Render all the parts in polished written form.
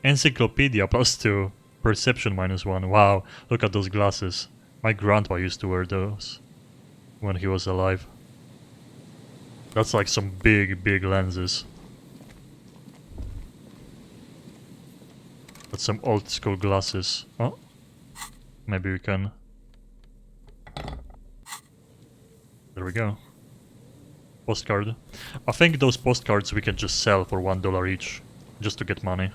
Encyclopedia +2. Perception -1. Wow, look at those glasses. My grandpa used to wear those when he was alive. That's like some big lenses. That's some old school glasses. Oh, maybe we can. There we go. Postcard. I think those postcards we can just sell for $1 each, just to get money.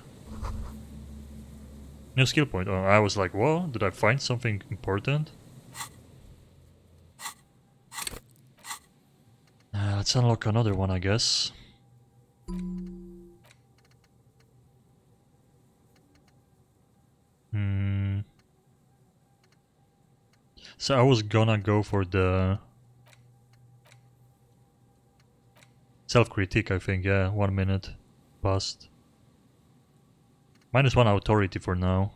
New skill point. Oh, I was like, whoa, did I find something important? Let's unlock another one, I guess. So I was gonna go for the self-critique, I think, yeah, 1 minute past. -1 authority for now.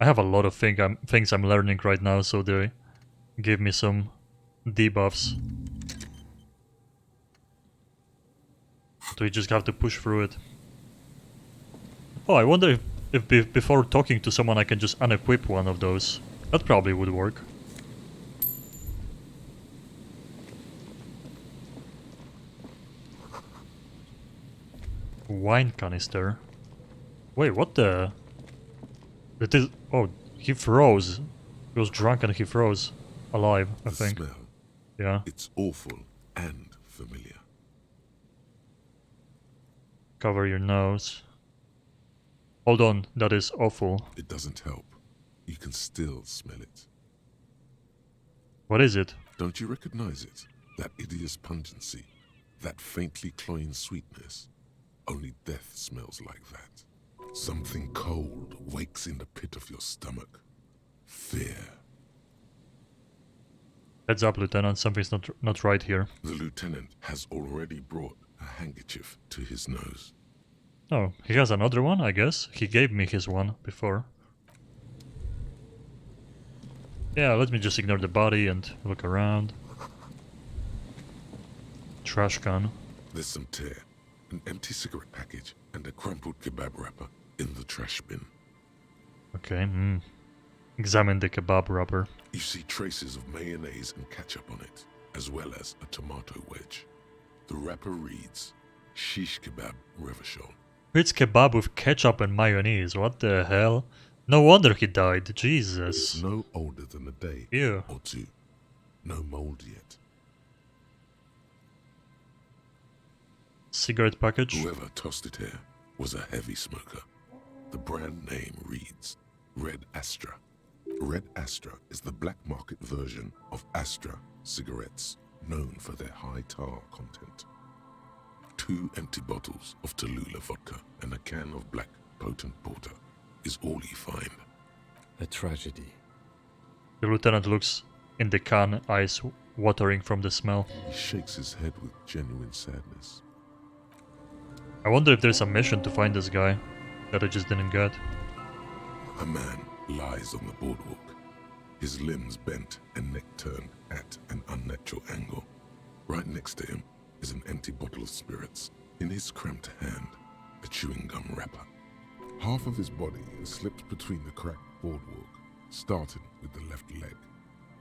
I have a lot of things I'm learning right now, so they give me some debuffs. So we just have to push through it. Oh, I wonder if before talking to someone I can just unequip one of those. That probably would work. Wine canister. Wait, what the? It is. Oh, he froze. He was drunk and he froze. Alive, I think. The smell. Yeah. It's awful and familiar. Cover your nose. Hold on, that is awful. It doesn't help. You can still smell it. What is it? Don't you recognize it? That hideous pungency. That faintly cloying sweetness. Only death smells like that. Something cold wakes in the pit of your stomach. Fear. Heads up, Lieutenant, something's not right here. The lieutenant has already brought a handkerchief to his nose. Oh, he has another one, I guess. He gave me his one before. Yeah, let me just ignore the body and look around. Trash can. There's some tear, an empty cigarette package, and a crumpled kebab wrapper in the trash bin. Okay, Examine the kebab wrapper. You see traces of mayonnaise and ketchup on it, as well as a tomato wedge. The wrapper reads, Shish Kebab Revachol. It's kebab with ketchup and mayonnaise, what the hell? No wonder he died, Jesus. It's no older than a day Ew. or two. No mold yet. Cigarette package? Whoever tossed it here was a heavy smoker. The brand name reads Red Astra. Red Astra is the black market version of Astra cigarettes, known for their high tar content. 2 empty bottles of Tallulah vodka and a can of black potent porter is all you find. A tragedy. The lieutenant looks in the can, eyes watering from the smell. He shakes his head with genuine sadness. I wonder if there's a mission to find this guy that I just didn't get. A man lies on the boardwalk, his limbs bent and neck turned at an unnatural angle. Right next to him is an empty bottle of spirits. In his cramped hand, a chewing gum wrapper. Half of his body is slipped between the cracked boardwalk, starting with the left leg.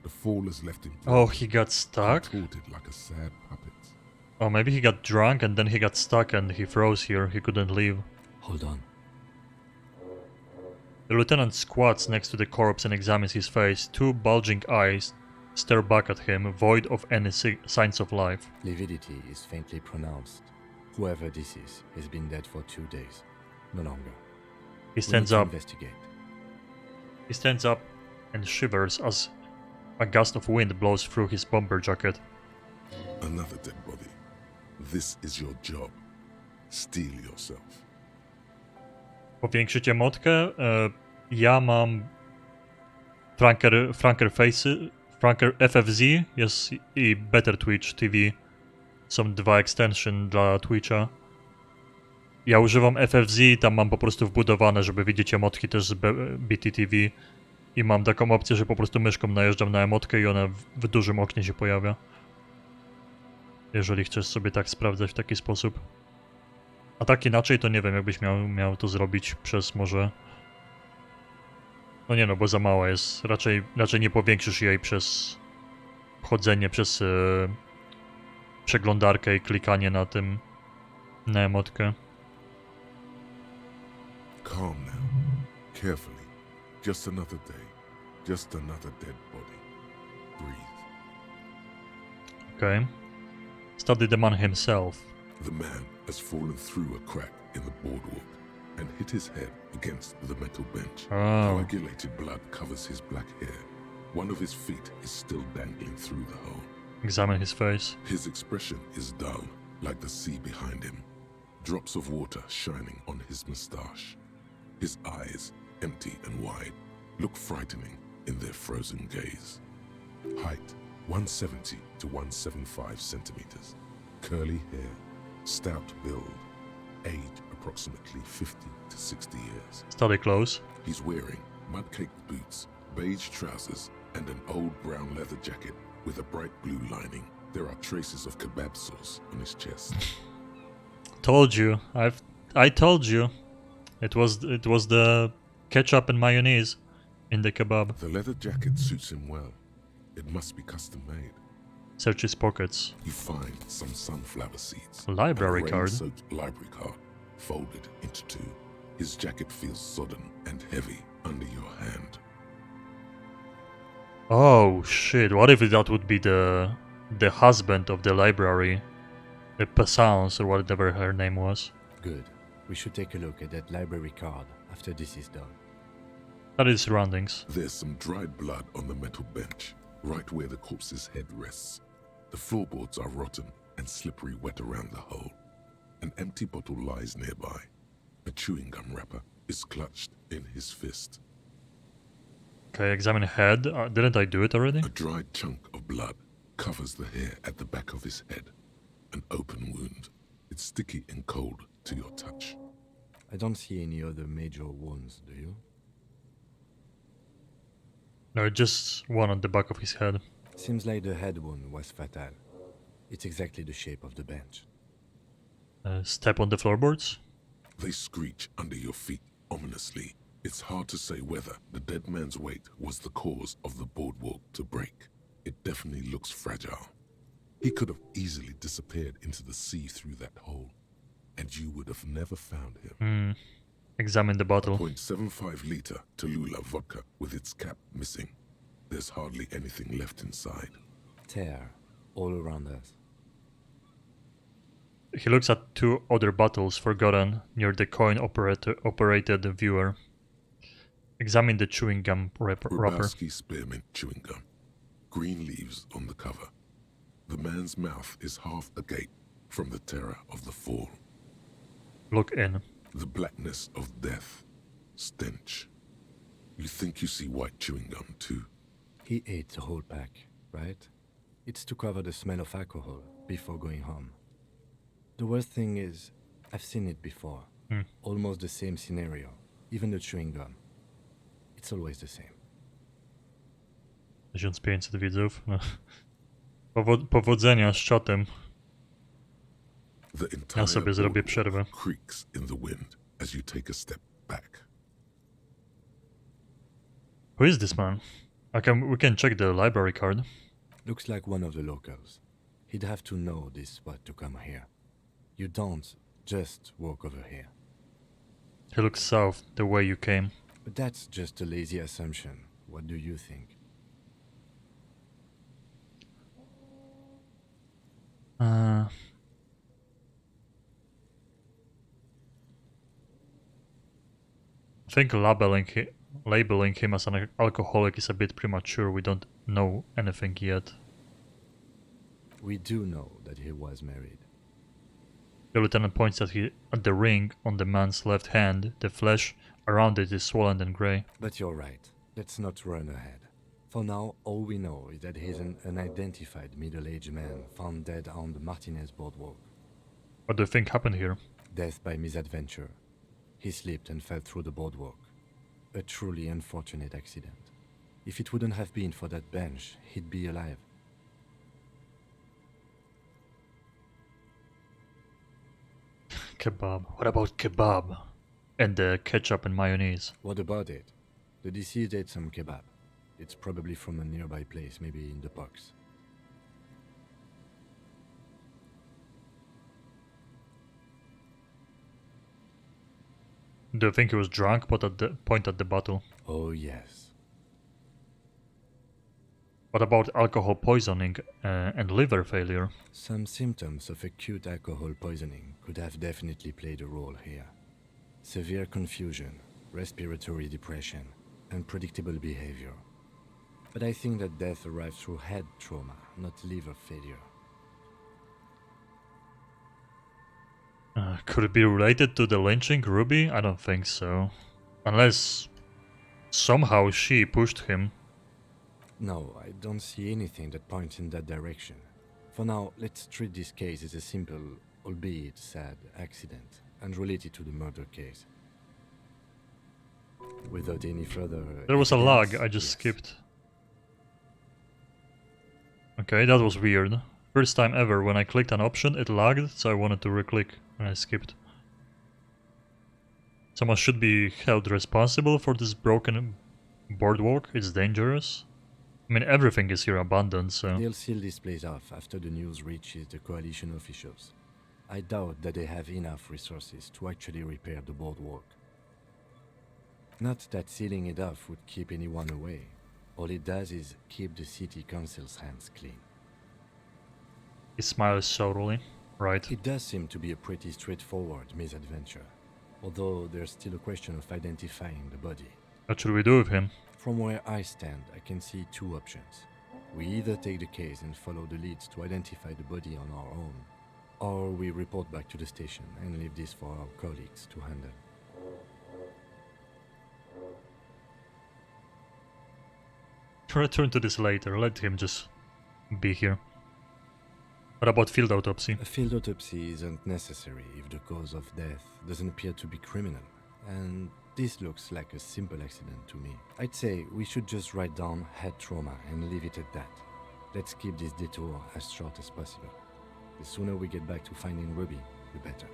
The fall is left him Oh, he got stuck? contorted like a sad puppet. Oh, maybe he got drunk and then he got stuck and he froze here. He couldn't leave. Hold on. The lieutenant squats next to the corpse and examines his face. 2 bulging eyes stare back at him, void of any signs of life. Lividity is faintly pronounced. Whoever this is has been dead for 2 days. No longer. He stands up. Investigate. He stands up and shivers as a gust of wind blows through his bomber jacket. Another dead body. This is your job. Steel yourself. Powiększycie motkę. Ja mam Franker FFZ jest i Better Twitch TV. Są 2 extension dla Twitcha. Ja używam FFZ, tam mam po prostu wbudowane, żeby widzieć emotki też z BTTV. I mam taką opcję, że po prostu myszką najeżdżam na emotkę i ona w dużym oknie się pojawia. Jeżeli chcesz sobie tak sprawdzać w taki sposób. A tak inaczej to nie wiem, jakbyś miał to zrobić przez może... No nie no, bo za mała jest. Raczej nie powiększysz jej przez chodzenie przez przeglądarkę i klikanie na tym, na emotkę. Calm now. Carefully. Just another day. Just another dead body. Breathe. Okay. Study the man himself. The man has fallen through a crack in the boardwalk and hit his head against the metal bench. Oh. Coagulated blood covers his black hair. One of his feet is still dangling through the hole. Examine his face. His expression is dull, like the sea behind him. Drops of water shining on his moustache. His eyes, empty and wide, look frightening in their frozen gaze. Height, 170 to 175 centimeters. Curly hair, stout build. Age, approximately 50 to 60 years. Study clothes. He's wearing mud-caked boots, beige trousers, and an old brown leather jacket with a bright blue lining. There are traces of kebab sauce on his chest. Told you. I told you. It was the ketchup and mayonnaise in the kebab. The leather jacket suits him well. It must be custom made. Search his pockets. You find some sunflower seeds. Library and a card. rain-soaked library card, folded into two. His jacket feels sodden and heavy under your hand. Oh shit! What if that would be the husband of the library, the Passance or whatever her name was? Good. We should take a look at that library card after this is done. That is surroundings. There's some dried blood on the metal bench, right where the corpse's head rests. The floorboards are rotten and slippery wet around the hole. An empty bottle lies nearby. A chewing gum wrapper is clutched in his fist. Okay, examine head. Didn't I do it already? A dried chunk of blood covers the hair at the back of his head. An open wound. It's sticky and cold to your touch. I don't see any other major wounds, do you? No, just one on the back of his head. Seems like the head wound was fatal. It's exactly the shape of the bench. Step on the floorboards? They screech under your feet ominously. It's hard to say whether the dead man's weight was the cause of the boardwalk to break. It definitely looks fragile. He could have easily disappeared into the sea through that hole, and you would have never found him. Examine the bottle. 0.75 liter Tallulah vodka with its cap missing. There's hardly anything left inside. Tear all around us. He looks at two other bottles forgotten near the coin-operated viewer. Examine the chewing gum wrapper. Grabowski spearmint chewing gum. Green leaves on the cover. The man's mouth is half agape from the terror of the fall. Look in. The blackness of death. Stench. You think you see white chewing gum too? He ate the whole pack, right? It's to cover the smell of alcohol before going home. The worst thing is, I've seen it before. Almost the same scenario. Even the chewing gum. It's always the same. 1500 widzów. No. Powodzenia z czatem. The Ja entire sobie zrobię przerwę. boardwalk creaks in the wind as you take a step back. Who is this man? We can check the library card. Looks like one of the locals. He'd have to know this spot to come here. You don't just walk over here. He looks south, the way you came. But that's just a lazy assumption. What do you think? I think labeling him as an alcoholic is a bit premature. We don't know anything yet. We do know that he was married. The lieutenant points at the ring on the man's left hand. The flesh around it is swollen and grey. But you're right. Let's not run ahead. For now, all we know is that he's an unidentified middle-aged man found dead on the Martinez boardwalk. What do you think happened here? Death by misadventure. He slipped and fell through the boardwalk. A truly unfortunate accident. If it wouldn't have been for that bench, he'd be alive. Kebab. What about kebab? And the ketchup and mayonnaise. What about it? The deceased ate some kebab. It's probably from a nearby place, maybe in the parks. Do you think he was drunk? Point at the bottle. Oh, yes. What about alcohol poisoning and liver failure? Some symptoms of acute alcohol poisoning could have definitely played a role here. Severe confusion, respiratory depression, unpredictable behavior. But I think that death arrived through head trauma, not liver failure. Could it be related to the lynching, Ruby? I don't think so. Unless somehow she pushed him. No, I don't see anything that points in that direction. For now, let's treat this case as a simple, albeit sad, accident, unrelated to the murder case. Without any further... There was a lag, evidence, I just yes. skipped. Okay, that was weird. First time ever, when I clicked an option, it lagged, so I wanted to re-click, and I skipped. Someone should be held responsible for this broken boardwalk, it's dangerous. I mean, everything is here abandoned, so... They'll seal this place off after the news reaches the coalition officials. I doubt that they have enough resources to actually repair the boardwalk. Not that sealing it off would keep anyone away. All it does is keep the city council's hands clean. He smiles sourly. Right. It does seem to be a pretty straightforward misadventure, although there's still a question of identifying the body. What should we do with him? From where I stand, I can see two options. We either take the case and follow the leads to identify the body on our own, or we report back to the station and leave this for our colleagues to handle. Return to this later, let him just be here. What about field autopsy? A field autopsy isn't necessary if the cause of death doesn't appear to be criminal, and this looks like a simple accident to me. I'd say we should just write down head trauma and leave it at that. Let's keep this detour as short as possible. The sooner we get back to finding Ruby, the better.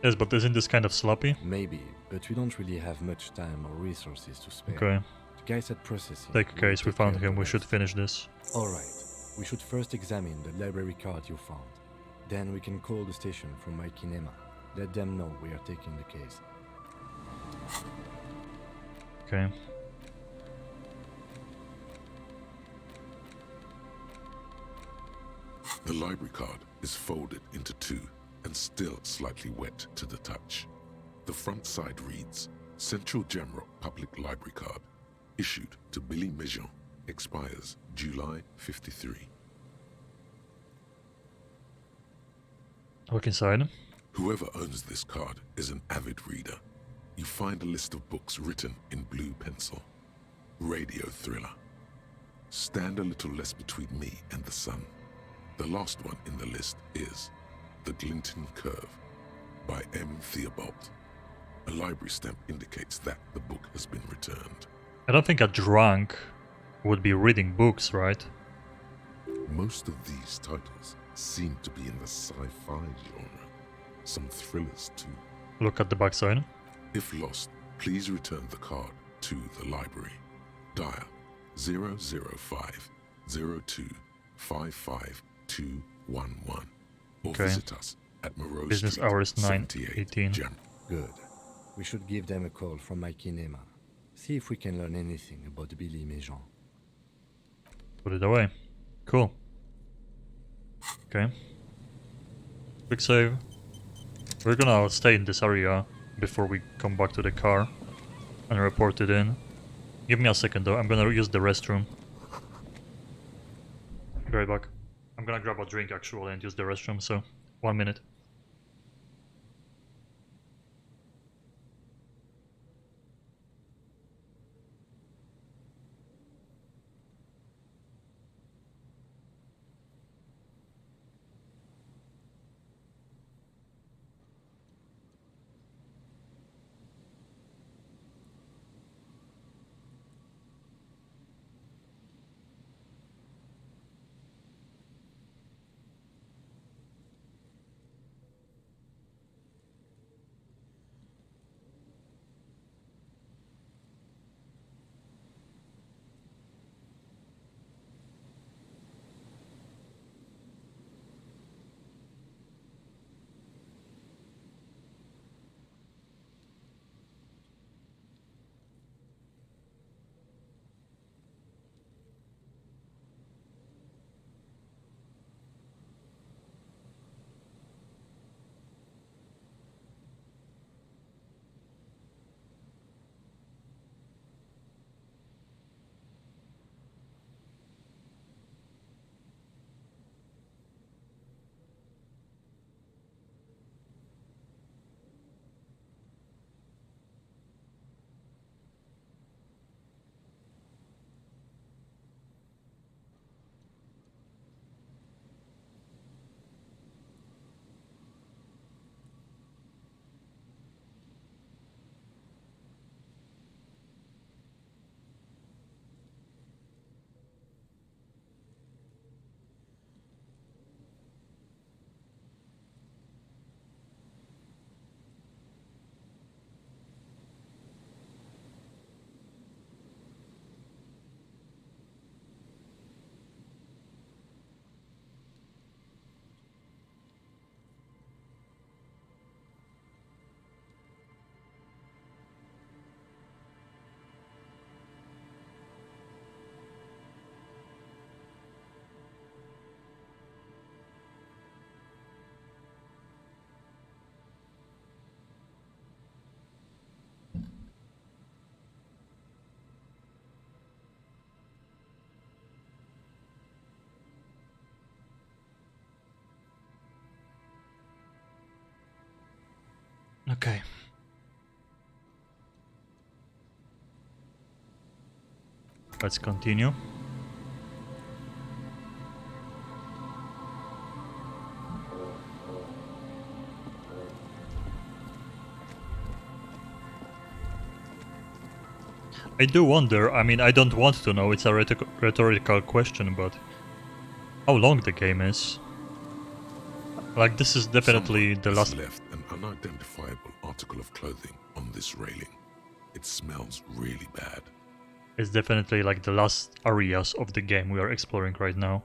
Yes, but isn't this kind of sloppy? Maybe, but we don't really have much time or resources to spare. Okay. The guys at processing... Take a will case, we take found care of him, the we should rest. finish this. Alright, we should first examine the library card you found. Then we can call the station from my kinema. Let them know we are taking the case. Okay. The library card is folded into two and still slightly wet to the touch. The front side reads, Central Jamrock Public Library Card, issued to Billy Mejean, expires July 53. Look inside. Whoever owns this card is an avid reader. You find a list of books written in blue pencil. Radio thriller. Stand a little less between me and the sun. The last one in the list is The Glinton Curve by M. Theobald. A library stamp indicates that the book has been returned. I don't think a drunk would be reading books, right? Most of these titles seem to be in the sci-fi genre. Some thrillers too. Look at the backside. If lost, please return the card to the library. Dial 005 02 55211 or Okay. visit us at Moreau Business Street, hours 78 9:18. Jam. Good. We should give them a call from my kinema. See if we can learn anything about Billy Mejean. Put it away. Cool. Okay. Quick save. We're gonna stay in this area before we come back to the car and report it in. Give me a second though, I'm gonna use the restroom. Be right back. I'm gonna grab a drink actually and use the restroom, so 1 minute. Okay. Let's continue. I do wonder, I mean, I don't want to know, it's a rhetorical question, but how long the game is? Like, this is definitely Someone the has last... left an unidentifiable article of clothing on this railing. It smells really bad. It's definitely like the last areas of the game we are exploring right now.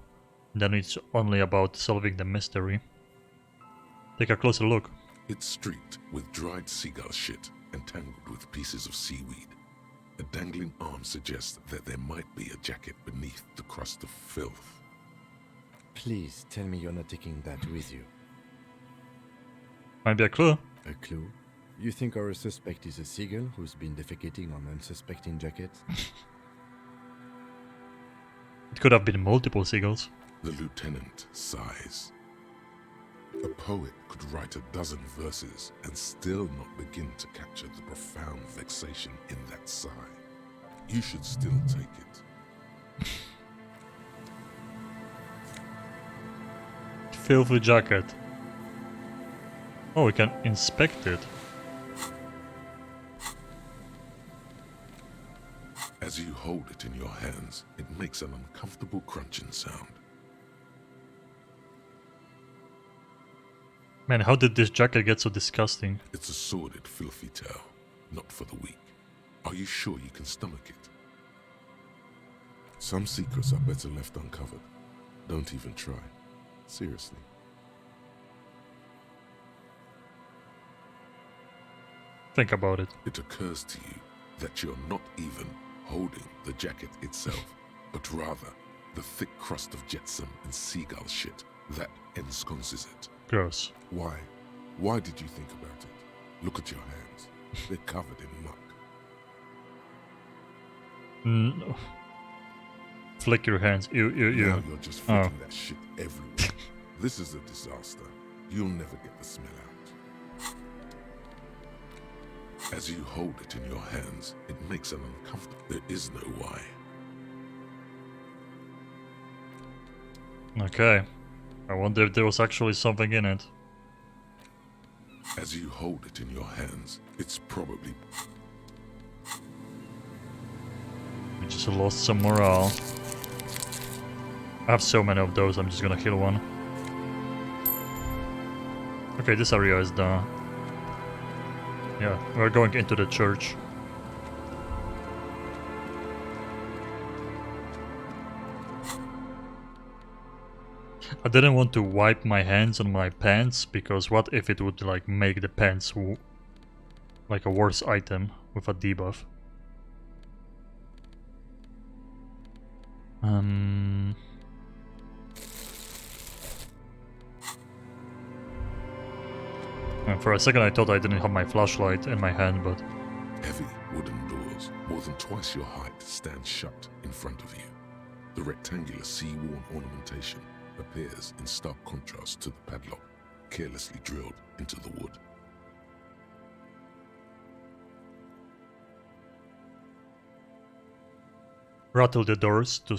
Then it's only about solving the mystery. Take a closer look. It's streaked with dried seagull shit and tangled with pieces of seaweed. A dangling arm suggests that there might be a jacket beneath the crust of filth. Please tell me you're not taking that with you. Might be a clue. A clue? You think our suspect is a seagull who's been defecating on unsuspecting jackets? It could have been multiple seagulls. The lieutenant sighs. A poet could write a dozen verses and still not begin to capture the profound vexation in that sigh. You should still take it. Filthy jacket. Oh, we can inspect it. As you hold it in your hands, it makes an uncomfortable crunching sound. Man, how did this jacket get so disgusting? It's a sordid, filthy tale, not for the weak. Are you sure you can stomach it? Some secrets are better left uncovered. Don't even try. Seriously. Think about it. It occurs to you that you're not even holding the jacket itself, but rather the thick crust of jetsam and seagull shit that ensconces it. Gross. Why? Why did you think about it? Look at your hands. They're covered in muck. No. Flick your hands. You. Now you're just flicking that shit everywhere. This is a disaster. You'll never get the smell out. As you hold it in your hands, it makes an uncomfortable... There is no why. Okay. I wonder if there was actually something in it. As you hold it in your hands, it's probably... We just lost some morale. I have so many of those, I'm just gonna kill one. Okay, this area is done. Yeah, we're going into the church. I didn't want to wipe my hands on my pants, because what if it would like make the pants like a worse item with a debuff. And for a second I thought I didn't have my flashlight in my hand, but... Heavy wooden doors, more than twice your height, stand shut in front of you. The rectangular sea-worn ornamentation appears in stark contrast to the padlock, carelessly drilled into the wood. Rattle the doors to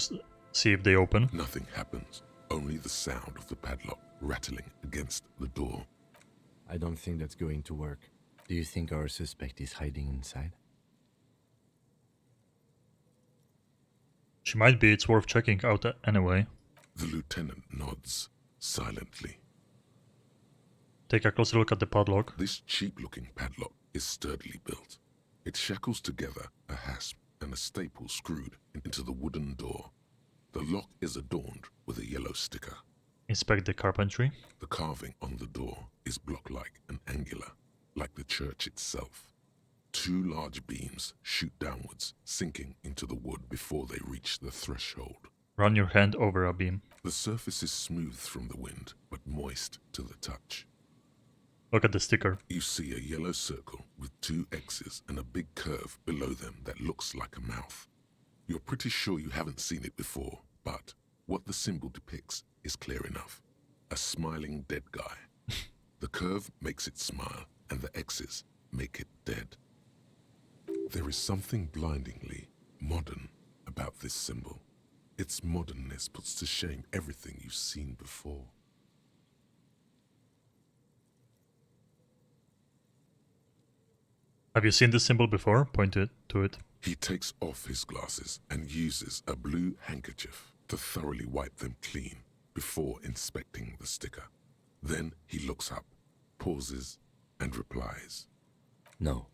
see if they open. Nothing happens, only the sound of the padlock rattling against the door. I don't think that's going to work. Do you think our suspect is hiding inside? She might be, it's worth checking out anyway. The lieutenant nods, silently. Take a closer look at the padlock. This cheap-looking padlock is sturdily built. It shackles together a hasp and a staple screwed into the wooden door. The lock is adorned with a yellow sticker. Inspect the carpentry. The carving on the door is block-like and angular, like the church itself. Two large beams shoot downwards, sinking into the wood before they reach the threshold. Run your hand over a beam. The surface is smooth from the wind, but moist to the touch. Look at the sticker. You see a yellow circle with two X's and a big curve below them that looks like a mouth. You're pretty sure you haven't seen it before, but what the symbol depicts is clear enough. A smiling dead guy. The curve makes it smile, and the X's make it dead. There is something blindingly modern about this symbol. Its modernness puts to shame everything you've seen before. Have you seen this symbol before? Point it to it. He takes off his glasses and uses a blue handkerchief to thoroughly wipe them clean before inspecting the sticker. Then he looks up, pauses, and replies. No.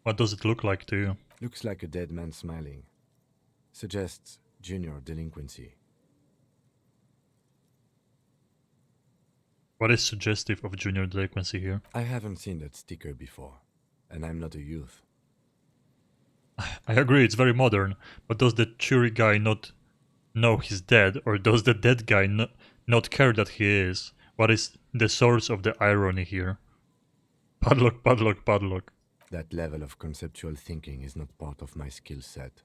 What does it look like to you? Looks like a dead man smiling. Suggests junior delinquency. What is suggestive of junior delinquency here? I haven't seen that sticker before, and I'm not a youth. I agree, it's very modern, but does the Churi guy not know he's dead, or does the dead guy not care that he is? What is the source of the irony here? Padlock, padlock, padlock. That level of conceptual thinking is not part of my skill set.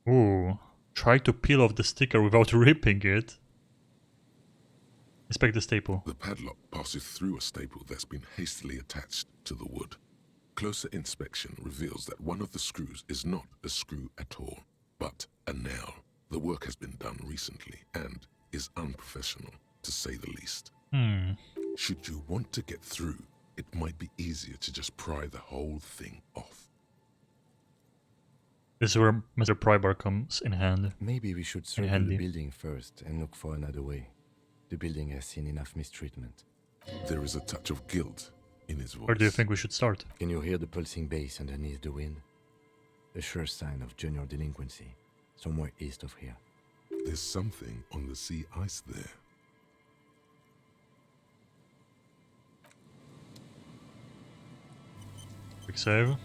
Ooh, try to peel off the sticker without ripping it. Inspect the staple. The padlock passes through a staple that's been hastily attached to the wood. Closer inspection reveals that one of the screws is not a screw at all, but a nail. The work has been done recently and is unprofessional, to say the least. Should you want to get through, it might be easier to just pry the whole thing off. This is where Mr. Prybar comes in hand. Maybe we should circle handy. the building first and look for another way. The building has seen enough mistreatment. There is a touch of guilt in his voice. Where do you think we should start? Can you hear the pulsing bass underneath the wind? A sure sign of junior delinquency, somewhere east of here. There's something on the sea ice there. Quick save.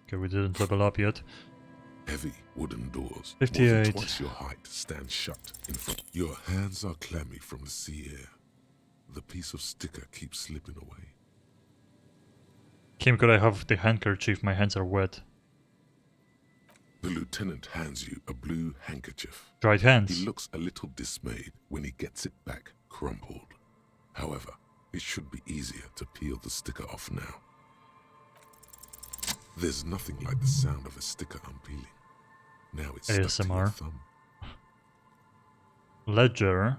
Okay, we didn't level up yet. Heavy wooden doors, 58. more than twice your height, stand shut in front. Your hands are clammy from the sea air. The piece of sticker keeps slipping away. Kim, could I have the handkerchief? My hands are wet. The lieutenant hands you a blue handkerchief. Dried hands. He looks a little dismayed when he gets it back crumpled. However, it should be easier to peel the sticker off now. There's nothing like the sound of a sticker unpeeling. Now it's stuck to your ASMR. thumb. Ledger.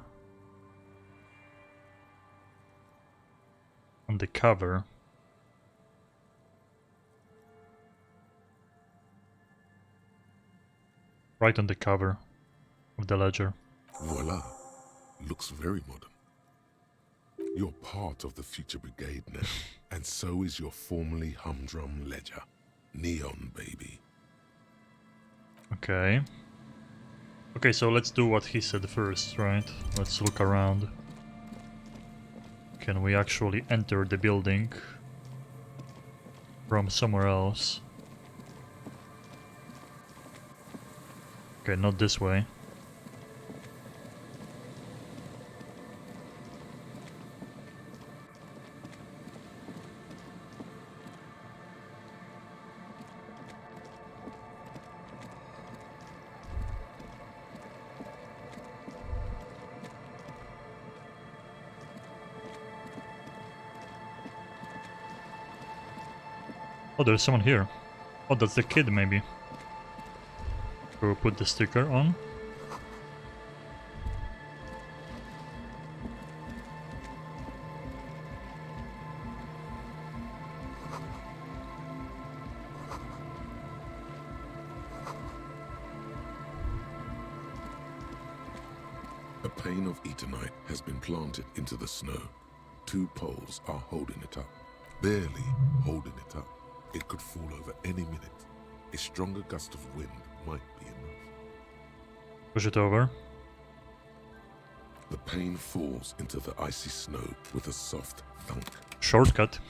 On the cover. Right on the cover of the ledger. Voila. Looks very modern. You're part of the future brigade now, and so is your formerly humdrum ledger. Neon, baby. Okay. Okay, so let's do what he said first, right? Let's look around. Can we actually enter the building from somewhere else? Okay, not this way. Oh, there's someone here. Oh, that's the kid, maybe. Who put the sticker on. A pane of Eternite has been planted into the snow. 2 poles are holding it up. Barely holding it up. It could fall over any minute. A stronger gust of wind might be enough. Push it over. The pane falls into the icy snow with a soft thunk. Shortcut.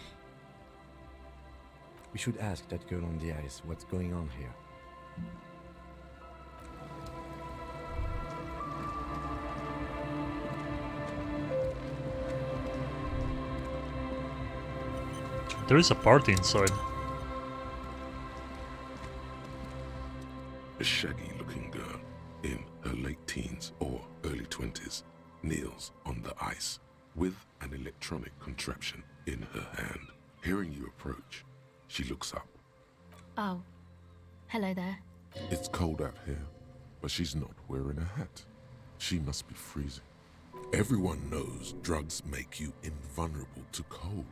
We should ask that girl on the ice what's going on here. There is a party inside. A shaggy-looking girl in her late teens or early 20s kneels on the ice with an electronic contraption in her hand. Hearing you approach, she looks up. Oh, hello there. It's cold out here, but she's not wearing a hat. She must be freezing. Everyone knows drugs make you invulnerable to cold.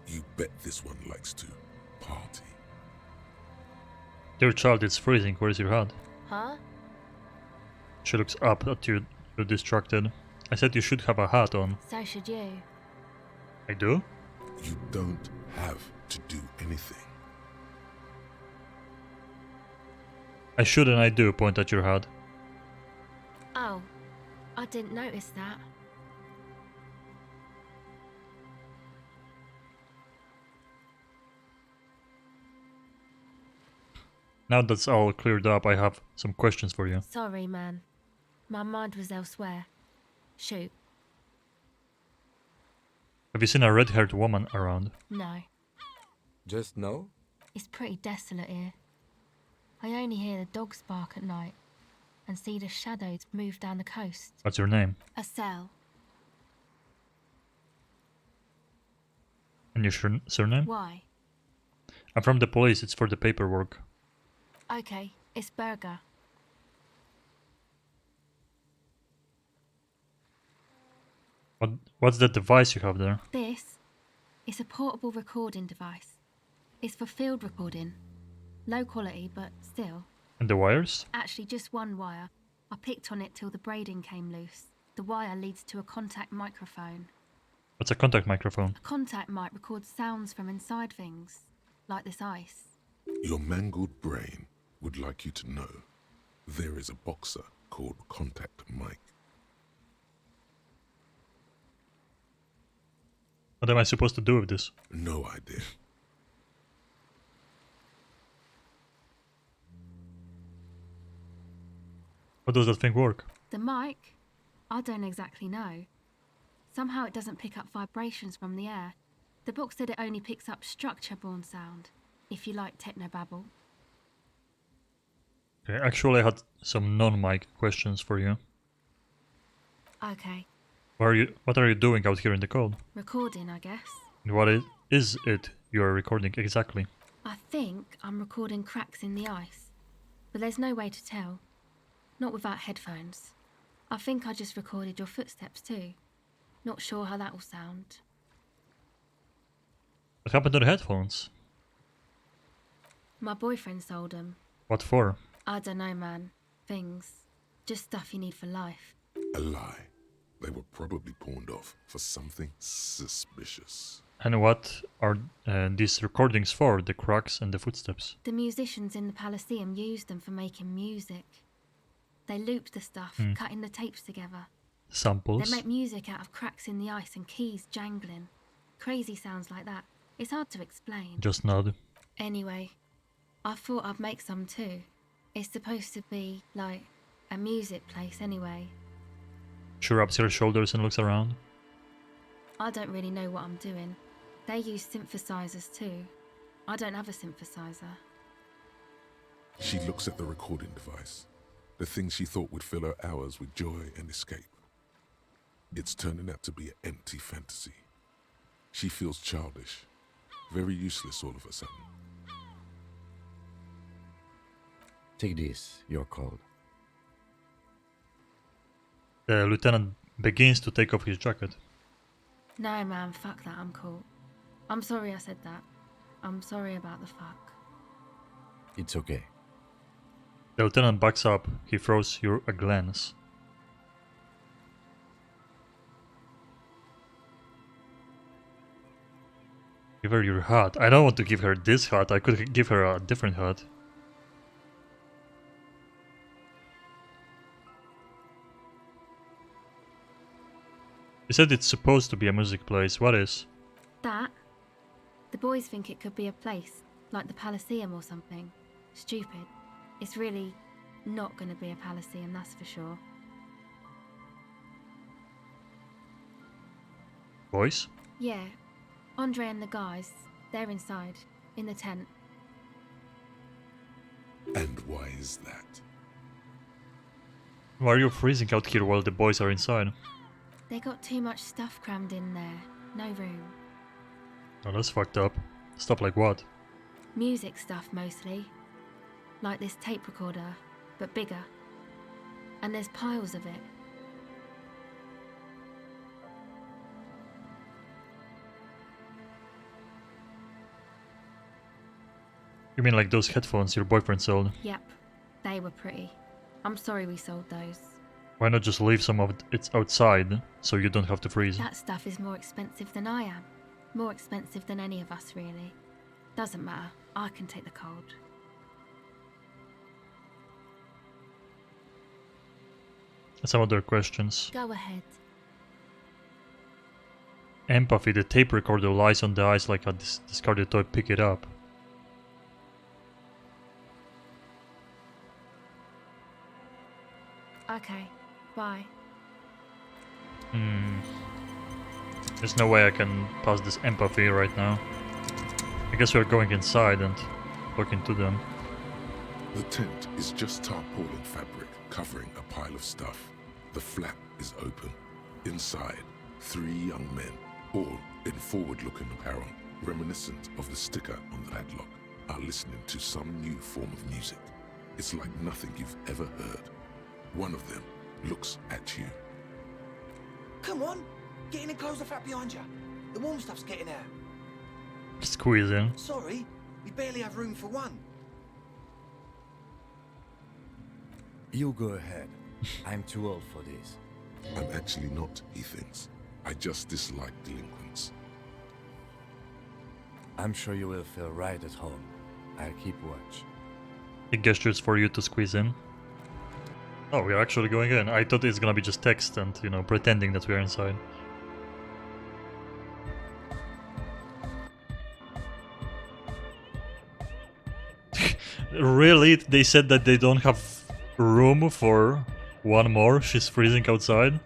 You bet this one likes to party. Dear child, it's freezing. Where's your hat? Huh? She looks up at you, you're distracted. I said you should have a hat on. So should you. I do? You don't have to do anything. I should and I do point at your hat. Oh, I didn't notice that. Now that's all cleared up, I have some questions for you. Sorry, man. My mind was elsewhere. Shoot. Have you seen a red-haired woman around? No. Just no? It's pretty desolate here. I only hear the dogs bark at night and see the shadows move down the coast. What's your name? A cell. And your surname? Why? I'm from the police, it's for the paperwork. Okay, it's Burger. What's that device you have there? This is a portable recording device. It's for field recording. Low quality, but still. And the wires? Actually, just one wire. I picked on it till the braiding came loose. The wire leads to a contact microphone. What's a contact microphone? A contact mic records sounds from inside things, like this ice. Your mangled brain would like you to know there is a boxer called Contact Mike. What am I supposed to do with this? No idea. How does that thing work? The mic? I don't exactly know. Somehow it doesn't pick up vibrations from the air. The book said it only picks up structure-borne sound, if you like technobabble. Okay, actually I had some non-mic questions for you. Okay, What are you doing out here in the cold? recording, I guess. And what is it you are recording exactly? I think I'm recording cracks in the ice, but there's no way to tell. Not without headphones. I think I just recorded your footsteps too. Not sure how that will sound. What happened to the headphones? My boyfriend sold them. What for? I don't know, man. Things. Just stuff you need for life. A lie. They were probably pawned off for something suspicious. And what are these recordings for, the cracks and the footsteps? The musicians in the Elysium used them for making music. They looped the stuff, cutting the tapes together. Samples? They make music out of cracks in the ice and keys jangling. Crazy sounds like that. It's hard to explain. Just nod. Anyway, I thought I'd make some too. It's supposed to be, like, a music place anyway. She rubs her shoulders and looks around. I don't really know what I'm doing. They use synthesizers too. I don't have a synthesizer. She looks at the recording device. The thing she thought would fill her hours with joy and escape. It's turning out to be an empty fantasy. She feels childish, very useless all of a sudden. Take this, you're cold. The lieutenant begins to take off his jacket. No, man, fuck that, I'm cool. I'm sorry I said that. I'm sorry about the fuck. It's okay. The lieutenant backs up. He throws you a glance. Give her your hat. I don't want to give her this hat. I could give her a different hat. You said it's supposed to be a music place. What is? That? The boys think it could be a place, like the Palaceum or something. Stupid. It's really not gonna be a Palaceum, that's for sure. Boys? Yeah. Andre and the guys, they're inside, in the tent. And why is that? Why are you freezing out here while the boys are inside? They got too much stuff crammed in there. No room. Oh, that's fucked up. Stuff like what? Music stuff mostly. Like this tape recorder, but bigger. And there's piles of it. You mean like those headphones your boyfriend sold? Yep, they were pretty. I'm sorry we sold those. Why not just leave some of it outside, so you don't have to freeze? That stuff is more expensive than I am. More expensive than any of us, really. Doesn't matter. I can take the cold. Some other questions. Go ahead. Empathy, the tape recorder lies on the ice like a discarded toy. Pick it up. Okay, bye. There's no way I can pass this empathy right now. I guess we're going inside and talking to them. The tent is just tarpaulin fabric covering a pile of stuff. The flap is open. Inside, 3 young men, all in forward-looking apparel, reminiscent of the sticker on the padlock, are listening to some new form of music. It's like nothing you've ever heard. One of them looks at you. Come on, get in and close the flap behind you. The warm stuff's getting out. Squeeze in. Sorry, we barely have room for one. You go ahead. I'm too old for this. I'm actually not, he thinks. I just dislike delinquents. I'm sure you will feel right at home. I'll keep watch. He gestures for you to squeeze in. Oh, we're actually going in. I thought it's gonna be just text and, you know, pretending that we're inside. Really? They said that they don't have room for one more? She's freezing outside?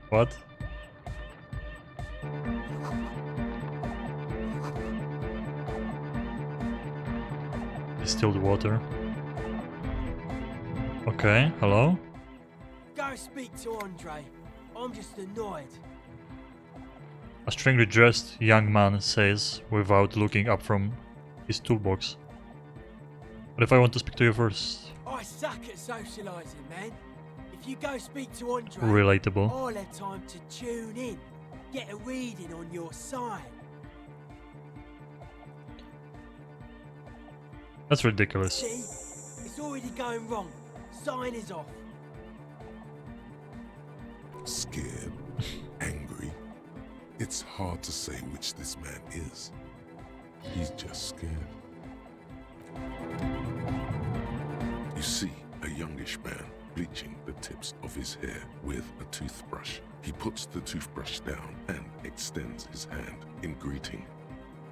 What? Distilled water. Okay, hello? Go speak to Andre. I'm just annoyed. A strangely dressed young man says without looking up from his toolbox. What if I want to speak to you first? I suck at socialising, man. If you go speak to Andre, Relatable. I'll have time to tune in, get a reading on your sign. That's ridiculous. See? It's already going wrong. Sign is off. Scared, angry. It's hard to say which this man is. He's just scared. You see a youngish man bleaching the tips of his hair with a toothbrush. He puts the toothbrush down and extends his hand in greeting.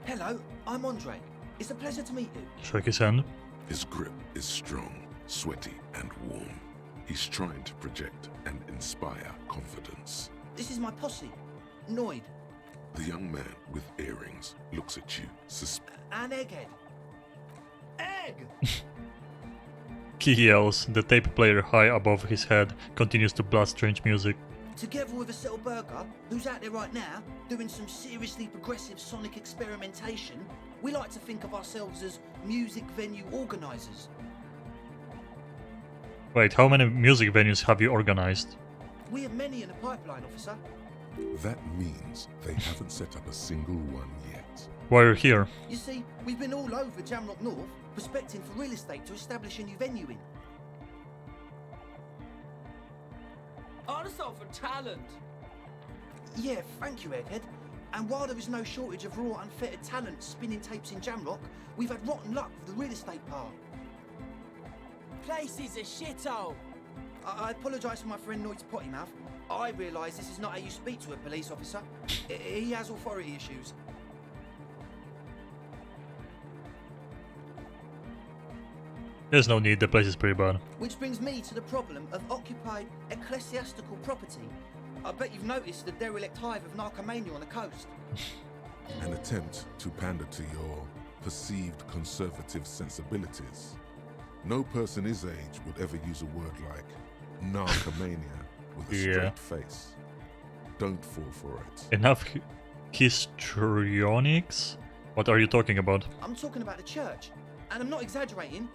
Hello, I'm Andre. It's a pleasure to meet you. Shake his hand. His grip is strong, sweaty, and warm. He's trying to project and inspire confidence. This is my posse, Noid, The young man with earrings looks at you and Egghead. Egg! He yells. The tape player high above his head continues to blast strange music. Together with a Settle Burger, who's out there right now, doing some seriously progressive sonic experimentation, we like to think of ourselves as music venue organisers. Wait, how many music venues have you organized? We have many in the pipeline, officer. That means they haven't set up a single one yet. Why are you here? You see, we've been all over Jamrock North, prospecting for real estate to establish a new venue in. Honest for talent. Yeah, thank you, Egghead. And while there is no shortage of raw, unfettered talent spinning tapes in Jamrock, we've had rotten luck with the real estate part. Place is a shithole. I apologise for my friend Noid's potty mouth. I realise this is not how you speak to a police officer. He has authority issues. There's no need, the place is pretty bad. Which brings me to the problem of occupied ecclesiastical property. I bet you've noticed the derelict hive of narcomania on the coast. An attempt to pander to your perceived conservative sensibilities. No person his age would ever use a word like narcomania with a straight face. Don't fall for it. Enough histrionics? What are you talking about? I'm talking about the church, and I'm not exaggerating.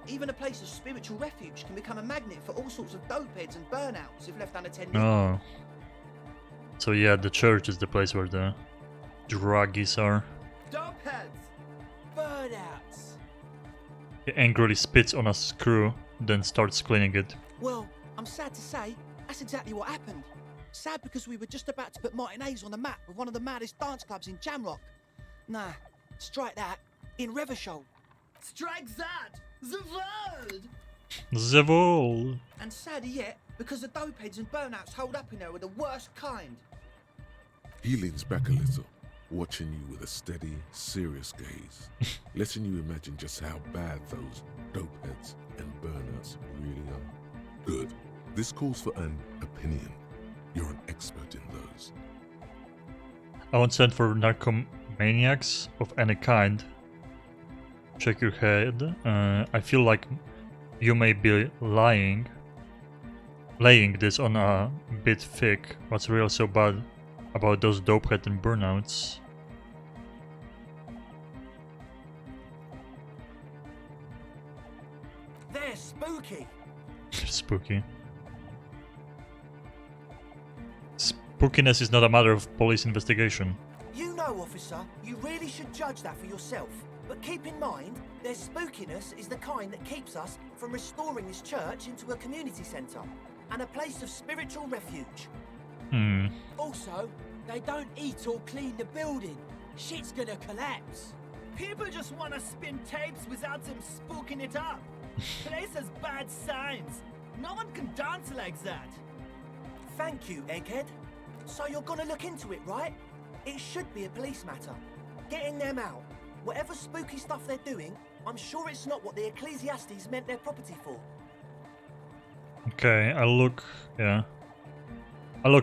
Even a place of spiritual refuge can become a magnet for all sorts of dopeheads and burnouts if left unattended. Oh. So yeah, the church is the place where the druggies are. Dopeheads! Burnouts. He angrily spits on a screw, then starts cleaning it. Well, I'm sad to say, that's exactly what happened. Sad because we were just about to put Martinez on the map with one of the maddest dance clubs in Jamrock. Nah, strike that. In Revachol. Strike that! The word! The wall. And sadder yet, because the dopeheads and burnouts hold up in there are the worst kind. He leans back a little, watching you with a steady, serious gaze, letting you imagine just how bad those dopeheads and burnouts really are. Good. This calls for an opinion. You're an expert in those. I won't stand for narcomaniacs of any kind. Check your head. I feel like you may be laying this on a bit thick. What's real so bad about those dopehead and burnouts? They're spooky. Spooky. Spookiness is not a matter of police investigation. You know, officer, you really should judge that for yourself. But keep in mind, their spookiness is the kind that keeps us from restoring this church into a community centre and a place of spiritual refuge. Also, they don't eat or clean the building. Shit's gonna collapse. People just want to spin tapes without them spooking it up. Place has bad signs. No one can dance like that. Thank you, Egghead. So you're gonna look into it, right? It should be a police matter. Getting them out. Whatever spooky stuff they're doing, I'm sure it's not what the Ecclesiastes meant their property for. Okay, I'll look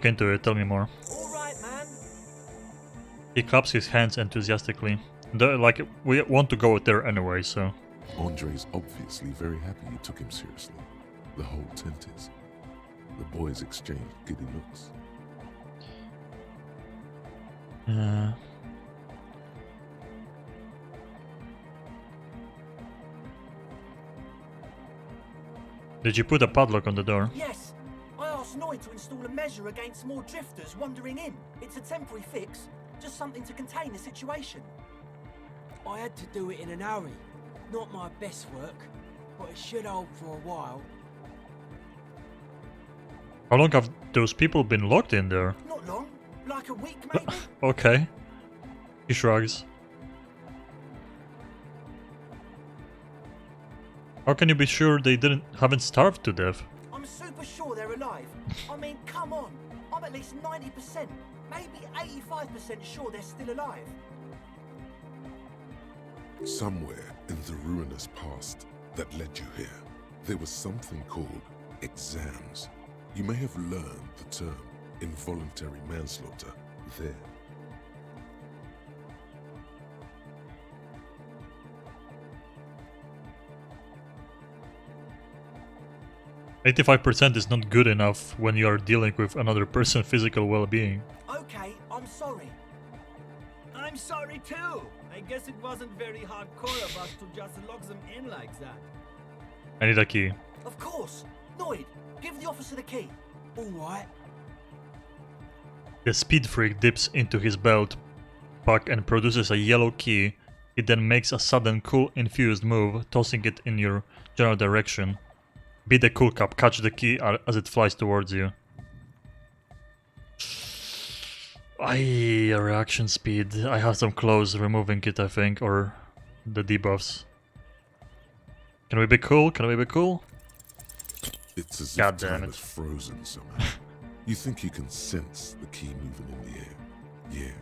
into it, tell me more. Alright, man. He claps his hands enthusiastically. Like, we want to go there anyway, so... Andre's obviously very happy you took him seriously. The whole tent is. The boys exchanged giddy looks. Did you put a padlock on the door? Yes. I asked Noy to install a measure against more drifters wandering in. It's a temporary fix. Just something to contain the situation. I had to do it in an hurry. Not my best work, but it should hold for a while. How long have those people been locked in there? Not long. Like a week, maybe? Okay. He shrugs. How can you be sure they haven't starved to death? I'm super sure they're alive. I mean, come on. I'm at least 90%, maybe 85% sure they're still alive. Somewhere in the ruinous past that led you here, there was something called exams. You may have learned the term involuntary manslaughter there. %85% is not good enough when you are dealing with another person's physical well-being. Okay, I'm sorry. I'm sorry too. I guess it wasn't very hardcore of us to just lock them in like that. I need a key. Of course. Noid, give the officer the key. All right. The speed freak dips into his belt pack and produces a yellow key. He then makes a sudden cool infused move, tossing it in your general direction. Be the cool cap, catch the key as it flies towards you. Reaction speed. I have some clothes removing it, I think, or the debuffs. Can we be cool? Can we be cool? It's as God if damn time it. is frozen somehow. You think you can sense the key moving in the air. Yeah,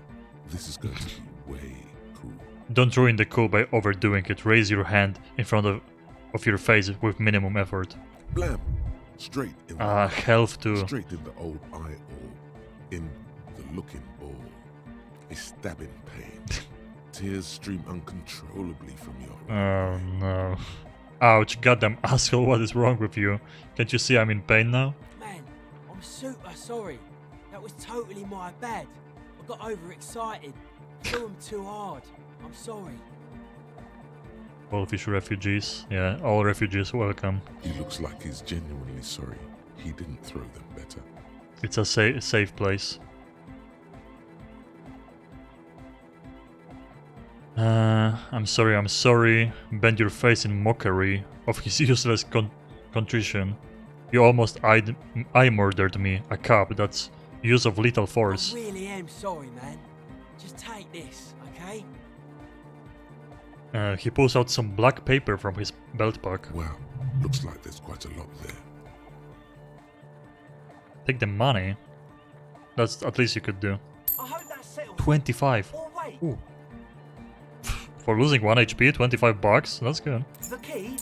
this is going to be way cool. Don't ruin the cool by overdoing it. Raise your hand in front of your face with minimum effort. Blam! Straight in the health too. straight in the old eye hole. In the looking ball. A stabbing pain. Tears stream uncontrollably from your Oh no. Ouch, goddamn asshole, what is wrong with you? Can't you see I'm in pain now? Man, I'm super sorry. That was totally my bad. I got overexcited. Threw him too hard. I'm sorry. Goldfish refugees. Yeah, all refugees welcome. He looks like he's genuinely sorry. He didn't throw them better. It's a safe place. I'm sorry. Bend your face in mockery of his useless contrition. You almost eye murdered me. A cop, that's use of lethal force. I really am sorry, man. Just take this, okay? He pulls out some black paper from his belt pack. Wow, looks like there's quite a lot there. Take the money. That's at least you could do. I hope that settles. 25. Or wait, Ooh. For losing 1 HP, 25 bucks. That's good. the key?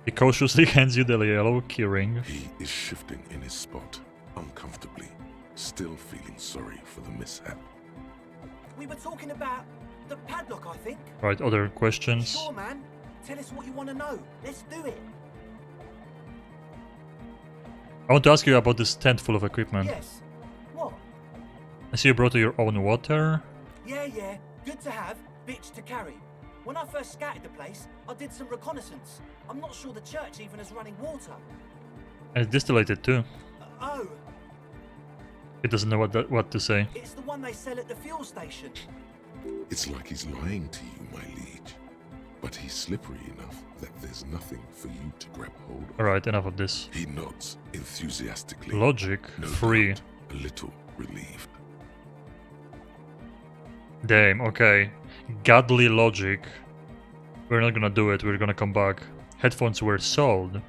He cautiously hands you the yellow keyring. He is shifting in his spot, uncomfortably, still feeling sorry for the mishap. We were talking about the padlock, I think. Right, other questions? Sure, man. Tell us what you want to know. Let's do it. I want to ask you about this tent full of equipment. Yes. What? I see you brought your own water. Yeah. Good to have, bitch to carry. When I first scouted the place, I did some reconnaissance. I'm not sure the church even has running water. And it's distillated too. Oh, He doesn't know what to say. it's the one they sell at the fuel station. It's like he's lying to you, my liege. But he's slippery enough that there's nothing for you to grab hold of. Alright, enough of this. He nods enthusiastically. Logic, No free. doubt, a little relieved. Damn, okay. Godly logic. We're not gonna do it, we're gonna come back. Headphones were sold.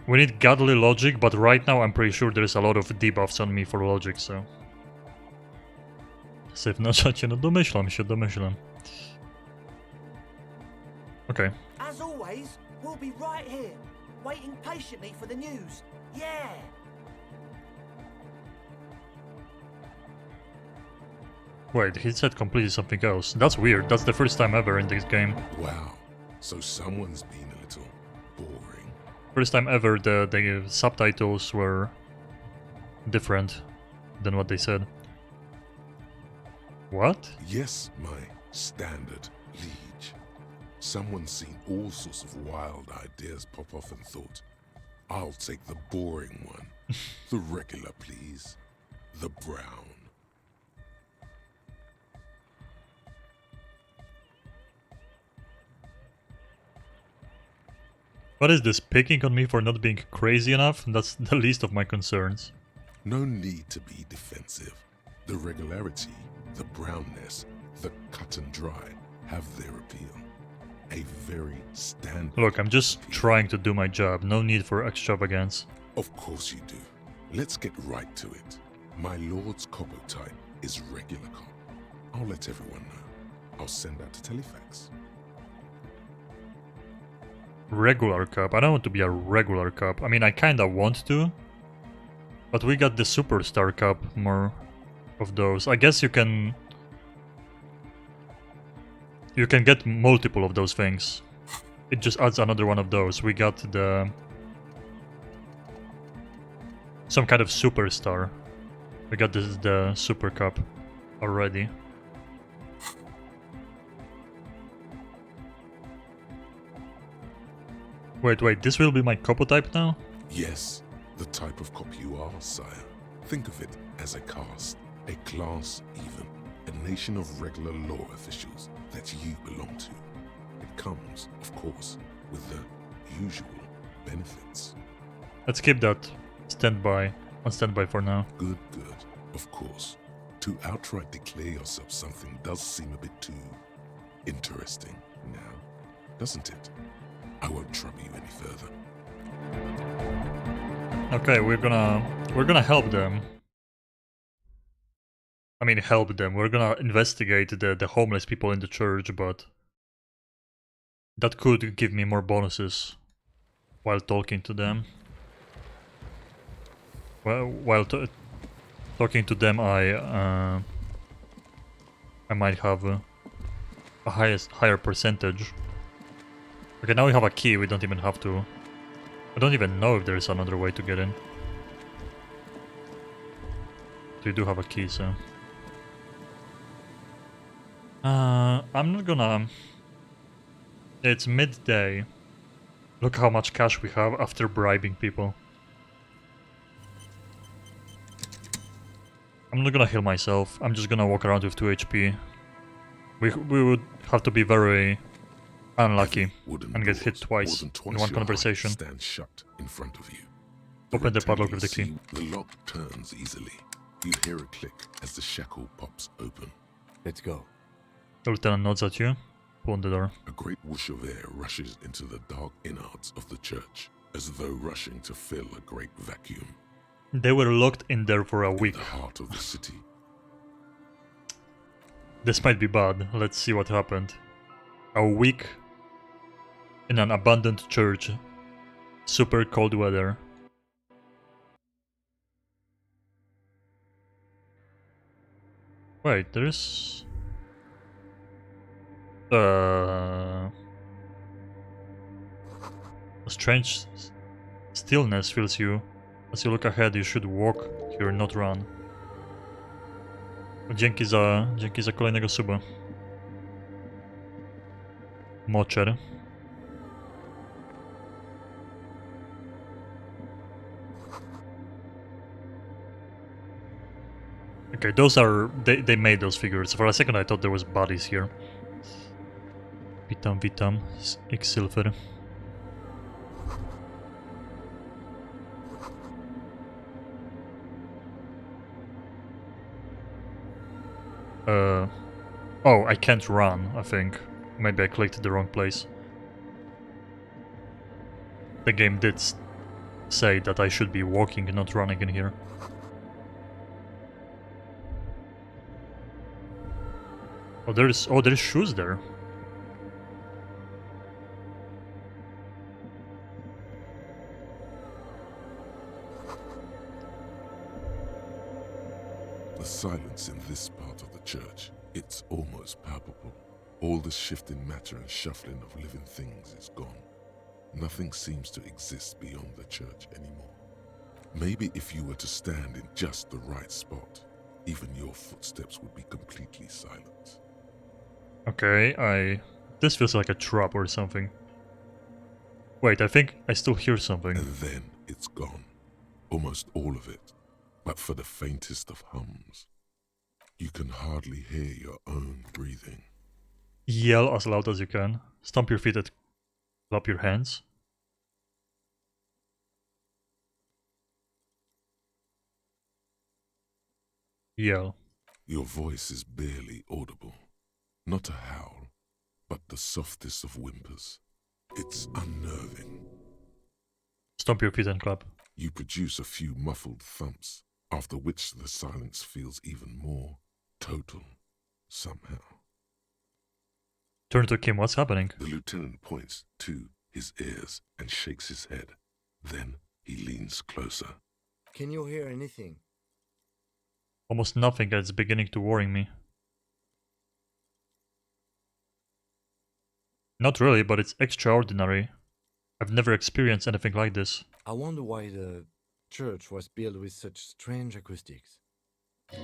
We need godly logic, but right now I'm pretty sure there's a lot of debuffs on me for logic, so... Syf na czacie, no domyślam się. Okay. As always, we'll be right here, waiting patiently for the news. Yeah. Wait, he said completely something else. That's weird, that's the first time ever in this game. Wow, so someone's been a little boring. First time ever the subtitles were different than what they said. What? Yes, my standard liege. Someone's seen all sorts of wild ideas pop off and thought, I'll take the boring one. The regular, please. The brown. What is this, picking on me for not being crazy enough? That's the least of my concerns. No need to be defensive. The regularity, the brownness, the cut and dry have their appeal. A very standard. Look, I'm just appeal. trying to do my job, no need for extravagance. Of course you do. Let's get right to it. My lord's copper type is regular cop. I'll let everyone know. I'll send out a telefax. Regular cup. I don't want to be a regular cup. I mean, I kinda want to. But we got the superstar cup, more of those. I guess you can get multiple of those things. It just adds another one of those. We got the... some kind of superstar. We got the super cup already. Wait, this will be my copo type now? Yes, the type of cop you are, sire. Think of it as a caste, a class even, a nation of regular law officials that you belong to. It comes, of course, with the usual benefits. Let's keep that on standby for now. Good. Of course. To outright declare yourself something does seem a bit too interesting now, doesn't it? I won't trouble you any further. Okay, we're gonna help them. I mean, help them. We're gonna investigate the homeless people in the church, but that could give me more bonuses while talking to them. Well, while talking to them, I might have a higher percentage. Okay, now we have a key. We don't even have to. I don't even know if there's another way to get in. So you do have a key, so... I'm not gonna... It's midday. Look how much cash we have after bribing people. I'm not gonna heal myself. I'm just gonna walk around with 2 HP. We would have to be very unlucky Wooden and get hit doors, twice more than in twice one your conversation. height, stand shut in front of you. Open the padlock with the key. The lock turns easily. You hear a click as the shackle pops open. Let's go. The lieutenant nods at you. Open the door. A great whoosh of air rushes into the dark innards of the church, as though rushing to fill a great vacuum. They were locked in there for a week. In the heart of the city. This might be bad. Let's see what happened. A week in an abandoned church. Super cold weather. Wait, there's... A strange stillness fills you. As you look ahead, you should walk here, not run. Dzięki za kolejnego suba. Moczer. Okay, those are... They made those figures. For a second I thought there was bodies here. Witam, witam. X-Silver. Oh, I can't run, I think. Maybe I clicked the wrong place. The game did say that I should be walking, not running in here. Oh, there's shoes there. The silence in this part of the church, it's almost palpable. All the shifting matter and shuffling of living things is gone. Nothing seems to exist beyond the church anymore. Maybe if you were to stand in just the right spot, even your footsteps would be completely silent. Okay, this feels like a trap or something. Wait, I think I still hear something. And then it's gone. Almost all of it. But for the faintest of hums. You can hardly hear your own breathing. Yell as loud as you can. Stomp your feet and clap your hands. Yell. Your voice is barely audible. Not a howl, but the softest of whimpers. It's unnerving. Stomp your feet and clap. You produce a few muffled thumps, after which the silence feels even more total, somehow. Turn to Kim, what's happening? The lieutenant points to his ears and shakes his head. Then he leans closer. Can you hear anything? Almost nothing, it's beginning to worry me. Not really, but it's extraordinary. I've never experienced anything like this. I wonder why the church was built with such strange acoustics.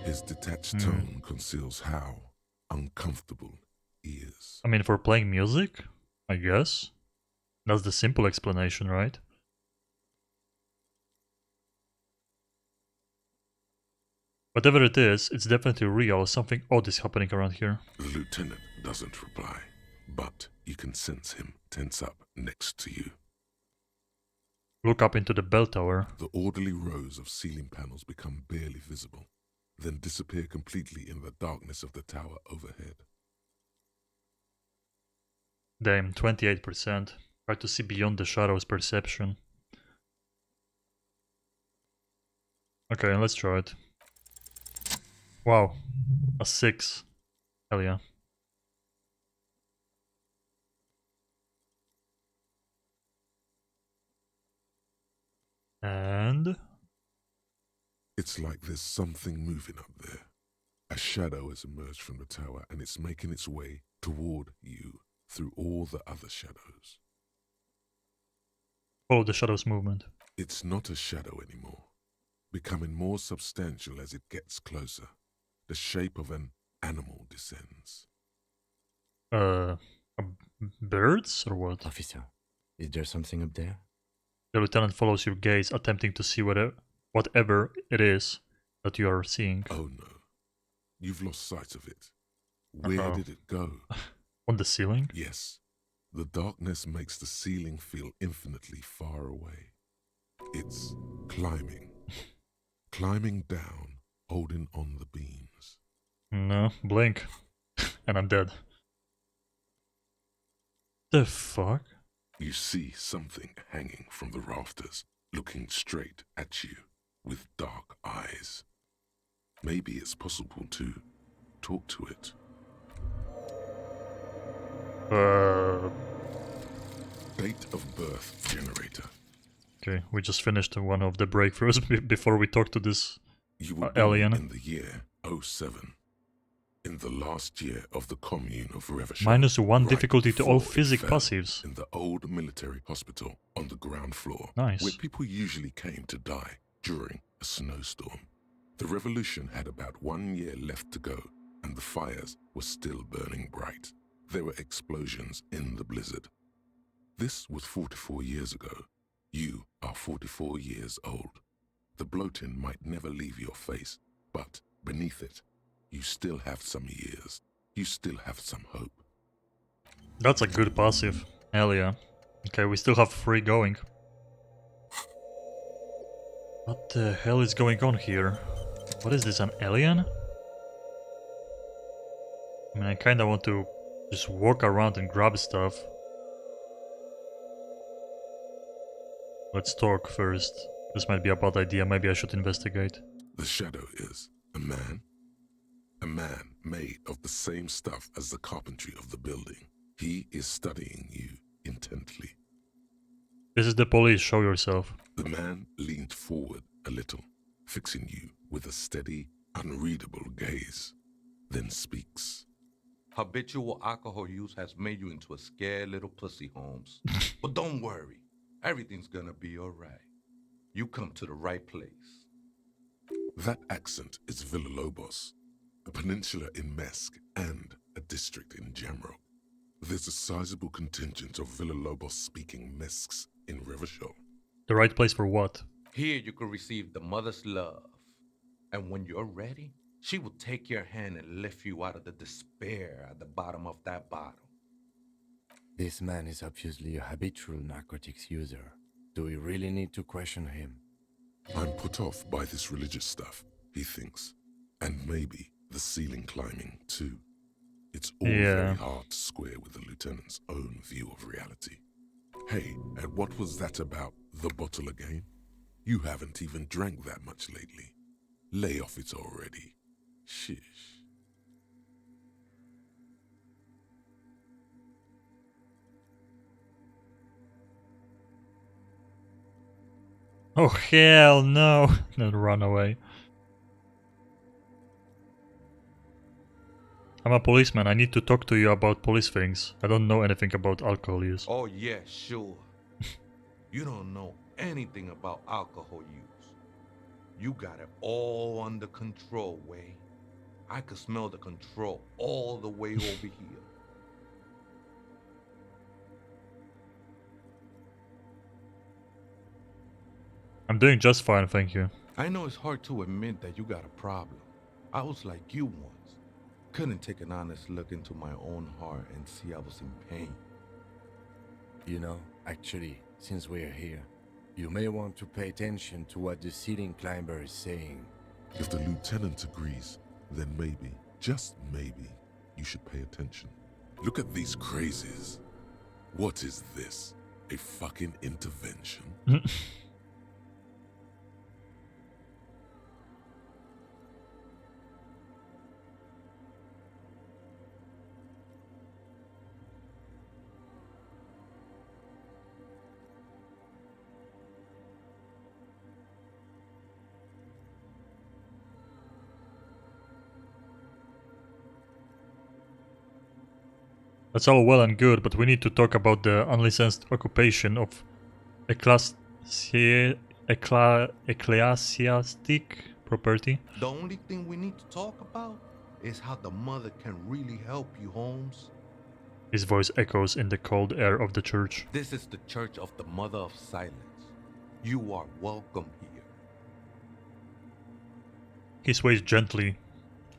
His detached tone conceals how uncomfortable he is. I mean, for playing music? I guess. That's the simple explanation, right? Whatever it is, it's definitely real. Something odd is happening around here. The lieutenant doesn't reply, but you can sense him tense up next to you. Look up into the bell tower. The orderly rows of ceiling panels become barely visible, then disappear completely in the darkness of the tower overhead. Damn, 28%. Try to see beyond the shadow's perception. Okay, let's try it. Wow, a 6. Hell yeah. And... It's like there's something moving up there. A shadow has emerged from the tower and it's making its way toward you through all the other shadows. follow the shadow's movement. It's not a shadow anymore. becoming more substantial as it gets closer. The shape of an animal descends. Uh, birds or what? Officer, is there something up there? The lieutenant follows your gaze, attempting to see whatever it is that you are seeing. Oh no, you've lost sight of it. Where Uh-oh. did it go? On the ceiling? Yes, the darkness makes the ceiling feel infinitely far away. It's climbing. Climbing down, holding on the beams. No, blink. And I'm dead. The fuck? You see something hanging from the rafters, looking straight at you with dark eyes. Maybe it's possible to talk to it. Date of birth generator. Okay, we just finished one of the breakthroughs before we talk to this You were alien. born in the year 07. In the last year of the commune of Revachol. -1 right difficulty to all before it physic fell, passives. In the old military hospital on the ground floor. Nice. Where people usually came to die during a snowstorm. The revolution had about 1 year left to go, and the fires were still burning bright. There were explosions in the blizzard. This was 44 years ago. You are 44 years old. The bloating might never leave your face, but beneath it, you still have some years. You still have some hope. That's a good passive. Hell yeah. Okay, we still have 3 going. What the hell is going on here? What is this, an alien? I mean, I kinda want to just walk around and grab stuff. Let's talk first. This might be a bad idea, maybe I should investigate. The shadow is a man. A man made of the same stuff as the carpentry of the building. He is studying you intently. This is the police, show yourself. The man leaned forward a little, fixing you with a steady, unreadable gaze, then speaks. Habitual alcohol use has made you into a scared little pussy, Holmes. But don't worry, everything's gonna be alright. You come to the right place. That accent is Villalobos, a peninsula in Mesk and a district in Jamrock. There's a sizable contingent of Villalobos-speaking Mesks in Revachol. The right place for what? Here you can receive the mother's love. And when you're ready, she will take your hand and lift you out of the despair at the bottom of that bottle. This man is obviously a habitual narcotics user. Do we really need to question him? I'm put off by this religious stuff, he thinks. And maybe the ceiling climbing, too. It's all very hard to square with the lieutenant's own view of reality. Hey, and what was that about the bottle again? You haven't even drank that much lately. Lay off it already. Shish. Oh hell no! Then run away. I'm a policeman, I need to talk to you about police things. I don't know anything about alcohol use. Oh yeah, sure. You don't know anything about alcohol use. You got it all under control, Way. I could smell the control all the way over here. I'm doing just fine, thank you. I know it's hard to admit that you got a problem. I was like you once. Couldn't take an honest look into my own heart and see I was in pain. You know, actually, since we're here, you may want to pay attention to what the ceiling climber is saying. If the lieutenant agrees, then maybe, just maybe, you should pay attention. Look at these crazies. What is this? A fucking intervention? That's all well and good, but we need to talk about the unlicensed occupation of ecclesiastic property. The only thing we need to talk about is how the mother can really help you, Holmes. His voice echoes in the cold air of the church. This is the Church of the Mother of Silence. You are welcome here. He sways gently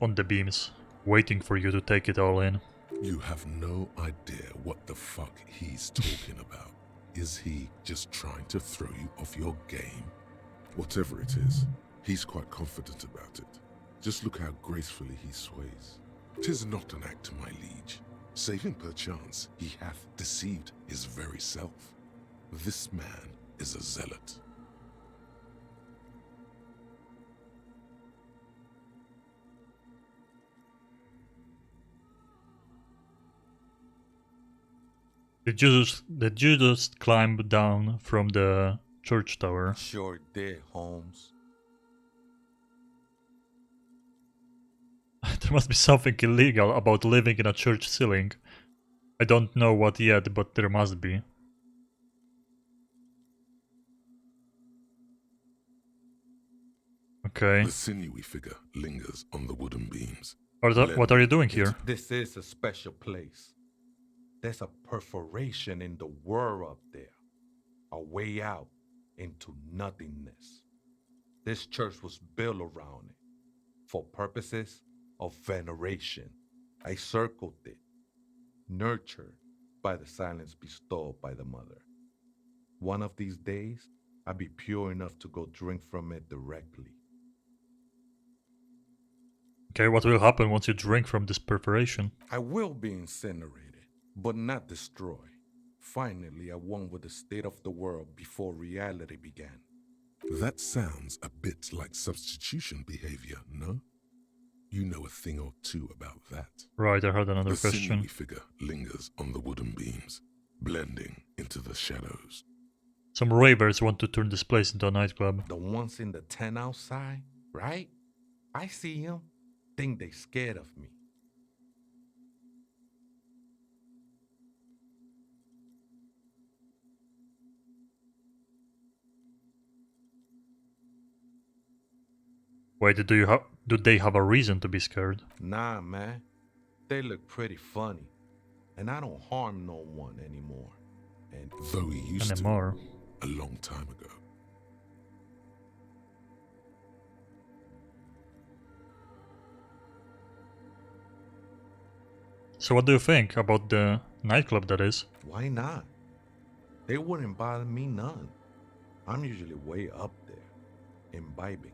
on the beams, waiting for you to take it all in. You have no idea what the fuck he's talking about. Is he just trying to throw you off your game? Whatever it is, he's quite confident about it. Just look how gracefully he sways. 'Tis not an act, my liege. Save him perchance he hath deceived his very self. This man is a zealot. Did you just climb down from the church tower? Sure did, Holmes. There must be something illegal about living in a church ceiling. I don't know what yet, but there must be. Okay. The sinewy figure lingers on the wooden beams. What are you doing here? This is a special place. There's a perforation in the world up there. A way out into nothingness. This church was built around it for purposes of veneration. I circled it, nurtured by the silence bestowed by the mother. One of these days, I'll be pure enough to go drink from it directly. Okay, what will happen once you drink from this perforation? I will be incinerated, but not destroyed. Finally, I won with the state of the world before reality began. That sounds a bit like substitution behavior, no? You know a thing or two about that. Right, I heard another The question. sinewy figure lingers on the wooden beams, blending into the shadows. Some ravers want to turn this place into a nightclub. The ones in the tent outside, right? I see them. Think they scared of me. Wait, do they have a reason to be scared? Nah, man. They look pretty funny. And I don't harm no one anymore. And Though he used Anymore. to, a long time ago. So what do you think about the nightclub that is? why not? They wouldn't bother me none. I'm usually way up there, imbibing.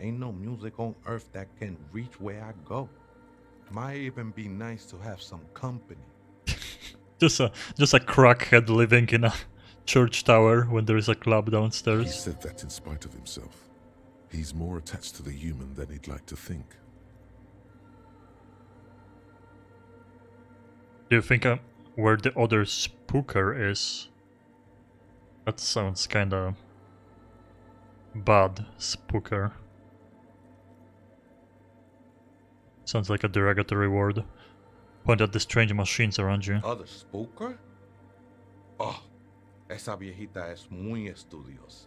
Ain't no music on earth that can reach where I go. Might even be nice to have some company. Just a crackhead living in a church tower when there is a club He downstairs. said that in spite of himself. He's more attached to the human than he'd like to think. Do you think where the other spooker is? That sounds kinda bad, spooker. Sounds like a derogatory word. Point at the strange machines around you. Other spooker? Oh, esa viejita es muy estudiosa.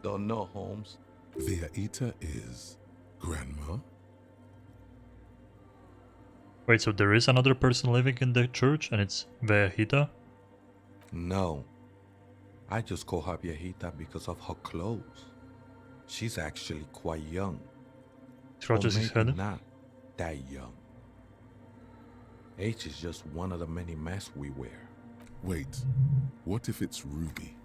Don't know, Holmes. Viaita is grandma? Wait, so there is another person living in the church and it's Viejita? No. I just call her viejita because of her clothes. She's actually quite young. Scratches Or his maybe head. not that young. Age is just one of the many masks we wear. Wait, what if it's Ruby?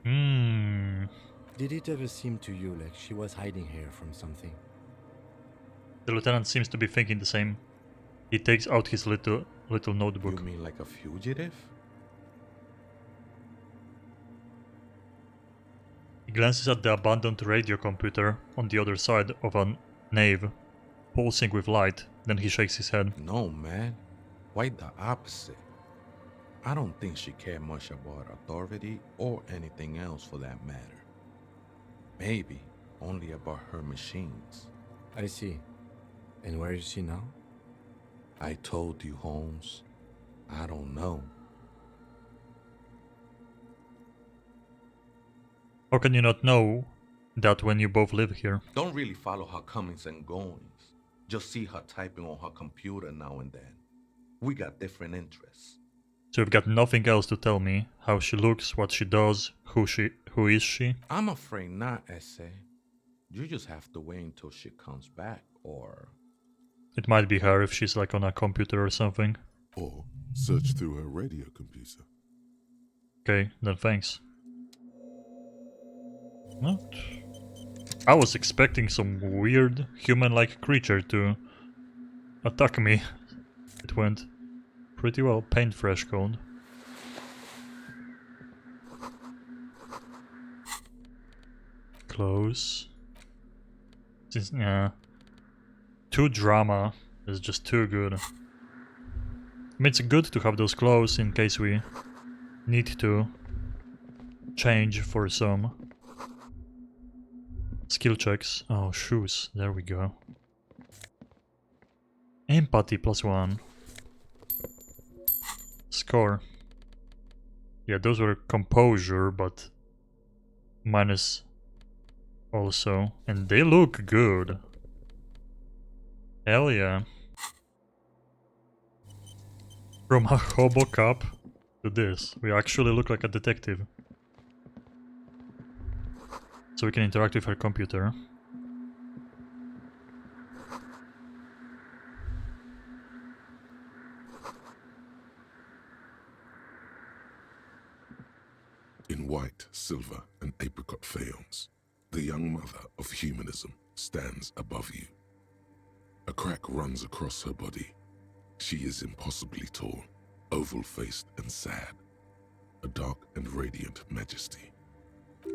Did it ever seem to you like she was hiding here from something? The lieutenant seems to be thinking the same. He takes out his little notebook. You mean like a fugitive? He glances at the abandoned radio computer on the other side of a nave, pulsing with light, then he shakes his head. No, man. Quite the opposite. I don't think she cared much about authority or anything else for that matter. Maybe only about her machines. I see. And where is she now? I told you, Holmes. I don't know. How can you not know that when you both live here? Don't really follow her comings and goings. Just see her typing on her computer now and then. We got different interests. So you've got nothing else to tell me. How she looks, what she does, who is she? I'm afraid not, Essay. You just have to wait until she comes back, or... It might be her if she's like on a computer or something. Or search through her radio computer. Okay, then thanks. What? I was expecting some weird human-like creature to attack me. It went pretty well. Paint fresh code. Close. Yeah. Too drama is just too good. I mean, it's good to have those clothes in case we need to change for some skill checks. Oh, shoes. There we go. Empathy +1. Score. Yeah, those were composure, but minus also. And they look good. Hell yeah. From a hobo cop to this, we actually look like a detective. So we can interact with her computer. In white, silver, and apricot faience, the young mother of humanism stands above you. A crack runs across her body. She is impossibly tall, oval-faced and sad, a dark and radiant majesty.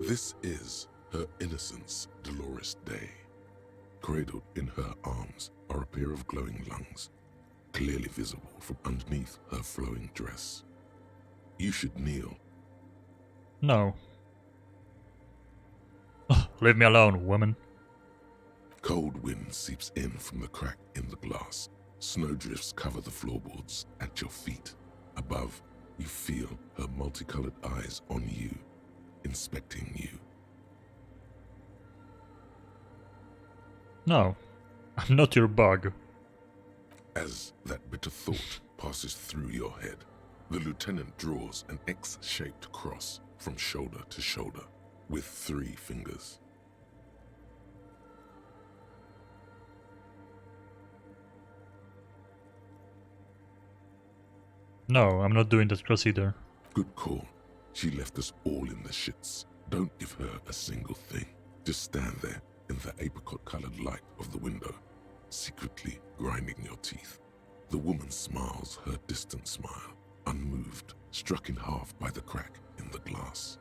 This is her innocence, Dolores Day. Cradled in her arms are a pair of glowing lungs, clearly visible from underneath her flowing dress. You should kneel. No. Leave me alone, woman. Cold wind seeps in from the crack in the glass. Snowdrifts cover the floorboards at your feet. Above, you feel her multicolored eyes on you, inspecting you. No. I'm not your bug. As that bitter thought passes through your head, the lieutenant draws an X-shaped cross from shoulder to shoulder with 3 fingers. No, I'm not doing that cross either. Good call. She left us all in the shits. Don't give her a single thing. Just stand there in the apricot-colored light of the window, secretly grinding your teeth. The woman smiles her distant smile, unmoved, struck in half by the crack in the glass.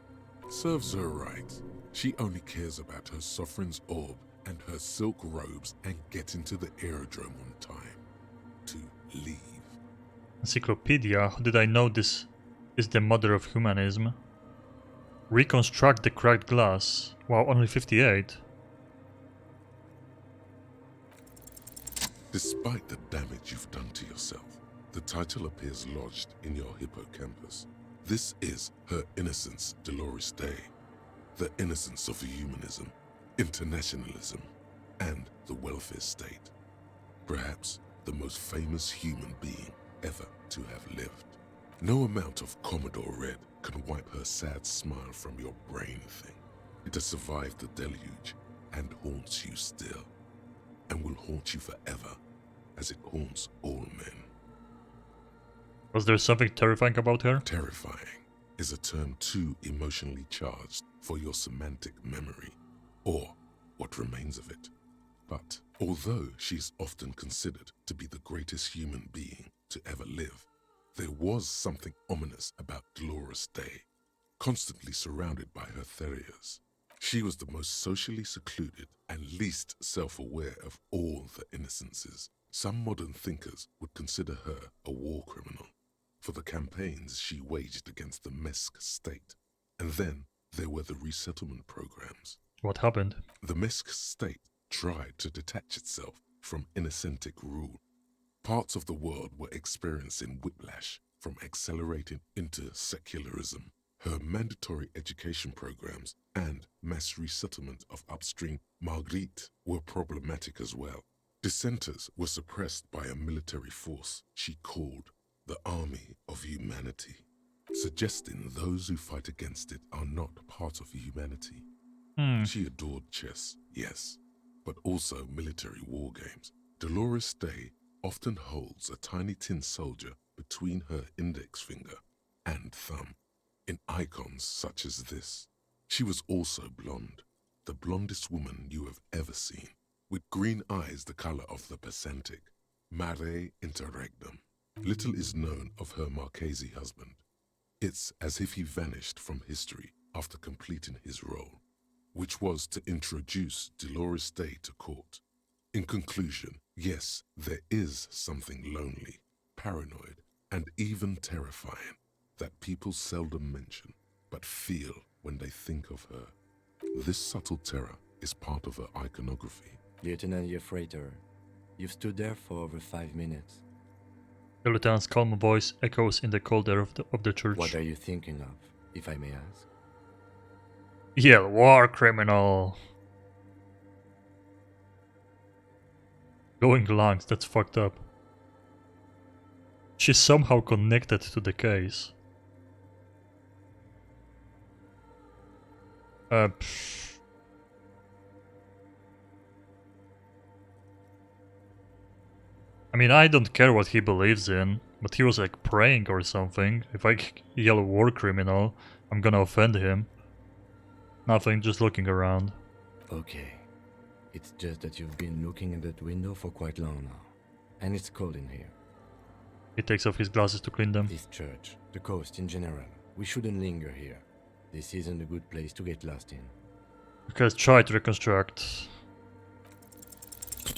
Serves her right. She only cares about her sovereign's orb and her silk robes and getting to the aerodrome on time. To leave. Encyclopedia, how did I know this is the mother of humanism? Reconstruct the cracked glass. Wow, only 58. Despite the damage you've done to yourself, the title appears lodged in your hippocampus. This is her innocence, Dolores Day. The innocence of humanism, internationalism, and the welfare state. Perhaps the most famous human being ever to have lived. No amount of Commodore Red can wipe her sad smile from your brain thing. It has survived the deluge and haunts you still, and will haunt you forever, as it haunts all men. Was there something terrifying about her? Terrifying is a term too emotionally charged for your semantic memory, or what remains of it. But although she's often considered to be the greatest human being to ever live, there was something ominous about Dolores Day, constantly surrounded by her terriers. She was the most socially secluded and least self-aware of all the innocences. Some modern thinkers would consider her a war criminal for the campaigns she waged against the Mesk state. And then there were the resettlement programs. What happened? The Mesk state tried to detach itself from innocentic rule. Parts of the world were experiencing whiplash from accelerating into secularism, Her mandatory education programs and mass resettlement of upstream Marguerite were problematic as well. Dissenters were suppressed by a military force she called the Army of Humanity, suggesting those who fight against it are not part of humanity. She adored chess, yes, but also military war games. Dolores Day often holds a tiny tin soldier between her index finger and thumb in icons such as this. She was also blonde, the blondest woman you have ever seen, with green eyes the color of the Pacific, mare interregnum. Little is known of her Marchese husband. It's as if he vanished from history after completing his role, which was to introduce Dolores Day to court. In conclusion, yes, there is something lonely, paranoid, and even terrifying that people seldom mention, but feel when they think of her. This subtle terror is part of her iconography. Lieutenant Yefrater, you've stood there for over 5 minutes. The lieutenant's calm voice echoes in the cold air of the church. What are you thinking of, if I may ask? Yeah, war criminal. Going lungs, that's fucked up. She's somehow connected to the case. I mean, I don't care what he believes in, but he was like praying or something. If I yell war criminal, I'm gonna offend him. Nothing, just looking around. Okay. It's just that you've been looking at that window for quite long now. And it's cold in here. He takes off his glasses to clean them. This church, the coast in general, we shouldn't linger here. This isn't a good place to get lost in. Okay, let's try to reconstruct.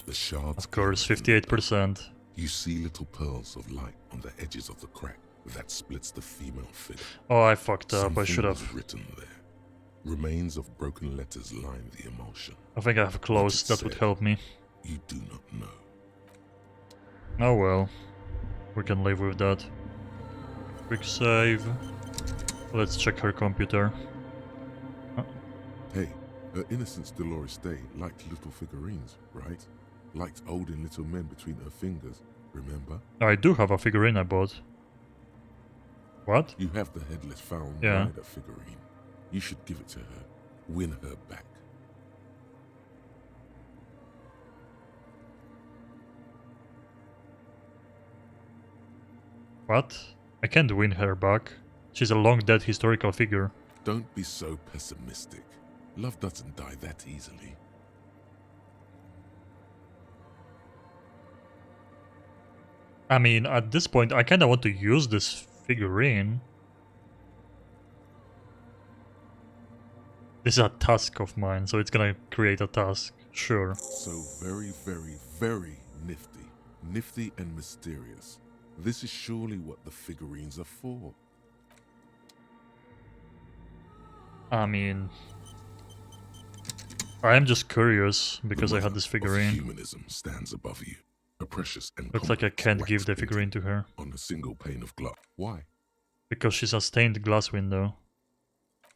The shards, Of course, 58%. You see little pearls of light on the edges of the crack that splits the female figure. Oh, I fucked up. I Something should was have. written there. Remains of broken letters line the emulsion. I think I have close. it That would said. help me. You do not know. Oh well. We can live with that. Quick save. Let's check her computer. Hey, her innocence Dolores Day liked little figurines, right? Liked holding little men between her fingers, remember? I do have a figurine I bought. What? You have the headless found Yeah. rider figurine. You should give it to her. Win her back. What? I can't win her back. She's a long dead historical figure. Don't be so pessimistic. Love doesn't die that easily. I mean, at this point, I kinda want to use this figurine. This is a task of mine, so it's gonna create a task. Sure. So very, very, very nifty. Nifty and mysterious. This is surely what the figurines are for. I mean... I am just curious, because The I had mother this of figurine. Humanism stands above you. A precious and Looks like I complex can't wax give the painting figurine to her. on a single pane of glass. Why? Because she's a stained glass window.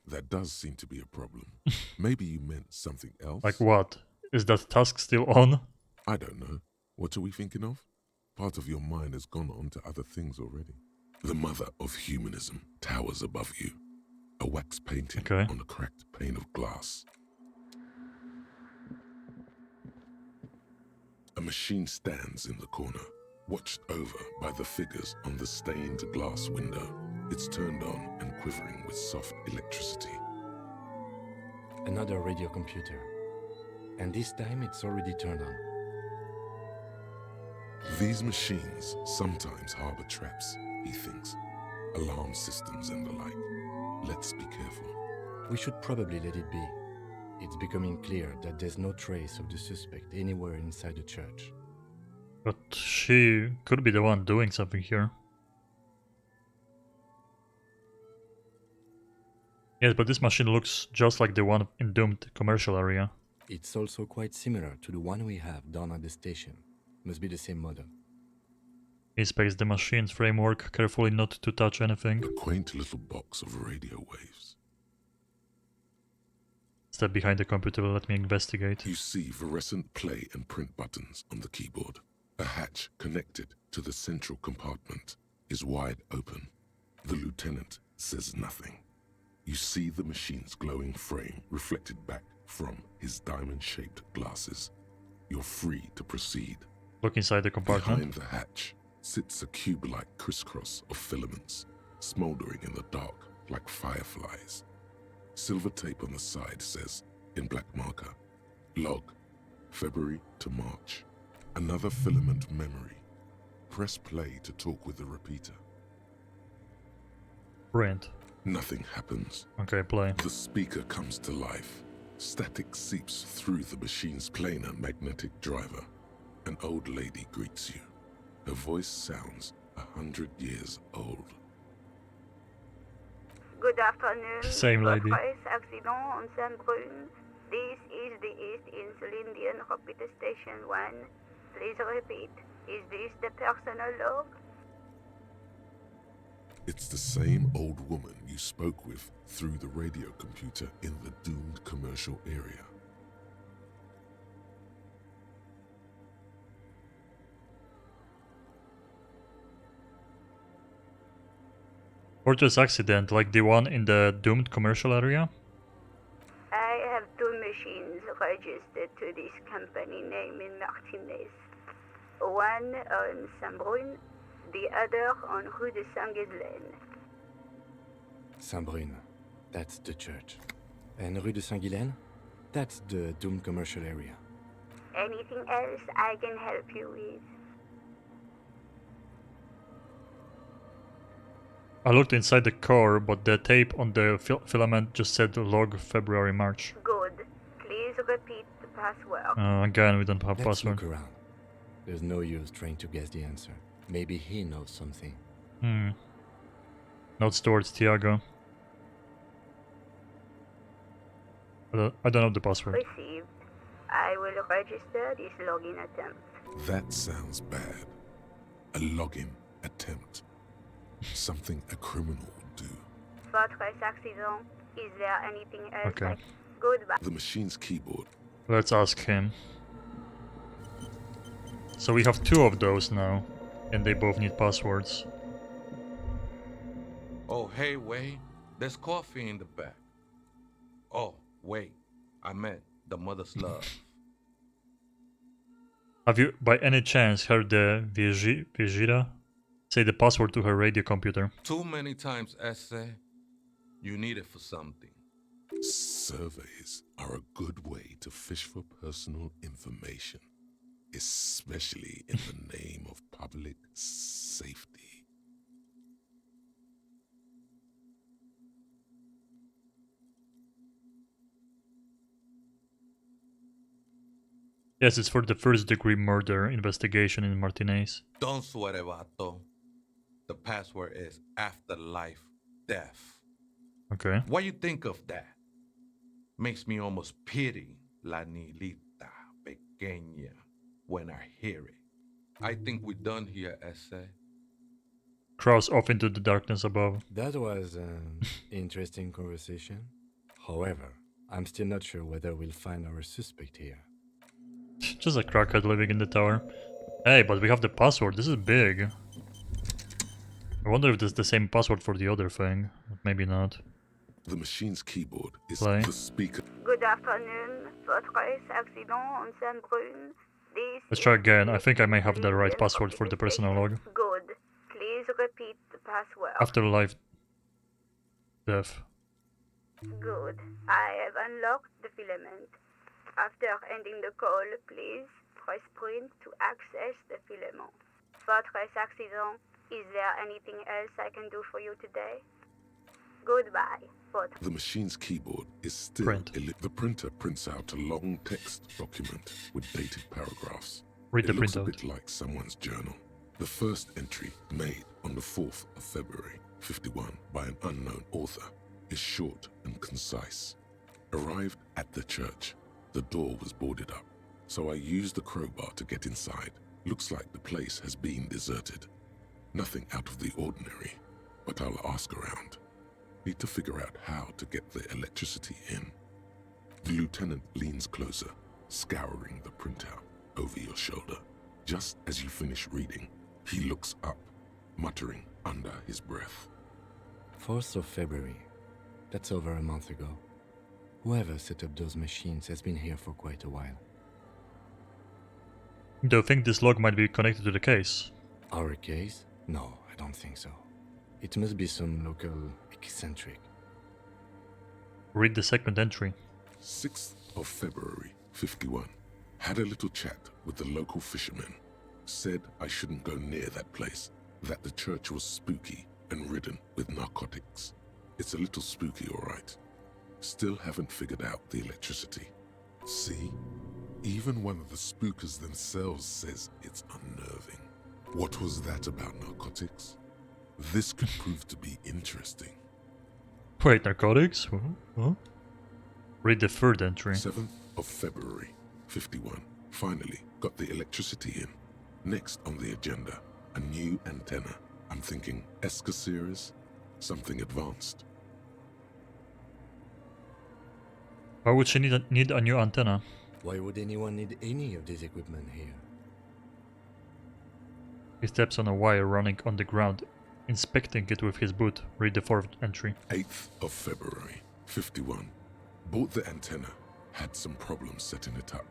That does seem to be a problem. Maybe you meant something else? Like what? Is that task still on? I don't know. What are we thinking of? Part of your mind has gone on to other things already. The mother of humanism towers above you. A wax painting Okay. on a cracked pane of glass. A machine stands in the corner, watched over by the figures on the stained glass window. It's turned on and quivering with soft electricity. Another radio computer. And this time it's already turned on. These machines sometimes harbor traps, he thinks. Alarm systems and the like. Let's be careful. We should probably let it be. It's becoming clear that there's no trace of the suspect anywhere inside the church. But she could be the one doing something here. Yes, but this machine looks just like the one in doomed commercial area. It's also quite similar to the one we have down at the station. Must be the same model. Inspects the machine's framework carefully not to touch anything. A quaint little box of radio waves. Step behind the computer, let me investigate. You see fluorescent play and print buttons on the keyboard. A hatch connected to the central compartment is wide open. The lieutenant says nothing. You see the machine's glowing frame reflected back from his diamond-shaped glasses. You're free to proceed. Look inside the compartment. Behind the hatch sits a cube-like crisscross of filaments, smoldering in the dark like fireflies. Silver tape on the side says, in black marker, log, February to March. Another filament memory. Press play to talk with the repeater. Print. Nothing happens. Okay, play. The speaker comes to life. Static seeps through the machine's planar magnetic driver. An old lady greets you. Her voice sounds 100 years old. Good afternoon. Same lady. Surprise accident on Saint-Brun. This is the East Insulindian Repeater Station 1. Please repeat. Is this the personal log? It's the same old woman you spoke with through the radio computer in the doomed commercial area. Fortress accident, like the one in the doomed commercial area? I have two machines registered to this company name in Martinez. One on Saint-Brun, the other on Rue de Saint-Ghislaine. Saint-Brun, that's the church. And Rue de Saint-Ghislaine, that's the doomed commercial area. Anything else I can help you with? I looked inside the core, but the tape on the filament just said log February, March. Good. Please repeat the password. Again, we don't have Let's password. look around. There's no use trying to guess the answer. Maybe he knows something. Notes towards Tiago. I don't know the password. Received. I will register this login attempt. That sounds bad. A login attempt. Something a criminal would do. Fortress accident. Is there anything else? Okay. Goodbye. The machine's keyboard. Let's ask him. So we have two of those now, and they both need passwords. Oh, hey, wait. There's coffee in the back. Oh, wait. I meant the mother's love. Have you, by any chance, heard the Vegeta say the password to her radio computer? Too many times, essay. You need it for something. Surveys are a good way to fish for personal information, especially in the name of public safety. Yes, it's for the first-degree murder investigation in Martinez. Don't sweat it, vato. The password is afterlife death. Okay. What you think of that? Makes me almost pity La Nilita Pequeña when I hear it. I think we're done here, essay. Crawls off into the darkness above. That was an interesting conversation. However, I'm still not sure whether we'll find our suspect here. Just a crackhead living in the tower. Hey, but we have the password. This is big. I wonder if this is the same password for the other thing. Maybe not. The machine's keyboard is Play. the speaker. Good afternoon. Fortress accident on Saint-Brun. This Let's try is again. the I think I may have the right Indian password for the personal log. Good. Please repeat the password. Afterlife death. Good. I have unlocked the filament. After ending the call, please press print to access the filament. Fortress accident. Is there anything else I can do for you today? Goodbye, Fortress. The machine's keyboard is still Print. The printer prints out a long text document with dated paragraphs. Read the It looks a printout. bit like someone's journal. The first entry, made on the 4th of February, 51, by an unknown author, is short and concise. Arrived at the church. The door was boarded up, so I used the crowbar to get inside. Looks like the place has been deserted. Nothing out of the ordinary, but I'll ask around. Need to figure out how to get the electricity in. The lieutenant leans closer, scouring the printout over your shoulder. Just as you finish reading, he looks up, muttering under his breath. 4th of February. That's over a month ago. Whoever set up those machines has been here for quite a while. Do you think this log might be connected to the case? Our case? No, I don't think so. It must be some local eccentric. Read the second entry. 6th of February, 51. Had a little chat with the local fishermen. Said I shouldn't go near that place, that the church was spooky and ridden with narcotics. It's a little spooky, all right. Still haven't figured out the electricity. See? Even one of the spookers themselves says it's unnerving. What was that about narcotics? This could prove to be interesting. Wait, narcotics? Huh? Read the third entry. 7th of February, 51. Finally got the electricity in. Next on the agenda, a new antenna. I'm thinking ESCA series, something advanced. Why would she need a new antenna? Why would anyone need any of this equipment here? He steps on a wire running on the ground, inspecting it with his boot. Read the fourth entry. 8th of February, 51. Bought the antenna, had some problems setting it up.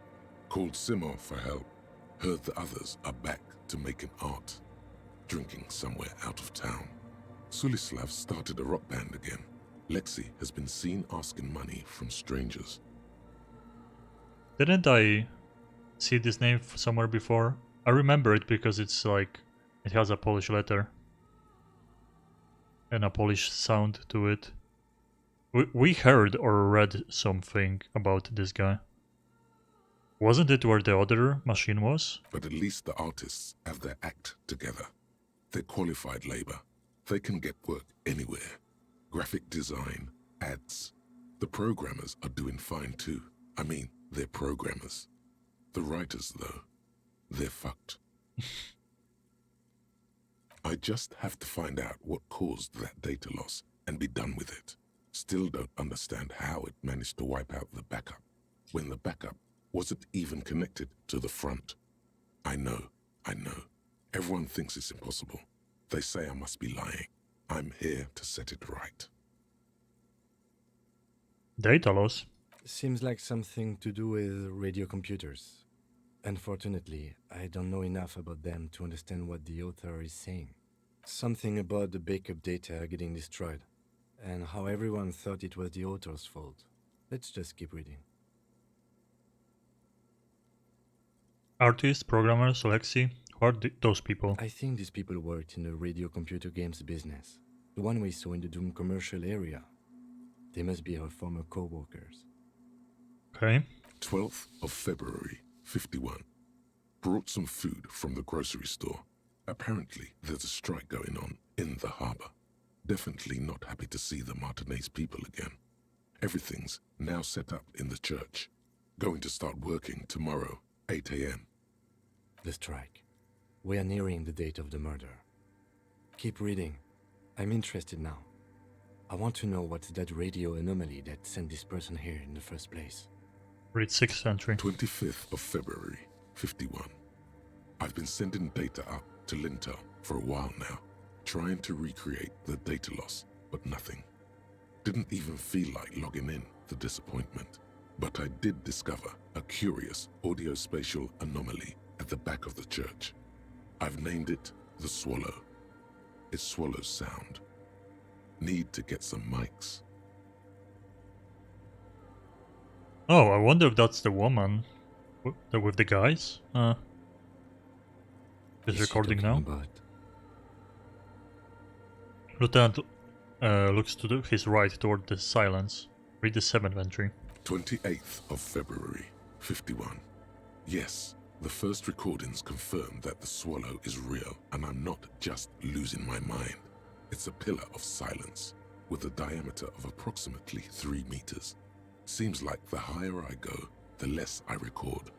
Called Simon for help. Heard the others are back to making art. Drinking somewhere out of town. Sulislav started a rock band again. Lexi has been seen asking money from strangers. Didn't I see this name somewhere before? I remember it because it's like, it has a Polish letter. And a Polish sound to it. We heard or read something about this guy. Wasn't it where the other machine was? But at least the artists have their act together. They're qualified labor. They can get work anywhere. Graphic design, ads. The programmers are doing fine too. I mean, they're programmers. The writers, though, they're fucked. I just have to find out what caused that data loss and be done with it. Still don't understand how it managed to wipe out the backup, when the backup wasn't even connected to the front. I know. Everyone thinks it's impossible. They say I must be lying. I'm here to set it right. Data loss? Seems like something to do with radio computers. Unfortunately, I don't know enough about them to understand what the author is saying. Something about the backup data getting destroyed, and how everyone thought it was the author's fault. Let's just keep reading. Artists, programmers, Alexi, who are those people? I think these people worked in the radio computer games business. The one we saw in the Doom commercial area. They must be our former co-workers. Okay. 12th of February, 51. Brought some food from the grocery store. Apparently, there's a strike going on in the harbor. Definitely not happy to see the Martinez people again. Everything's now set up in the church. Going to start working tomorrow, 8 a.m. The strike. We are nearing the date of the murder. Keep reading. I'm interested now. I want to know what's that radio anomaly that sent this person here in the first place. Read 6th entry. 25th of February, 51. I've been sending data up to Lintel for a while now, trying to recreate the data loss, but nothing. Didn't even feel like logging in, the disappointment. But I did discover a curious audio-spatial anomaly at the back of the church. I've named it the Swallow. It swallows sound. Need to get some mics. Oh, I wonder if that's the woman with the guys. Is recording now. About? Lieutenant looks to his right toward the silence. Read the 7th entry. 28th of February, 51. Yes, the first recordings confirm that the Swallow is real, and I'm not just losing my mind. It's a pillar of silence, with a diameter of approximately 3 meters. Seems like the higher I go, the less I record.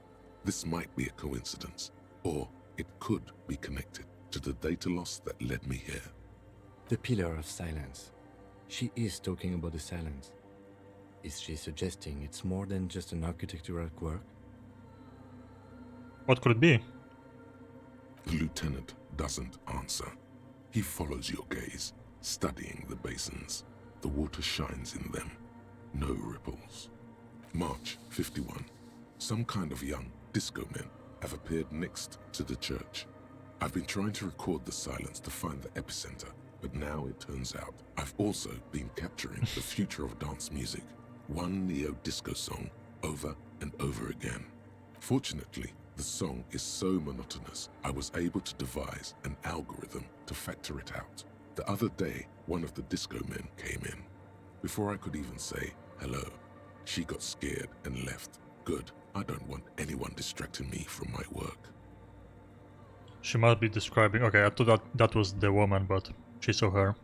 This might be a coincidence, or it could be connected to the data loss that led me here. The Pillar of Silence. She is talking about the silence. Is she suggesting it's more than just an architectural quirk? What could it be? The lieutenant doesn't answer. He follows your gaze, studying the basins. The water shines in them. No ripples. March 51. Some kind of young disco men have appeared next to the church. I've been trying to record the silence to find the epicenter, but now it turns out I've also been capturing the future of dance music, one neo-disco song over and over again. Fortunately, the song is so monotonous, I was able to devise an algorithm to factor it out. The other day, one of the disco men came in. Before I could even say hello, she got scared and left. Good, I don't want anyone distracting me from my work. She must be describing... Okay, I thought that was the woman, but she saw her.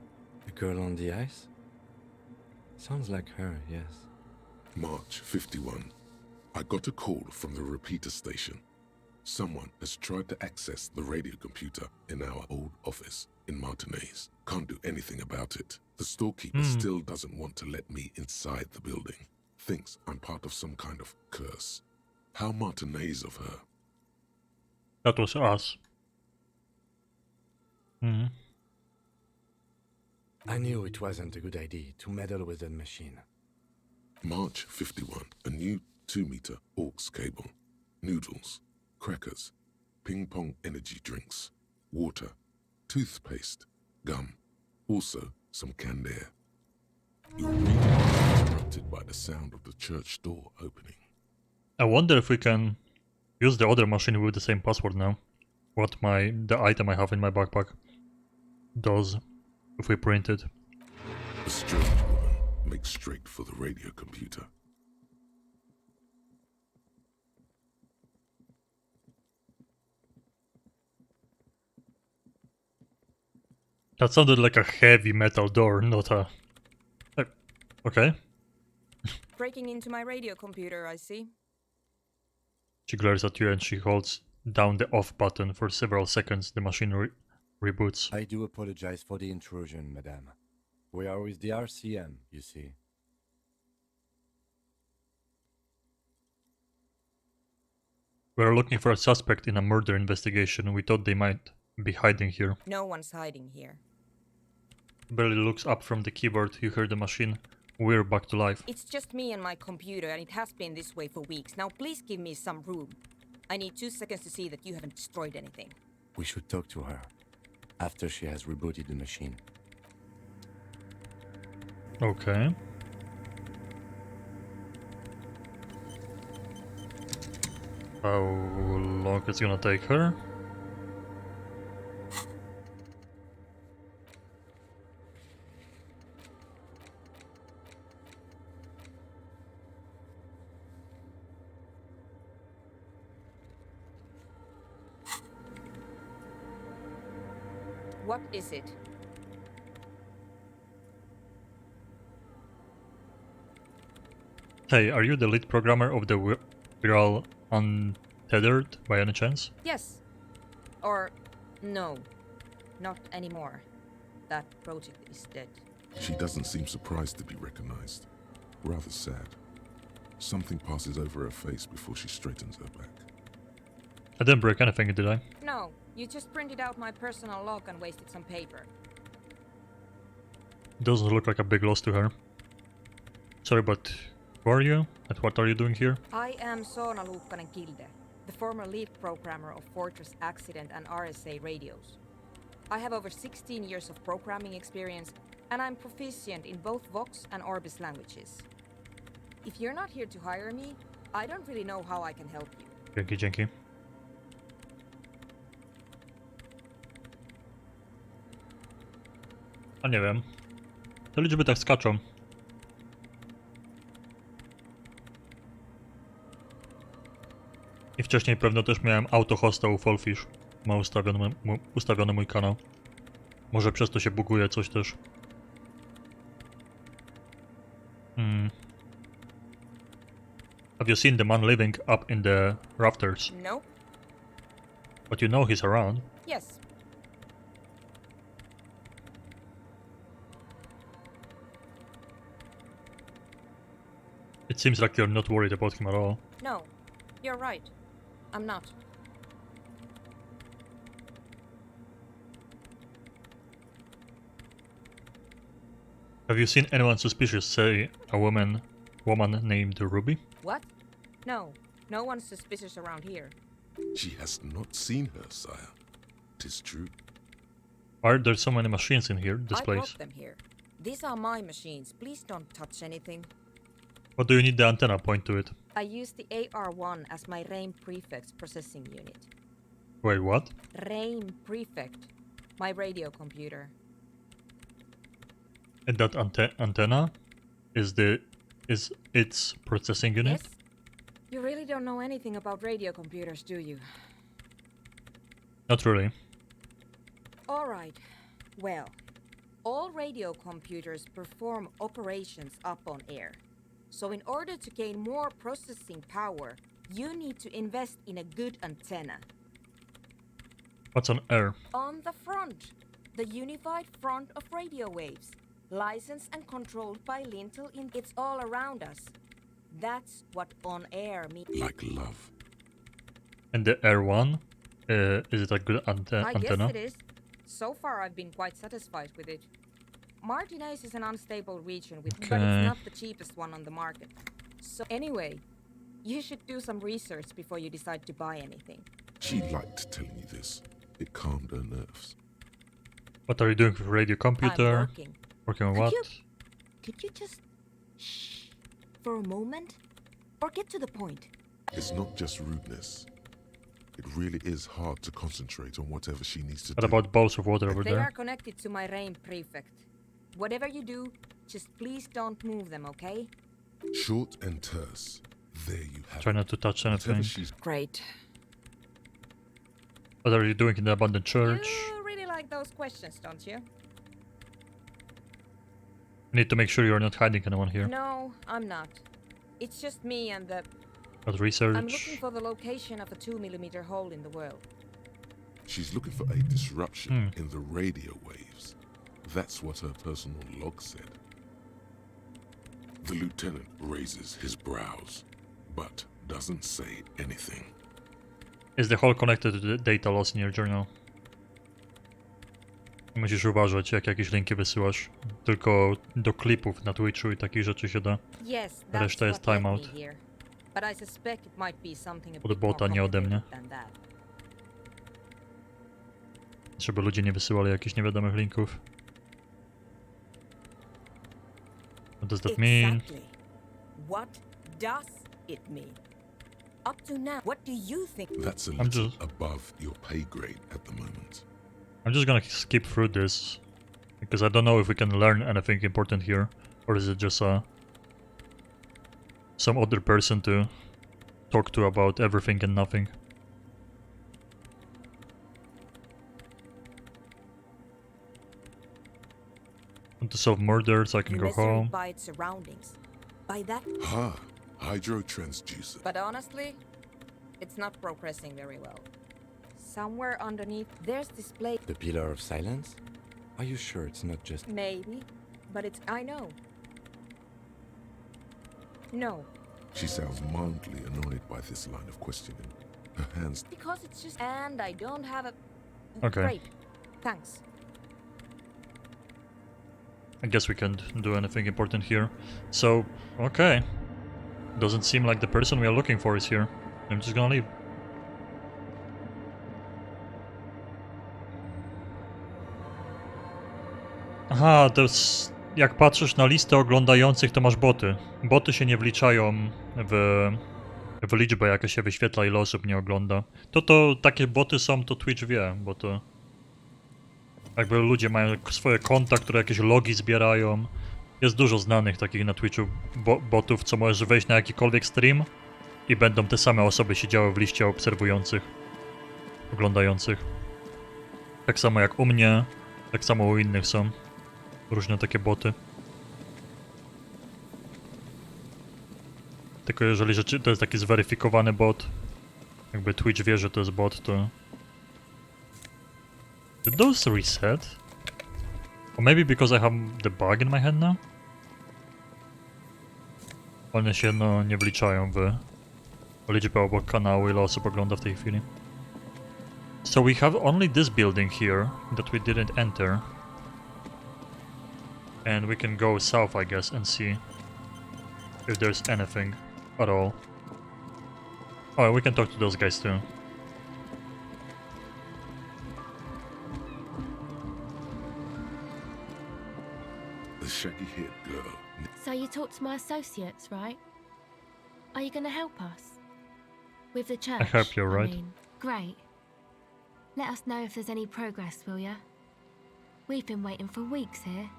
The girl on the ice? Sounds like her, yes. March 51. I got a call from the repeater station. Someone has tried to access the radio computer in our old office in Martinez. Can't do anything about it. The storekeeper still doesn't want to let me inside the building. Thinks I'm part of some kind of curse. How Martinez of her. That was us. I knew it wasn't a good idea to meddle with that machine. March 51. A new 2-meter aux cable. Noodles. Crackers. Ping-pong energy drinks. Water. Toothpaste. Gum. Also some canned air. Your reading is interrupted by the sound of the church door opening. I wonder if we can use the other machine with the same password now. What the item I have in my backpack does if we print it. A strange woman makes straight for the radio computer. That sounded like a heavy metal door, not a... Okay. Breaking into my radio computer, I see. She glares at you and she holds down the off button for several seconds. The machine reboots. I do apologize for the intrusion, madame. We are with the RCM, you see. We're looking for a suspect in a murder investigation. We thought they might be hiding here. No one's hiding here. Barely looks up from the keyboard. You hear the machine. We're back to life. It's just me and my computer, and it has been this way for weeks. Now please give me some room. I need 2 seconds to see that you haven't destroyed anything. We should talk to her after she has rebooted the machine. Okay. How long it's gonna take her? What is it? Hey, are you the lead programmer of the Viral Untethered by any chance? Yes. Or no. Not anymore. That project is dead. She doesn't seem surprised to be recognized. Rather sad. Something passes over her face before she straightens her back. I didn't break anything, did I? No, you just printed out my personal log and wasted some paper. Doesn't look like a big loss to her. Sorry, but who are you? And what are you doing here? I am Soona Luukkanen-Kilde, the former lead programmer of Fortress Accident and RSA radios. I have over 16 years of programming experience, and I'm proficient in both Vox and Orbis languages. If you're not here to hire me, I don't really know how I can help you. Dzięki. A nie wiem. Te liczby tak skaczą. I wcześniej pewno też miałem autohosta u Fallfish. Ma ustawiony mój kanał. Może przez to się buguje coś też. Have you seen the man living up in the rafters? Nope. But you know he's around. Yes. It seems like you're not worried about him at all. No, you're right. I'm not. Have you seen anyone suspicious, say a woman named Ruby? What? No, no one's suspicious around here. She has not seen her, sire. 'Tis true. Why are there so many machines in here, this I place? brought them here. These are my machines. Please don't touch anything. What do you need the antenna point to it? I use the AR-1 as my RAIM prefect processing unit. Wait, what? RAIM prefect. My radio computer. And that antenna is its processing unit? Yes? You really don't know anything about radio computers, do you? Not really. Alright. Well, all radio computers perform operations up on air. So in order to gain more processing power, you need to invest in a good antenna. What's on air? On the front, the unified front of radio waves, licensed and controlled by Lintel. It's all around us. That's what on air means. Like love. And the air one? Is it a good antenna? I guess it is. So far I've been quite satisfied with it. Martinez is an unstable region but it's not the cheapest one on the market. So anyway, you should do some research before you decide to buy anything. She liked telling you this. It calmed her nerves. What are you doing with radio computer? I'm working. Working on what? Could you just shh for a moment? Or get to the point? It's not just rudeness. It really is hard to concentrate on whatever she needs to What do. about bowls of water over They there? are connected to my RAIM prefect. Whatever you do, just please don't move them, okay? Short and terse. There you have Try it. not to touch Whatever anything. she's Great. What are you doing in the abandoned church? You really like those questions, don't you? You need to make sure you're not hiding anyone here. No, I'm not. It's just me and the... Not research. I'm looking for the location of a 2mm hole in the world. She's looking for a disruption in the radio waves. That's what her personal log said. The lieutenant raises his brows, but doesn't say anything. Is the hole connected to the data loss in your journal? Musisz uważać, jak jakieś linki wysyłasz. Tylko do klipów na Twitchu i takich rzeczy się da. Yes, Reszta that's jest what led timeout. me here. But I suspect it might be something a Od bit more bota, nie ode mnie. complicated than that. Żeby ludzie nie wysyłali jakichś niewiadomych linków. What does that mean? Exactly. What does it mean? Up to now, what do you think? That's a I'm little just- above your pay grade at the moment. I'm just gonna skip through this. Because I don't know if we can learn anything important here. Or is it just some other person to talk to about everything and nothing. Want to solve murder so I can go Misery home. by its surroundings. By that, Ha! Hydrotransducer. but honestly, it's not progressing very well. Somewhere underneath, there's this place. The Pillar of Silence? Are you sure it's not just... Maybe, but it's. I know. No, She sounds mildly annoyed by this line of questioning. Her hands because it's just. And I don't have a. Okay. Great. Thanks. I guess we can't do anything important here. So, okay. Doesn't seem like the person we are looking for is here. I'm just gonna leave. Aha, to jest... Jak patrzysz na listę oglądających, to masz boty. Boty się nie wliczają w liczbę, jaka się wyświetla, ile osób nie ogląda. To takie boty są, to Twitch wie, bo to... Jakby ludzie mają swoje konta, które jakieś logi zbierają. Jest dużo znanych takich na Twitchu botów, co możesz wejść na jakikolwiek stream i będą te same osoby siedziały w liście obserwujących, oglądających. Tak samo jak u mnie, tak samo u innych są różne takie boty. Tylko jeżeli to jest taki zweryfikowany bot, jakby Twitch wie, że to jest bot, to... Did those reset? Or maybe because I have the bug in my head now? One się no nie wliczają w liczbę obok kanału, ile osób ogląda w tej chwili. So we have only this building here that we didn't enter. And we can go south, I guess, and see if there's anything at all. Oh, we can talk to those guys too. The shaggy-haired girl. So you talked to my associates, right? Are you going to help us? With the church, hope you're right. I mean. Great. Let us know if there's any progress, will ya? We've been waiting for weeks here.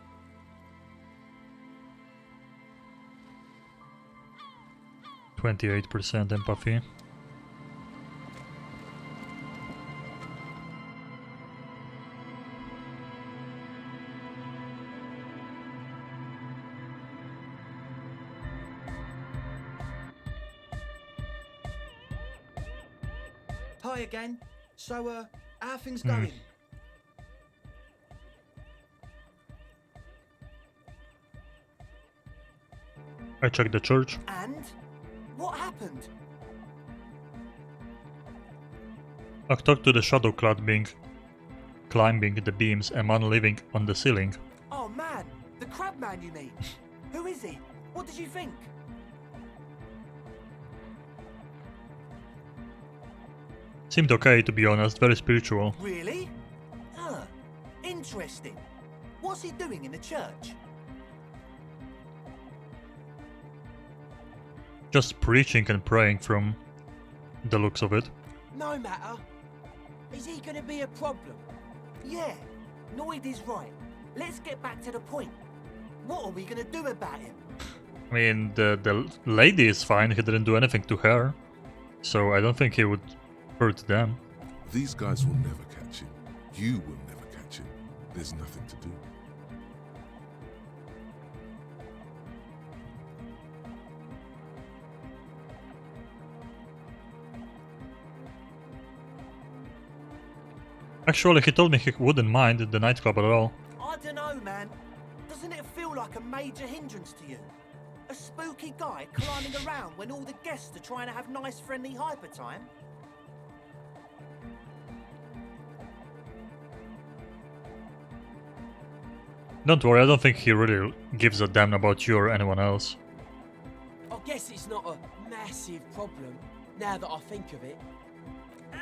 %28% empathy. Hi again. So, how are things going? I checked the church. And? What happened? I talked to the shadow-clad being climbing the beams, a man living on the ceiling. Oh man, the crab man you mean. Who is he? What did you think? Seemed okay, to be honest, very spiritual. Really? Interesting. What's he doing in the church? Just preaching and praying from the looks of it. No matter. Is he gonna be a problem? Yeah, Noid is right. Let's get back to the point. What are we gonna do about him? I mean, the lady is fine, he didn't do anything to her. So I don't think he would hurt them. These guys will never catch him. You will never catch him. There's nothing to do. Actually, he told me he wouldn't mind the nightclub at all. I don't know, man. Doesn't it feel like a major hindrance to you? A spooky guy climbing around when all the guests are trying to have nice, friendly hyper time? Don't worry, I don't think he really gives a damn about you or anyone else. I guess it's not a massive problem, now that I think of it.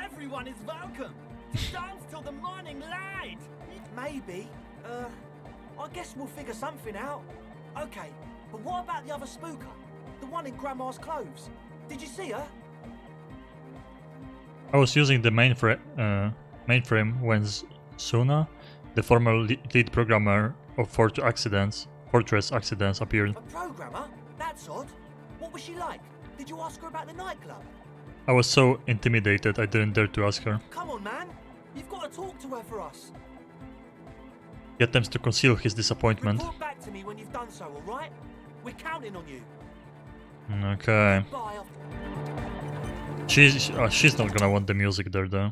Everyone is welcome to dance till the morning light. Maybe. I guess we'll figure something out. Okay, but what about the other spooker? The one in Grandma's clothes? Did you see her? I was using the mainframe when Suna, the former lead programmer of Fortress Accidents, appeared. A programmer? That's odd. What was she like? Did you ask her about the nightclub? I was so intimidated I didn't dare to ask her. Come on, man. You've got to talk to her for us. He attempts to conceal his disappointment. Report back to me when you've done so, all right? We're counting on you. Okay. Bye. She's not gonna want the music there though.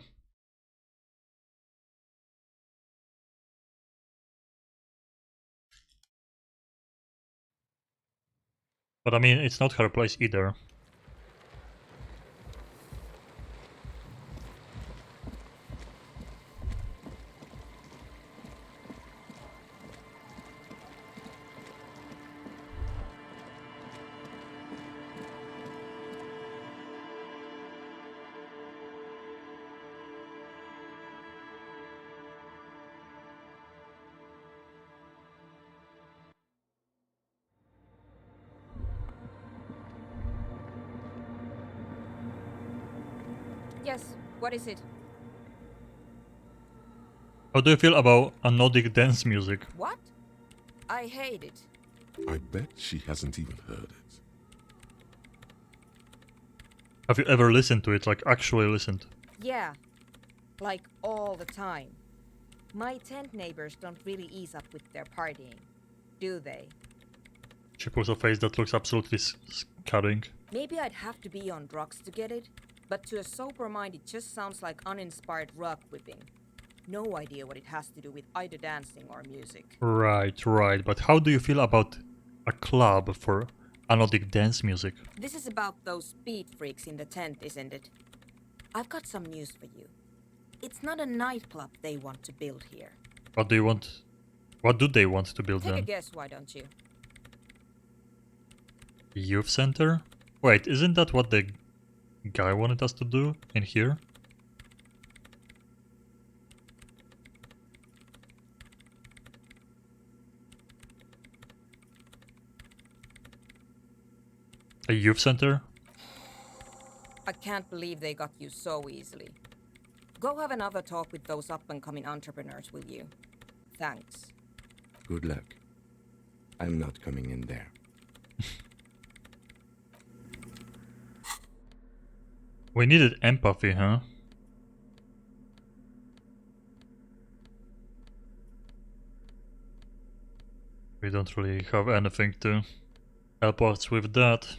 But I mean, it's not her place either. Yes, what is it? How do you feel about anodic dance music? What? I hate it. I bet she hasn't even heard it. Have you ever listened to it, like actually listened? Yeah, like all the time. My tent neighbors don't really ease up with their partying, do they? She pulls a face that looks absolutely scaring. Maybe I'd have to be on drugs to get it, but to a sober mind it just sounds like uninspired rug whipping. No idea what it has to do with either dancing or music. Right, but how do you feel about a club for Anodic dance music. This is about those speed freaks in the tent, isn't it? I've got some news for you. It's not a nightclub they want to build here. What do you want? What do they want to build Take a then? guess, why don't you? Youth center? Wait, isn't that what the guy wanted us to do in here? A youth center? I can't believe they got you so easily. Go have another talk with those up-and-coming entrepreneurs, will you? Thanks. Good luck. I'm not coming in there. We needed empathy, huh? We don't really have anything to help us with that.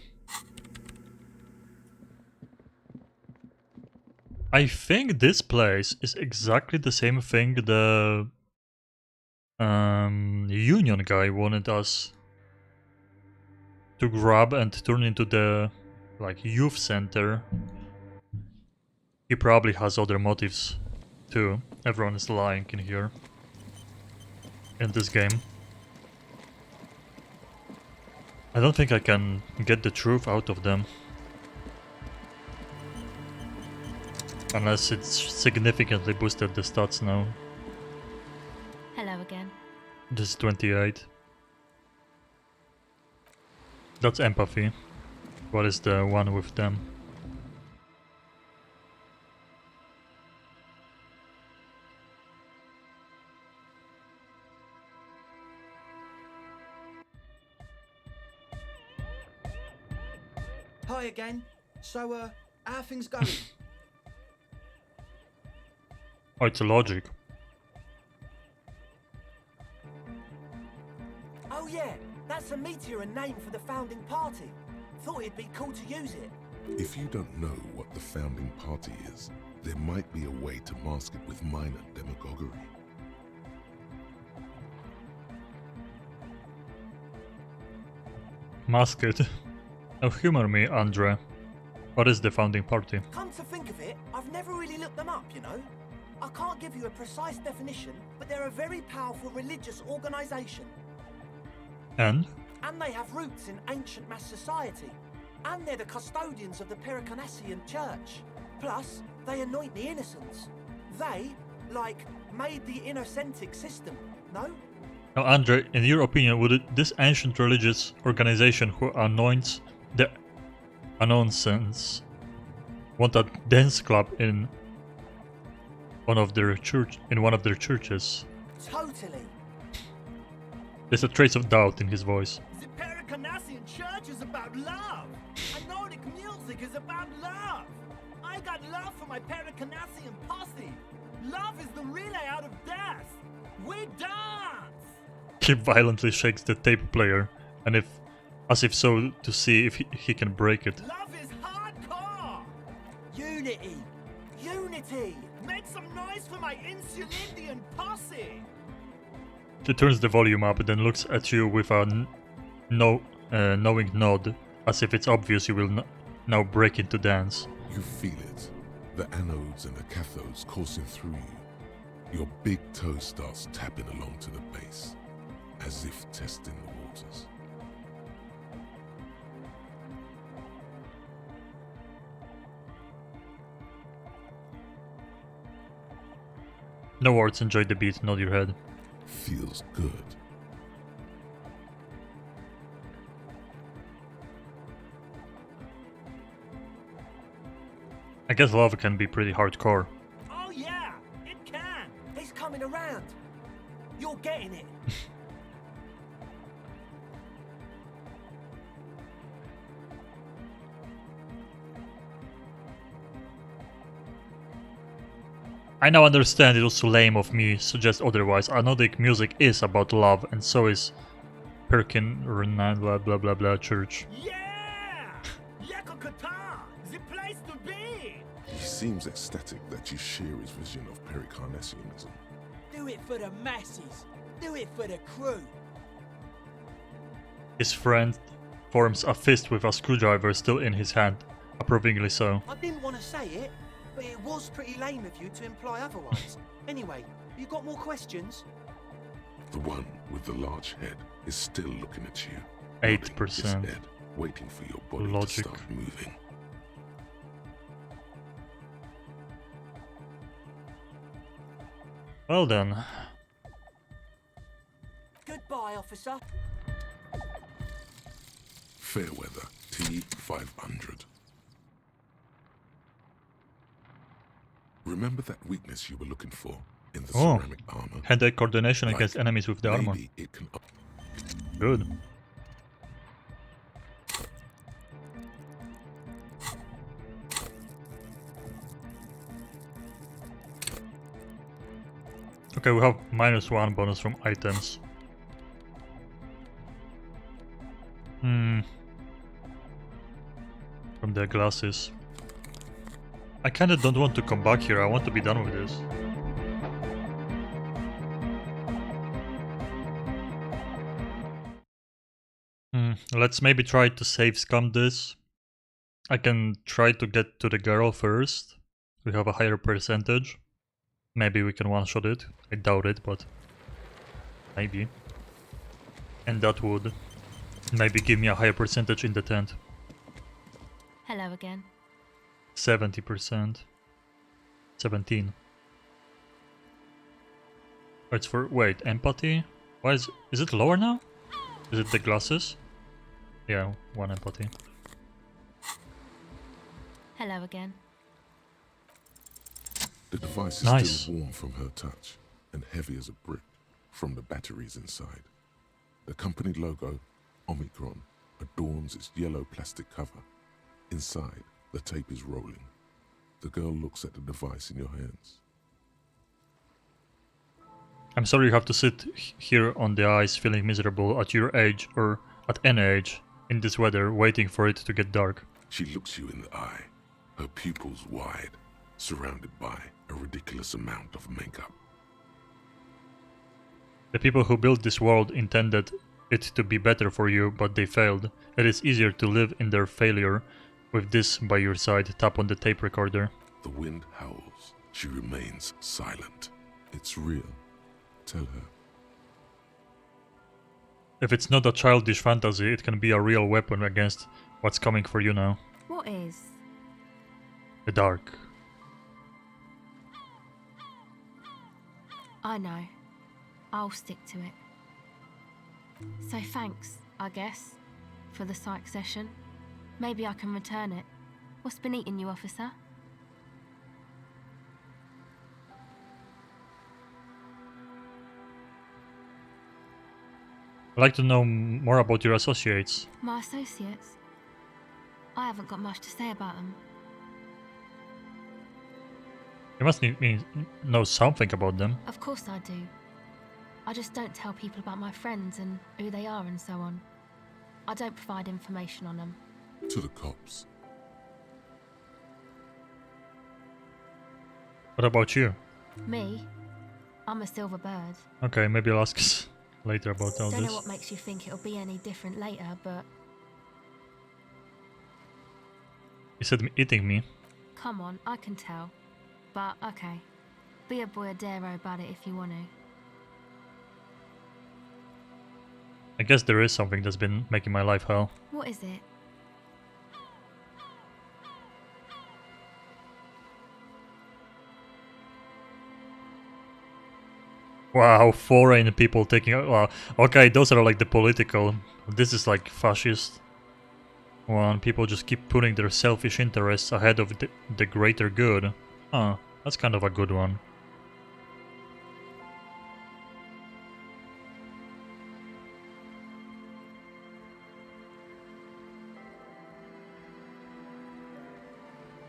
I think this place is exactly the same thing the union guy wanted us to grab and turn into the like youth center. He probably has other motives too. Everyone is lying in here. In this game. I don't think I can get the truth out of them. Unless it's significantly boosted the stats now. Hello again. This is 28. That's empathy. What is the one with them? Hi again. So, how are things going? Oh, it's a logic. Oh yeah, that's a meteor and name for the founding party. Thought it'd be cool to use it. If you don't know what the founding party is, there might be a way to mask it with minor demagoguery. Mask it. Oh, humor me, Andre. What is the founding party? Come to think of it, I've never really looked them up, you know? I can't give you a precise definition, but they're a very powerful religious organisation. And? And they have roots in ancient mass society. And they're the custodians of the Pericanassian Church. Plus, they anoint the innocents. They, like, made the Innocentic system, no? Now, Andre, in your opinion, would this ancient religious organization who anoints the announcements want a dance club in one of their churches? Totally. There's a trace of doubt in his voice. The Pericanassian Church is about love. And Nordic music is about love. I got love for my Pericanassian posse. Love is the relay out of death. We dance. He violently shakes the tape player, and as if so to see if he can break it. Love is hardcore. Unity. Unity. Make some noise for my Insulindian posse. He turns the volume up, then looks at you with a knowing nod, as if it's obvious you will now break into dance. You feel it. The anodes and the cathodes coursing through you. Your big toe starts tapping along to the base, as if testing the waters. No words, enjoy the beat, nod your head. Feels good. I guess love can be pretty hardcore. Oh yeah, it can. It's coming around. You're getting it. I now understand it was so lame of me suggest otherwise. Anodic music is about love, and so is Perkin blah blah blah blah church. Yeah! Yakokata, the place to be. He seems ecstatic that you share his vision of Pericarnassianism. Do it for the masses. Do it for the crew. His friend forms a fist with a screwdriver still in his hand, approvingly so. I didn't want to say it, but it was pretty lame of you to imply otherwise. Anyway, you got more questions? The one with the large head is still looking at you. 8%. nodding his head, waiting for your body Logic. to start moving. Well then. Goodbye, officer. Fairweather T500. Remember that weakness you were looking for in the Oh. ceramic armor? Hand-eye coordination Like, against enemies with the armor. Maybe it can Good. Okay, we have -1 bonus from items. From their glasses. I kinda don't want to come back here, I want to be done with this. Let's maybe try to save scum this. I can try to get to the girl first. We have a higher percentage. Maybe we can one-shot it. I doubt it, but maybe. And that would maybe give me a higher percentage in the tent. Hello again. 70%. 17. It's for, wait, empathy? Why is it lower now? Is it the glasses? Yeah, 1 empathy. Hello again. The device is Nice. still warm from her touch and heavy as a brick from the batteries inside. The company logo, Omicron, adorns its yellow plastic cover. Inside, the tape is rolling. The girl looks at the device in your hands. I'm sorry you have to sit here on the ice feeling miserable at your age or at any age in this weather waiting for it to get dark. She looks you in the eye, her pupils wide, surrounded by a ridiculous amount of makeup. The people who built this world intended it to be better for you, but they failed. It is easier to live in their failure. With this by your side, tap on the tape recorder. The wind howls. She remains silent. It's real. Tell her. If it's not a childish fantasy, it can be a real weapon against what's coming for you now. What is? The dark. I know. I'll stick to it. So thanks, I guess, for the psych session. Maybe I can return it. What's been eating you, officer? I'd like to know more about your associates. My associates? I haven't got much to say about them. You must know something about them. Of course I do. I just don't tell people about my friends and who they are and so on. I don't provide information on them. To the cops. What about you? Me? I'm a silver bird. Okay, maybe I'll ask us later about all Don't know this. what makes you think it'll be any different later, but You said eating me. come on, I can tell. But okay, be a boyadero about it if you want to. I guess there is something that's been making my life hell. What is it? Wow, foreign people taking... Wow, okay, those are like the political. This is like fascist. One, people just keep putting their selfish interests ahead of the greater good. Huh, that's kind of a good one.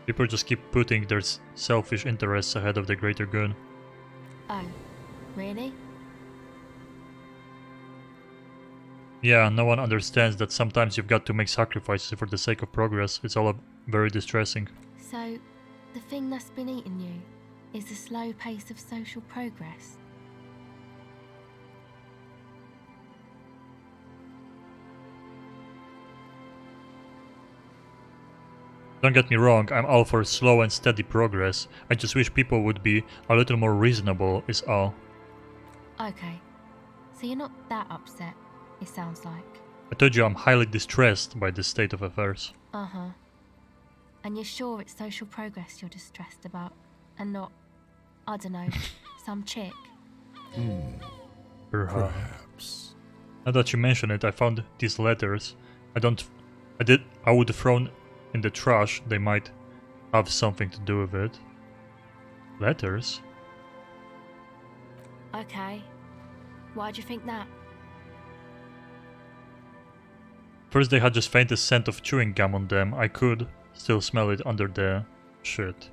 People just keep putting their selfish interests ahead of the greater good. Oh, really? Yeah, no one understands that sometimes you've got to make sacrifices for the sake of progress. It's all very distressing. So, the thing that's been eating you is the slow pace of social progress. Don't get me wrong, I'm all for slow and steady progress. I just wish people would be a little more reasonable, is all. Okay. So you're not that upset, it sounds like. I told you I'm highly distressed by this state of affairs. Uh-huh. And you're sure it's social progress you're distressed about, and not, I don't know, some chick? Perhaps. Now that you mention it, I found these letters. I would have thrown in the trash. They might have something to do with it. Letters? Okay. Why'd you think that? First they had just faintest scent of chewing gum on them. I could still smell it under the shirt.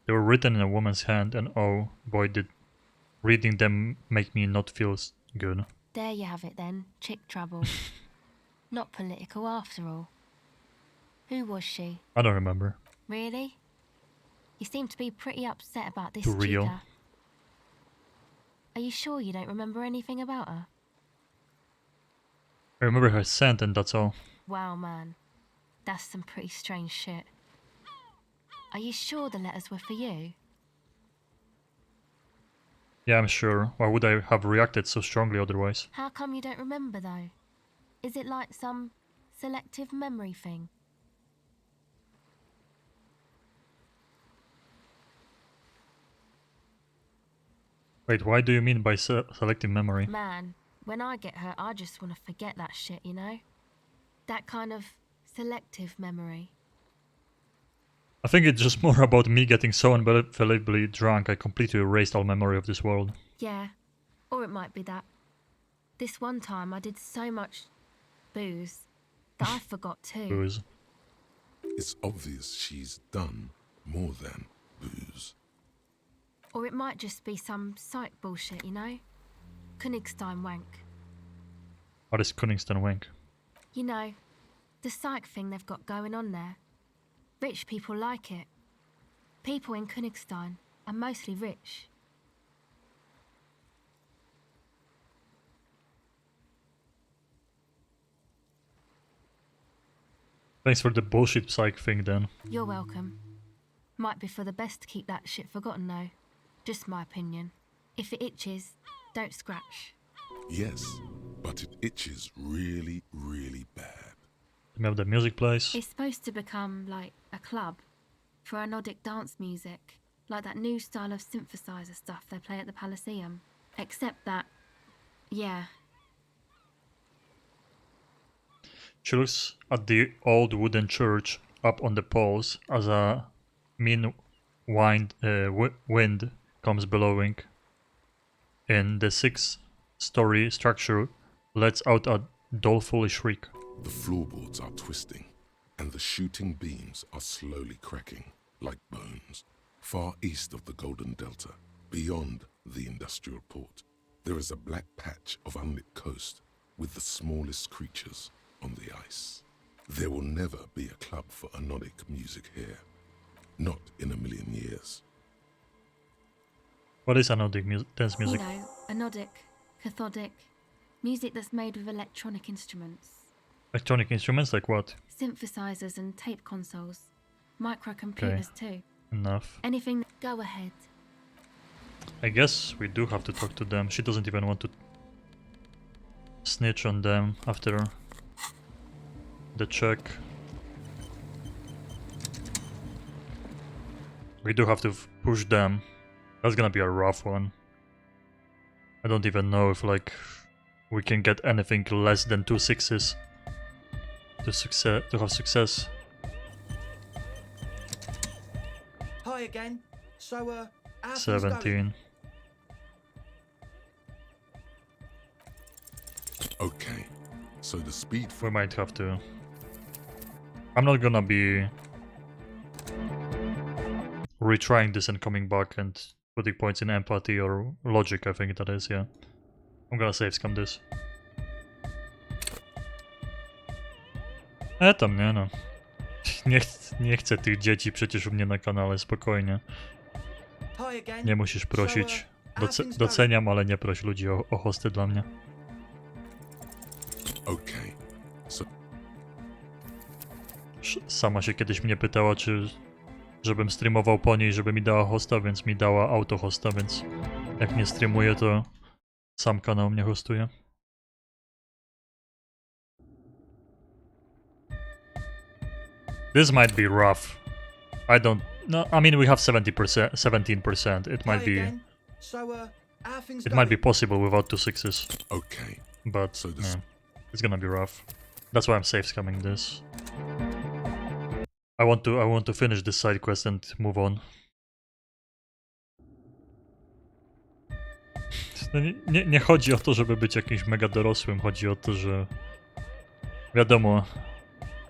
They were written in a woman's hand, and oh boy, did reading them make me not feel good. There you have it then, chick trouble. Not political after all. Who was she? I don't remember. Really? You seem to be pretty upset about this Too real. chica. Are you sure you don't remember anything about her? I remember her scent and that's all. Wow, man. That's some pretty strange shit. Are you sure the letters were for you? Yeah, I'm sure. Why would I have reacted so strongly otherwise? How come you don't remember, though? Is it like some selective memory thing? Wait, why do you mean by selective memory? Man, when I get hurt, I just want to forget that shit, you know? That kind of selective memory. I think it's just more about me getting so unbelievably drunk I completely erased all memory of this world. Yeah, or it might be that. This one time I did so much booze that I forgot too. Booze. It's obvious she's done more than booze. Or it might just be some psych bullshit, you know? Königstein wank. What is Königstein wank? You know, the psych thing they've got going on there. Rich people like it. People in Königstein are mostly rich. Thanks for the bullshit psych thing then. You're welcome. Might be for the best to keep that shit forgotten though. Just my opinion. If it itches, don't scratch. Yes, but it itches really, really bad. Remember the music place? It's supposed to become like a club for anodic dance music, like that new style of synthesizer stuff they play at the Elysium. Except that, yeah. She looks at the old wooden church up on the poles as a mean wind comes blowing. In the 6-story structure lets out a doleful shriek. The floorboards are twisting, and the shooting beams are slowly cracking, like bones. Far east of the Golden Delta, beyond the industrial port, there is a black patch of unlit coast with the smallest creatures on the ice. There will never be a club for anodic music here. Not in a million years. What is anodic dance music? You know, anodic, cathodic, music that's made with electronic instruments. Electronic instruments like what? Synthesizers and tape consoles. Microcomputers too. Enough. Anything. Go ahead. I guess we do have to talk to them. She doesn't even want to snitch on them after the check. We do have to push them. That's gonna be a rough one. I don't even know if like we can get anything less than 2 6s to have success. Hi again. So, how things 17. going? Okay, so the speed We might have to. I'm not gonna be retrying this and coming back and putting points in empathy or logic, I think that is, yeah. I'm gonna save scam this. Tam nie no. Nie chcę tych dzieci przecież u mnie na kanale, spokojnie. Hi again. Nie musisz prosić. So, how things going? Doceniam, ale nie proś ludzi o hosty dla mnie. Okay. So, Sama się kiedyś mnie pytała, czy żebym streamował po niej, żeby mi dała hosta, więc mi dała auto hosta, więc jak nie streamuję, to sam kanał mnie hostuje. This might be rough. I don't... No, I mean we have 70%, 17%. It might Hi be... again. So, how things It might be going? possible without 2 6s, okay. but So this- yeah, it's gonna be rough. That's why I'm safe scamming this. I want to finish this side quest and move on. No nie chodzi o to, żeby być jakimś mega dorosłym, chodzi o to, że wiadomo,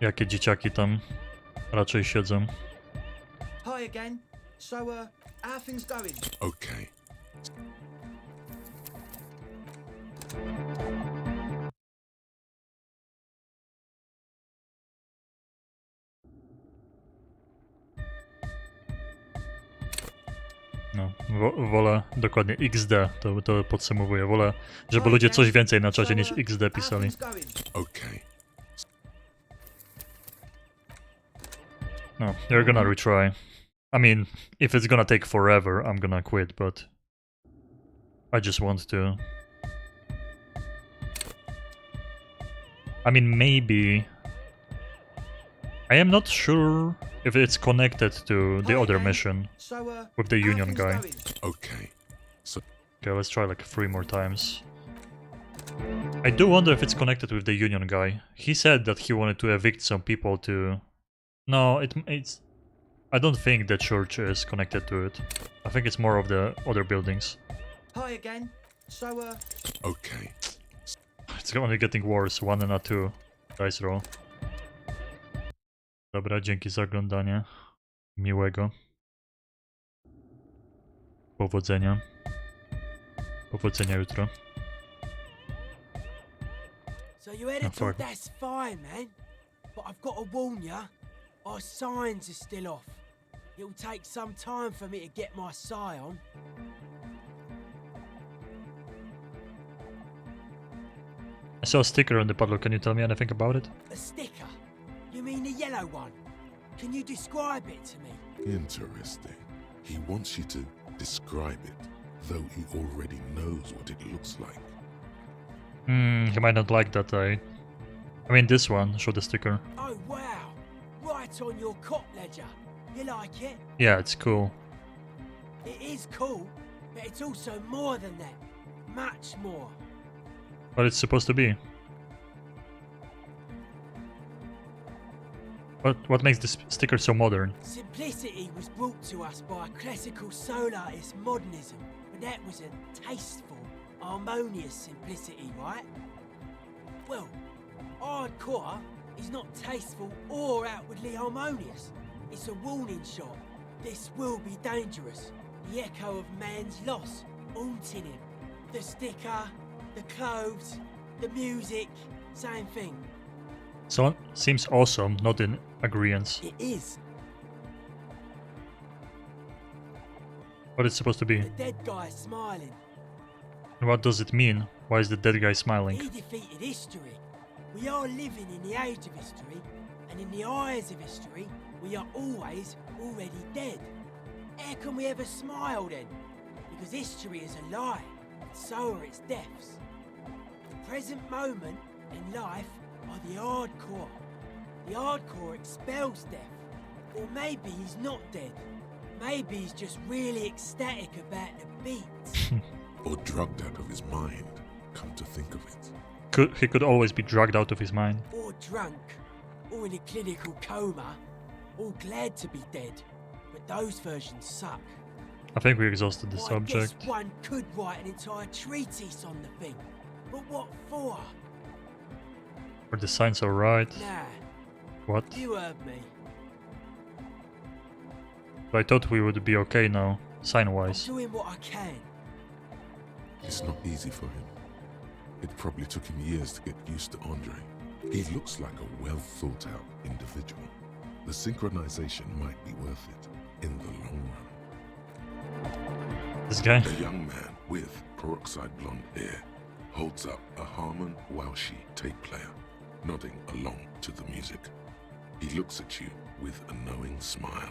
jakie dzieciaki tam raczej siedzą. Hi again. So, how things going? Okay. No, wolę dokładnie XD, to podsumowuję. Wolę, żeby ludzie coś więcej na czacie niż XD How pisali. things going? Okay. No, you're gonna retry. I mean, if it's gonna take forever, I'm gonna quit, but I just want to. I mean, maybe. I am not sure if it's connected to the Hi other again. mission So, with the how union things guy. going? Okay. Okay, let's try like 3 more times. I do wonder if it's connected with the union guy. He said that he wanted to evict some people to... No, it's... I don't think the church is connected to it. I think it's more of the other buildings. Hi again. So, Okay. It's only getting worse. 1 and a 2 dice roll. Dobra, dzięki za oglądanie. Miłego. Powodzenia. Powodzenia jutro. So you had No, a talk, fuck. that's fine, man. But I've got to warn ya, our signs are still off. It'll take some time for me to get my sigh on. I saw a sticker on the padlock. Can you tell me anything about it? A sticker? You mean the yellow one? Can you describe it to me? Interesting. He wants you to describe it, though he already knows what it looks like. He might not like that. I mean, this one. Show the sticker. Oh wow! Right on your cop ledger. You like it? Yeah, it's cool. It is cool, but it's also more than that. Much more. What it's supposed to be. What makes this sticker so modern? Simplicity was brought to us by a classical soul artist modernism, but that was a tasteful, harmonious simplicity, right? Well, hardcore is not tasteful or outwardly harmonious. It's a warning shot. This will be dangerous. The echo of man's loss, haunting him. The sticker, the clothes, the music, same thing. So seems awesome, not in agreement. It is. What it's supposed to be? The dead guy smiling. What does it mean? Why is the dead guy smiling? He defeated history. We are living in the age of history, and in the eyes of history, we are always already dead. How can we ever smile then? Because history is a lie, and so are its deaths. The present moment in life are the hardcore. The hardcore expels death. Or maybe he's not dead. Maybe he's just really ecstatic about the beats. Or drugged out of his mind, come to think of it. He could always be drugged out of his mind. Or drunk, or in a clinical coma, or glad to be dead. But those versions suck. I think we exhausted the Well, subject. I guess one could write an entire treatise on the thing. But what for? Are the signs alright? Nah, What? you heard me. I thought we would be okay now, I'm sign-wise. doing what I can. It's not easy for him. It probably took him years to get used to Andre. He looks like a well-thought-out individual. The synchronization might be worth it in the long run. This guy? A young man with peroxide blonde hair holds up a Harman Waushi tape player, nodding along to the music. He looks at you with a knowing smile.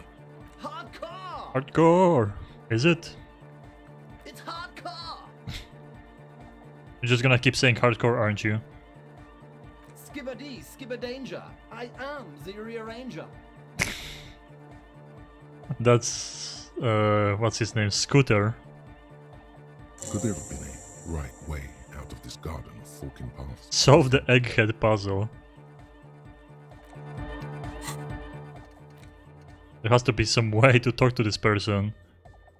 Hardcore! Hardcore! Is it? It's hardcore! You're just gonna keep saying hardcore, aren't you? Skibbity, skibberdanger. I am the rearranger. That's what's his name? Scooter. Could there have been a right way out of this garden of forking paths? Solve the egghead puzzle. There has to be some way to talk to this person.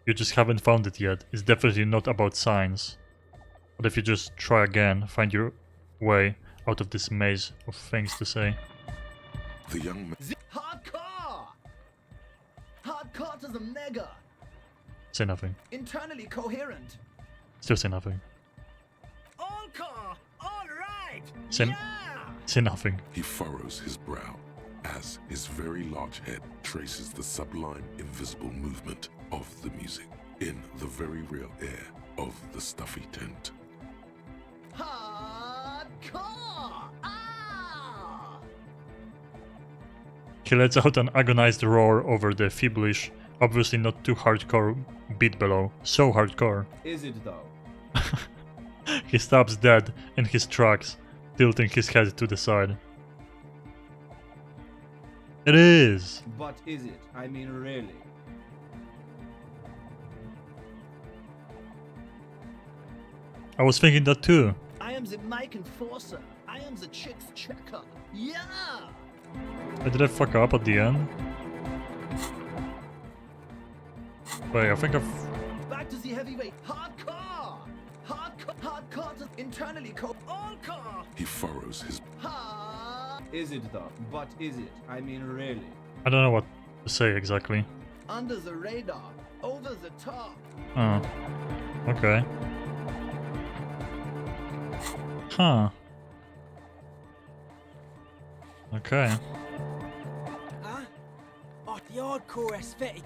You just haven't found it yet. It's definitely not about science. But if you just try again, find your way out of this maze of things to say. The young man Hardcore! Hardcore to the mega. Say nothing. Internally coherent. Still say nothing. All core! All right! Say, Yeah! say nothing. He furrows his brow as his very large head traces the sublime invisible movement of the music in the very real air of the stuffy tent. Hardcore! Ah! He lets out an agonized roar over the feeblish, obviously not too hardcore beat below. So hardcore. Is it though? He stops dead in his tracks, tilting his head to the side. It is! But is it? I mean, really? I was thinking that too. I am the mic enforcer. I am the chicks checker. Yeah! Did I fuck up at the end? Wait, I think I've... Back to the heavyweight. Hardcore! Hardcore! Hardcore to internally all core! He furrows his Is it though? But is it? I mean, really? I don't know what to say exactly. Under the radar. Over the top. Oh. Okay. Huh. Okay. Huh? Oh, the hardcore aesthetic.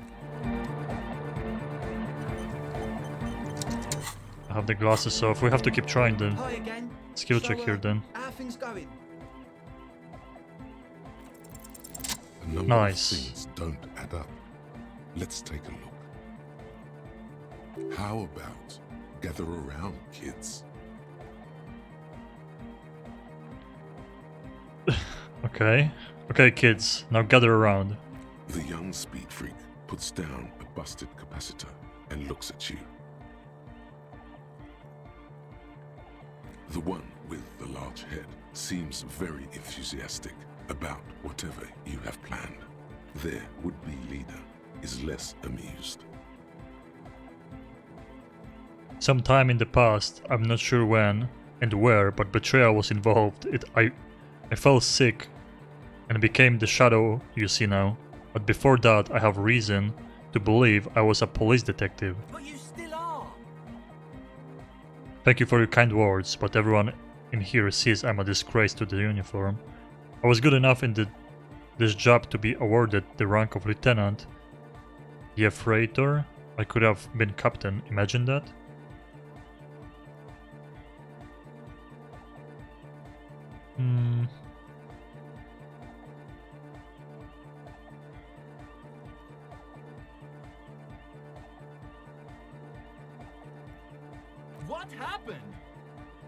I have the glasses off. We have to keep trying the Hi again. skill check here then. How things going? a number Nice. of things don't add up. Let's take a look. How about gather around, kids? Okay. Okay, kids. Now gather around. The young speed freak puts down a busted capacitor and looks at you. The one with the large head seems very enthusiastic about whatever you have planned. Their would-be leader is less amused. Sometime in the past, I'm not sure when and where, but betrayal was involved. I fell sick and became the shadow you see now. But before that, I have reason to believe I was a police detective. But you still are. Thank you for your kind words, but everyone in here sees I'm a disgrace to the uniform. I was good enough in this job to be awarded the rank of lieutenant. The Freighter? I could have been captain, imagine that? What happened?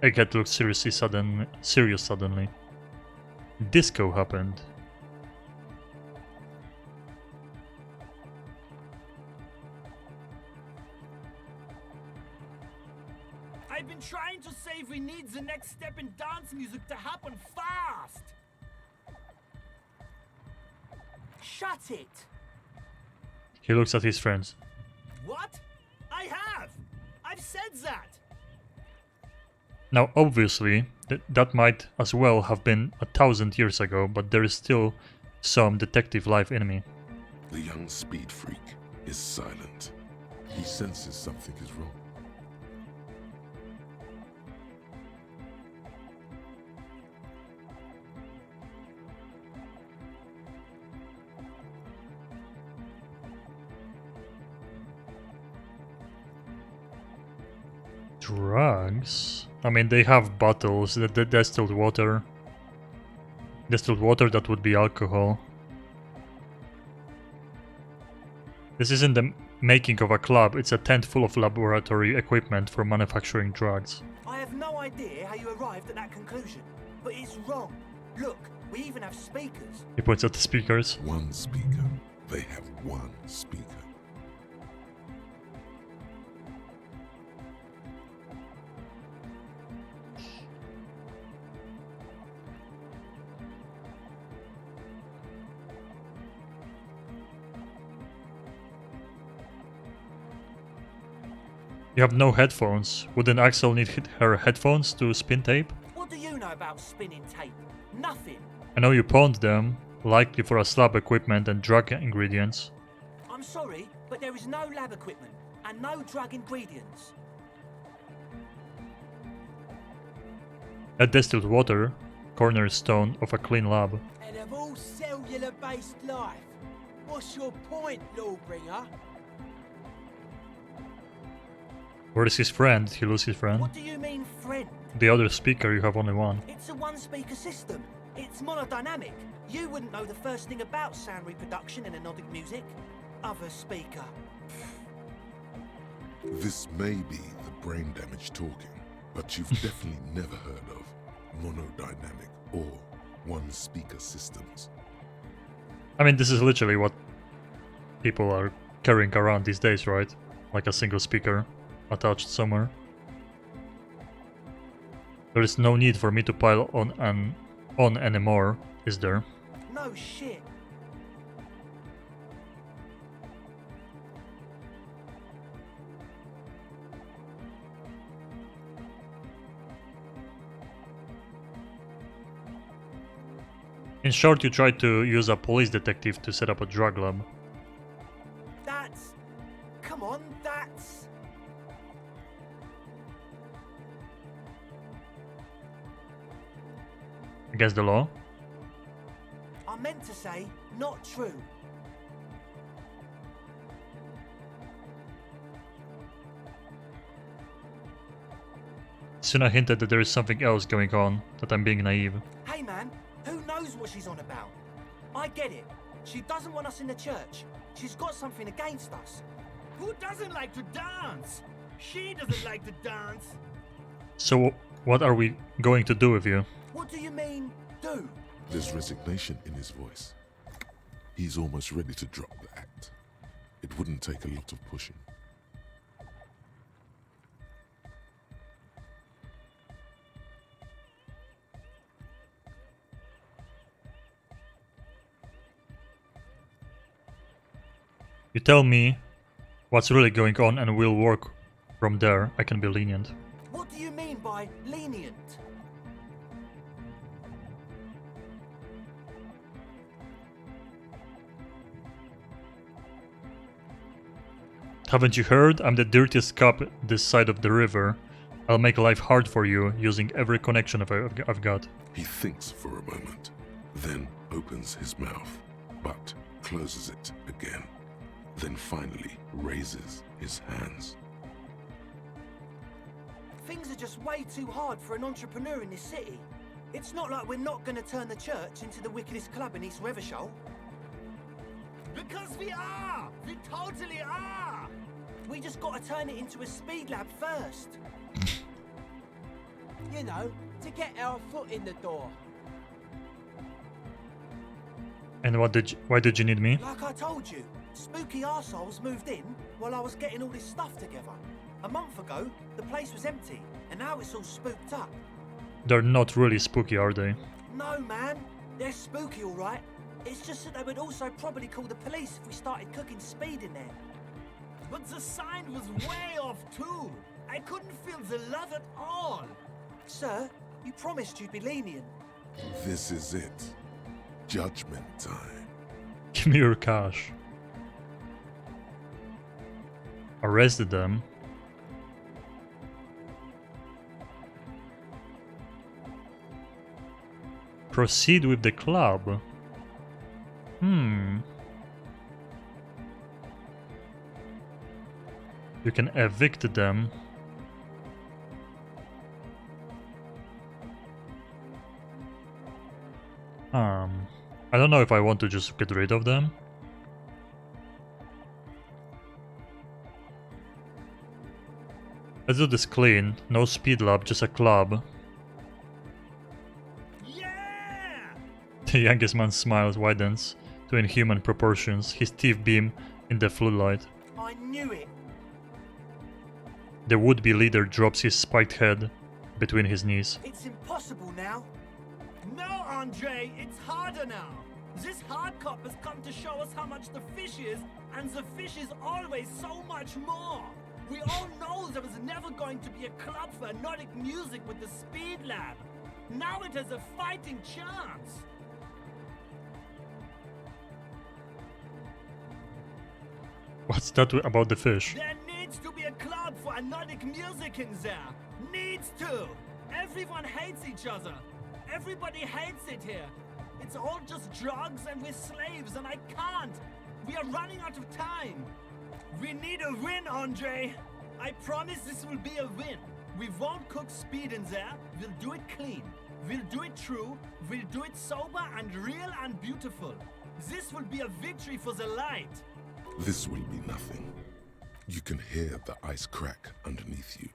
Egghead looked serious suddenly. Disco happened. I've been trying to say we need the next step in dance music to happen fast. Shut it! He looks at his friends. What? I have! I've said that! Now, obviously, that might as well have been 1,000 years ago, but there is still some detective life in me. The young speed freak is silent. He senses something is wrong. Drugs? I mean, they have bottles, the distilled water. Distilled water, that would be alcohol. This isn't the making of a club, it's a tent full of laboratory equipment for manufacturing drugs. I have no idea how you arrived at that conclusion, but it's wrong. Look, we even have speakers. He points at the speakers. One speaker. They have one speaker. You have no headphones. Wouldn't Axel need her headphones to spin tape? What do you know about spinning tape? Nothing. I know you pawned them, likely for a slab equipment and drug ingredients. I'm sorry, but there is no lab equipment and no drug ingredients. A distilled water, cornerstone of a clean lab. And of all cellular-based life, what's your point, Lawbringer? Where is his friend? He loses his friend. What do you mean, friend? The other speaker, you have only one. It's a one-speaker system. It's monodynamic. You wouldn't know the first thing about sound reproduction in anodic music. Other speaker. This may be the brain damage talking, but you've definitely never heard of monodynamic or one-speaker systems. I mean, this is literally what people are carrying around these days, right? Like a single speaker attached somewhere. There is no need for me to pile on anymore, is there? No shit. In short, you tried to use a police detective to set up a drug lab. That's... Come on, that's... Against the law? I meant to say, not true. Soon I hinted that there is something else going on, that I'm being naive. Hey man, who knows what she's on about? I get it. She doesn't want us in the church. She's got something against us. Who doesn't like to dance? She doesn't like to dance. So what are we going to do with you? What do you mean, do? There's resignation in his voice. He's almost ready to drop the act. It wouldn't take a lot of pushing. You tell me what's really going on and we'll work from there. I can be lenient. What do you mean by lenient? Haven't you heard? I'm the dirtiest cop this side of the river. I'll make life hard for you using every connection I've got. He thinks for a moment, then opens his mouth, but closes it again. Then finally raises his hands. Things are just way too hard for an entrepreneur in this city. It's not like we're not going to turn the church into the wickedest club in East Revachol. Because we are! We totally are! We just got to turn it into a speed lab first. You know, to get our foot in the door. And why did you need me? Like I told you, spooky arseholes moved in while I was getting all this stuff together. A month ago, the place was empty, and now it's all spooked up. They're not really spooky, are they? No, man. They're spooky, all right. It's just that they would also probably call the police if we started cooking speed in there. But the sign was way off too. I couldn't feel the love at all. Sir, you promised you'd be lenient. This is it. Judgment time. Give me your cash. Arrested them. Proceed with the club. You can evict them. I don't know if I want to just get rid of them. Let's do this clean. No speed lab, just a club. Yeah! The youngest man's smile widens to inhuman proportions, his teeth beam in the floodlight. I knew it. The would-be leader drops his spiked head between his knees. It's impossible now. No, Andre, it's harder now. This hard cop has come to show us how much the fish is, and the fish is always so much more. We all know there was never going to be a club for Nordic music with the Speed Lab. Now it has a fighting chance. What's that about the fish? There needs to be a club for Nordic music in there. Needs to. Everyone hates each other. Everybody hates it here. It's all just drugs and we're slaves and I can't. We are running out of time. We need a win, Andre. I promise this will be a win. We won't cook speed in there. We'll do it clean. We'll do it true. We'll do it sober and real and beautiful. This will be a victory for the light. This will be nothing. You can hear the ice crack underneath you.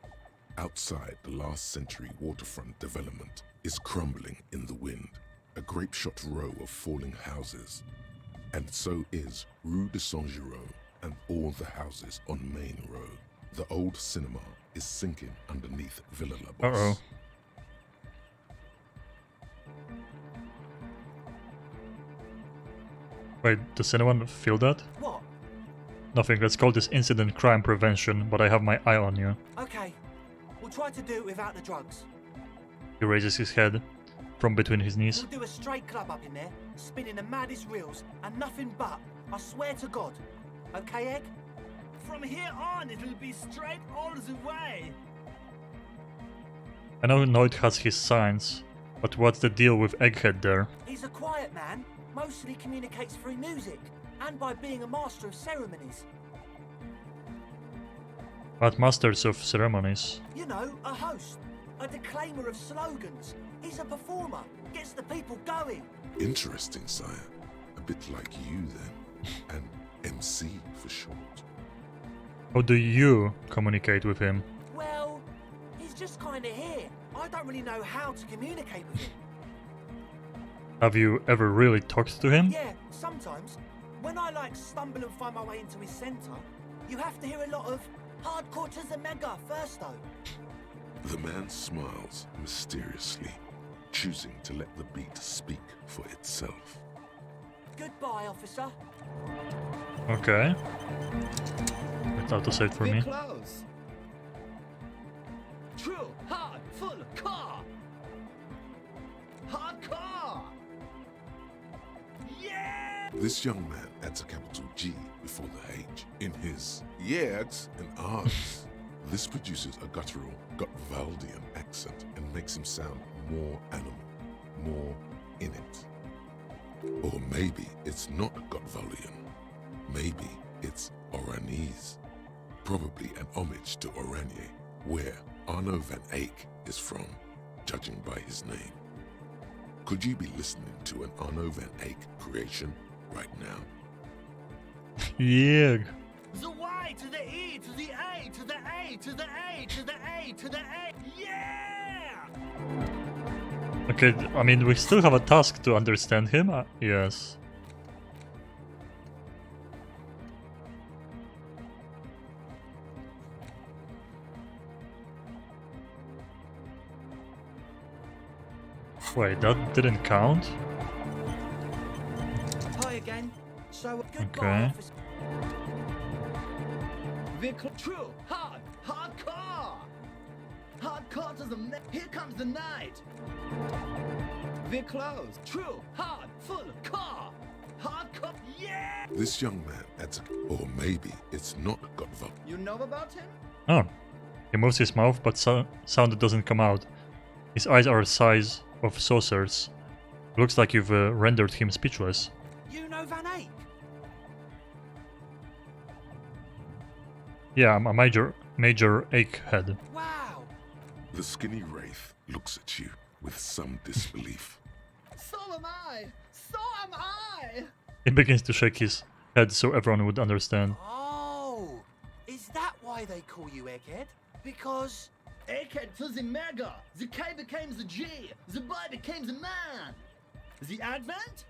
Outside, the last century waterfront development is crumbling in the wind, a grape-shot row of falling houses. And so is Rue de Saint-Giraud and all the houses on Main Road. The old cinema is sinking underneath Villa La Bosse. Uh-oh. Wait, does anyone feel that? What? Nothing, let's call this incident crime prevention, but I have my eye on you. Okay. We'll try to do it without the drugs. He raises his head from between his knees. We'll do a straight club up in there, spinning the maddest reels, and nothing but, I swear to God. Okay, Egg? From here on, it'll be straight all the way. I know Noid has his signs, but what's the deal with Egghead there? He's a quiet man, mostly communicates through music, and by being a master of ceremonies. What masters of ceremonies? You know, a host, a declaimer of slogans. He's a performer, gets the people going. Interesting, sire. A bit like you then. An MC for short. How do you communicate with him? Well, he's just kind of here. I don't really know how to communicate with him. Have you ever really talked to him? Yeah, sometimes. When I stumble and find my way into his centre, you have to hear a lot of hardcore to the mega first though. The man smiles mysteriously, choosing to let the beat speak for itself. Goodbye, officer. Okay. It's auto-saved for me. Close. True, hard, full car. Hardcore. Yeah! This young man adds a capital G before the H in his yeahs and ahs. This produces a guttural, Gotwaldian accent and makes him sound more animal, more in it. Or maybe it's not Gotwaldian. Maybe it's Oranese. Probably an homage to Oranje, where Arno van Eyck is from, judging by his name. Could you be listening to an Arno van Eyck creation right now? Yeah. The Y to the E to the A to the A to the A to the A to the A. Yeah! Okay, I mean, we still have a task to understand him. Yes. Wait, that didn't count? Hi again. So, goodbye, Okay. officer. True, hardcore. Hardcore to the here comes the night. We're closed. True, hard, full car. Hardcore. Yeah! This young man adds a... Or maybe it's not Gotwald. You know about him? Oh. He moves his mouth, but sound doesn't come out. His eyes are the size of saucers. Looks like you've rendered him speechless. You know Van Eyck? Yeah, I'm a major egghead. Wow. The skinny wraith looks at you with some disbelief. So am I. So am I! He begins to shake his head so everyone would understand. Oh, is that why they call you Egghead? Because Egghead to the mega, the K became the G, the boy became the man. The Advent?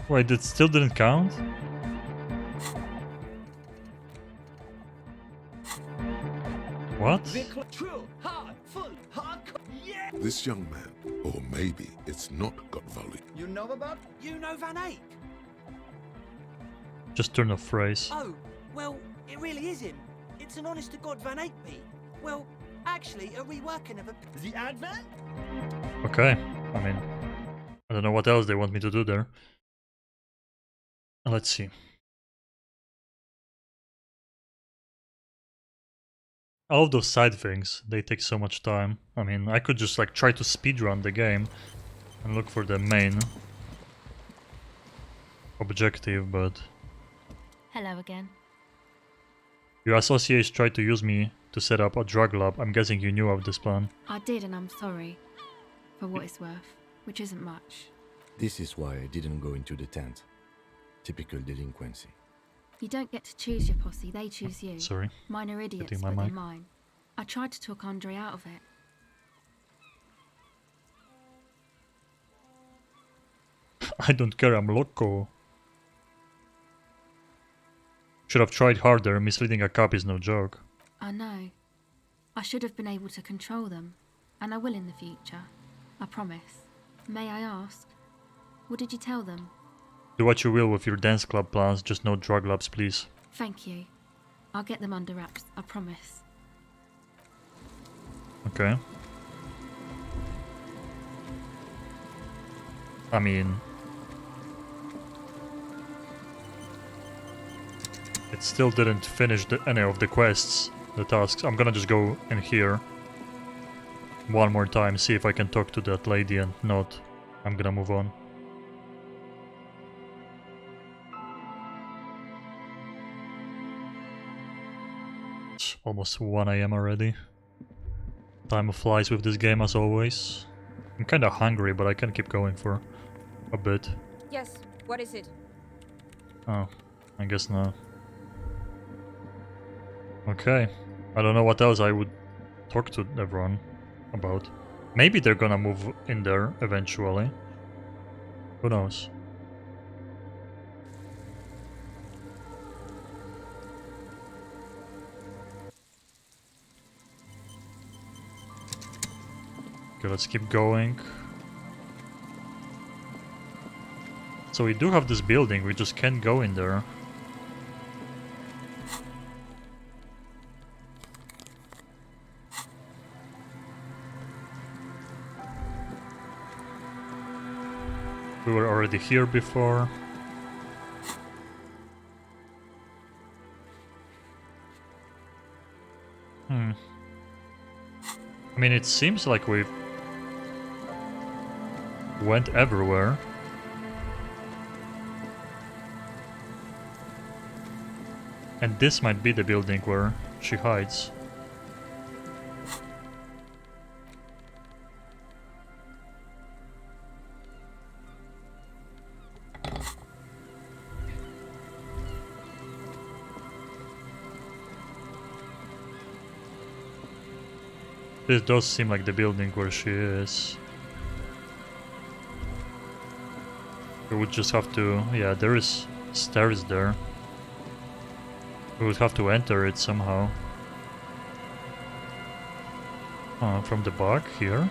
Wait, it still didn't count? What? True, hard, full, hardcore. Yeah! This young man, or maybe it's not Godvali, You know about? you know Van Eyck. Just turn off phrase. Oh, well, it really is him. It's an honest-to-God Van Eyck beat. Well, actually, a reworking of a... The Advent? Okay, I mean, I don't know what else they want me to do there. Let's see. All of those side things, they take so much time. I mean, I could just like try to speedrun the game and look for the main objective, but Hello again. your associates tried to use me to set up a drug lab. I'm guessing you knew of this plan. I did, and I'm sorry. For what it's worth, which isn't much. This is why I didn't go into the tent. Typical delinquency. You don't get to choose your posse, they choose you. Sorry. Mine are idiots, Hitting my but they're mic. mine. I tried to talk Andre out of it. I don't care, I'm loco. Should have tried harder, misleading a cop is no joke. I know. I should have been able to control them, and I will in the future. I promise. May I ask, what did you tell them? Do what you will with your dance club plans, just no drug labs, please. Thank you. I'll get them under wraps, I promise. Okay. I mean... it still didn't finish any of the quests, the tasks. I'm gonna just go in here one more time, see if I can talk to that lady, and not, I'm gonna move on. It's almost 1 AM already. Time flies with this game as always. I'm kinda hungry, but I can keep going for a bit. Yes, what is it? Oh, I guess not. Okay. I don't know what else I would talk to everyone about. Maybe they're gonna move in there eventually. Who knows? Okay, let's keep going. So we do have this building, we just can't go in there. We were already here before. I mean, it seems like we went everywhere. And this might be the building where she hides. This does seem like the building where she is. We would just have to... yeah, there is stairs there. We would have to enter it somehow. From the back here?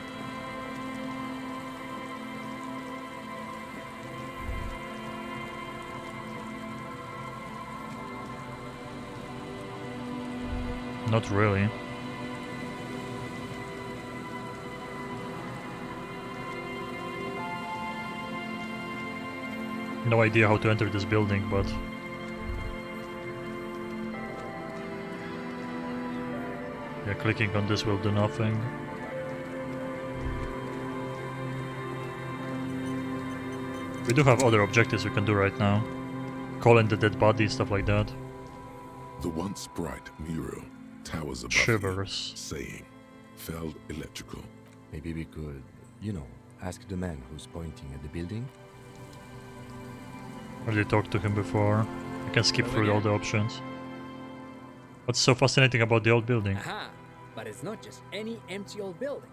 Not really. No idea how to enter this building, but... yeah, clicking on this will do nothing. We do have other objectives we can do right now. Call in the dead body, stuff like that. The once bright mural towers above Shivers. you, saying, "Felled electrical." Maybe we could, you know, Ask the man who's pointing at the building. Already talked to him before. I can skip through all the options. What's so fascinating about the old building? Aha! But it's not just any empty old building.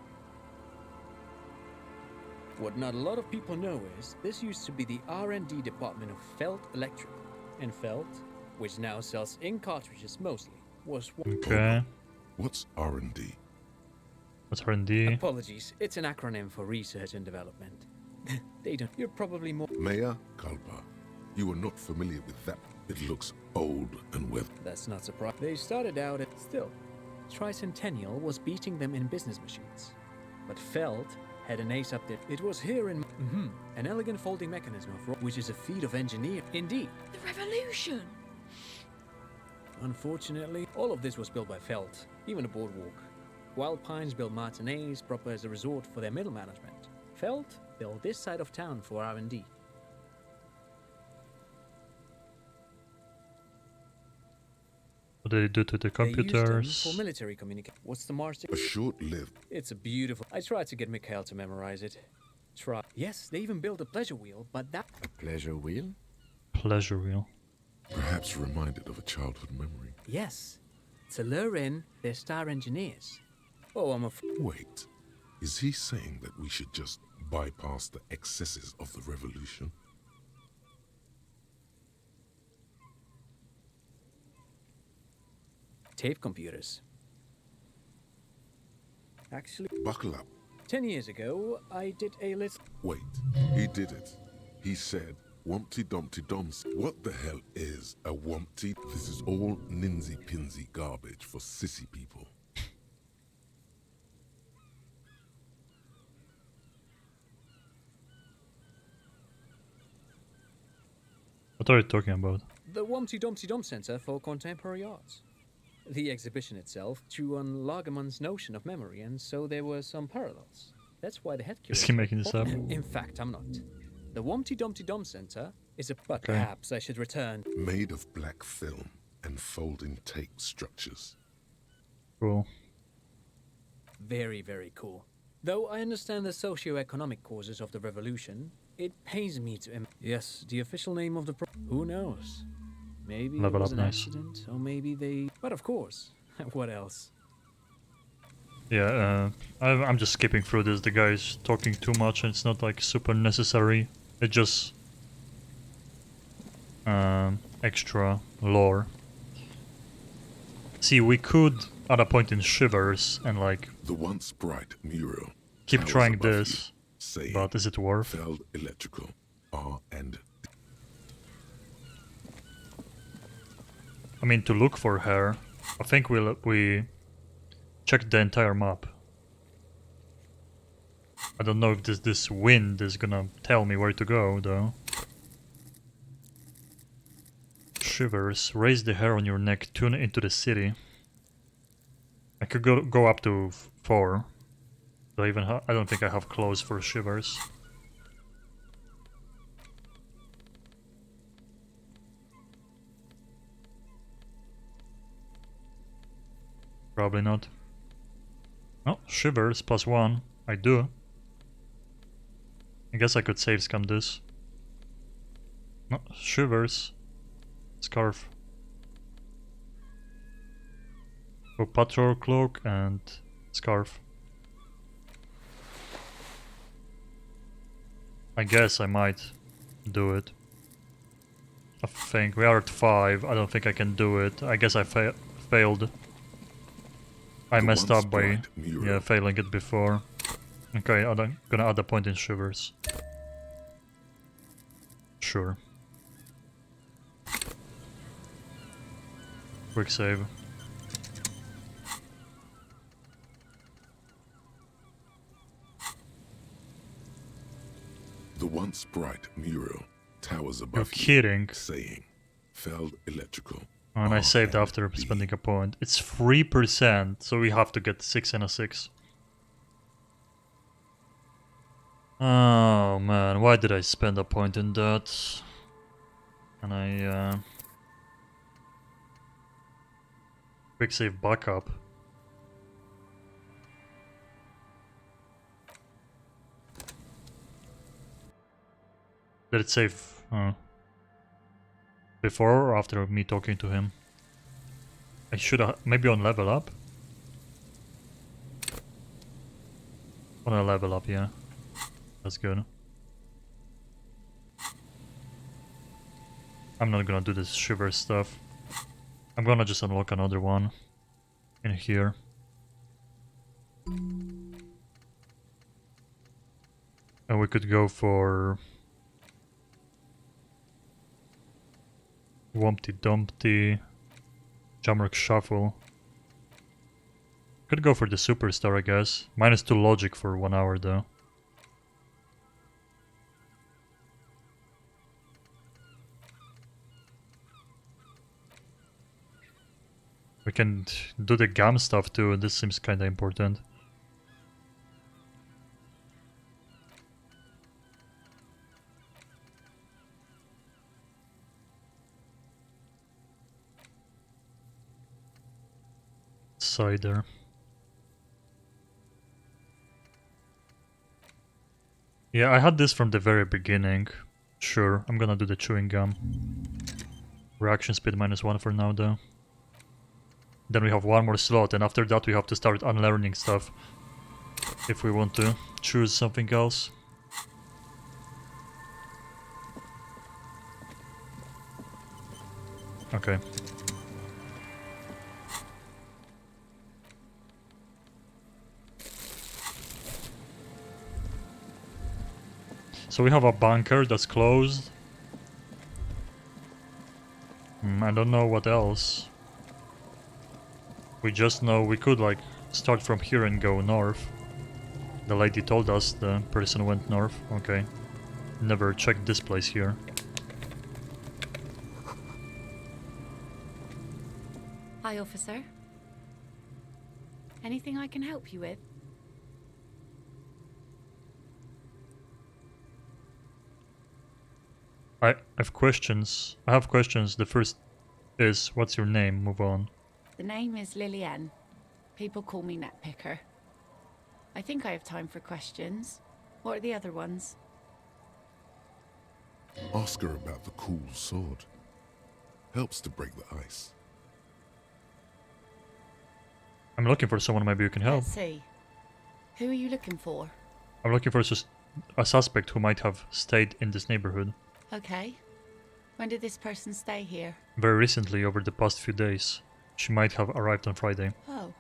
What not a lot of people know is this used to be the R&D department of Felt Electrical. And Felt, which now sells ink cartridges mostly, was one. Okay. What's R&D? What's R&D? Apologies, it's an acronym for research and development. They don't. You're probably more. Mayor Kalpa, you are not familiar with that. It looks old and weathered. That's not surprising. They started out at. Still, Tricentennial was beating them in business machines. But Felt had an ace up there. It was here in. An elegant folding mechanism of which is a feat of engineering. Indeed. The revolution! Unfortunately, all of this was built by Felt, even the boardwalk. Wild Pines built Martinez proper as a resort for their middle management. Felt built this side of town for R&D. What did they do to the They used them computers? for military communication. What's the Mars? A short-lived. It's a beautiful. I tried to get Mikhail to memorize it. Try. Yes, they even built a pleasure wheel, but that. A pleasure wheel? Pleasure wheel. Perhaps reminded of a childhood memory. Yes, to lure in their star engineers. Oh, I'm a. Wait, is he saying that we should just bypass the excesses of the revolution? Tape computers. Actually, Buckle up. 10 years ago, I did a little. Wait, he did it. He said, Wumpty Dumpty Dums. What the hell is a Wumpty? This is all ninsy-pinsy garbage for sissy people. What are you talking about? The Wumpty Dumpty Dum Center for Contemporary Arts. The exhibition itself drew on Lagerman's notion of memory, and so there were some parallels. That's why the head Is he making this up? In fact, I'm not. The Wumpty Dumpty Dum Center is a. But Okay. perhaps I should return. Made of black film and folding tape structures. Cool. Very, very cool. Though I understand the socio-economic causes of the revolution, it pains me to. Yes, the official name of the. Who knows? Maybe Level it was up an nice. accident, or maybe they. But of course, what else? Yeah, I'm just skipping through this. The guy's talking too much and it's not like super necessary. It's just extra lore. See, we could at a point in Shivers and like The once bright mural. keep towers trying above this, you, saying, but is it worth? Feld Electrical R and I mean, to look for her, I think we checked the entire map. I don't know if this wind is gonna tell me where to go, though. Shivers, raise the hair on your neck, tune into the city. I could go up to 4. Do I even I don't think I have clothes for Shivers. Probably not. Oh, Shivers +1. I do. I guess I could save scam this. No, Shivers. Scarf. Go patrol cloak and scarf. I guess I might do it. I think we are at 5. I don't think I can do it. I guess I failed. I messed up by failing it before. Okay, I'm gonna add a point in Shivers. Sure. Quick save. the once bright mural towers You're above you, kidding. saying, Feld Electrical. And I saved R after and D. spending a point. It's 3%, so we have to get 6 and a 6. Oh man, why did I spend a point in that? And I quick save backup. Did it save before or after me talking to him? I should have maybe on level up. On a level up, yeah. That's good. I'm not gonna do this shiver stuff. I'm gonna just unlock another one in here. And we could go for Wumpty Dumpty, Jamrock Shuffle. Could go for the Superstar, I guess. -2 logic for 1 hour though. We can do the gum stuff too, this seems kinda important. Cider. Yeah, I had this from the very beginning. Sure, I'm gonna do the chewing gum. Reaction speed -1 for now though. Then we have one more slot, and after that we have to start unlearning stuff. If we want to choose something else. Okay. So we have a bunker that's closed. I don't know what else. We just know we could like start from here and go north. The lady told us the person went north. Okay. Never checked this place here. Hi, officer. Anything I can help you with? I have questions. I have questions. The first is, what's your name? Move on. The name is Lillian. People call me Netpicker. I think I have time for questions. What are the other ones? Ask her about the cool sword. Helps to break the ice. I'm looking for someone maybe you can help. Let's see. Who are you looking for? I'm looking for a suspect who might have stayed in this neighborhood. Okay. When did this person stay here? Very recently, over the past few days. She might have arrived on Friday. Oh.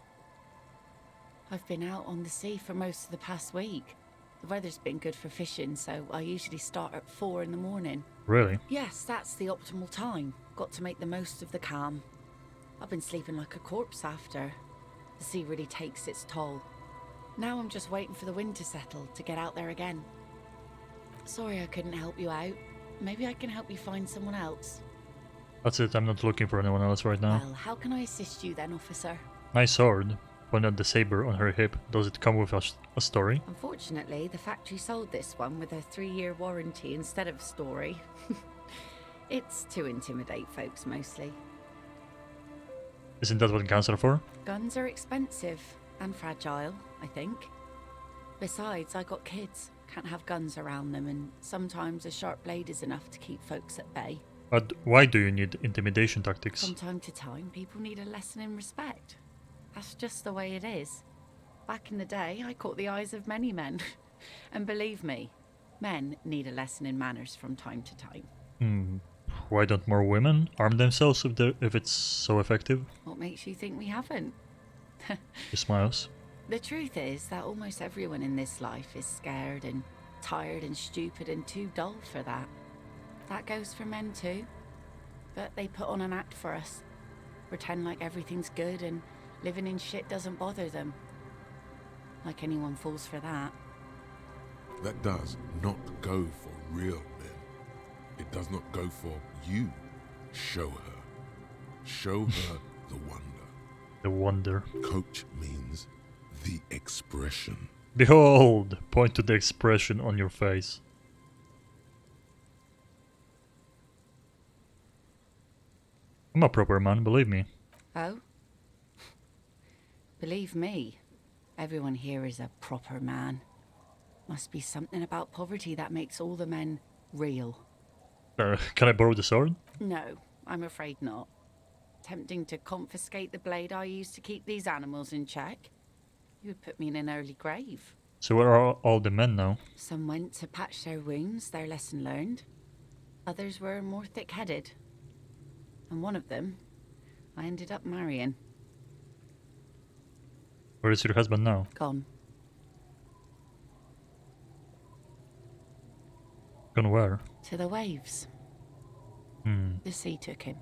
I've been out on the sea for most of the past week. The weather's been good for fishing, so I usually start at 4 in the morning. Really? Yes, that's the optimal time. Got to make the most of the calm. I've been sleeping like a corpse after. The sea really takes its toll. Now I'm just waiting for the wind to settle to get out there again. Sorry I couldn't help you out. Maybe I can help you find someone else. That's it, I'm not looking for anyone else right now. Well, how can I assist you then, officer? Nice sword. Point at the saber on her hip. Does it come with a story? Unfortunately, the factory sold this one with a 3-year warranty instead of a story. It's to intimidate folks mostly. Isn't that what guns are for? Guns are expensive and fragile, I think. Besides, I got kids. Can't have guns around them, and sometimes a sharp blade is enough to keep folks at bay. But why do you need intimidation tactics? From time to time, people need a lesson in respect. That's just the way it is. Back in the day, I caught the eyes of many men. And believe me, men need a lesson in manners from time to time. Why don't more women arm themselves if it's so effective? What makes you think we haven't? She smiles. The truth is that almost everyone in this life is scared and tired and stupid and too dull for that. That goes for men too. But they put on an act for us. Pretend like everything's good and living in shit doesn't bother them. Like anyone falls for that. That does not go for real men. It does not go for you. Show her. Show her the wonder. The wonder. Coach means the expression. Behold! Point to the expression on your face. I'm a proper man, believe me. Oh? Believe me, everyone here is a proper man. Must be something about poverty that makes all the men real. Can I borrow the sword? No, I'm afraid not. Tempting to confiscate the blade I used to keep these animals in check? You would put me in an early grave. So where are all the men now? Some went to patch their wounds, their lesson learned. Others were more thick-headed. And one of them, I ended up marrying. Where is your husband now? Gone. Gone where? To the waves. Hmm. The sea took him.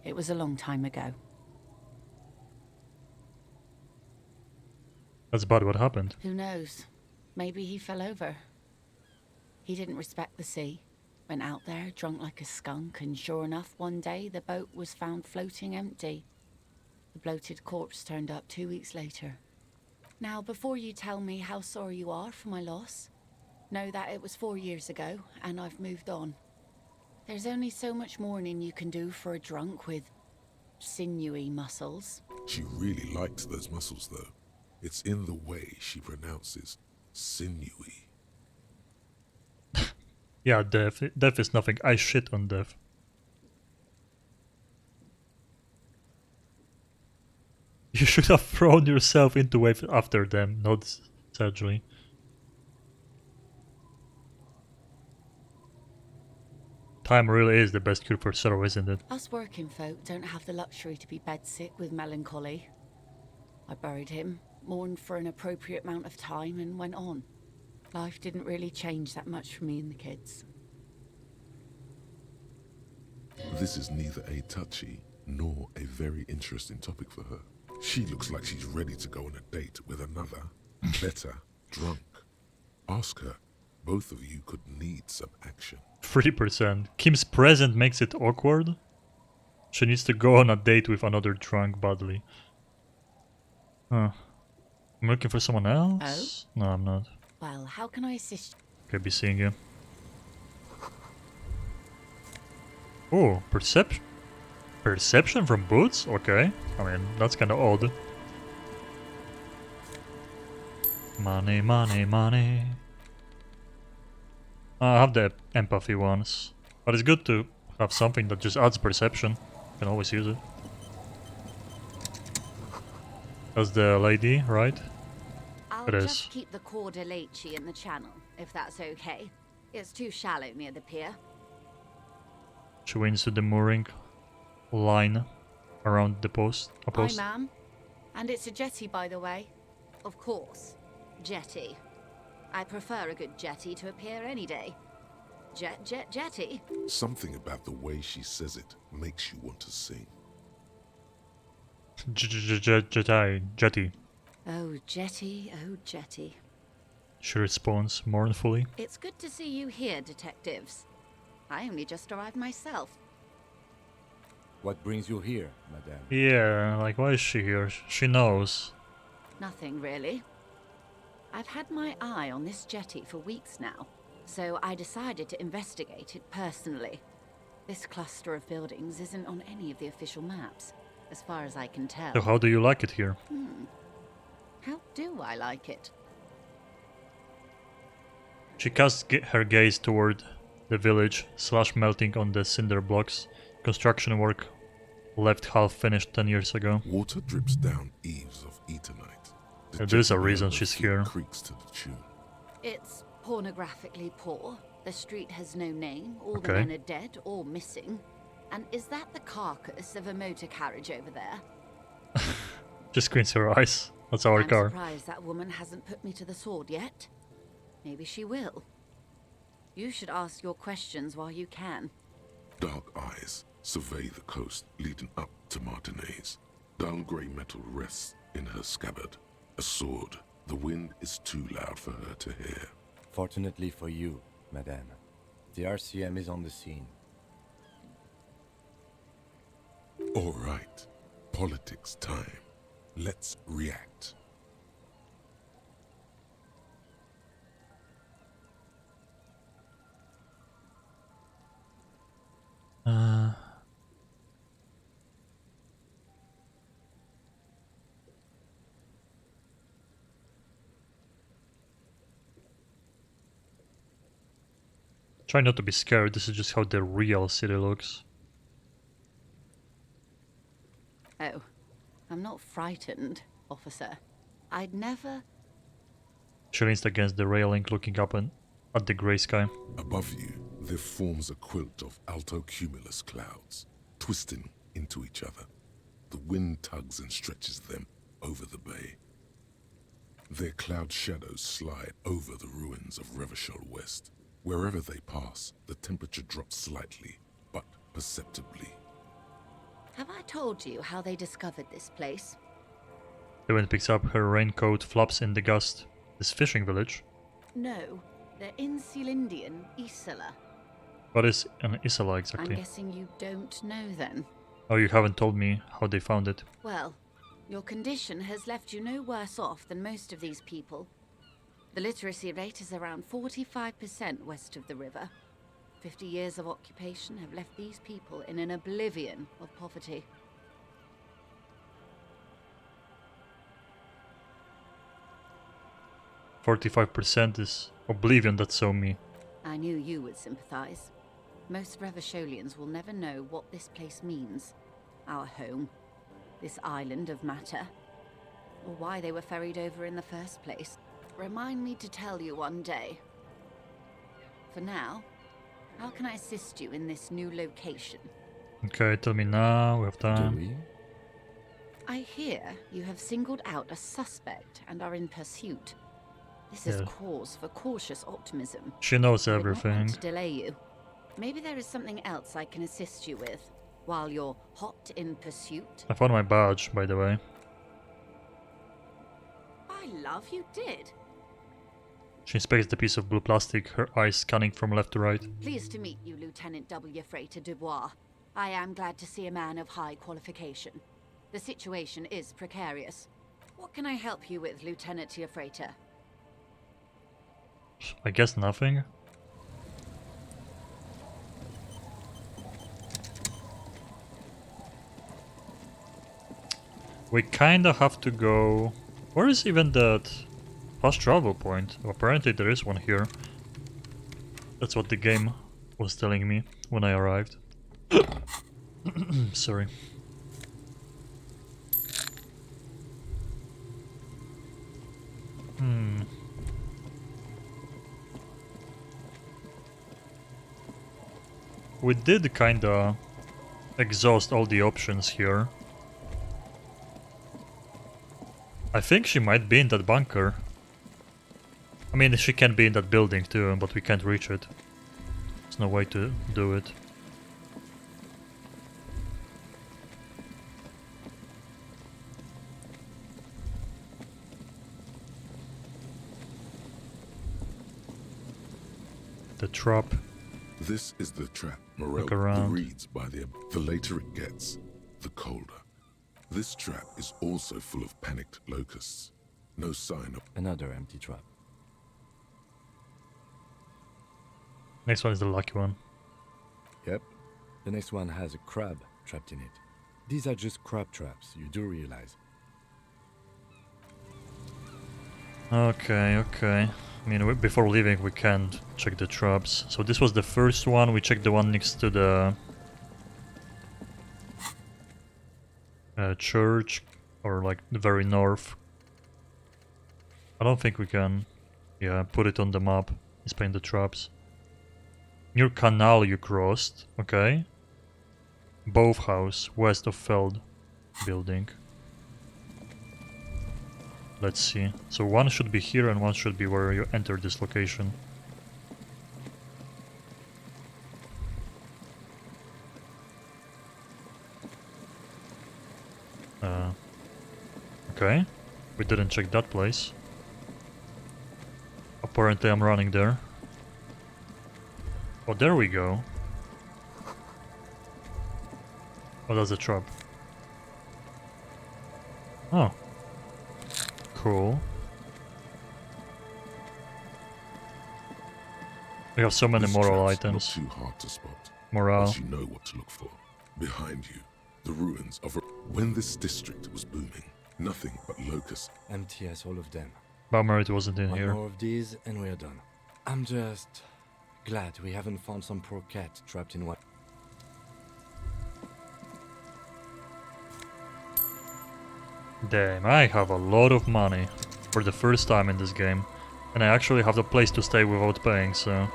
It was a long time ago. That's bad. What happened? Who knows? Maybe he fell over. He didn't respect the sea. Went out there, drunk like a skunk, and sure enough, one day the boat was found floating empty. The bloated corpse turned up 2 weeks later. Now, before you tell me how sorry you are for my loss, know that it was 4 years ago, and I've moved on. There's only so much mourning you can do for a drunk with sinewy muscles. She really liked those muscles, though. It's in the way she pronounces sinewy. Yeah, death. Death is nothing. I shit on death. You should have thrown yourself into wave after them, not surgery. Time really is the best cure for sorrow, isn't it? Us working folk don't have the luxury to be bedsick with melancholy. I buried him, mourned for an appropriate amount of time, and went on. Life didn't really change that much for me and the kids. This is neither a touchy nor a very interesting topic for her. She looks like she's ready to go on a date with another, better, drunk. Ask her. Both of you could need some action. 3%. Kim's present makes it awkward. She needs to go on a date with another drunk badly. Huh. I'm looking for someone else? No, I'm not. Well, how can I assist? Okay, be seeing you. Oh, perception. Perception from boots? Okay. I mean, that's kind of odd. Money, money, money. I have the empathy ones. But it's good to have something that just adds perception. You can always use it. That's the lady, right? I'll It is. just keep the Corda Lacey in the channel, if that's okay. It's too shallow near the pier. She wins to the mooring line around the post. A Hi, post. ma'am. And it's a jetty, by the way. Of course. Jetty. I prefer a good jetty to a pier any day. Jetty? Something about the way she says it makes you want to sing. Jetty. Oh, jetty, oh, jetty. She responds mournfully. It's good to see you here, detectives. I only just arrived myself. What brings you here, madame? Yeah, like why is she here? She knows. Nothing, really. I've had my eye on this jetty for weeks now, so I decided to investigate it personally. This cluster of buildings isn't on any of the official maps, as far as I can tell. So how do you like it here? How do I like it? She casts her gaze toward the village, slash melting on the cinder blocks. Construction work left half finished 10 years ago. Water drips down eaves of Eternite. The There's a jetty reason over she's feet here. Creaks to the tune. It's pornographically poor. The street has no name. All the Okay. men are dead or missing. And is that the carcass of a motor carriage over there? Just squints her eyes. That's our I'm car. surprised that woman hasn't put me to the sword yet. Maybe she will. You should ask your questions while you can. Dark eyes survey the coast leading up to Martinez. Dull grey metal rests in her scabbard. A sword. The wind is too loud for her to hear. Fortunately for you, madame, the RCM is on the scene. All right. Politics time. Let's react. Try not to be scared, this is just how the real city looks. Oh, I'm not frightened, officer. I'd never... She leans against the railing, looking up at the grey sky. Above you, there forms a quilt of altocumulus clouds, twisting into each other. The wind tugs and stretches them over the bay. Their cloud shadows slide over the ruins of Revachol West. Wherever they pass, the temperature drops slightly, but perceptibly. Have I told you how they discovered this place? The wind picks up, her raincoat flaps in the gust. This fishing village? No, they're in Celindian, Isola. What is an Isola exactly? I'm guessing you don't know then. Oh, you haven't told me how they found it. Well, your condition has left you no worse off than most of these people. The literacy rate is around 45% west of the river. 50 years of occupation have left these people in an oblivion of poverty. %45% is oblivion, that's so me. I knew you would sympathize. Most Revacholians will never know what this place means. Our home. This island of matter. Or why they were ferried over in the first place. Remind me to tell you one day. For now, how can I assist you in this new location? Okay, tell me now, we have time. Do we? I hear you have singled out a suspect and are in pursuit. This is Yeah. cause for cautious optimism. She knows I would not everything. want to delay you. Maybe there is something else I can assist you with while you're hot in pursuit. I found my badge, by the way. By love, you did. She inspects the piece of blue plastic, her eyes scanning from left to right. Pleased to meet you, Lieutenant W. Freighter Dubois. I am glad to see a man of high qualification. The situation is precarious. What can I help you with, Lieutenant Freighter? I guess nothing. We kinda have to go... Where is even that fast travel point? Apparently there is one here. That's what the game was telling me when I arrived. Sorry. We did kinda exhaust all the options here. I think she might be in that bunker. I mean, she can be in that building too, but we can't reach it. There's no way to do it. The trap. This is the trap Morel Look around. reads by the later it gets, the colder. This trap is also full of panicked locusts. No sign of... Another empty trap. Next one is the lucky one. Yep. The next one has a crab trapped in it. These are just crab traps, you do realize. Okay, okay. I mean, before leaving we can't check the traps. So this was the first one, we checked the one next to the church, or like the very north. I don't think we can, yeah, put it on the map, explain the traps. Near canal you crossed, okay. Both house, west of Feld building. Let's see. So one should be here and one should be where you enter this location. Okay. We didn't check that place. Apparently I'm running there. Oh, there we go. Oh, that's a trap. Oh. Cool. We have so many This moral trap's items. Not too hard to spot. Morale. But you know what to look for. Behind you, the ruins of... When this district was booming, nothing but locusts. Empty as all of them. Bummer it wasn't in One here. more of these and we're done. I'm just Glad we haven't found some poor cat trapped in one. Damn, I have a lot of money for the first time in this game. And I actually have the place to stay without paying, so...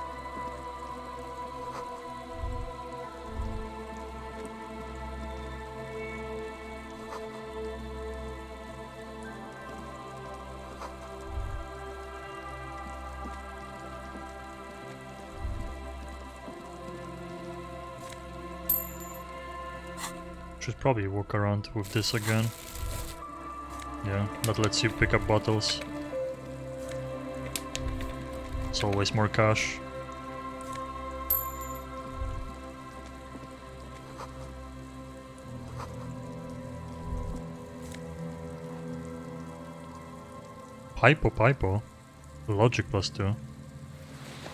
Should probably walk around with this again. Yeah, that lets you pick up bottles. It's always more cash. Pipo. Logic +2.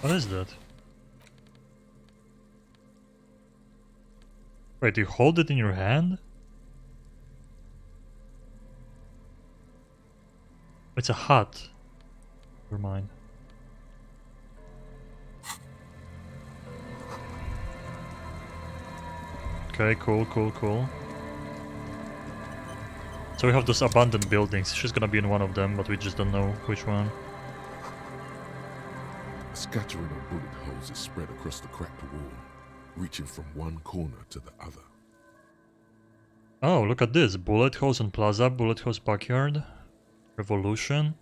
What is that? Wait, you hold it in your hand? It's a hat. Never mind. Okay, cool. So we have those abandoned buildings. She's gonna be in one of them, but we just don't know which one. A scattering of bullet holes is spread across the cracked wall, reaching from one corner to the other. Oh, look at this. Bullet holes in plaza, bullet holes backyard. Revolution.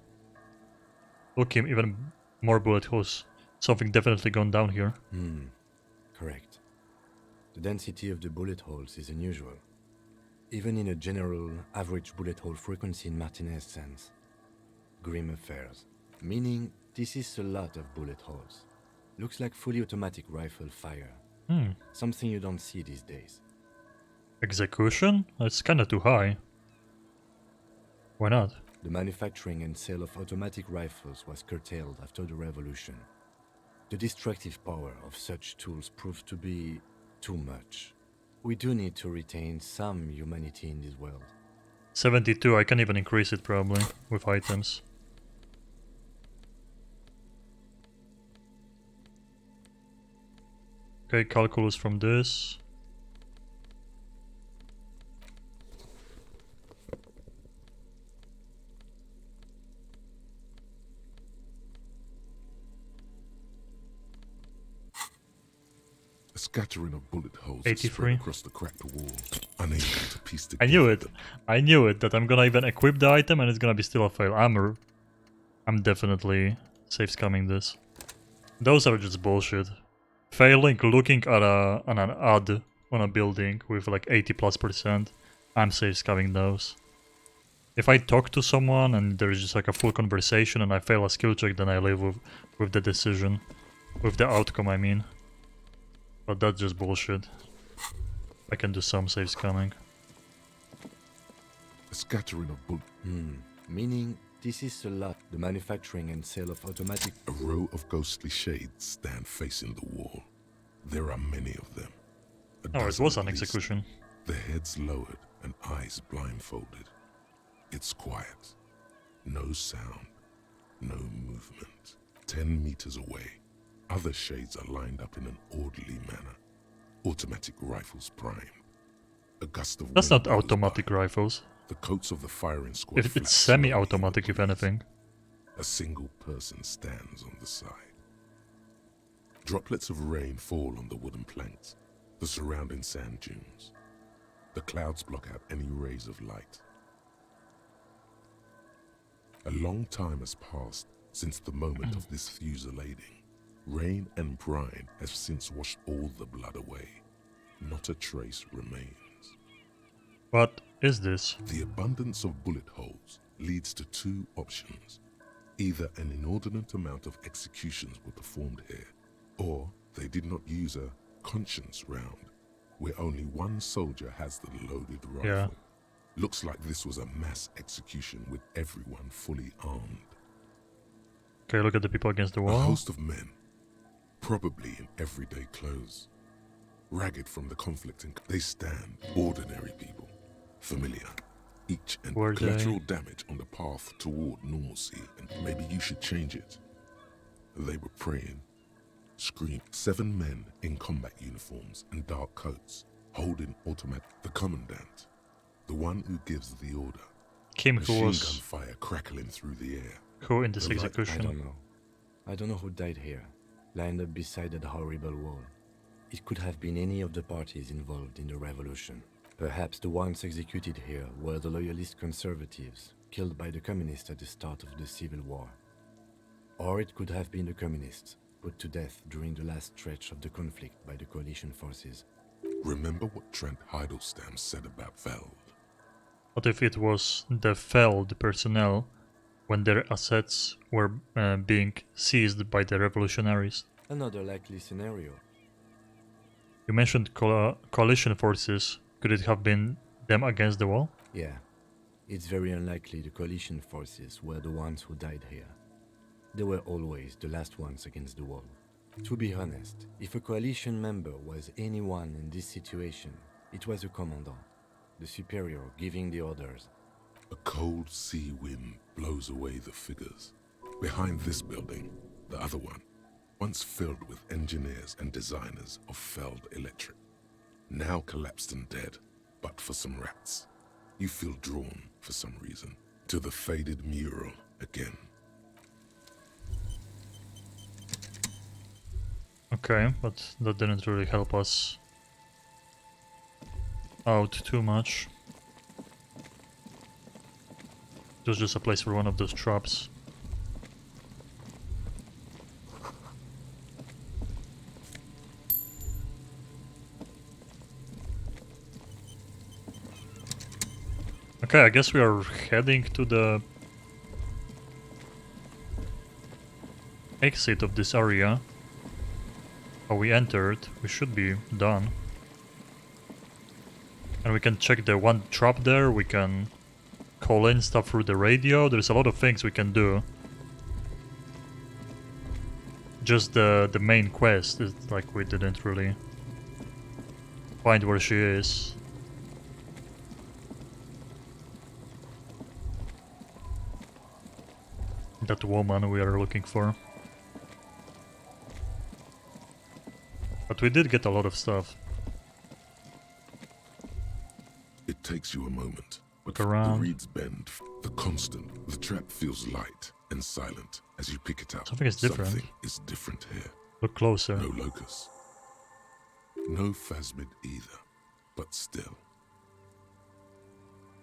Look, even more bullet holes. Something definitely gone down here. Correct. The density of the bullet holes is unusual. Even in a general average bullet hole frequency in Martinez sense. Grim affairs. Meaning, this is a lot of bullet holes. Looks like fully automatic rifle fire. Something you don't see these days. Execution? That's kinda too high. Why not? The manufacturing and sale of automatic rifles was curtailed after the revolution. The destructive power of such tools proved to be too much. We do need to retain some humanity in this world. 72, I can even increase it probably with items. Okay, calculus from this. A scattering of bullet holes is 83. spread across the cracked wall, unable to piece I together. knew it, that I'm gonna even equip the item and it's gonna be still a fail. I'm definitely safe scamming this. Those are just bullshit. Failing looking at an ad on a building with like 80+%, I'm safe scamming those. If I talk to someone and there's just like a full conversation and I fail a skill check, then I live with the decision. With the outcome, I mean. But that's just bullshit. I can do some safe scamming. A scattering of bullet. Meaning, this is a lot. The manufacturing and sale of automatic. A row of ghostly shades stand facing the wall. There are many of them. Oh, it was an execution. Their heads lowered and eyes blindfolded. It's quiet. No sound. No movement. 10 meters away, other shades are lined up in an orderly manner. Automatic rifles primed. A gust of That's wind not automatic rifles. The coats of the firing squad. It's semi-automatic, if anything. A single person stands on the side. Droplets of rain fall on the wooden planks, the surrounding sand dunes. The clouds block out any rays of light. A long time has passed since the moment of this fusillading. Rain and brine have since washed all the blood away. Not a trace remains. What is this? The abundance of bullet holes leads to two options. Either an inordinate amount of executions were performed here, or they did not use a conscience round, where only one soldier has the loaded rifle. Yeah. Looks like this was a mass execution with everyone fully armed. Okay, look at the people against the A wall. host of men, probably in everyday clothes, ragged from the conflict, and they stand, ordinary people, familiar, each and Were collateral damage on the path toward normalcy, and maybe you should change it. They were praying, scream. 7 men in combat uniforms and dark coats, holding automatic. The commandant, the one who gives the order. Kim, who Machine gun was fire crackling through the air. who in this The light- execution? I don't know who died here, lined up beside that horrible wall. It could have been any of the parties involved in the revolution. Perhaps the ones executed here were the loyalist conservatives, killed by the communists at the start of the Civil War. Or it could have been the communists, put to death during the last stretch of the conflict by the coalition forces. Remember what Trent Heidelstein said about Veld? What if it was the Feld personnel when their assets were being seized by the revolutionaries? Another likely scenario. You mentioned coalition forces. Could it have been them against the wall? Yeah, it's very unlikely the coalition forces were the ones who died here. They were always the last ones against the wall. To be honest, if a coalition member was anyone in this situation, it was a commandant, the superior giving the orders. A cold sea wind blows away the figures. Behind this building, the other one, once filled with engineers and designers of Feld Electric, now collapsed and dead, but for some rats. You feel drawn, for some reason, to the faded mural again. Okay, but that didn't really help us out too much. It was just a place for one of those traps. Okay, I guess we are heading to the exit of this area. How we entered, we should be done. And we can check the one trap there, we can call in stuff through the radio, there's a lot of things we can do. Just the main quest is like we didn't really find where she is. That woman we are looking for. But we did get a lot of stuff. It takes you a moment, but Look around. the reeds bend. The constant, the trap feels light and silent as you pick it up. Something is different. Something is different here. Look closer. No locus. No phasmid either, but still.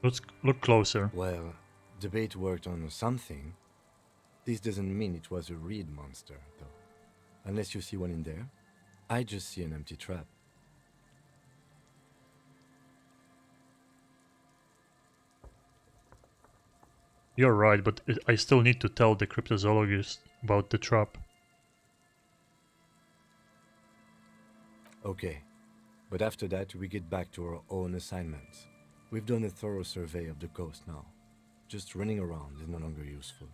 Let's look closer. Well, the bait worked on something. This doesn't mean it was a reed monster, though. Unless you see one in there. I just see an empty trap. You're right, but I still need to tell the cryptozoologist about the trap. Okay, but after that we get back to our own assignments. We've done a thorough survey of the coast now. Just running around is no longer useful.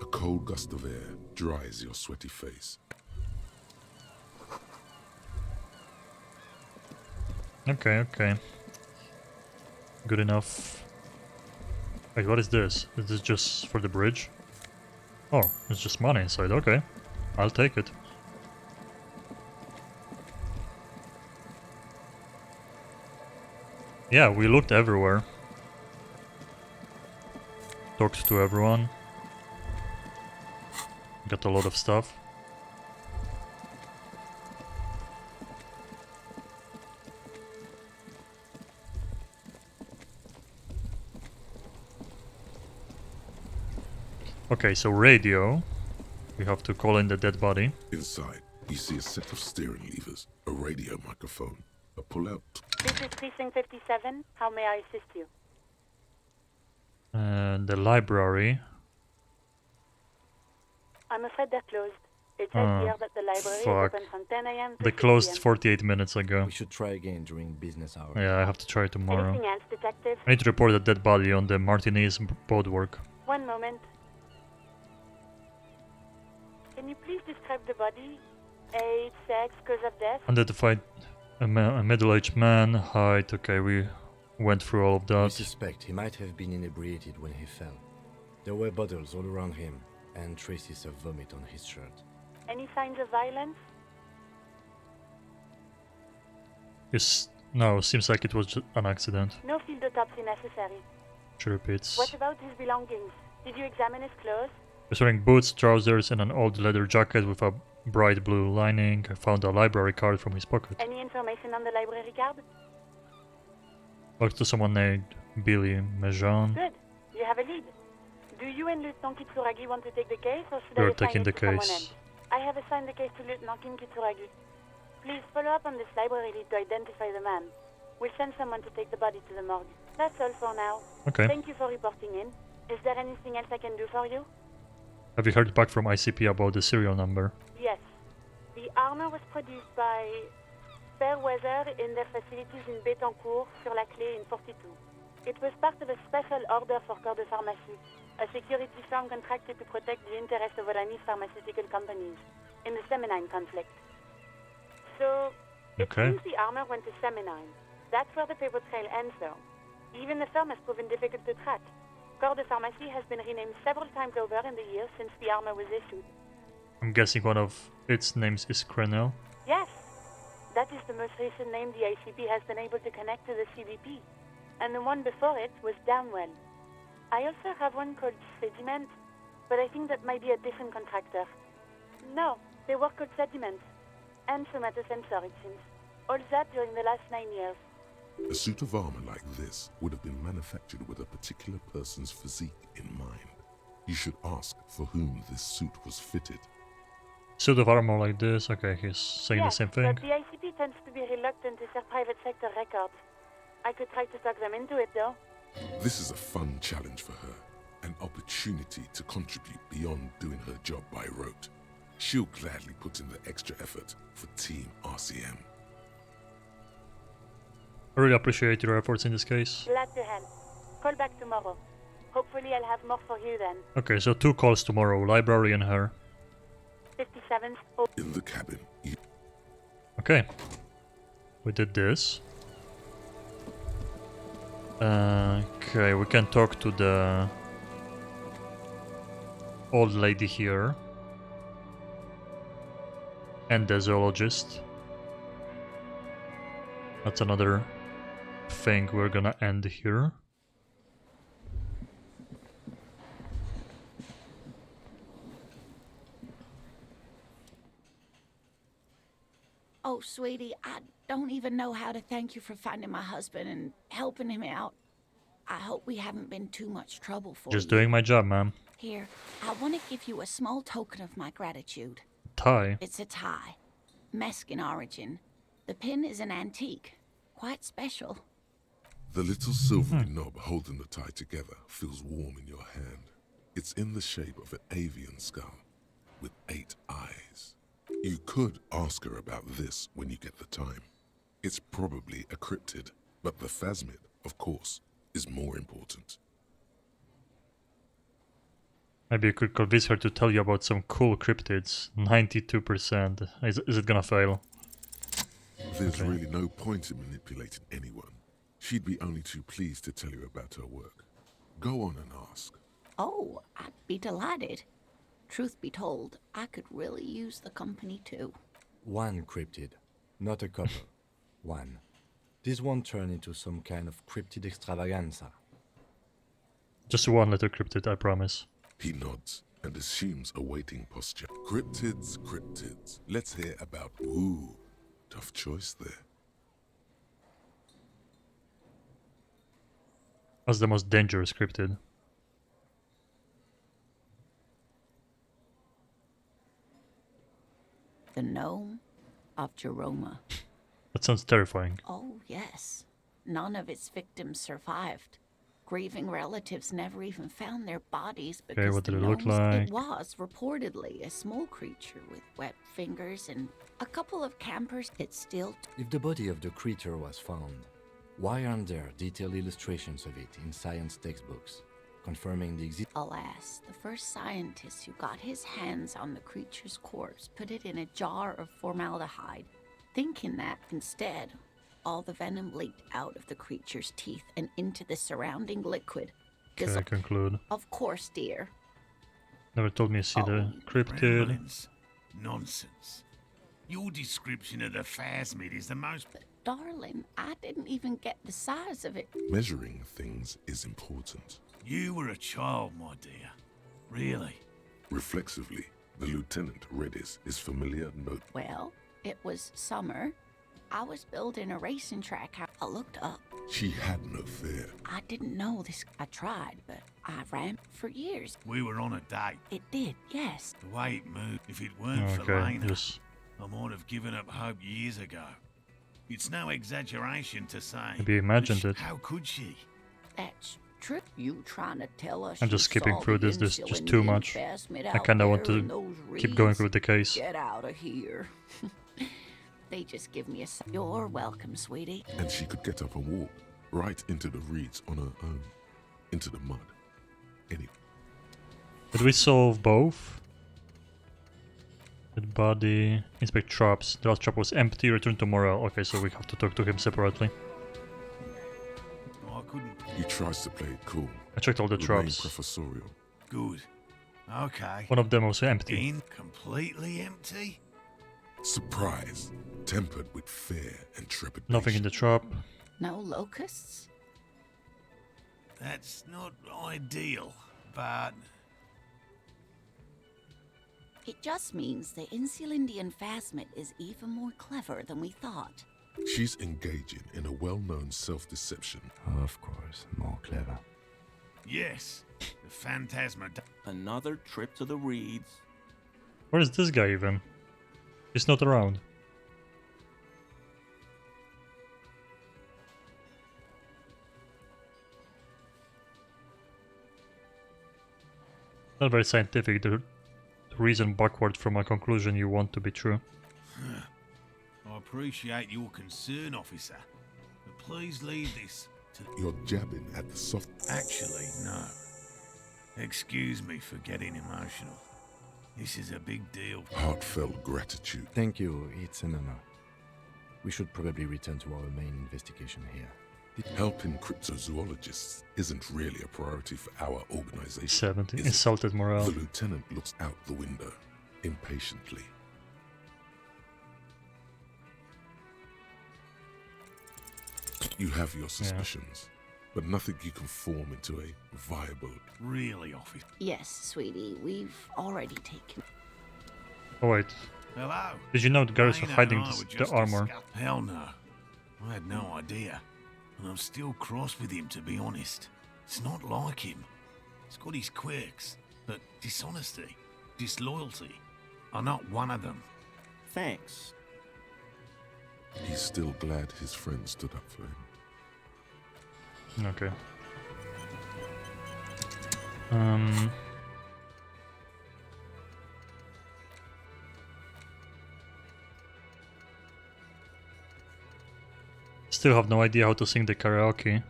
A cold gust of air dries your sweaty face. Okay, okay. Good enough. Wait, what is this? Is this just for the bridge? Oh, it's just money inside. Okay, I'll take it. Yeah, we looked everywhere. Talked to everyone. Got a lot of stuff. Okay, so radio. We have to call in the dead body. Inside, you see a set of steering levers, a radio microphone, a pull-out. This is Precinct 57. How may I assist you? And the library. I'm afraid they're closed. It says here that the library is Fuck. open from 10 a.m. to They 6 closed p.m. 48 minutes ago. We should try again during business hours. Yeah, I have to try tomorrow. Anything else, Detective? I need to report a dead body on the Martinez boardwalk. One moment. Can you please describe the body? Age, sex, cause of death? Identified a middle-aged man, height. Okay, we went through all of We that. suspect he might have been inebriated when he fell. There were bottles all around him, and traces of vomit on his shirt. Any signs of violence? No, seems like it was just an accident. No field autopsy necessary. She repeats. What about his belongings? Did you examine his clothes? He was wearing boots, trousers, and an old leather jacket with a bright blue lining. I found a library card from his pocket. Any information on the library card? Talked to someone named Billy Mejan. Good. You have a lead. Do you and Lieutenant Kitsuragi want to take the case, or should We're I assign taking it the to someone case. else? I have assigned the case to Lieutenant Kim Kitsuragi. Please follow up on this library lead to identify the man. We'll send someone to take the body to the morgue. That's all for now. Okay. Thank you for reporting in. Is there anything else I can do for you? Have you heard back from ICP about the serial number? Yes. The armor was produced by Fairweather in their facilities in Betancourt, sur la Clé in 42. It was part of a special order for Corps de Pharmacie, a security firm contracted to protect the interests of Oranese pharmaceutical companies in the Semenine conflict. So, it seems the armor went to Semenine. That's where the paper trail ends, though. Even the firm has proven difficult to track. Corps de Pharmacie has been renamed several times over in the years since the armor was issued. I'm guessing one of its names is Crenel. Yes, that is the most recent name the ICP has been able to connect to the CBP. And the one before it was Downwell. I also have one called Sediment, but I think that might be a different contractor. No, they were called Sediment. And Somatosensor, it seems. All that during the last 9 years. A suit of armor like this would have been manufactured with a particular person's physique in mind. You should ask for whom this suit was fitted. Suit of armor like this, okay, he's saying Yes, the same thing. but the ICP tends to be reluctant to share private sector records. I could try to talk them into it, though. This is a fun challenge for her, an opportunity to contribute beyond doing her job by rote. She'll gladly put in the extra effort for Team RCM. I really appreciate your efforts in this case. Glad to help. Call back tomorrow. Hopefully I'll have more for you then. Okay, so 2 calls tomorrow, library and her. 57th. In the cabin. Okay. We did this. Okay, we can talk to the old lady here. And the zoologist. That's another thing we're gonna end here. Oh, sweetie, I don't even know how to thank you for finding my husband and helping him out. I hope we haven't been too much trouble for you. Just doing my job, ma'am. Here, I want to give you a small token of my gratitude. Tie. It's a tie. Mexican origin. The pin is an antique. Quite special. The little silvery knob holding the tie together feels warm in your hand. It's in the shape of an avian skull with 8 eyes. You could ask her about this when you get the time. It's probably a cryptid, but the phasmid, of course, is more important. Maybe you could convince her to tell you about some cool cryptids. 92%. Is it gonna fail? There's really no point in manipulating anyone. She'd be only too pleased to tell you about her work. Go on and ask. Oh, I'd be delighted. Truth be told, I could really use the company too. One cryptid, not a couple. One. This won't turn into some kind of cryptid extravaganza. Just 1 letter cryptid, I promise. He nods and assumes a waiting posture. Cryptids, cryptids. Let's hear about... Ooh, tough choice there. What's the most dangerous cryptid? The gnome of Jeroma. That sounds terrifying. Oh, yes. None of its victims survived. Grieving relatives never even found their bodies because what the did it look gnomes- like? It was reportedly a small creature with webbed fingers and a couple of campers that still... If the body of the creature was found, why aren't there detailed illustrations of it in science textbooks, confirming the existence? Alas, the first scientist who got his hands on the creature's corpse put it in a jar of formaldehyde, thinking that instead, all the venom leaked out of the creature's teeth and into the surrounding liquid. Can I conclude? Of course, dear. Never told me to see the cryptid. Nonsense. Your description of the phasmid is the most... darling, I didn't even get the size of it. Measuring things is important. You were a child, my dear. Really. Reflexively, the lieutenant read his familiar note. Well, it was summer. I was building a racing track. I looked up. She had no fear. I didn't know this. I tried, but I ran for years. We were on a date. It did, yes. The way it moved, if it weren't for Okay, Lena, yes. I might have given up hope years ago. It's no exaggeration to say. Maybe you imagined it. How could she? That's true. You trying to tell us I'm just you skipping saw through the this. There's just insulin too in much. investment I out kinda want there in to those keep going reeds? with the case. Get out of here. They just give me a... You're welcome, sweetie. And she could get up and walk right into the reeds on her own. Into the mud. Anyway. Did we solve both? Dead body. Inspect traps. The last trap was empty. Return to morale. Okay, so we have to talk to him separately. No, I couldn't. He tries to play it cool. I checked all the Remain traps. professorial. Good. Okay. One of them was empty. Completely empty? Surprise. Tempered with fear and trepidation. Nothing in the trap. No locusts? That's not ideal, but... It just means the Insulindian phasmid is even more clever than we thought. She's engaging in a well-known self-deception. Of course, more clever. Yes, the Phantasma... Another trip to the reeds. Where is this guy even? He's not around. Not very scientific. The reason backward from a conclusion you want to be true. I appreciate your concern, officer, but please leave this to... You're jabbing at the soft... Actually, no. Excuse me for getting emotional. This is a big deal. Heartfelt gratitude. Thank you, it's an honor. We should probably return to our main investigation here. Helping cryptozoologists isn't really a priority for our organization. 70. is it? Insulted morale. The lieutenant looks out the window, impatiently. You have your suspicions, but nothing you can form into a viable... Really, officer? Yes, sweetie, we've already taken... Oh wait. Hello? Did you know the guards were Lena hiding and I were the just armor? Hell no. I had no idea. And I'm still cross with him, to be honest. It's not like him. He's got his quirks, but dishonesty, disloyalty are not one of them. Thanks. He's still glad his friend stood up for him. Okay. Still have no idea how to sing the karaoke.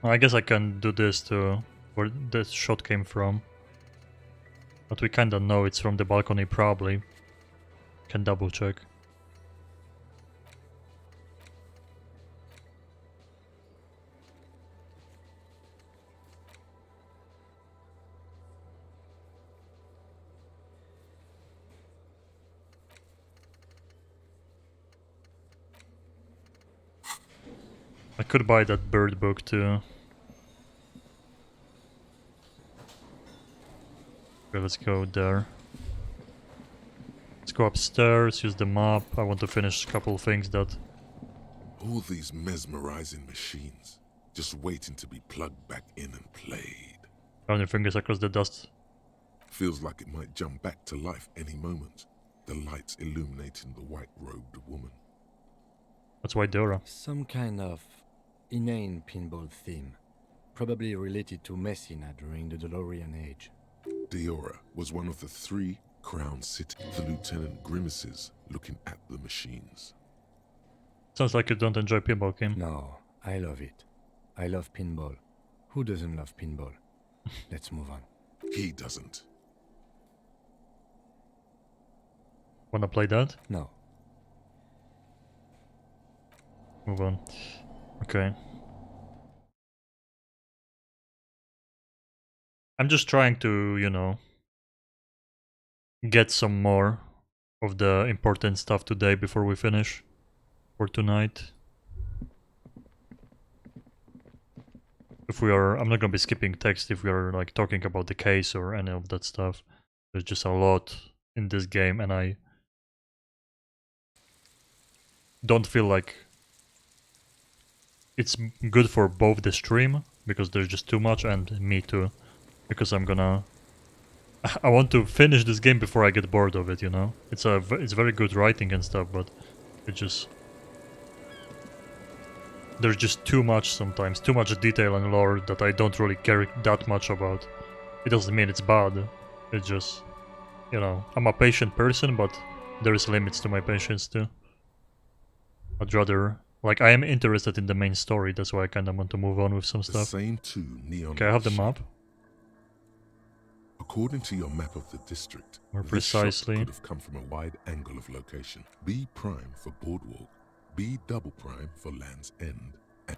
I guess I can do this to where this shot came from. But we kinda know it's from the balcony probably. Can double check. I could buy that bird book too. Okay, let's go there. Let's go upstairs, use the map. I want to finish a couple things that... All these mesmerizing machines, just waiting to be plugged back in and played. Run your fingers across the dust. Feels like it might jump back to life any moment. The lights illuminating the white-robed woman. That's why Dora. Some kind of inane pinball theme, probably related to Messina during the DeLorean age. Diora was one of the 3 crowned cities. The lieutenant grimaces, looking at the machines. Sounds like you don't enjoy pinball, Kim. No, I love it. I love pinball. Who doesn't love pinball? Let's move on. He doesn't. Wanna play that? No. Move on. Okay. I'm just trying to, you know, get some more of the important stuff today before we finish for tonight. If we are, I'm not gonna be skipping text if we are like talking about the case or any of that stuff. There's just a lot in this game, and I don't feel like it's good for both the stream, because there's just too much, and me too, because I want to finish this game before I get bored of it, you know? It's very good writing and stuff, but it just... there's just too much sometimes, too much detail and lore that I don't really care that much about. It doesn't mean it's bad, it's just, you know, I'm a patient person, but there is limits to my patience too. I'd rather, like, I am interested in the main story, that's why I kind of want to move on with some stuff. Same two neon. Okay, I have the map. According to your map of the district, More this shot precisely. could have come from a wide angle of location. B prime for Boardwalk, B double prime for Land's End, and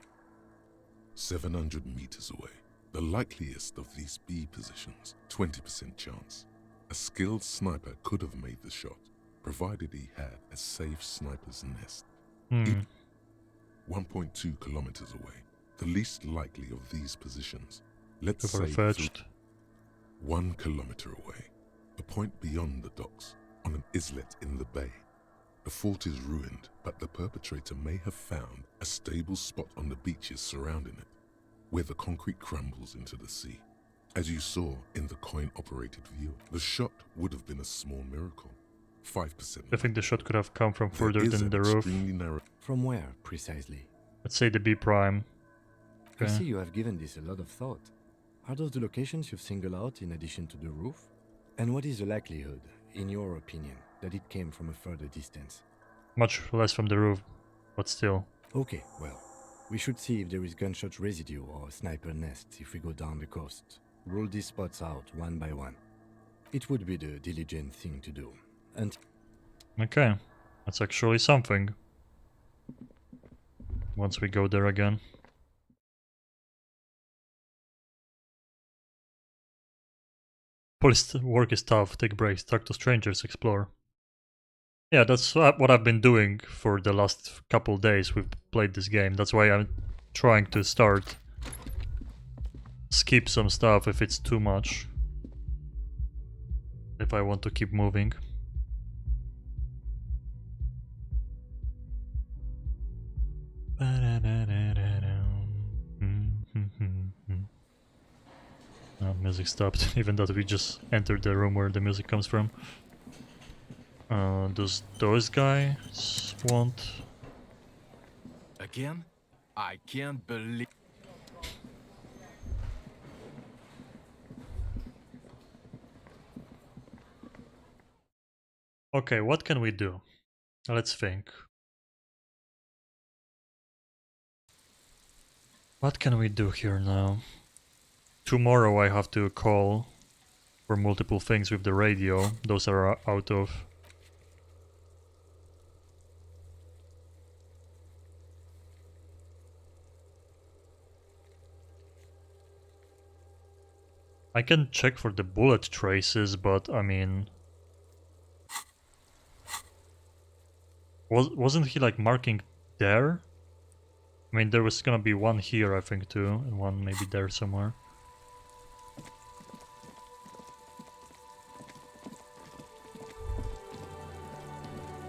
700 meters away. The likeliest of these B positions, 20% chance. A skilled sniper could have made the shot, provided he had a safe sniper's nest. 1.2 kilometers away, the least likely of these positions. Let's say Fetched. 1 kilometer away, a point beyond the docks, on an islet in the bay. The fort is ruined, but the perpetrator may have found a stable spot on the beaches surrounding it, where the concrete crumbles into the sea. As you saw in the coin-operated view, the shot would have been a small miracle. 5%. I think the shot could have come from further than the roof. From where, precisely? Let's say the B prime. I see you have given this a lot of thought. Are those the locations you've singled out in addition to the roof? And what is the likelihood, in your opinion, that it came from a further distance? Much less from the roof, but still. Okay, well, we should see if there is gunshot residue or sniper nests if we go down the coast. Rule these spots out one by one. It would be the diligent thing to do. And okay, that's actually something. Once we go there again. Police work is tough, take breaks, talk to strangers, explore. Yeah, that's what I've been doing for the last couple days we've played this game. That's why I'm trying to skip some stuff if it's too much. If I want to keep moving. Music stopped, even though we just entered the room where the music comes from. Does those guys want... Again? I can't believe... Okay, what can we do? Let's think. What can we do here now? Tomorrow I have to call for multiple things with the radio. Those are out of... I can check for the bullet traces, but I mean... Wasn't he like marking there? I mean, there was gonna be one here, I think, too, and one maybe there somewhere.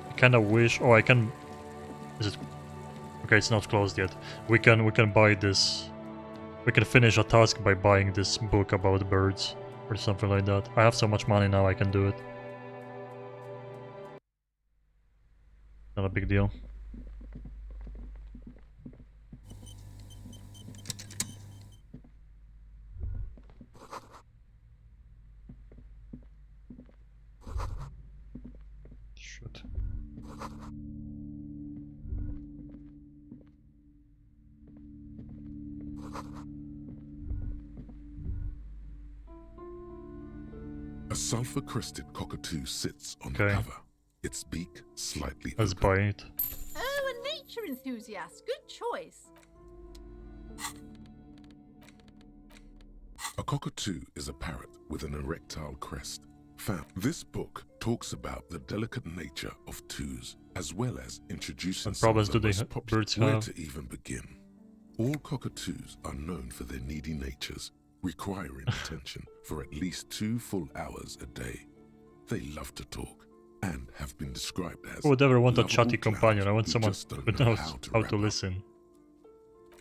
I kinda wish... Oh, I can... Is it... Okay, it's not closed yet. We can buy this... We can finish a task by buying this book about birds, or something like that. I have so much money now, I can do it. Not a big deal. Shit. A sulfur-crested cockatoo sits on Okay. the cover, its beak slightly Let's open. buy it. Oh, a nature enthusiast. Good choice. A cockatoo is a parrot with an erectile crest. Fam, this book talks about the delicate nature of twos, as well as introducing What some problems of do the they most popular. birds Where have? to even begin? All cockatoos are known for their needy natures, requiring attention for at least 2 full hours a day. They love to talk and have been described as Who would ever want a lovable chatty clowns companion? I want who someone just don't who know knows how to how wrap to up. listen.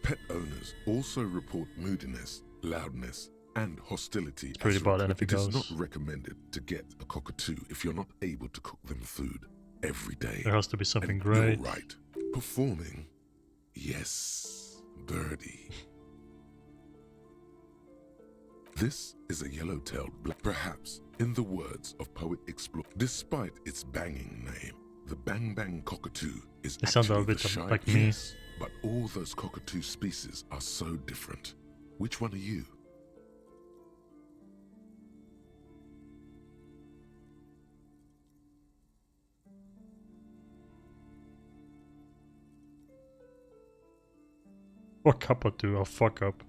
Pet owners also report moodiness, loudness, and hostility. Pretty as bad reported. anything It is else. not recommended to get a cockatoo if you're not able to cook them food every day. There has to be something And great. You're right. Performing, yes, birdie. This is a yellow-tailed black. Perhaps, in the words of poet Explore, despite its banging name, the Bang Bang cockatoo is They sound a actually the bit shy. like me. Yes, but all those cockatoo species are so different. Which one are you? Fuck up or two, I'll fuck up.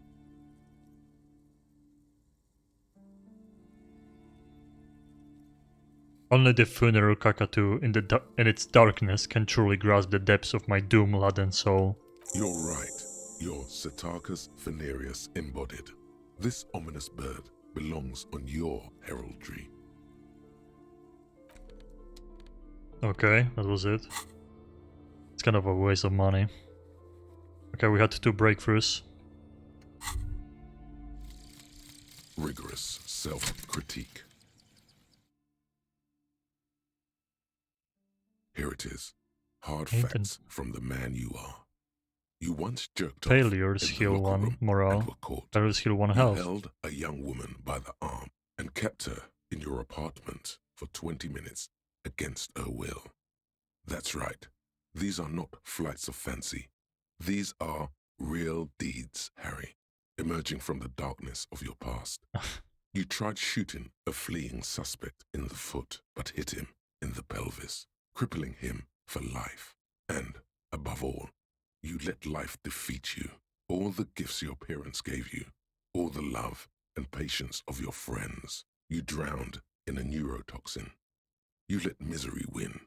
Only the funeral cockatoo in its darkness can truly grasp the depths of my doom-laden soul. You're right. You're Cetarchus Venerius embodied. This ominous bird belongs on your heraldry. Okay, that was it. It's kind of a waste of money. Okay, we had 2 breakthroughs. Rigorous self-critique. Here it is. Hard Ain't facts from the man you are. You once jerked Failures off in the heal locker 1 room and morale. were caught. Failures heal 1 You health. held a young woman by the arm and kept her in your apartment for 20 minutes against her will. That's right. These are not flights of fancy. These are real deeds, Harry, emerging from the darkness of your past. You tried shooting a fleeing suspect in the foot, but hit him in the pelvis, crippling him for life. And, above all, you let life defeat you. All the gifts your parents gave you, all the love and patience of your friends, you drowned in a neurotoxin. You let misery win,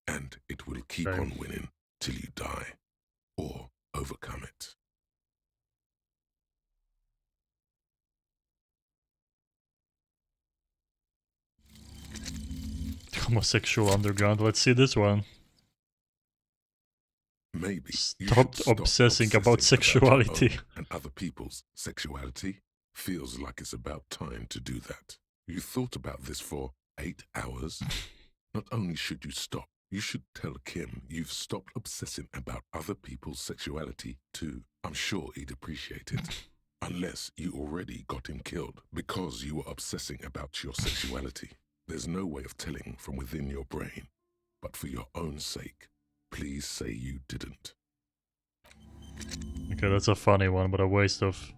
and it will keep on winning till you die, or overcome it. Homosexual underground, let's see this one. Maybe you Stop should stop obsessing about your sexuality. own and other people's sexuality. Feels like it's about time to do that. You thought about this for 8 hours. Not only should you stop, you should tell Kim you've stopped obsessing about other people's sexuality too. I'm sure he'd appreciate it. Unless you already got him killed because you were obsessing about your sexuality. There's no way of telling from within your brain. But for your own sake, please say you didn't. Okay, that's a funny one, but a waste of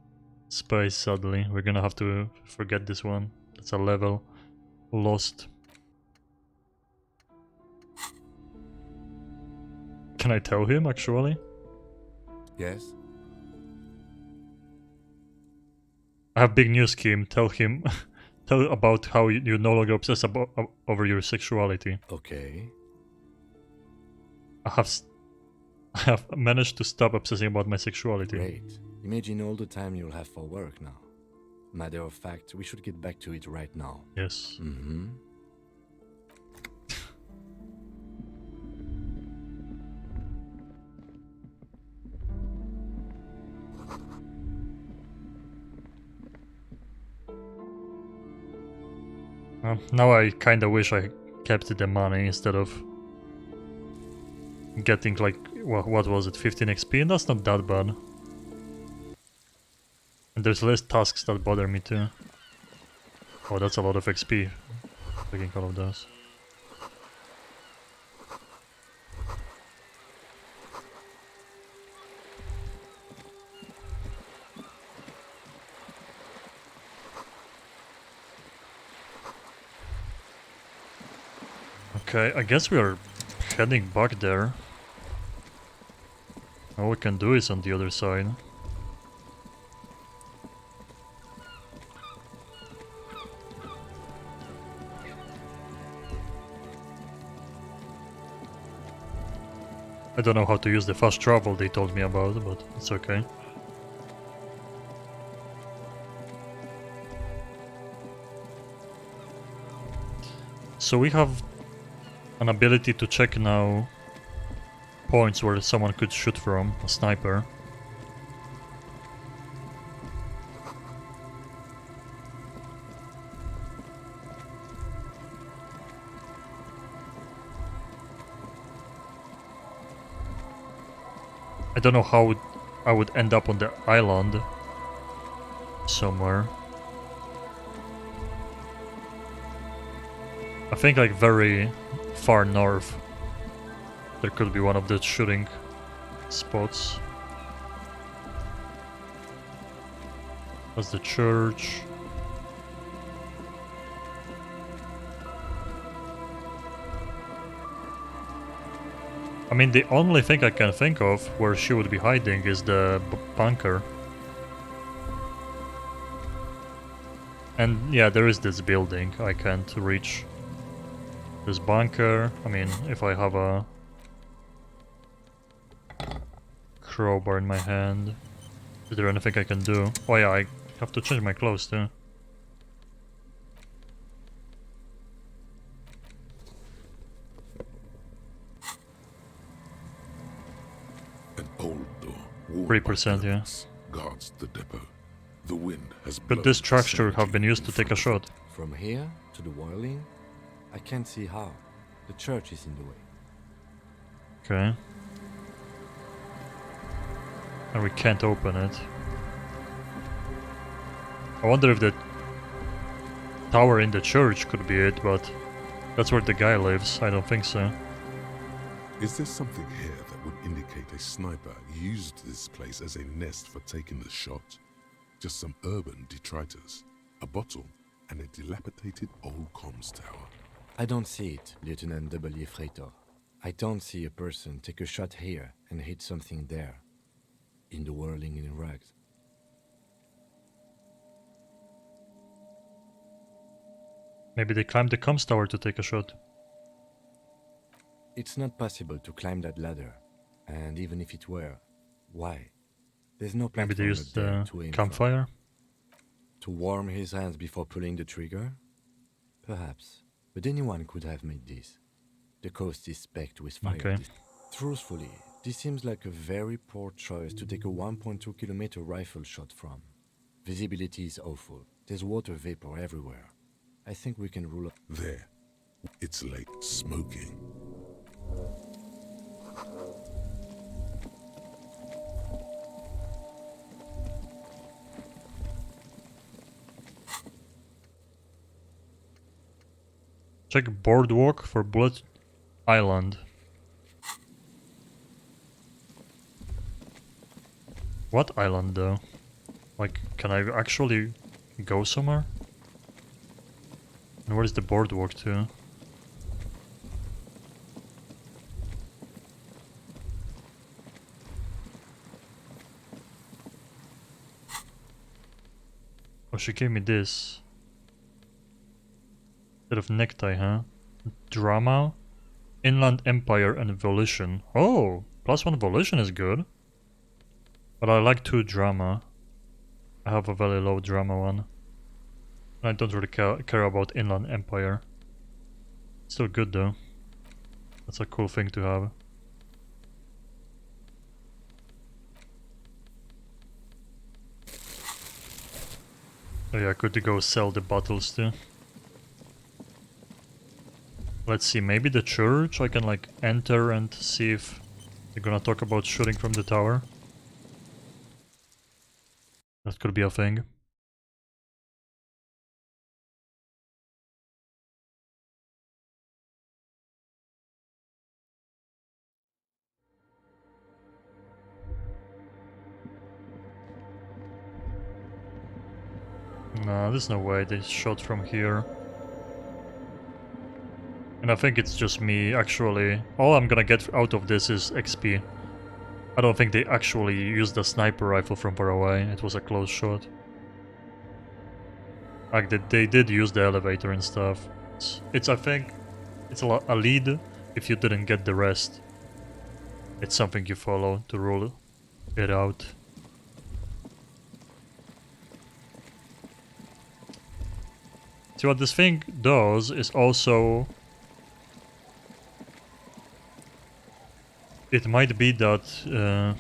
space, sadly. We're gonna have to forget this one. It's a level lost. Can I tell him, actually? Yes? I have big news, Kim. Tell him. Tell about how you no longer obsess over your sexuality. Okay. I have managed to stop obsessing about my sexuality. Great. Imagine all the time you'll have for work now. Matter of fact, we should get back to it right now. Yes. Mm-hmm. Now I kinda wish I kept the money instead of getting like, what was it, 15 XP? And that's not that bad. And there's less tasks that bother me too. Oh, that's a lot of XP. Taking all of those. Okay, I guess we are heading back there. All we can do is on the other side. I don't know how to use the fast travel they told me about, but it's okay. So we have an ability to check now points where someone could shoot from, a sniper. I don't know how I would end up on the island somewhere. I think like very far north there could be one of the shooting spots. That's the church. I mean, the only thing I can think of where she would be hiding is the bunker. And yeah, there is this building I can't reach. This bunker, I mean, if I have a crowbar in my hand, is there anything I can do? Oh yeah, I have to change my clothes too. An old door, walled 3%, by yeah. curtains, guards the depot. The wind has Could blown this the structure have been cemetery used to in take a front of shot? From here to the whirling, I can't see how. The church is in the way. Okay. And we can't open it. I wonder if the tower in the church could be it, but that's where the guy lives. I don't think so. Is there something here that would indicate a sniper used this place as a nest for taking the shot? Just some urban detritus, a bottle, and a dilapidated old comms tower. I don't see it, Lieutenant W. Freitor. I don't see a person take a shot here and hit something there, in the whirling in rags. Maybe they climbed the comms tower to take a shot. It's not possible to climb that ladder, and even if it were, why? There's no Maybe they platform up used there the to aim campfire. from. To warm his hands before pulling the trigger? Perhaps, but anyone could have made this. The coast is specked with fire. Okay. Truthfully, this seems like a very poor choice to take a 1.2 kilometer rifle shot from. Visibility is awful. There's water vapor everywhere. I think we can rule up. There. It's late. Smoking. Check boardwalk for Bullet Island. What island though? Like, can I actually go somewhere? And where is the boardwalk to? Oh, she gave me this. Bit of necktie, huh? Drama? Inland Empire and Volition. Oh! +1 Volition is good. But I like 2 drama. I have a very low drama one. I don't really care about Inland Empire. Still good though. That's a cool thing to have. Oh yeah, good to go sell the bottles too. Let's see, maybe the church I can like enter and see if they're gonna talk about shooting from the tower. That could be a thing. No, there's no way they shot from here. And I think it's just me, actually. All I'm gonna get out of this is XP. I don't think they actually used the sniper rifle from far away. It was a close shot. Like, they did use the elevator and stuff. I think, it's a lead if you didn't get the rest. It's something you follow to rule it out. See, what this thing does is also... It might be that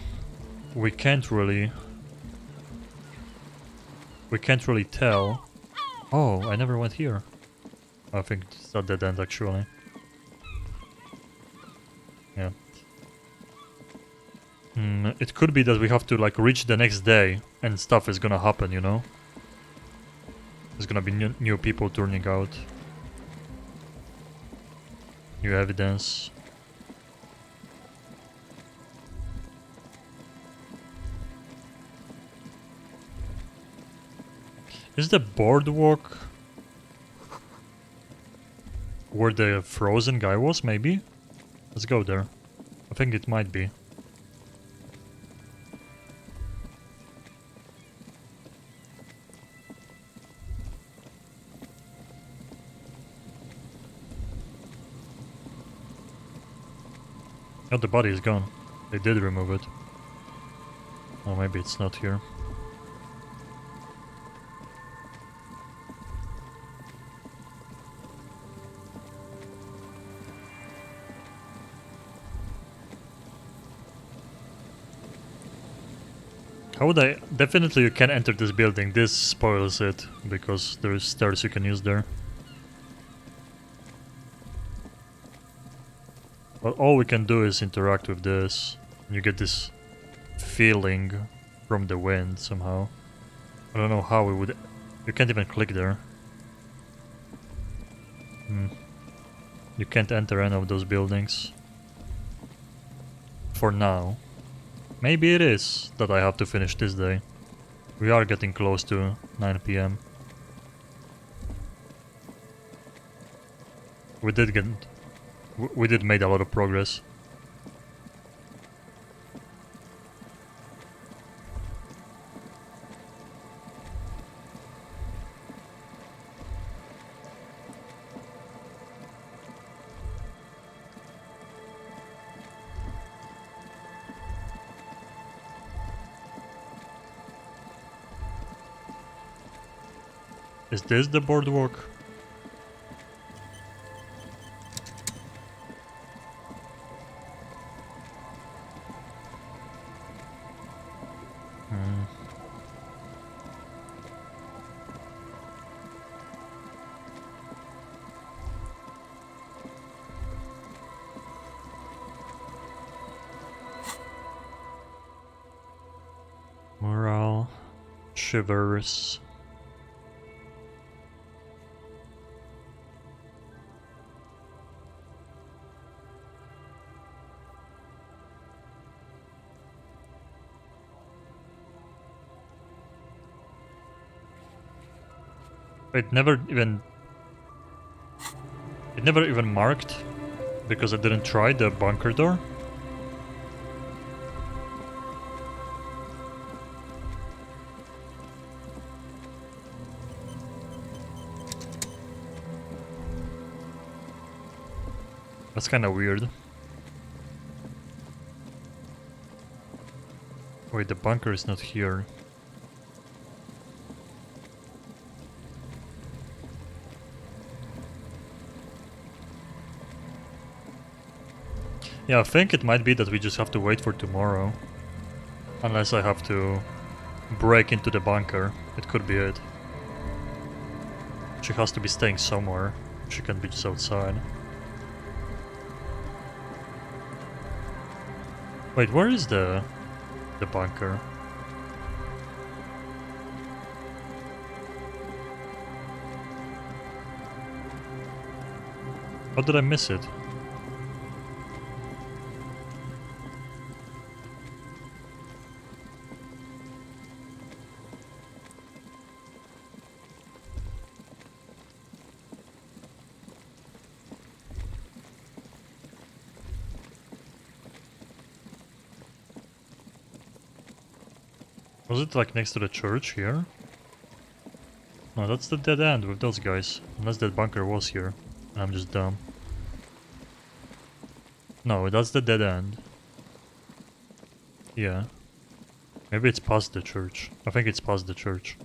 we can't really tell. Oh, I never went here. I think it's a dead end actually. Yeah. It could be that we have to like reach the next day and stuff is gonna happen, you know? There's gonna be new people turning out. New evidence. Is the boardwalk where the frozen guy was, maybe? Let's go there. I think it might be. Oh, the body is gone. They did remove it. Oh, maybe it's not here. How would I... Definitely you can enter this building. This spoils it, because there's stairs you can use there. But all we can do is interact with this. You get this feeling from the wind somehow. I don't know how we would... You can't even click there. You can't enter any of those buildings. For now. Maybe it is that I have to finish this day. We are getting close to 9 PM. We did made a lot of progress. Is this the boardwalk? Morale shivers. It never even marked because I didn't try the bunker door. That's kind of weird. Wait, the bunker is not here. Yeah, I think it might be that we just have to wait for tomorrow. Unless I have to break into the bunker. It could be it. She has to be staying somewhere. She can't be just outside. Wait, where is the bunker? How did I miss it? Was it like next to the church here? No, that's the dead end with those guys. Unless that bunker was here. And I'm just dumb. No, that's the dead end. Yeah. Maybe it's past the church. I think it's past the church.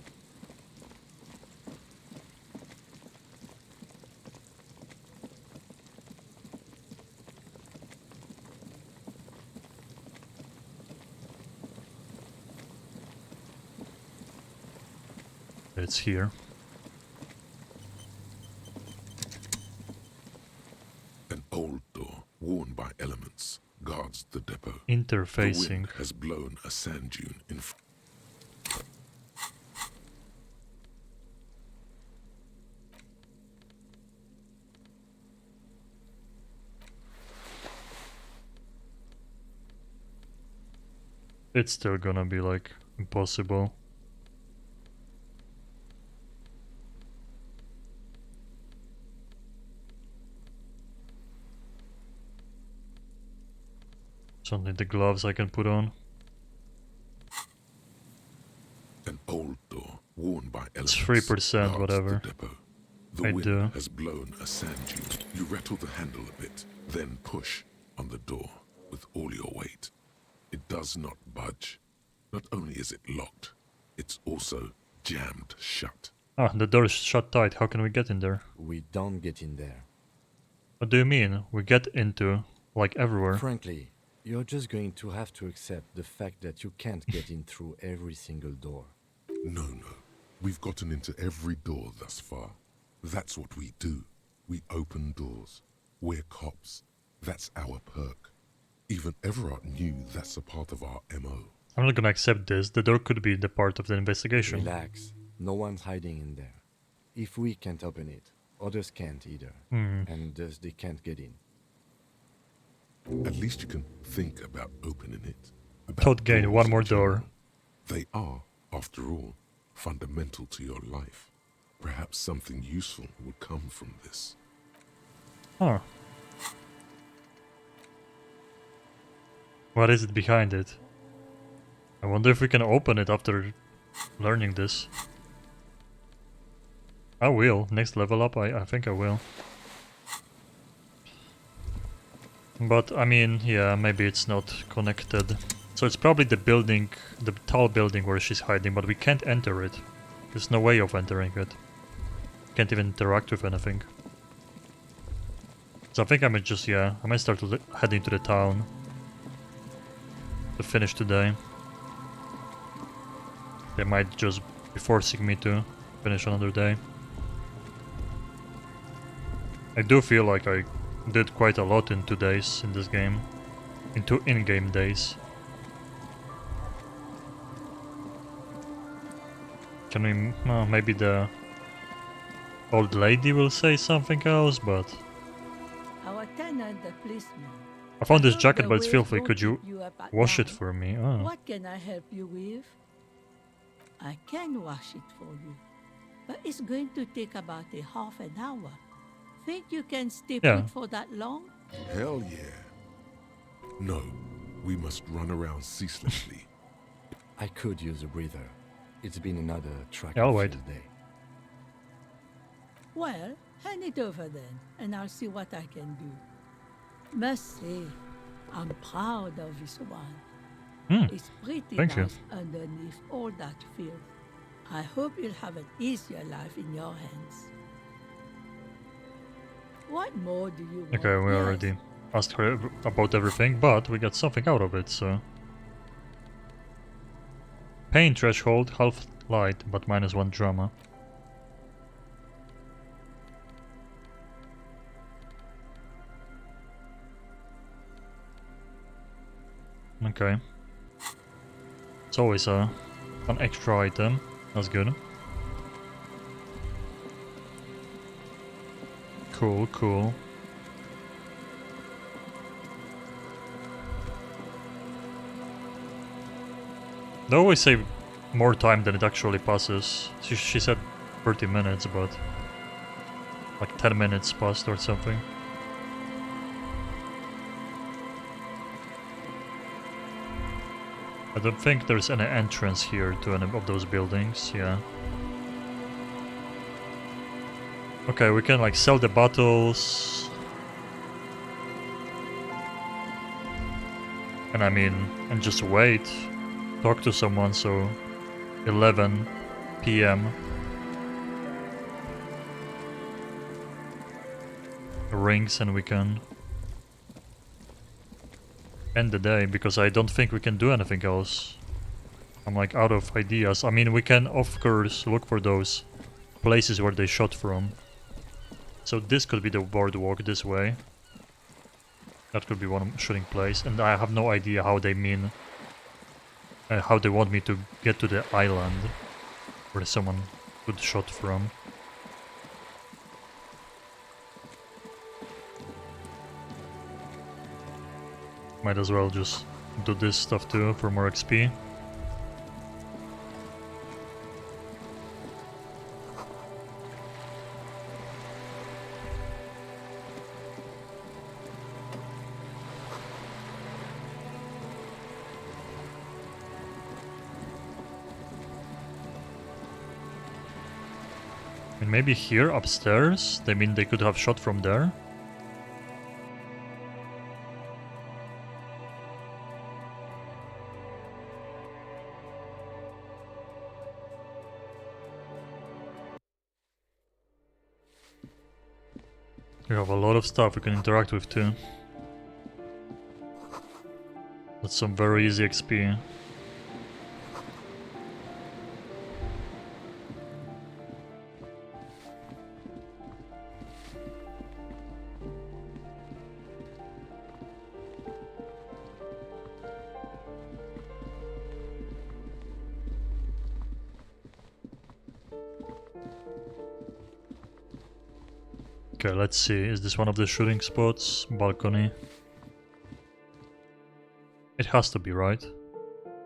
It's here. An old door, worn by elements, guards the depot. Interfacing. The wind has blown a sand dune in It's still gonna be like impossible. It's only the gloves I can put on. an old door, worn by It's elements. 3%, guards whatever. The depot. The I wind do. has blown a sand dune. You rattle the handle a bit, then push on the door with all your weight. It does not budge. Not only is it locked, it's also jammed shut. Ah, the door's shut tight. How can we get in there? We don't get in there. What do you mean? We get into, like, everywhere. Frankly, you're just going to have to accept the fact that you can't get in through every single door. No. We've gotten into every door thus far. That's what we do. We open doors. We're cops. That's our perk. Even Everard knew that's a part of our MO. I'm not gonna accept this. The door could be the part of the investigation. Relax. No one's hiding in there. If we can't open it, others can't either. And thus they can't get in. At least you can think about opening it. Todd gained one more door. They are, after all, fundamental to your life. Perhaps something useful will come from this. Huh. What is it behind it? I wonder if we can open it after learning this. I will. Next level up, I think I will. But, I mean, yeah, maybe it's not connected. So it's probably the building, the tall building where she's hiding, but we can't enter it. There's no way of entering it. Can't even interact with anything. So I think I might just, yeah, I might start heading to the town to finish today. They might just be forcing me to finish another day. I do feel like I did quite a lot in 2 days in this game. In 2 in-game days. Can we... No, maybe the old lady will say something else, but... Our tenant, the policeman. I found this hope jacket, the but it's waves filthy. don't Could you keep you up at wash it night. for me? Oh. What can I help you with? I can wash it for you, but it's going to take about a half an hour. Think you can stay Yeah. put for that long? Hell yeah. No, we must run around ceaselessly. I could use a breather. It's been another track I'll wait. day. Well, hand it over then, and I'll see what I can do. Must say, I'm proud of this one. It's pretty Thank you. nice underneath all that filth. I hope you'll have an easier life in your hands. What more do you want? Okay, we Yes. already asked her about everything, but we got something out of it, so... Pain threshold, half light, but -1 drama. Okay. It's always an extra item. That's good. Cool, cool. They always say more time than it actually passes. She said 30 minutes, but like 10 minutes passed or something. I don't think there's any entrance here to any of those buildings, yeah. Okay, we can like sell the bottles. And I mean, and just wait. Talk to someone, so 11 p.m. rings and we can end the day, because I don't think we can do anything else. I'm like out of ideas. I mean, we can of course look for those places where they shot from. So this could be the boardwalk this way. That could be one shooting place, and I have no idea how they mean, how they want me to get to the island where someone could shot from. Might as well just do this stuff too for more XP. And maybe here upstairs, they mean they could have shot from there. We have a lot of stuff we can interact with too. That's some very easy XP. Okay, let's see. Is this one of the shooting spots? Balcony. It has to be, right?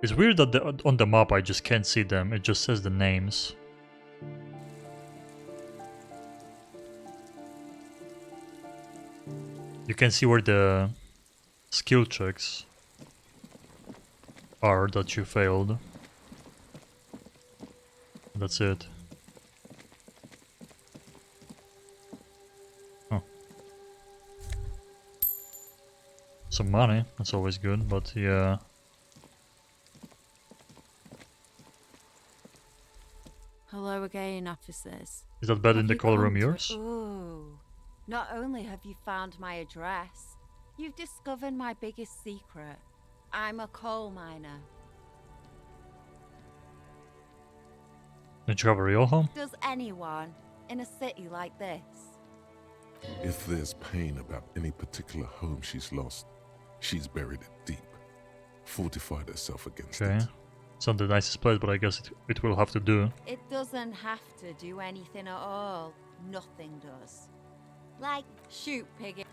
It's weird that on the map I just can't see them. It just says the names. You can see where the skill checks are that you failed. That's it. Oh. Some money, that's always good, but yeah. Hello again, officers. Is that bed in Have the you call come room to- yours? Ooh. Not only have you found my address, you've discovered my biggest secret. I'm a coal miner. Did you have a real home? Does anyone in a city like this? If there's pain about any particular home she's lost, she's buried it deep, fortified herself against Okay. it. It's not the nicest place, but I guess it will have to do. It doesn't have to do anything at all. Nothing does. Like, shoot, piggy.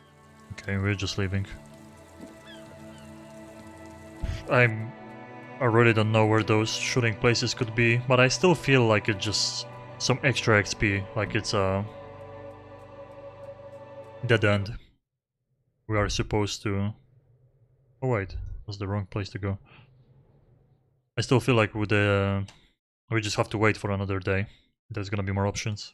Okay, we're just leaving. I really don't know where those shooting places could be, but I still feel like it's just some extra XP, like it's a dead end. We are supposed to... Oh wait, that's the wrong place to go. I still feel like with the... we just have to wait for another day. There's gonna be more options.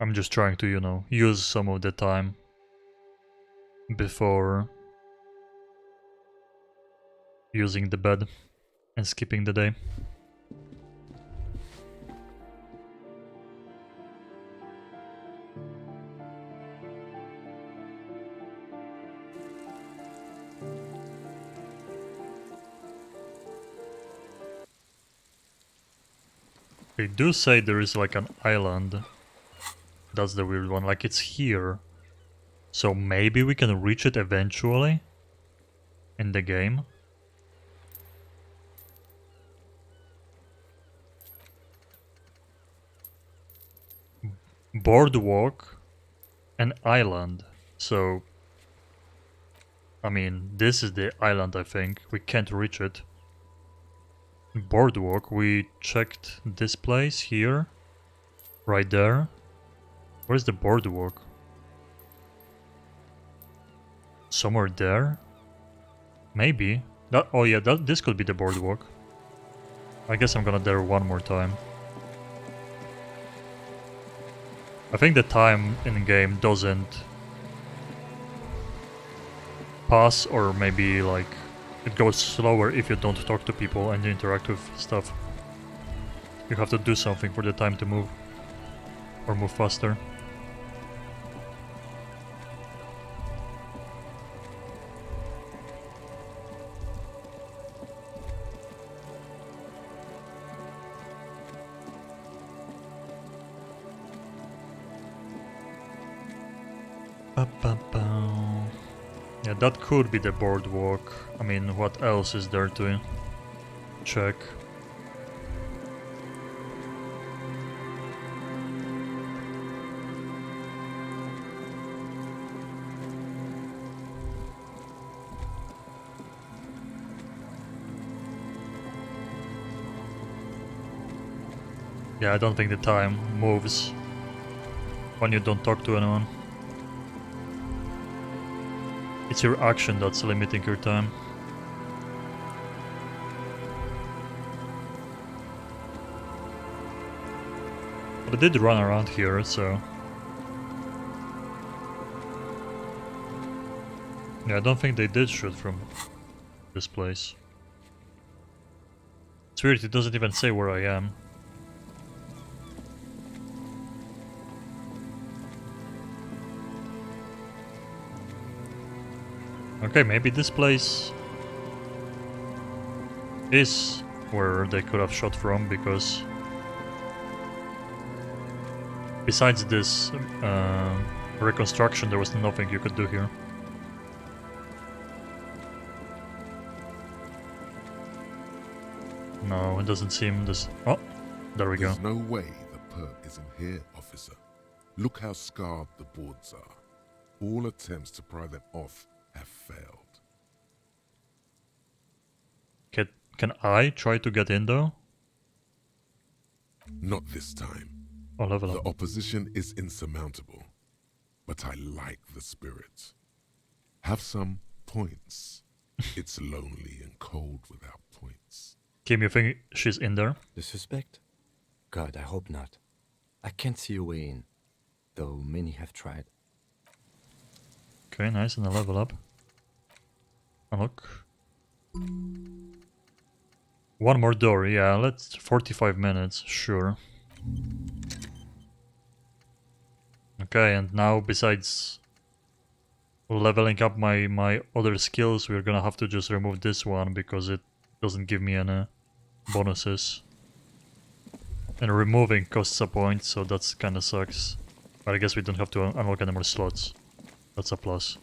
I'm just trying to, you know, use some of the time before using the bed and skipping the day. They do say there is like an island. That's the weird one, like it's here. So maybe we can reach it eventually in the game. Boardwalk and island. So I mean, this is the island, I think. We can't reach it. Boardwalk, we checked this place here. Right there. Where's the boardwalk? Somewhere there? Maybe. Oh yeah, this could be the boardwalk. I guess I'm gonna there one more time. I think the time in game doesn't pass, or maybe like it goes slower if you don't talk to people and interact with stuff. You have to do something for the time to move, or move faster. Yeah, that could be the boardwalk. I mean, what else is there to check? Yeah, I don't think the time moves when you don't talk to anyone. It's your action that's limiting your time. But I did run around here, so... Yeah, I don't think they did shoot from this place. It's weird, it doesn't even say where I am. Okay, maybe this place is where they could have shot from, because besides this reconstruction, there was nothing you could do here. No, it doesn't seem this... Oh, there we go. There's no way the perk isn't here, officer. Look how scarred the boards are. All attempts to pry them off have failed. Can I try to get in though? Not this time. Oh, level The up. opposition is insurmountable, but I like the spirit. Have some points. It's lonely and cold without points. Kim, you think she's in there? The suspect? God, I hope not. I can't see a way in, though many have tried. Okay, nice, and a level up. Unlock. One more door, yeah, let's... 45 minutes, sure. Okay, and now besides leveling up my other skills, we're gonna have to just remove this one because it doesn't give me any bonuses. And removing costs a point, so that's kinda sucks. But I guess we don't have to unlock any more slots. That's a plus.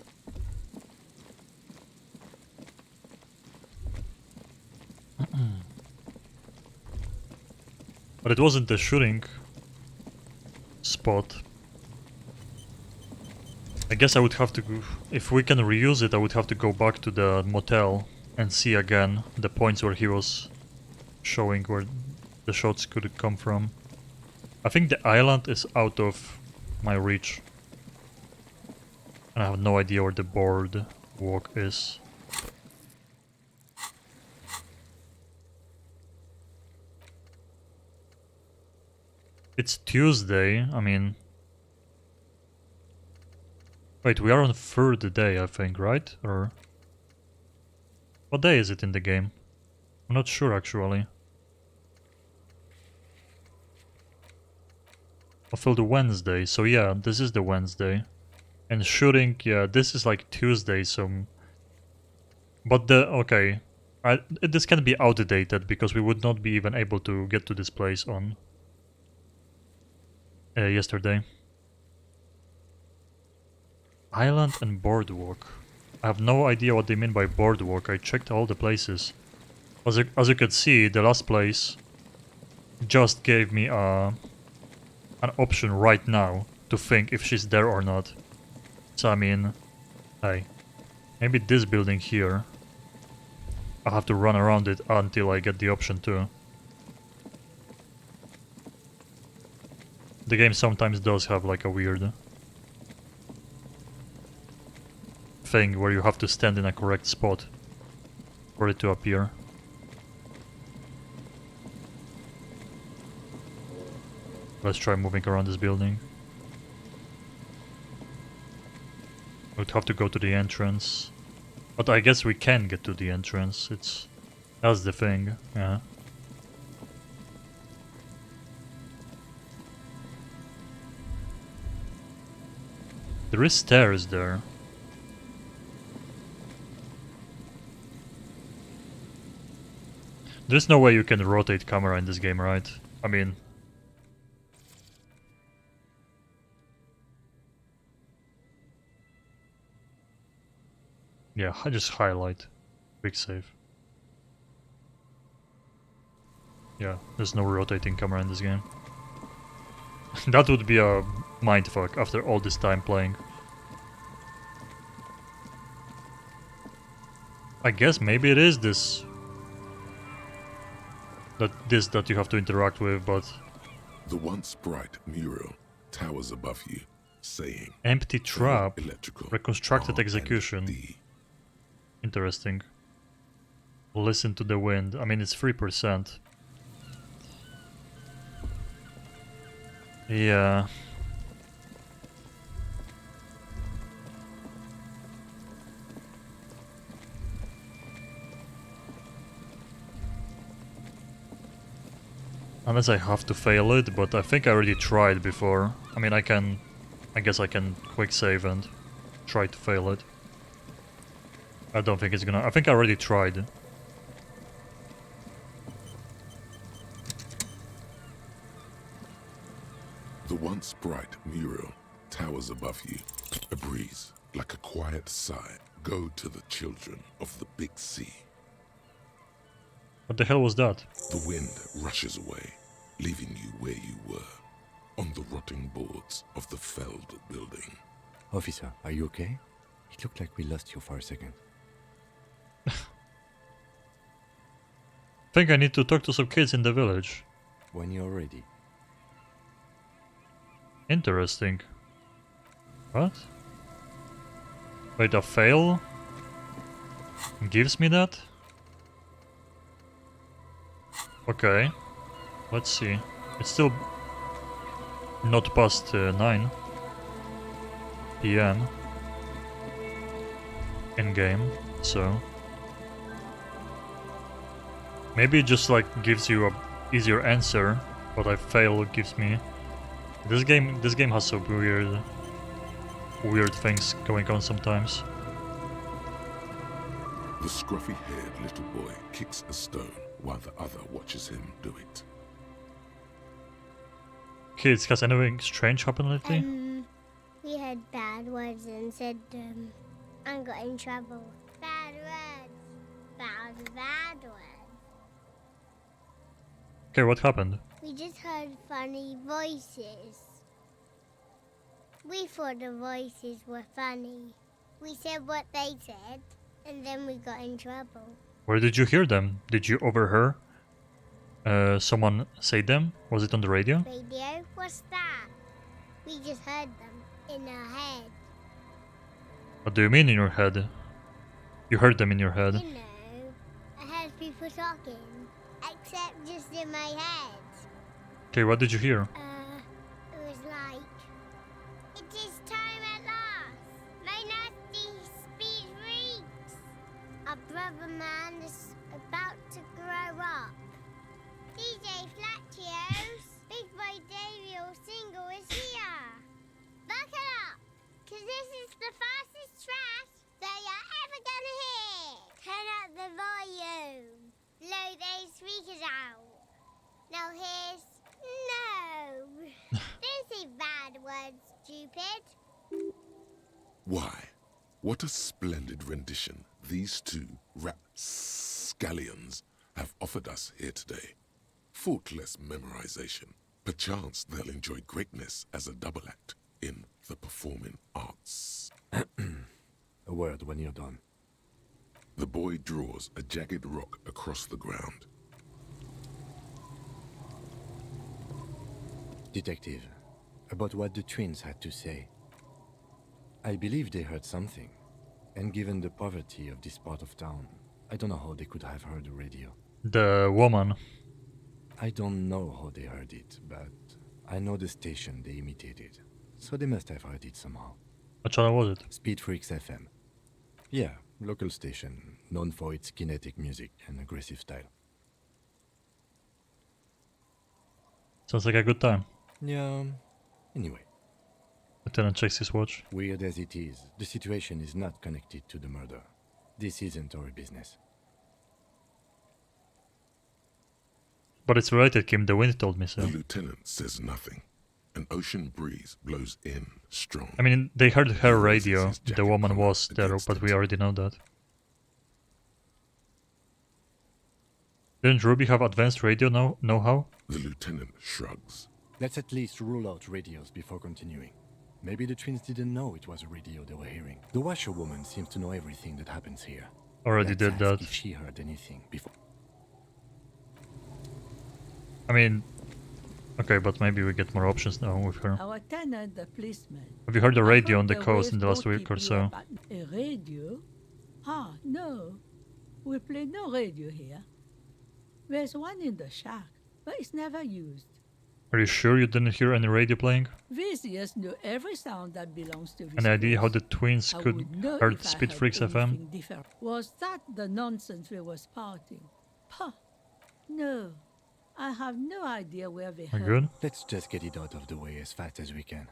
But it wasn't the shooting spot. I guess I would have to go, if we can reuse it, I would have to go back to the motel and see again the points where he was showing where the shots could come from. I think the island is out of my reach. And I have no idea where the boardwalk is. It's Tuesday, I mean... Wait, we are on third day, I think, right? Or... What day is it in the game? I'm not sure, actually. I feel the Wednesday, so yeah, this is the Wednesday. And shooting, yeah, this is like Tuesday, so... But okay. This can be outdated, because we would not be even able to get to this place on... yesterday. Island and boardwalk. I have no idea what they mean by boardwalk. I checked all the places. As you could see, the last place just gave me an option right now to think if she's there or not. So I mean, hey, maybe this building here. I have to run around it until I get the option too. The game sometimes does have like a weird thing where you have to stand in a correct spot. for it to appear. Let's try moving around this building. We'd have to go to the entrance. But I guess we can get to the entrance. That's the thing, yeah. There is stairs there. There's no way you can rotate camera in this game, right? I mean... Yeah, I just highlight. Quick save. Yeah, there's no rotating camera in this game. That would be a mindfuck after all this time playing. I guess maybe it is this that you have to interact with, but... The once bright mural towers above you, saying... Empty trap, electrical reconstructed execution. Interesting. Listen to the wind. I mean, it's 3%. Yeah. Unless I have to fail it, but I think I already tried before. I mean, I guess I can quick save and try to fail it. I don't think it's gonna... I think I already tried. The once bright mural towers above you. A breeze, like a quiet sigh, go to the children of the big sea. What the hell was that? The wind rushes away, leaving you where you were, on the rotting boards of the felled building. Officer, are you okay? It looked like we lost you for a second. Think I need to talk to some kids in the village. When you're ready. Interesting. What? Wait, a fail gives me that? Okay. Let's see. It's still not past 9 PM in game, so maybe it just like gives you a easier answer, but I fail gives me. This game has some weird things going on sometimes. The scruffy-haired little boy kicks a stone while the other watches him do it. Kids, has anything strange happened lately? We heard bad words and said, I got in trouble. Bad words. Bad words. Okay, what happened? We just heard funny voices. We thought the voices were funny. We said what they said, and then we got in trouble. Where did you hear them? Did you overhear someone say them? Was it on the radio? Radio? What's that? We just heard them in our head. What do you mean in your head? You heard them in your head. You know, I heard people talking, except just in my head. Okay, what did you hear? It was like, it is time at last. My nasty speed reeks. Our brother man is about to grow up. DJ Flatios, Big Boy Daniel single is here. Buckle up, cause this is the fastest track that you're ever gonna hear. Turn up the volume. Blow those speakers out. Now here's no. Don't say bad words, stupid. Why? What a splendid rendition these two rapscallions have offered us here today. Faultless memorization. Perchance they'll enjoy greatness as a double act in the performing arts. A word when you're done. The boy draws a jagged rock across the ground. Detective, about what the twins had to say. I believe they heard something, and given the poverty of this part of town, I don't know how they could have heard the radio. The woman. I don't know how they heard it, but I know the station they imitated. So they must have heard it somehow. What channel was it? Speed Freaks FM. Yeah, local station, known for its kinetic music and aggressive style. Sounds like a good time. Yeah, anyway. Lieutenant checks his watch. Weird as it is, the situation is not connected to the murder. This isn't our business. But it's related, Kim. The wind told me so. The lieutenant says nothing. An ocean breeze blows in strong. I mean, they heard her radio. The woman was there, but we already know that. Didn't Ruby have advanced radio know-how? The lieutenant shrugs. Let's at least rule out radios before continuing. Maybe the twins didn't know it was a radio they were hearing. The washerwoman seems to know everything that happens here. Already Let's did ask that. if she heard anything before. I mean, okay, but maybe we get more options now with her. Our tenant, the policeman. Have you heard the I radio heard on the coast in the last wave week or told so? about A radio? Ah, no. We play no radio here. There's one in the shack, but it's never used. Are you sure you didn't hear any radio playing? Visitors know every sound that belongs to this Any idea how place. the twins I could would know heard if I Speed heard Freaks FM? anything different. Was that the nonsense we were spouting? Pah! No. I have no idea where they heard. Good. Let's just get it out of the way as fast as we can.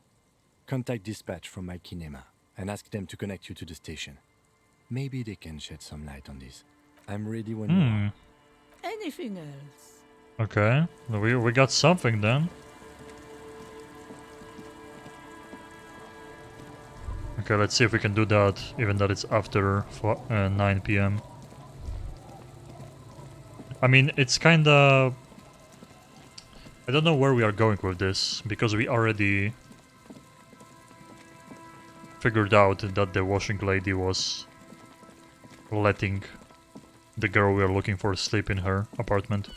Contact dispatch from my kinema and ask them to connect you to the station. Maybe they can shed some light on this. I'm ready when you are. Anything else? Okay, we got something then. Okay, let's see if we can do that, even that it's after 9 p.m. I mean, it's kinda... I don't know where we are going with this, because we already figured out that the washing lady was letting the girl we are looking for sleep in her apartment.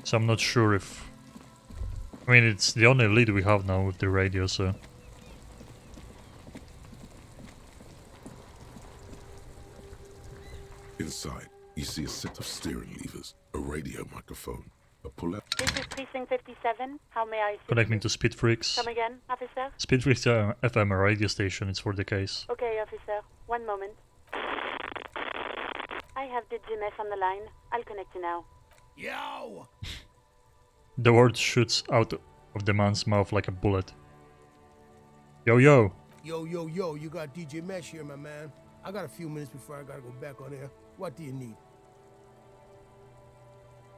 So I'm not sure if... I mean, it's the only lead we have now with the radio, so... Inside, you see a set of steering levers, a radio microphone, a pull-out... This is Precinct 57. How may I assist Connect me you? to Speed Freaks. Come again, officer? Speed Freaks FM, a radio station, it's for the case. Okay, officer. One moment. I have the GMS on the line. I'll connect you now. Yo! The word shoots out of the man's mouth like a bullet. Yo, yo! Yo, yo, yo, you got DJ Mesh here, my man. I got a few minutes before I gotta go back on air. What do you need?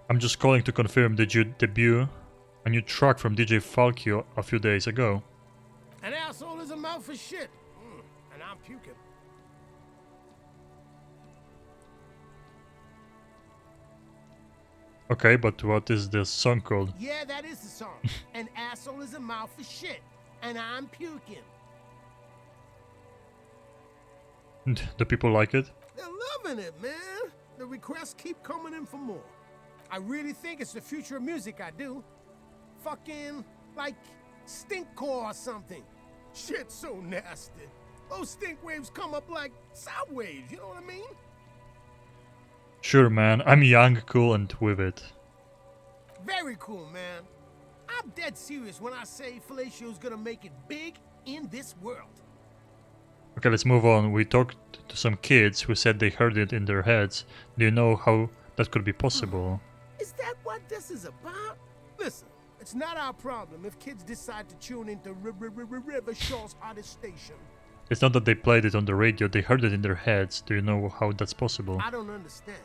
I'm just calling to confirm that you debut a new track from DJ Falkio a few days ago. An asshole is a mouth for shit. And I'm puking. Okay, but what is the song called? Yeah, that is the song. An asshole is a mouth for shit. And I'm puking. Do people like it? They're loving it, man. The requests keep coming in for more. I really think it's the future of music, I do. Fucking, like, stinkcore or something. Shit's so nasty. Those stink waves come up like sound waves, you know what I mean? Sure, man. I'm young, cool, and with it. Very cool, man. I'm dead serious when I say Fellatio's gonna make it big in this world. Okay, let's move on. We talked to some kids who said they heard it in their heads. Do you know how that could be possible? Is that what this is about? Listen, it's not our problem if kids decide to tune into River Shaw's hottest station. It's not that they played it on the radio, they heard it in their heads. Do you know how that's possible? I don't understand.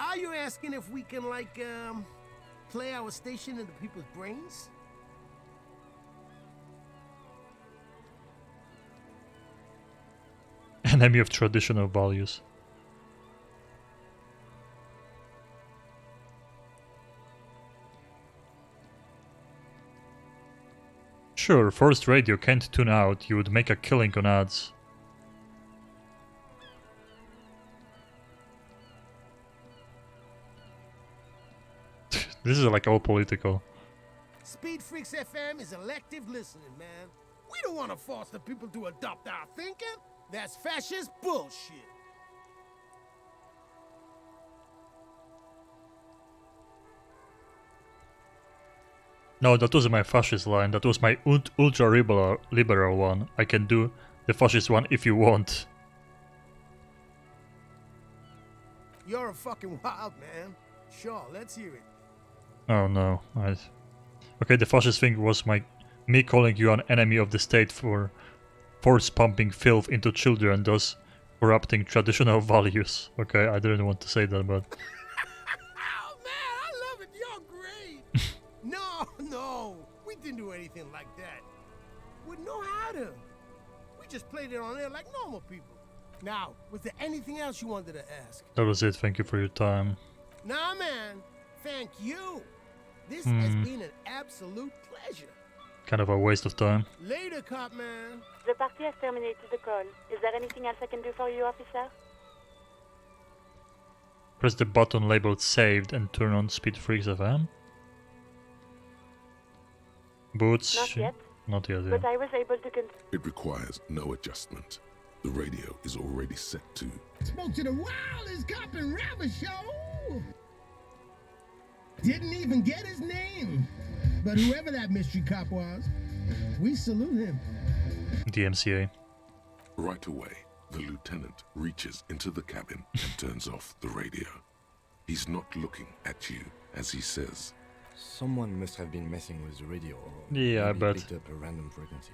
Are you asking if we can, like, play our station into people's brains? Enemy of traditional values. Sure, forced radio can't tune out, you would make a killing on ads. This is like all political. Speed Freaks FM is elective listening, man. We don't want to force the people to adopt our thinking. That's fascist bullshit. No, that wasn't my fascist line. That was my ultra-liberal one. I can do the fascist one if you want. You're a fucking wild man. Sure, let's hear it. Oh no. Okay, the fascist thing was me calling you an enemy of the state for force-pumping filth into children, thus corrupting traditional values. Okay, I didn't want to say that, but... Oh man, I love it. You're great. No, we didn't do anything like that. We know how to. We just played it on air like normal people. Now, was there anything else you wanted to ask? That was it, thank you for your time. Nah, man. Thank you. This has been an absolute pleasure. Kind of a waste of time. Later, cop man. The party has terminated the call. Is there anything else I can do for you, officer? Press the button labeled saved and turn on Speed Freaks FM. Boots. Not yet. Not yet, yeah. But I was able to It requires no adjustment. The radio is already set to... Spoke to the wildest cop and rapper show. Didn't even get his name. But whoever that mystery cop was, we salute him. DMCA. Right away, the lieutenant reaches into the cabin and turns off the radio. He's not looking at you as he says, Someone must have been messing with the radio or yeah, I maybe bet. picked up a random frequency.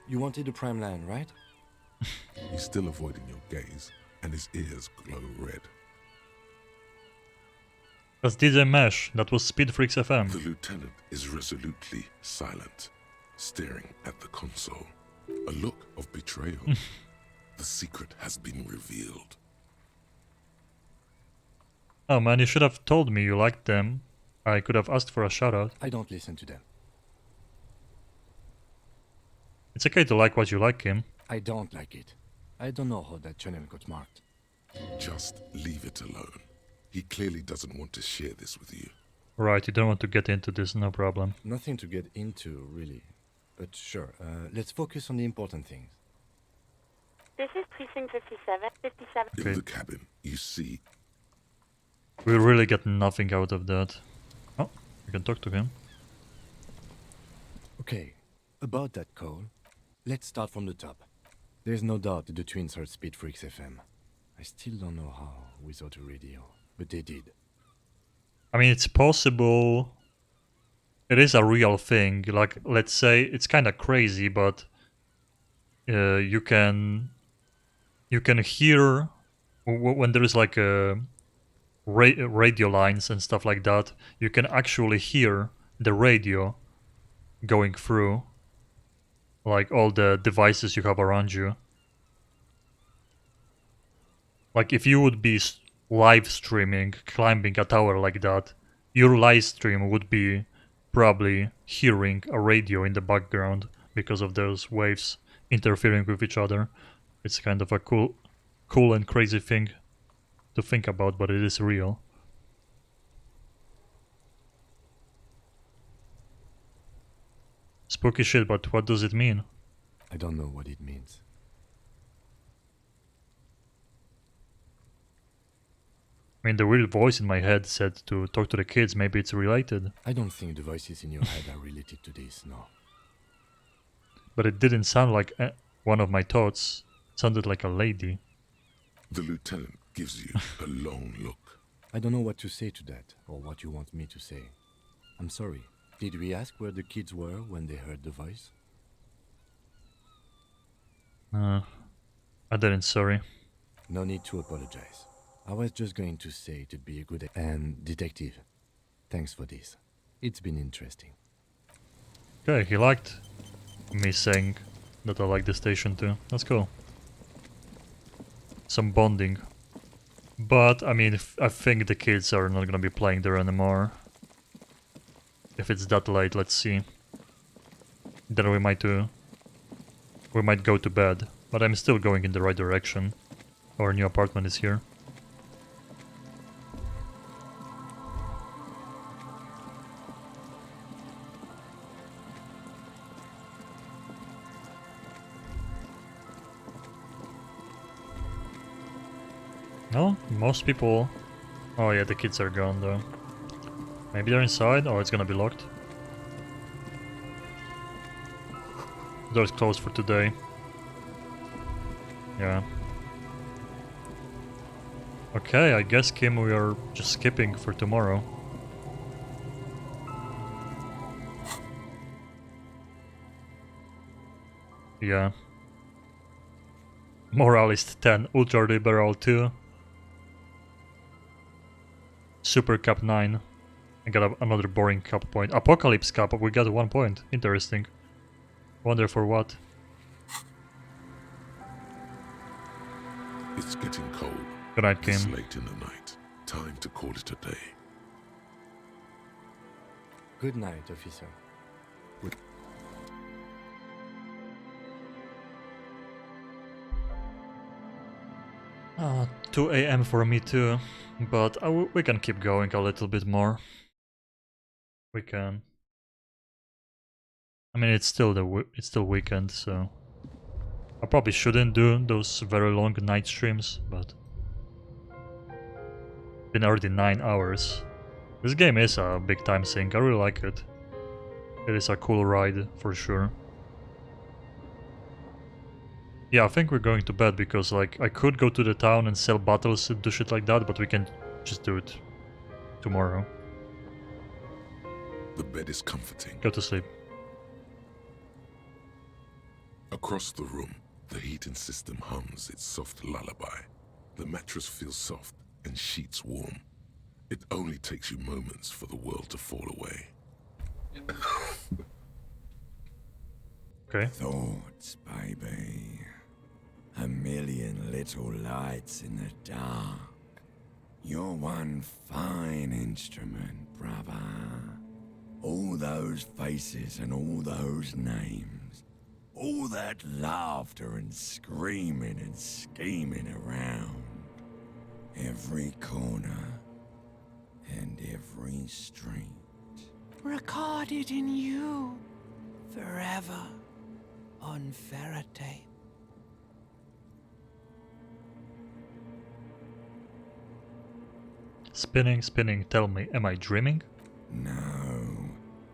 You wanted the prime line, right? He's still avoiding your gaze, and his ears glow red. That's DJ Mesh. That was Speed Freaks FM. The lieutenant is resolutely silent, staring at the console. A look of betrayal. The secret has been revealed. Oh man, you should have told me you liked them. I could have asked for a shoutout. I don't listen to them. It's okay to like what you like, Kim. I don't like it. I don't know how that channel got marked. Just leave it alone. He clearly doesn't want to share this with you. Right, you don't want to get into this, no problem. Nothing to get into, really. But sure, let's focus on the important things. This is Precinct 57. In the cabin, you see... We really get nothing out of that. Oh, we can talk to him. Okay, about that call, let's start from the top. There's no doubt the twins heard Speed Freaks FM. I still don't know how without a radio, but they did. I mean, it's possible. It is a real thing. Like, let's say it's kind of crazy, but you can hear when there is like a radio lines and stuff like that. You can actually hear the radio going through, like all the devices you have around you. Like if you would be live streaming, climbing a tower like that, your live stream would be probably hearing a radio in the background because of those waves interfering with each other. It's kind of a cool and crazy thing to think about, but it is real. Spooky shit, but what does it mean? I don't know what it means. I mean, the weird voice in my head said to talk to the kids, maybe it's related. I don't think the voices in your head are related to this, no. But it didn't sound like one of my thoughts. It sounded like a lady. The lieutenant gives you a long look. I don't know what to say to that, or what you want me to say. I'm sorry. Did we ask where the kids were when they heard the voice? I didn't, sorry. No need to apologize. I was just going to say to be a good detective. Thanks for this. It's been interesting. Okay, he liked me saying that I like the station too. That's cool. Some bonding. But, I mean, I think the kids are not gonna be playing there anymore. If it's that late, let's see. Then we might go to bed. But I'm still going in the right direction. Our new apartment is here. No, most people... Oh yeah, the kids are gone though. Maybe they're inside, or it's gonna be locked. Door's closed for today. Yeah. Okay, I guess, Kim, we are just skipping for tomorrow. Yeah. Moralist 10, Ultra Liberal 2. Super Cup 9. I got another boring cup point. Apocalypse Cup, we got 1 point. Interesting. Wonder for what. It's getting cold. Good night, This Kim. late in the night. Time to call it a day. Good night, officer. 2 a.m. for me too, but we can keep going a little bit more. We can. I mean, it's still it's still weekend, so I probably shouldn't do those very long night streams, but been already 9 hours. This game is a big time sink. I really like it. It is a cool ride for sure. Yeah, I think we're going to bed because, like, I could go to the town and sell bottles and do shit like that, but we can just do it tomorrow. The bed is comforting. Go to sleep. Across the room, the heating system hums its soft lullaby. The mattress feels soft and sheets warm. It only takes you moments for the world to fall away. Okay. Thoughts, baby. A million little lights in the dark. You're one fine instrument, brother. All those faces and all those names. All that laughter and screaming and scheming around. Every corner and every street. Recorded in you forever on Faraday. Spinning, spinning, tell me, am I dreaming? No,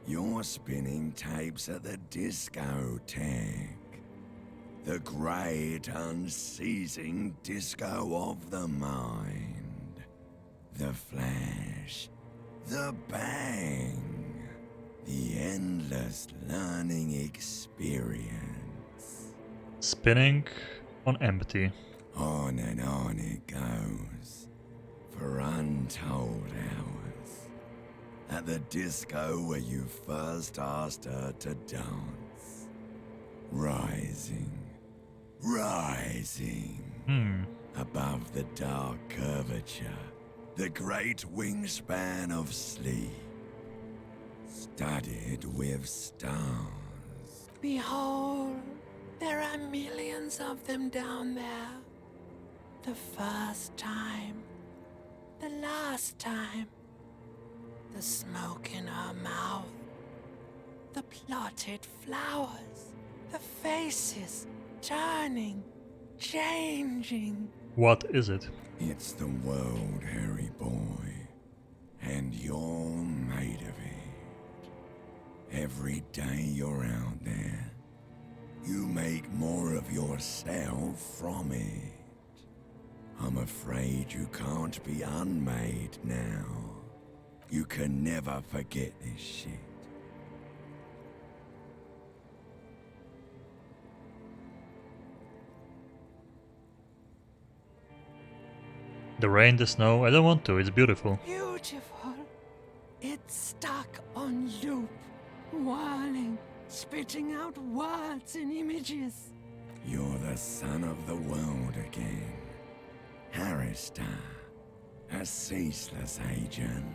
you're spinning tapes at the discotheque. The great unceasing disco of the mind. The flash, the bang, the endless learning experience. Spinning on empty. On and on it goes, for untold hours. At the disco where you first asked her to dance. Rising, rising. Above the dark curvature, the great wingspan of sleep. Studded with stars. Behold, there are millions of them down there. The first time, the last time, the smoke in her mouth, the plotted flowers, the faces turning, changing. What is it? It's the world, Harry boy, and you're made of it. Every day you're out there, you make more of yourself from it. I'm afraid you can't be unmade now. You can never forget this shit. The rain, the snow, I don't want to, it's beautiful. Beautiful. It's stuck on loop, whirling, spitting out words and images. You're the son of the world again. Harrister, a ceaseless agent.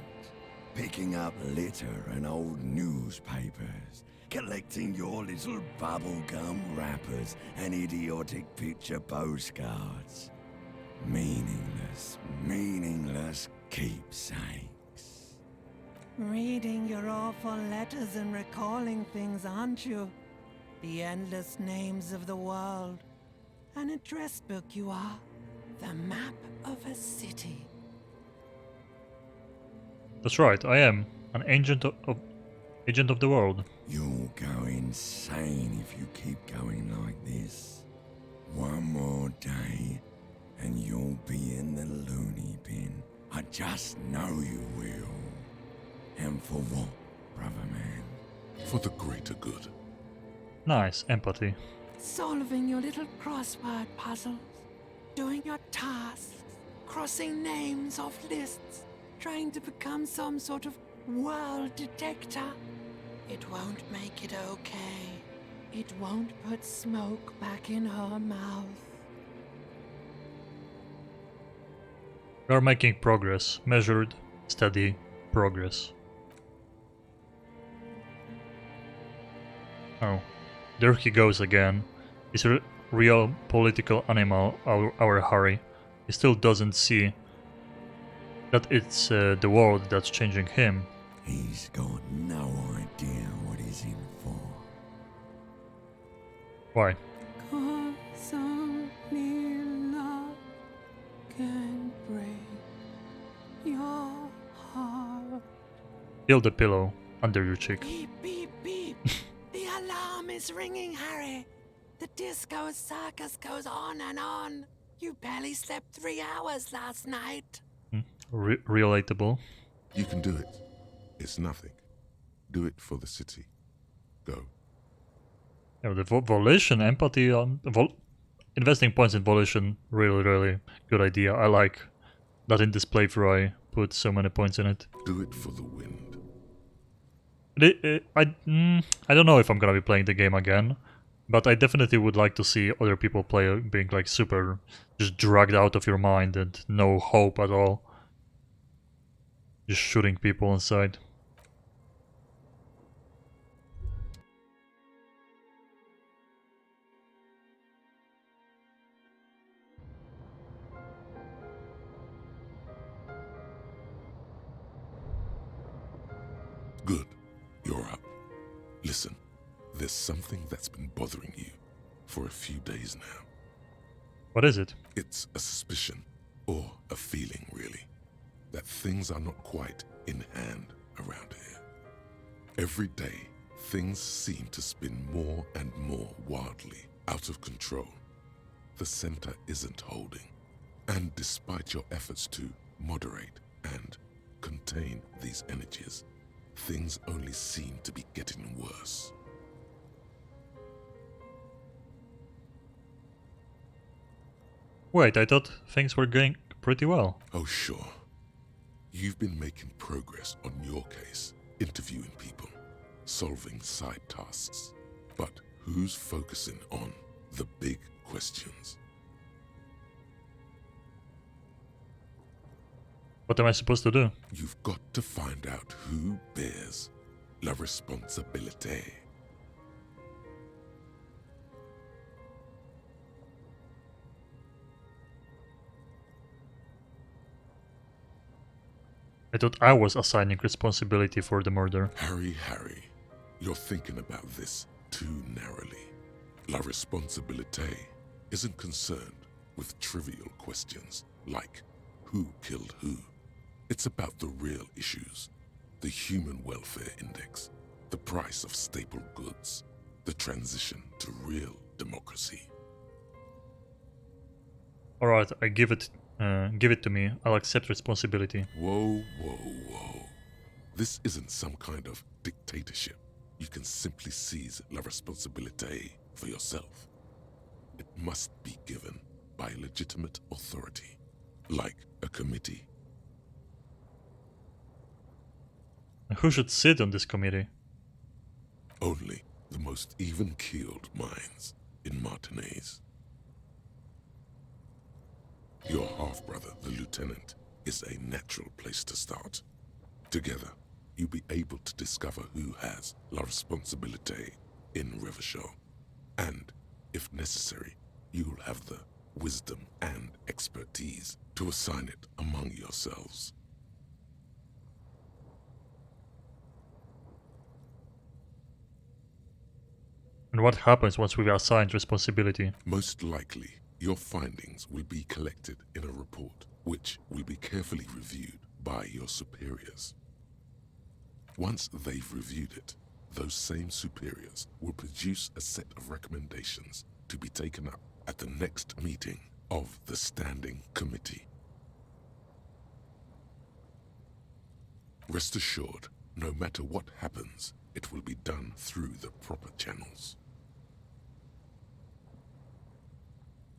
Picking up litter and old newspapers. Collecting your little bubblegum wrappers and idiotic picture postcards. Meaningless, meaningless keepsakes. Reading your awful letters and recalling things, aren't you? The endless names of the world. An address book you are. The map of a city. That's right, I am an agent of Agent of the world. You'll go insane if you keep going like this. One more day, and you'll be in the loony bin. I just know you will. And for what, brother man? For the greater good. Nice, empathy. Solving your little crossword puzzles, doing your tasks, crossing names off lists, trying to become some sort of world detector. It won't make it okay. It won't put smoke back in her mouth. We are making progress. Measured, steady progress. Oh, there he goes again. He's a real political animal, our Harry. He still doesn't see that it's the world that's changing him. He's got no idea what he's in for. Why? 'Cause only love can break your heart. Feel the pillow under your cheek. Beep, beep, beep. The alarm is ringing, Harry. The disco circus goes on and on. You barely slept 3 hours last night. Relatable. You can do it. It's nothing. Do it for the city. Go. Yeah, the volition, empathy, investing points in volition, really good idea. I like that in this playthrough I put so many points in it. Do it for the wind. I don't know if I'm gonna be playing the game again, but I definitely would like to see other people play being like super just dragged out of your mind and no hope at all. Just shooting people inside. Good. You're up. Listen, there's something that's been bothering you for a few days now. What is it? It's a suspicion, or a feeling really, that things are not quite in hand around here. Every day, things seem to spin more and more wildly out of control. The center isn't holding, and despite your efforts to moderate and contain these energies, things only seem to be getting worse. Wait, I thought things were going pretty well. Oh, sure. You've been making progress on your case, interviewing people, solving side tasks. But who's focusing on the big questions? What am I supposed to do? You've got to find out who bears la responsabilité. I thought I was assigning responsibility for the murder. Harry, you're thinking about this too narrowly. La responsabilité isn't concerned with trivial questions like who killed who. It's about the real issues. The human welfare index, the price of staple goods, the transition to real democracy. Alright, I give it to me. I'll accept responsibility. Whoa. This isn't some kind of dictatorship. You can simply seize la responsabilité for yourself. It must be given by a legitimate authority, like a committee. Who should sit on this committee? Only the most even-keeled minds in Martinez. Your half-brother, the lieutenant, is a natural place to start. Together, you'll be able to discover who has la responsabilité in Rivershaw. And, if necessary, you'll have the wisdom and expertise to assign it among yourselves. And what happens once we've assigned responsibility? Most likely, your findings will be collected in a report, which will be carefully reviewed by your superiors. Once they've reviewed it, those same superiors will produce a set of recommendations to be taken up at the next meeting of the Standing Committee. Rest assured, no matter what happens, it will be done through the proper channels.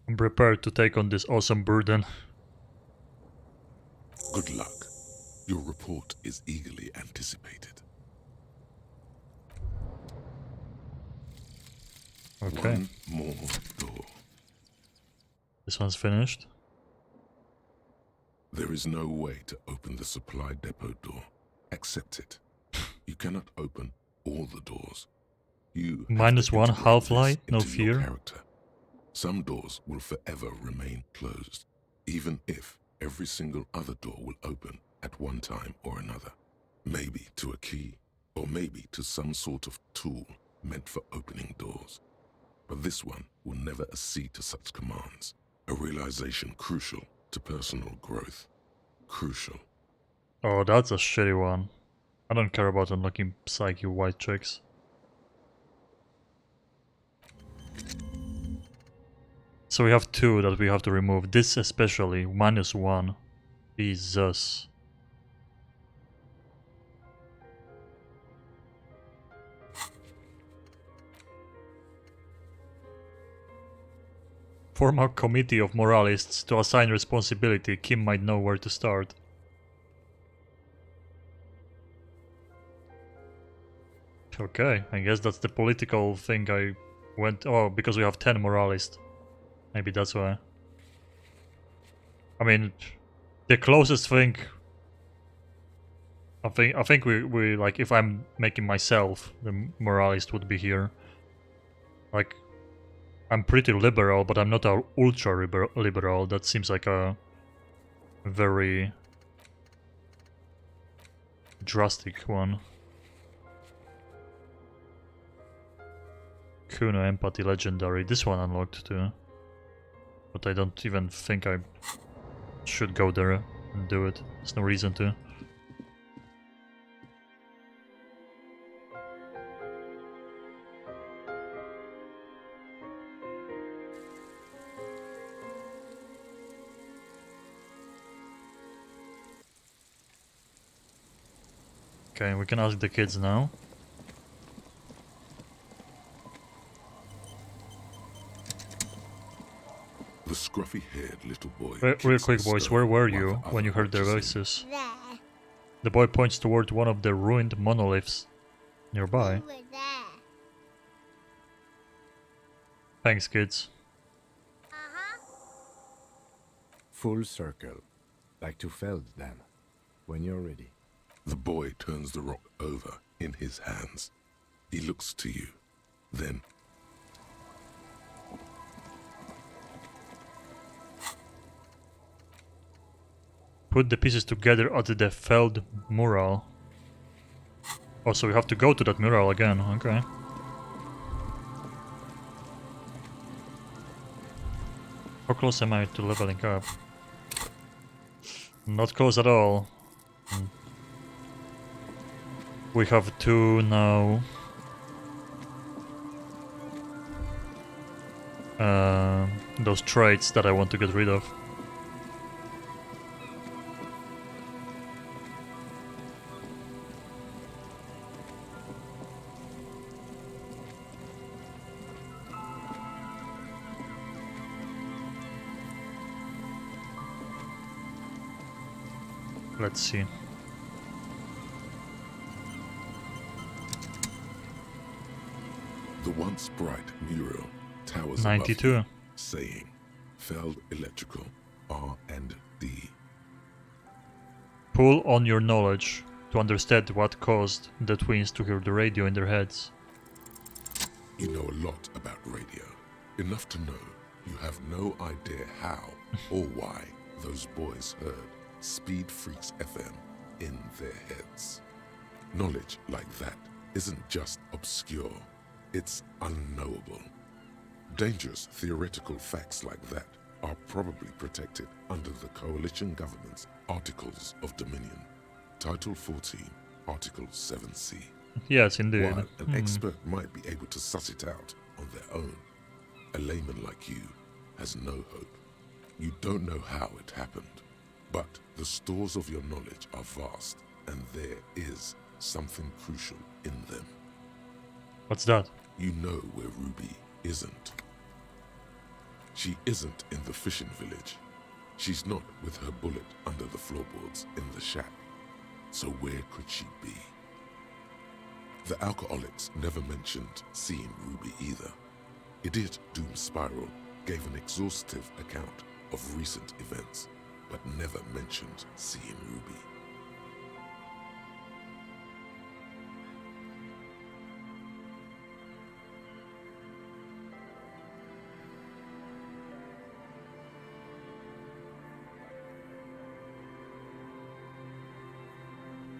I'm prepared to take on this awesome burden. Good luck. Your report is eagerly anticipated. Okay. One more door. This one's finished. There is no way to open the supply depot door. Accept it. You cannot open all the doors. You Minus one half-life, no into your fear. character. Some doors will forever remain closed, even if every single other door will open at one time or another. Maybe to a key, or maybe to some sort of tool meant for opening doors. But this one will never accede to such commands. A realization crucial to personal growth. Crucial. Oh, that's a shitty one. I don't care about unlocking psyche white chicks. So we have two that we have to remove. This especially, minus one. Jesus. Form a committee of moralists to assign responsibility. Kim might know where to start. Okay, I guess that's the political thing I went... Oh, because we have 10 moralists. Maybe that's why. I mean, the closest thing... I think we like, if I'm making myself, the moralist would be here. Like, I'm pretty liberal, but I'm not a ultra liberal. That seems like a very drastic one. Kuno Empathy Legendary. This one unlocked too. But I don't even think I should go there and do it. There's no reason to. Okay, we can ask the kids now. The scruffy-haired little boy. Real quick, boys, where were you when you heard their voices? There. The boy points toward one of the ruined monoliths nearby. We were there. Thanks, kids. Full circle. Back to Feld, then. When you're ready. The boy turns the rock over in his hands. He looks to you. Then... Put the pieces together at the Feld mural. Oh, so we have to go to that mural again, okay. How close am I to leveling up? Not close at all. We have two now. Those traits that I want to get rid of. Let's see. The once bright mural towers 92. above you, saying, Feld Electrical, R&D. Pull on your knowledge to understand what caused the twins to hear the radio in their heads. You know a lot about radio. Enough to know you have no idea how or why those boys heard Speed Freaks FM in their heads. Knowledge like that isn't just obscure, it's unknowable. Dangerous theoretical facts like that are probably protected under the coalition government's Articles of Dominion. Title 14, Article 7C. Yes, indeed. While an expert might be able to suss it out on their own, a layman like you has no hope. You don't know how it happened, but the stores of your knowledge are vast, and there is something crucial in them. What's that? You know where Ruby isn't. She isn't in the fishing village. She's not with her bullet under the floorboards in the shack. So where could she be? The alcoholics never mentioned seeing Ruby either. Idiot Doom Spiral gave an exhaustive account of recent events, but never mentioned seeing Ruby.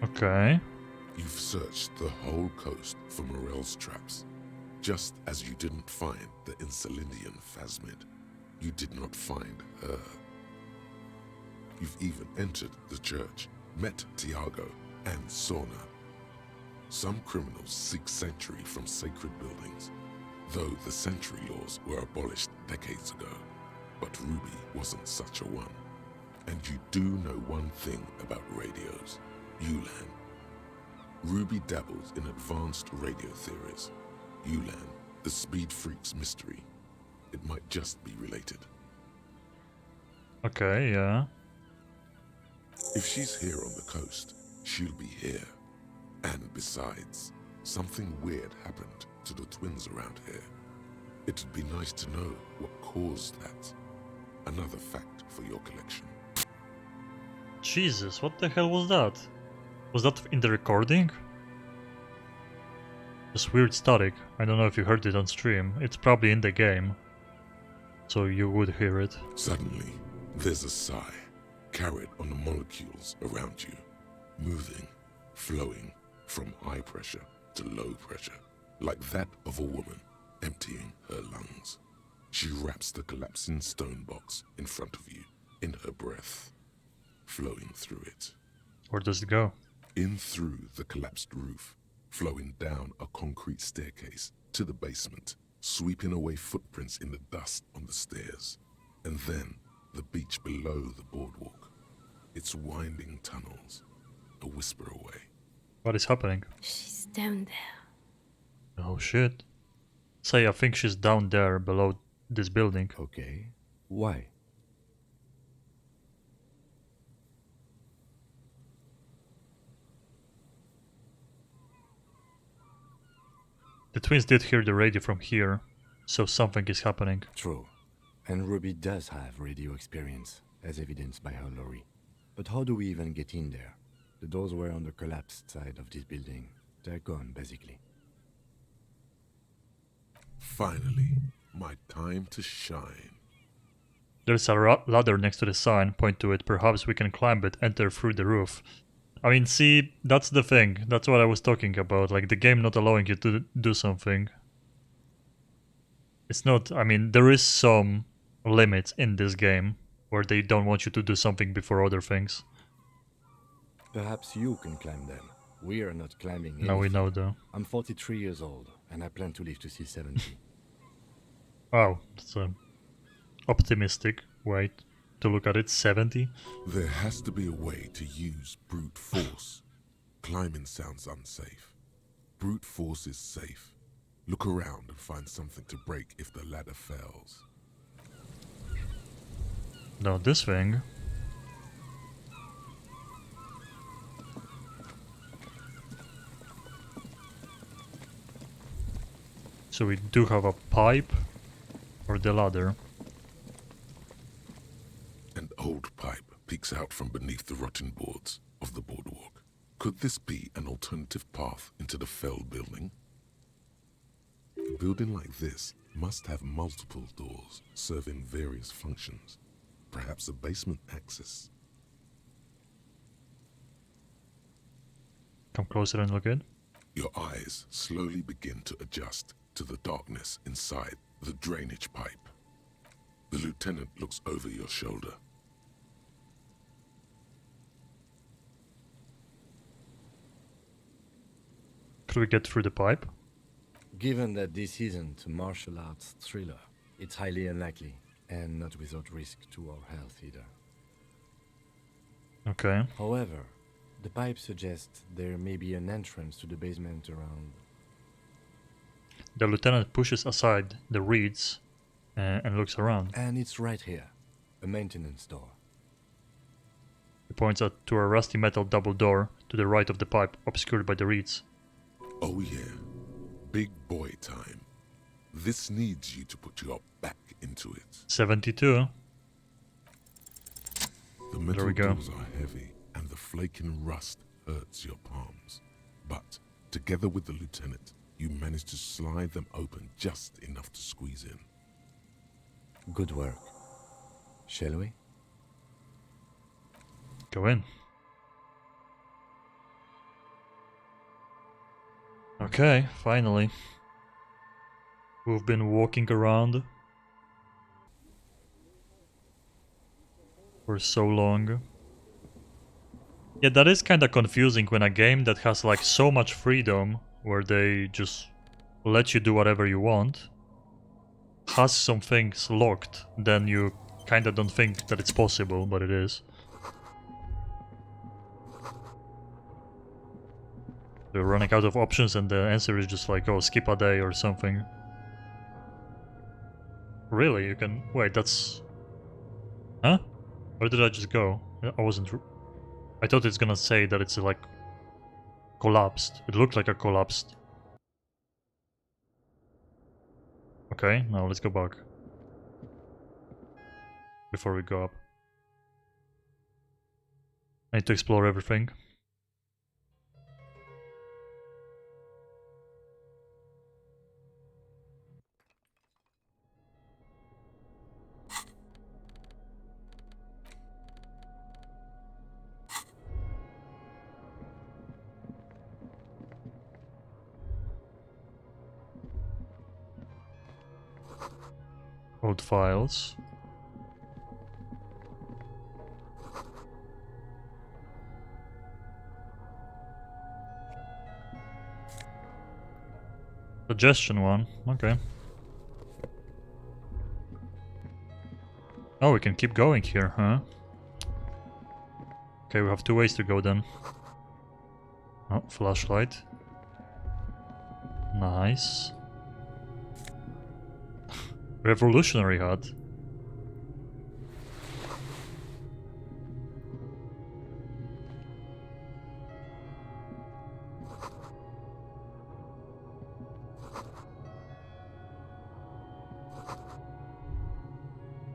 Okay. You've searched the whole coast for Morel's traps, just as you didn't find the Insulindian Phasmid. You did not find her. You've even entered the church, met Tiago and Sorna. Some criminals seek sanctuary from sacred buildings, though the sanctuary laws were abolished decades ago. But Ruby wasn't such a one. And you do know one thing about radios. Ulan. Ruby dabbles in advanced radio theories. Ulan, the speed freak's mystery. It might just be related. Okay, yeah. If she's here on the coast, she'll be here. And besides, something weird happened to the twins around here. It'd be nice to know what caused that. Another fact for your collection. Jesus, what the hell was that? Was that in the recording? This weird static. I don't know if you heard it on stream. It's probably in the game, so you would hear it. Suddenly, there's a sigh, carried on the molecules around you, moving, flowing from high pressure to low pressure, like that of a woman emptying her lungs. She wraps the collapsing stone box in front of you, in her breath, flowing through it. Where does it go? In through the collapsed roof, flowing down a concrete staircase to the basement, sweeping away footprints in the dust on the stairs, and then the beach below the boardwalk. Its winding tunnels, a whisper away. What is happening? She's down there. Oh shit. Say, I think she's down there below this building. Okay. Why? The twins did hear the radio from here, so something is happening. True. And Ruby does have radio experience, as evidenced by her lorry. But how do we even get in there? The doors were on the collapsed side of this building. They're gone, basically. Finally, my time to shine. There's a ladder next to the sign. Point to it. Perhaps we can climb it, enter through the roof. I mean, see, that's the thing. That's what I was talking about. Like, the game not allowing you to do something. It's not... I mean, there is some limits in this game where they don't want you to do something before other things. Perhaps you can climb them. We are not climbing anything. Now we know, though. I'm 43 years old, and I plan to live to see 70. Wow, that's an optimistic way to look at it. 70? There has to be a way to use brute force. Climbing sounds unsafe. Brute force is safe. Look around and find something to break if the ladder fails. No, this thing. So we do have a pipe or the ladder. An old pipe peeks out from beneath the rotten boards of the boardwalk. Could this be an alternative path into the fell building? A building like this must have multiple doors serving various functions. Perhaps a basement access. Come closer and look in. Your eyes slowly begin to adjust to the darkness inside the drainage pipe. The lieutenant looks over your shoulder. actually get through the pipe? Given that this isn't a martial arts thriller, it's highly unlikely, and not without risk to our health either. Okay. However, the pipe suggests there may be an entrance to the basement around. The lieutenant pushes aside the reeds and looks around. And it's right here, a maintenance door. He points out to a rusty metal double door to the right of the pipe, obscured by the reeds. Oh yeah, big boy time. This needs you to put your back into it. 72. The metal we go. doors are heavy, and the flaking rust hurts your palms. But together with the lieutenant, you manage to slide them open just enough to squeeze in. Good work. Shall we? Go in. Okay, finally. We've been walking around for so long. Yeah, that is kind of confusing when a game that has like so much freedom, where they just let you do whatever you want, has some things locked, then you kind of don't think that it's possible, but it is. They're running out of options and the answer is just like, oh, skip a day or something. Really? You can... Wait, that's... Huh? Where did I just go? I wasn't... I thought it's gonna say that it's like... collapsed. It looked like a collapsed. Okay, now let's go back. Before we go up. I need to explore everything. Old files. Suggestion one, okay. Oh, we can keep going here, huh? Okay, we have 2 ways to go then. Oh, flashlight. Nice. Revolutionary hat.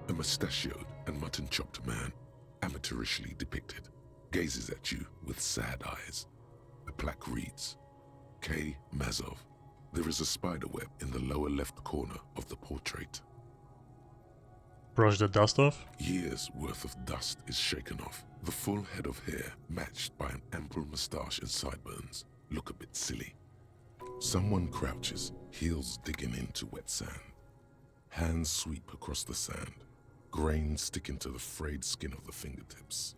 A mustachioed and mutton-chopped man, amateurishly depicted, gazes at you with sad eyes. The plaque reads, K. Mazov. There is a spiderweb in the lower left corner of the portrait. Brush the dust off. Years' worth of dust is shaken off. The full head of hair, matched by an ample moustache and sideburns, look a bit silly. Someone crouches, heels digging into wet sand. Hands sweep across the sand, grains sticking to the frayed skin of the fingertips.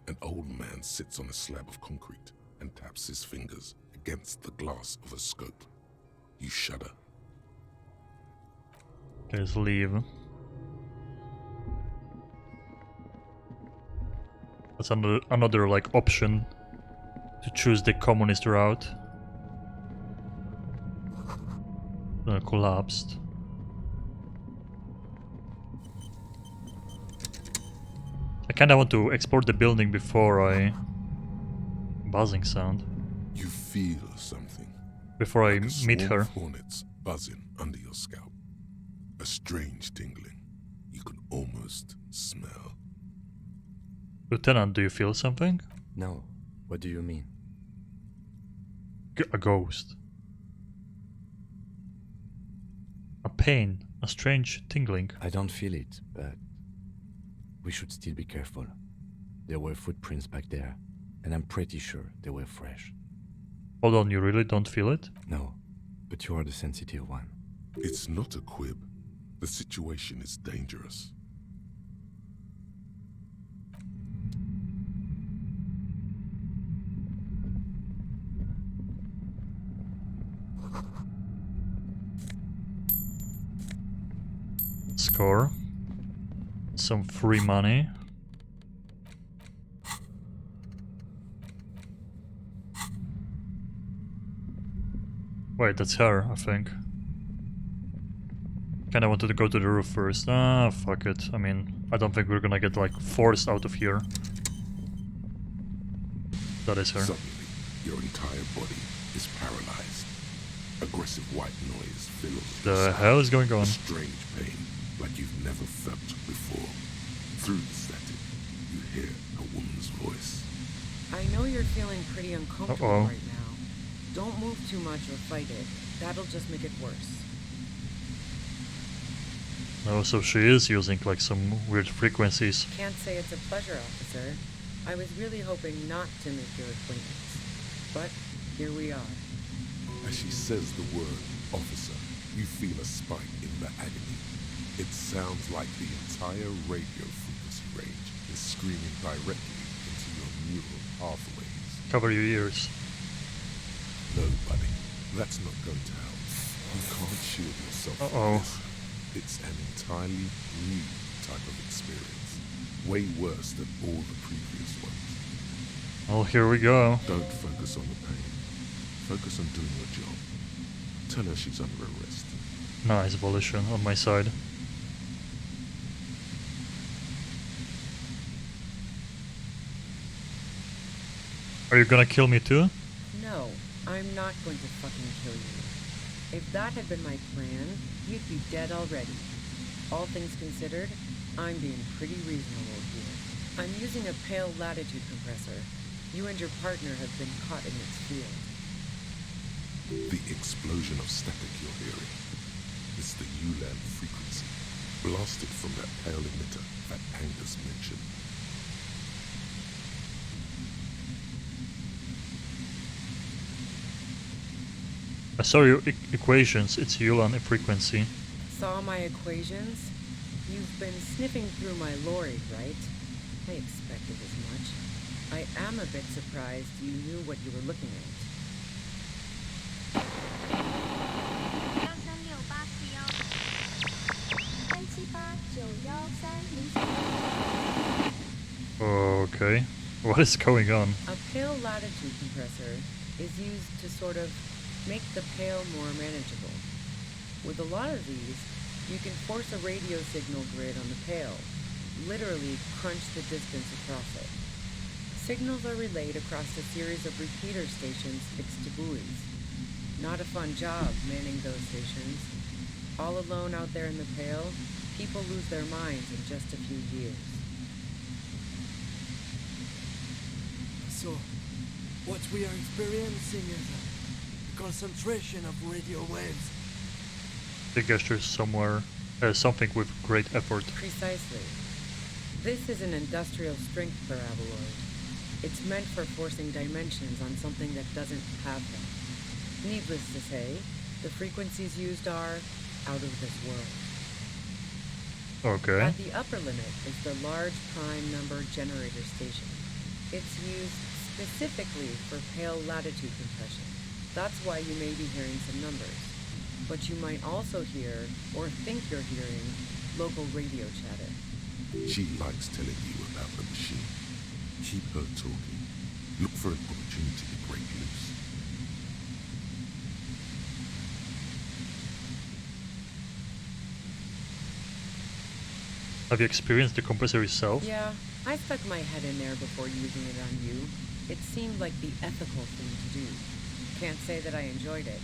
An old man sits on a slab of concrete and taps his fingers against the glass of a scope. You shudder. Okay, let's leave. That's another like option to choose the communist route. Collapsed. I kinda want to explore the building before I... Buzzing sound. You feel something. Before I like a meet swarm her. of hornets buzzing under your scalp. A strange tingling. You can almost smell. Lieutenant, do you feel something? No. What do you mean? A ghost. A pain. A strange tingling. I don't feel it, but we should still be careful. There were footprints back there, and I'm pretty sure they were fresh. Hold on, you really don't feel it? No, but you are the sensitive one. It's not a quib. The situation is dangerous. Score. Some free money. Wait, that's her, I think. Kinda wanted to go to the roof first. Ah, fuck it. I mean, I don't think we're gonna get, like, forced out of here. That is her. Suddenly, your entire body is paralyzed. Aggressive white noise fills The hell is going on? A strange pain, like you've never felt before. Through the static, you hear a woman's voice. I know you're feeling pretty uncomfortable Uh-oh. right now. Don't move too much or fight it. That'll just make it worse. Oh, so she is using, like, some weird frequencies. Can't say it's a pleasure, officer. I was really hoping not to make your acquaintance. But here we are. As she says the word officer, you feel a spike in the agony. It sounds like the entire radio frequency range is screaming directly into your neural pathways. Cover your ears. No, buddy, that's not going to help. You can't shield yourself Uh-oh. from this. It's an entirely new type of experience. Way worse than all the previous ones. Well, here we go. Don't focus on the pain. Focus on doing your job. Tell her she's under arrest. Nice volition on my side. Are you gonna kill me too? No, I'm not going to fucking kill you. If that had been my plan, you'd be dead already. All things considered, I'm being pretty reasonable here. I'm using a pale latitude compressor. You and your partner have been caught in its field. The explosion of static you're hearing is the ULAN frequency, blasted from that pale emitter that Angus mentioned. I saw your equations. It's ULAN frequency. Saw my equations? You've been sniffing through my lorry, right? I expected as much. I am a bit surprised you knew what you were looking at. Okay. What is going on? A pale latitude compressor is used to sort of make the pale more manageable. With a lot of these, you can force a radio signal grid on the pale, literally crunch the distance across it. Signals are relayed across a series of repeater stations fixed to buoys. Not a fun job manning those stations. All alone out there in the pale, people lose their minds in just a few years. So, what we are experiencing is a concentration of radio waves. The gesture somewhere, something with great effort. Precisely. This is an industrial strength paraboloid. It's meant for forcing dimensions on something that doesn't have them. Needless to say, the frequencies used are out of this world. Okay. At the upper limit is the large prime number generator station. It's used specifically for pale latitude compression. That's why you may be hearing some numbers. But you might also hear, or think you're hearing, local radio chatter. She likes telling you about the machine. Keep her talking. Look for an opportunity to break loose. Have you experienced the compressor yourself? Yeah, I stuck my head in there before using it on you. It seemed like the ethical thing to do. Can't say that I enjoyed it.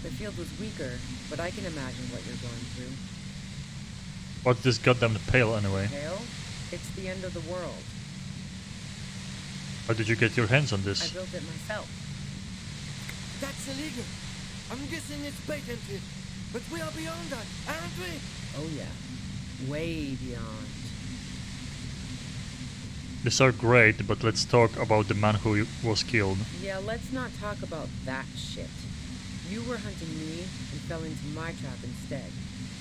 The field was weaker, but I can imagine what you're going through. What's this goddamn pale anyway? Pale? It's the end of the world. How did you get your hands on I this? built it myself. That's illegal. I'm guessing it's patented. But we are beyond that, aren't we? Oh yeah. Way beyond. These are great, but let's talk about the man who was killed. Yeah, let's not talk about that shit. You were hunting me and fell into my trap instead.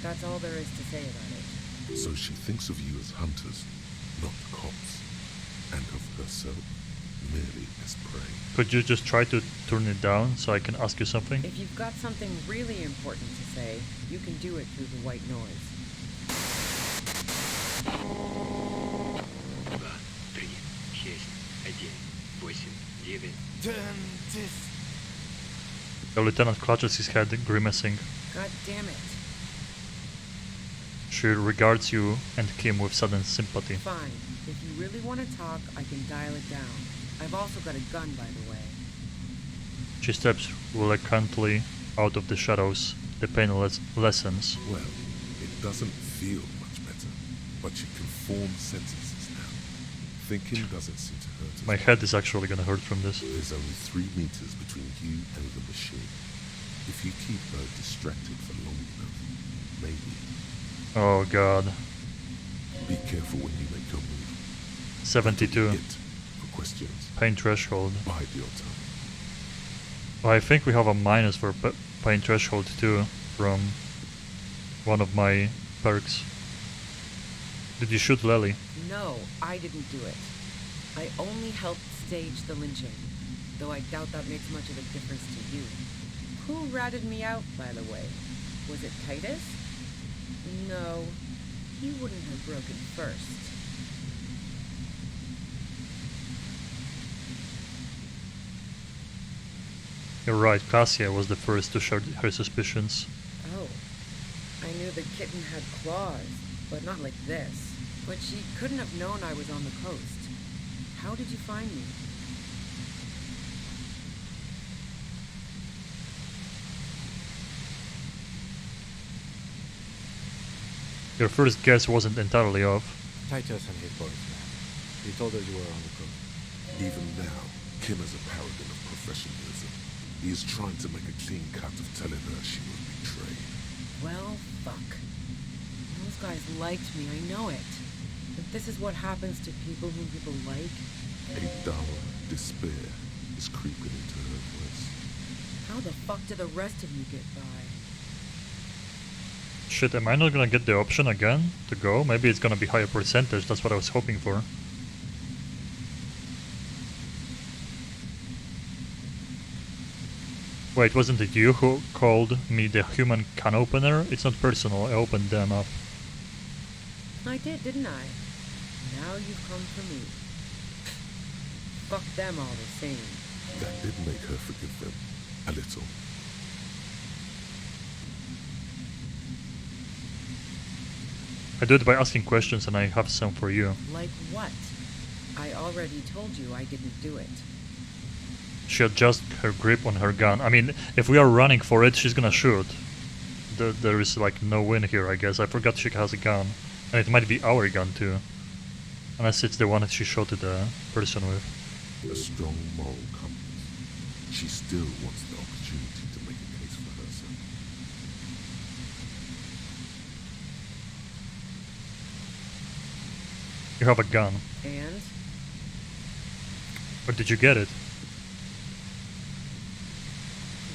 That's all there is to say about it. So she thinks of you as hunters, not cops. And of herself? merely as prey. Could you just try to turn it down so I can ask you something? If you've got something really important to say, you can do it through the white noise. 3, 6, 1, 8, 9. Turn this. The lieutenant clutches his head, grimacing. God damn it. She regards you and Kim with sudden sympathy. Fine. If you really want to talk, I can dial it down. I've also got a gun, by the way. She steps reluctantly out of the shadows. The pain lessens. Well, it doesn't feel much better, but you can form sentences now. Thinking doesn't seem to hurt. My head is actually gonna hurt from this. There's only 3 meters between you and the machine. If you keep her distracted for long enough, maybe. Oh god. Be careful when you make your move. 72. For questions. Pain threshold. Bide your time. Well, I think we have a minus for pain threshold too from one of my perks. Did you shoot Lely? No, I didn't do it. I only helped stage the lynching, though I doubt that makes much of a difference to you. Who ratted me out, by the way? Was it Titus? No, he wouldn't have broken first. You're right, Cassia was the first to share her suspicions. Oh, I knew the kitten had claws, but not like this. But she couldn't have known I was on the coast. How did you find me? Your first guess wasn't entirely off. Titus and his boys, man. He told us you were on the coast. Even now, Kim is a paragon of professionalism. He is trying to make a clean cut of telling her she was betrayed. Well, fuck. Those guys liked me, I know it. But this is what happens to people whom people like. A dull despair is creeping into her voice. How the fuck do the rest of you get by? Shit, am I not gonna get the option again to go? Maybe it's gonna be higher percentage, that's what I was hoping for. Wait, wasn't it you who called me the human can opener? It's not personal, I opened them up. I did, didn't I? Now you've come for me. Fuck them all the same. That did make her forgive them. A little. I do it by asking questions and I have some for you. Like what? I already told you I didn't do it. She adjusts her grip on her gun. I mean, if we are running for it, she's gonna shoot. There is like no win here, I guess. I forgot she has a gun. And it might be our gun too. Unless it's the one that she shot at the person with. A strong moral compass. She still wants the opportunity to make a case for herself. You have a gun. And? Where did you get it?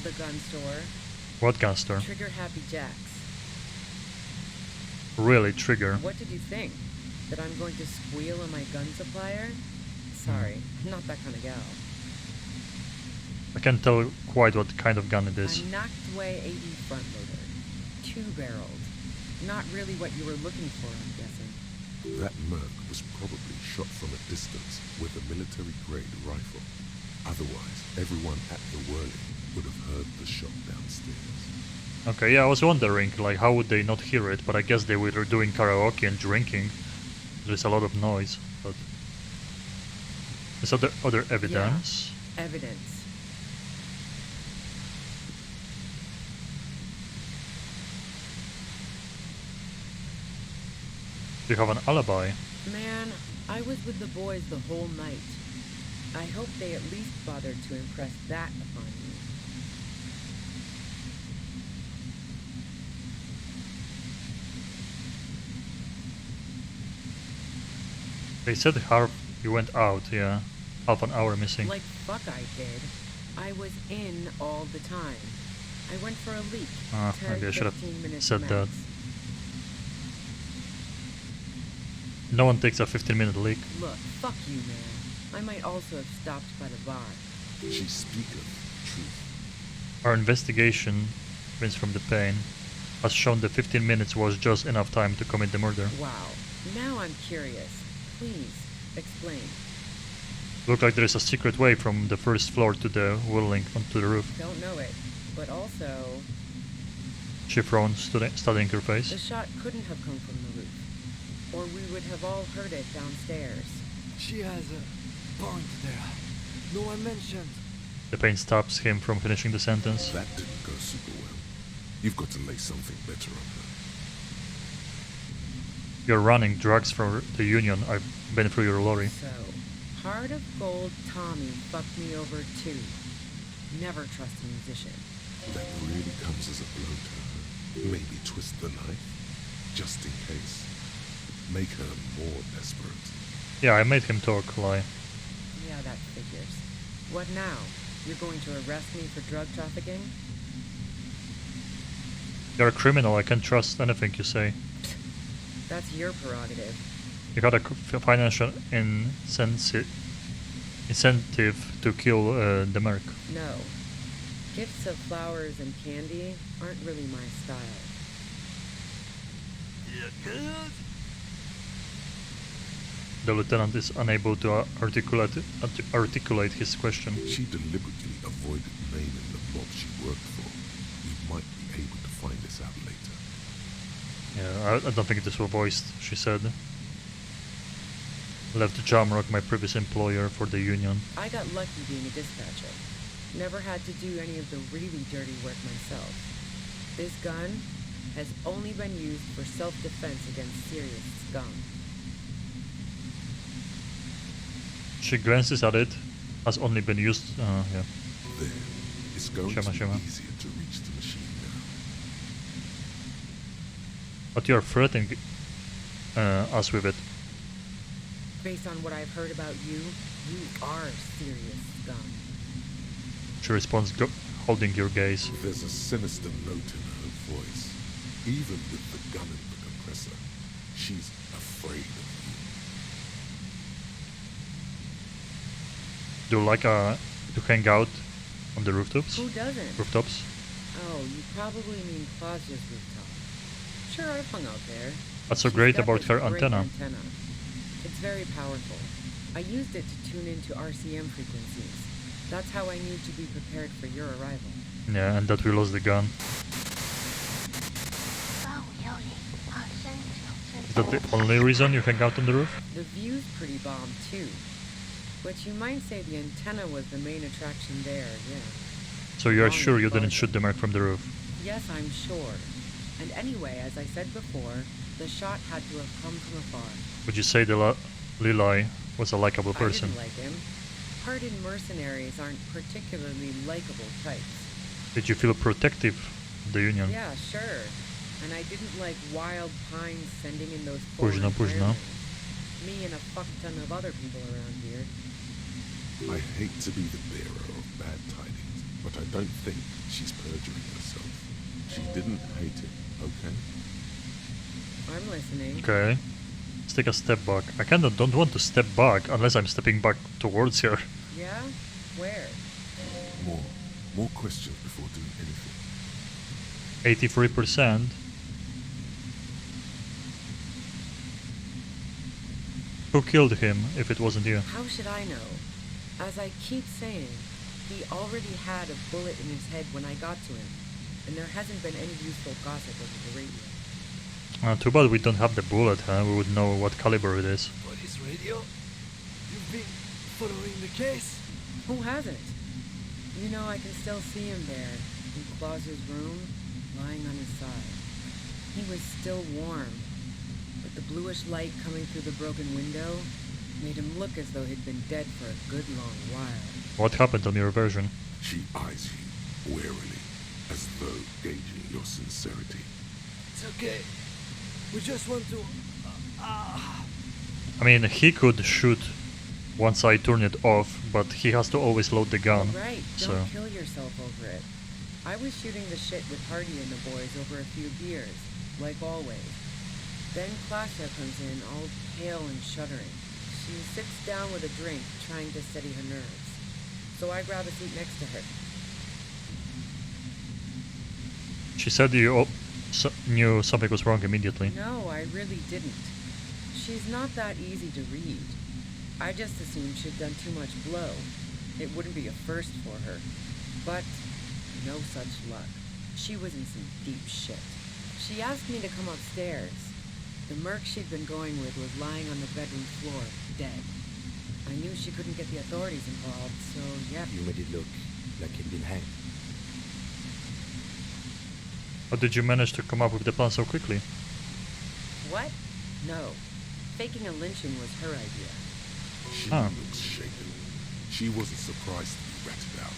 The gun store. What gun store? Trigger Happy Jacks. Really, Trigger. What did you think? That I'm going to squeal on my gun supplier? Sorry, I'm not that kind of gal. I can't tell quite what kind of gun it is. A knocked away 80 front loader. 2-barreled. Not really what you were looking for, I'm guessing. That Merc was probably shot from a distance with a military-grade rifle. Otherwise, everyone at the whirling would have heard the shot downstairs. Okay, yeah, I was wondering, like, how would they not hear it? But I guess they were doing karaoke and drinking. There's a lot of noise, but... Is other evidence? Yeah, evidence. Do you have an alibi? Man, I was with the boys the whole night. I hope they at least bothered to impress that upon you. They said you went out, yeah. Half an hour missing. Like fuck I did. I was in all the time. I went for a leak. 10, maybe I should have 15 minutes said max. that. No one takes a 15-minute leak. Look, fuck you, man. I might also have stopped by the bar. She speaketh truth. Our investigation, Prince from the Pain, has shown that 15 minutes was just enough time to commit the murder. Wow. Now I'm curious. Please, explain. Look like there is a secret way from the first floor to the wall link onto the roof. Don't know it, but also... She frowned, studying her face. The shot couldn't have come from the roof, or we would have all heard it downstairs. She has a point there. No one mentioned. The pain stops him from finishing the sentence. That didn't go super well. You've got to lay something better on her. You're running drugs for the Union. I've been through your lorry. So, Heart of Gold Tommy fucked me over too. Never trust a musician. That really comes as a blow to her. Maybe twist the knife, just in case. Make her more desperate. Yeah, I made him talk, lie. Yeah, that figures. What now? You're going to arrest me for drug trafficking? You're a criminal, I can't trust anything you say. That's your prerogative. You got a financial incentive to kill the merc. No. Gifts of flowers and candy aren't really my style. The lieutenant is unable to articulate his question. She deliberately avoided naming the mob she worked for. You might be able to find this out later. Yeah, I don't think this was voiced, she said. Left Jamrock, my previous employer, for the Union. I got lucky being a dispatcher. Never had to do any of the really dirty work myself. This gun has only been used for self-defense against serious scum. She glances at it. Has only been used. Yeah. There. It's going to be easier to reach the machine now. But you are threatening us with it. Based on what I've heard about you, you are serious scum. She responds, holding your gaze. There's a sinister note in her voice. Even with the gun and the compressor, she's afraid of you. Do you like to hang out on the rooftops? Who doesn't? Rooftops? Oh, you probably mean Claudia's rooftop. Sure, I've hung out there. What's so great about her antenna? It's very powerful. I used it to tune into RCM frequencies. That's how I knew to be prepared for your arrival. Yeah, and that we lost the gun. Is that the only reason you hang out on the roof? The view's pretty bomb too. But you might say the antenna was the main attraction there, yeah. So you are sure you didn't shoot the merc from the roof? Yes, I'm sure. And anyway, as I said before, the shot had to have come from afar. Would you say the Lili was a likable person? I didn't like him. Hardened mercenaries aren't particularly likable types. Did you feel protective of the Union? Yeah, sure. And I didn't like Wild Pines sending in those Późno. Me and a fuck ton of other people around here. I hate to be the bearer of bad tidings, but I don't think she's perjuring herself. She didn't hate it, okay? I'm listening. Okay. Let's take a step back. I kinda don't want to step back unless I'm stepping back towards her. Yeah? Where? More questions before doing anything. 83%. Who killed him if it wasn't you? How should I know? As I keep saying, he already had a bullet in his head when I got to him, and there hasn't been any useful gossip over the radio. Too bad we don't have the bullet, huh? We would know what caliber it is. Police radio? You've been following the case? Who hasn't? You know, I can still see him there, in Claus's room, lying on his side. He was still warm, but the bluish light coming through the broken window made him look as though he'd been dead for a good long while. What happened on your version? She eyes you warily, as though gauging your sincerity. It's okay. We just want to... I mean, he could shoot once I turn it off, but he has to always load the gun. Right, so. Don't kill yourself over it. I was shooting the shit with Hardy and the boys over a few beers, like always. Then Klasha comes in, all pale and shuddering. She sits down with a drink, trying to steady her nerves. So I grab a seat next to her. She said you knew something was wrong immediately. No, I really didn't. She's not that easy to read. I just assumed she'd done too much blow. It wouldn't be a first for her. But no such luck. She was in some deep shit. She asked me to come upstairs. The merc she'd been going with was lying on the bedroom floor, dead. I knew she couldn't get the authorities involved, so yeah. You made it look like he'd been hanged. How did you manage to come up with the plan so quickly? What? No. Faking a lynching was her idea. She looks shaken. She wasn't surprised to be ratted out,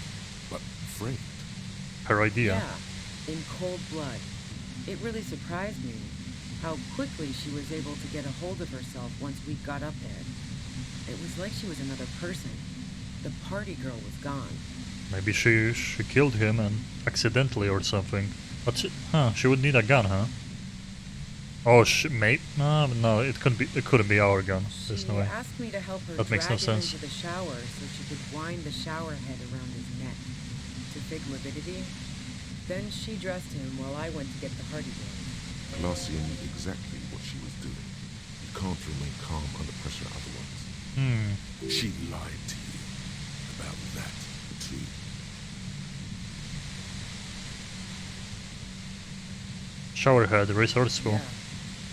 but framed. Her idea? Yeah, in cold blood. It really surprised me how quickly she was able to get a hold of herself once we got up there. It was like she was another person. The party girl was gone. Maybe she killed him and accidentally or something. But she would need a gun, huh? Oh, no, it couldn't be our gun. There's no way. She asked me to help her That makes drag no him sense. into the shower so she could wind the shower head around his neck to fake morbidity. Then she dressed him while I went to get the Hardy Boys. Glacia knew exactly what she was doing. You can't remain calm under pressure otherwise. She lied to you about that, too. Showerhead, resourceful. Yeah.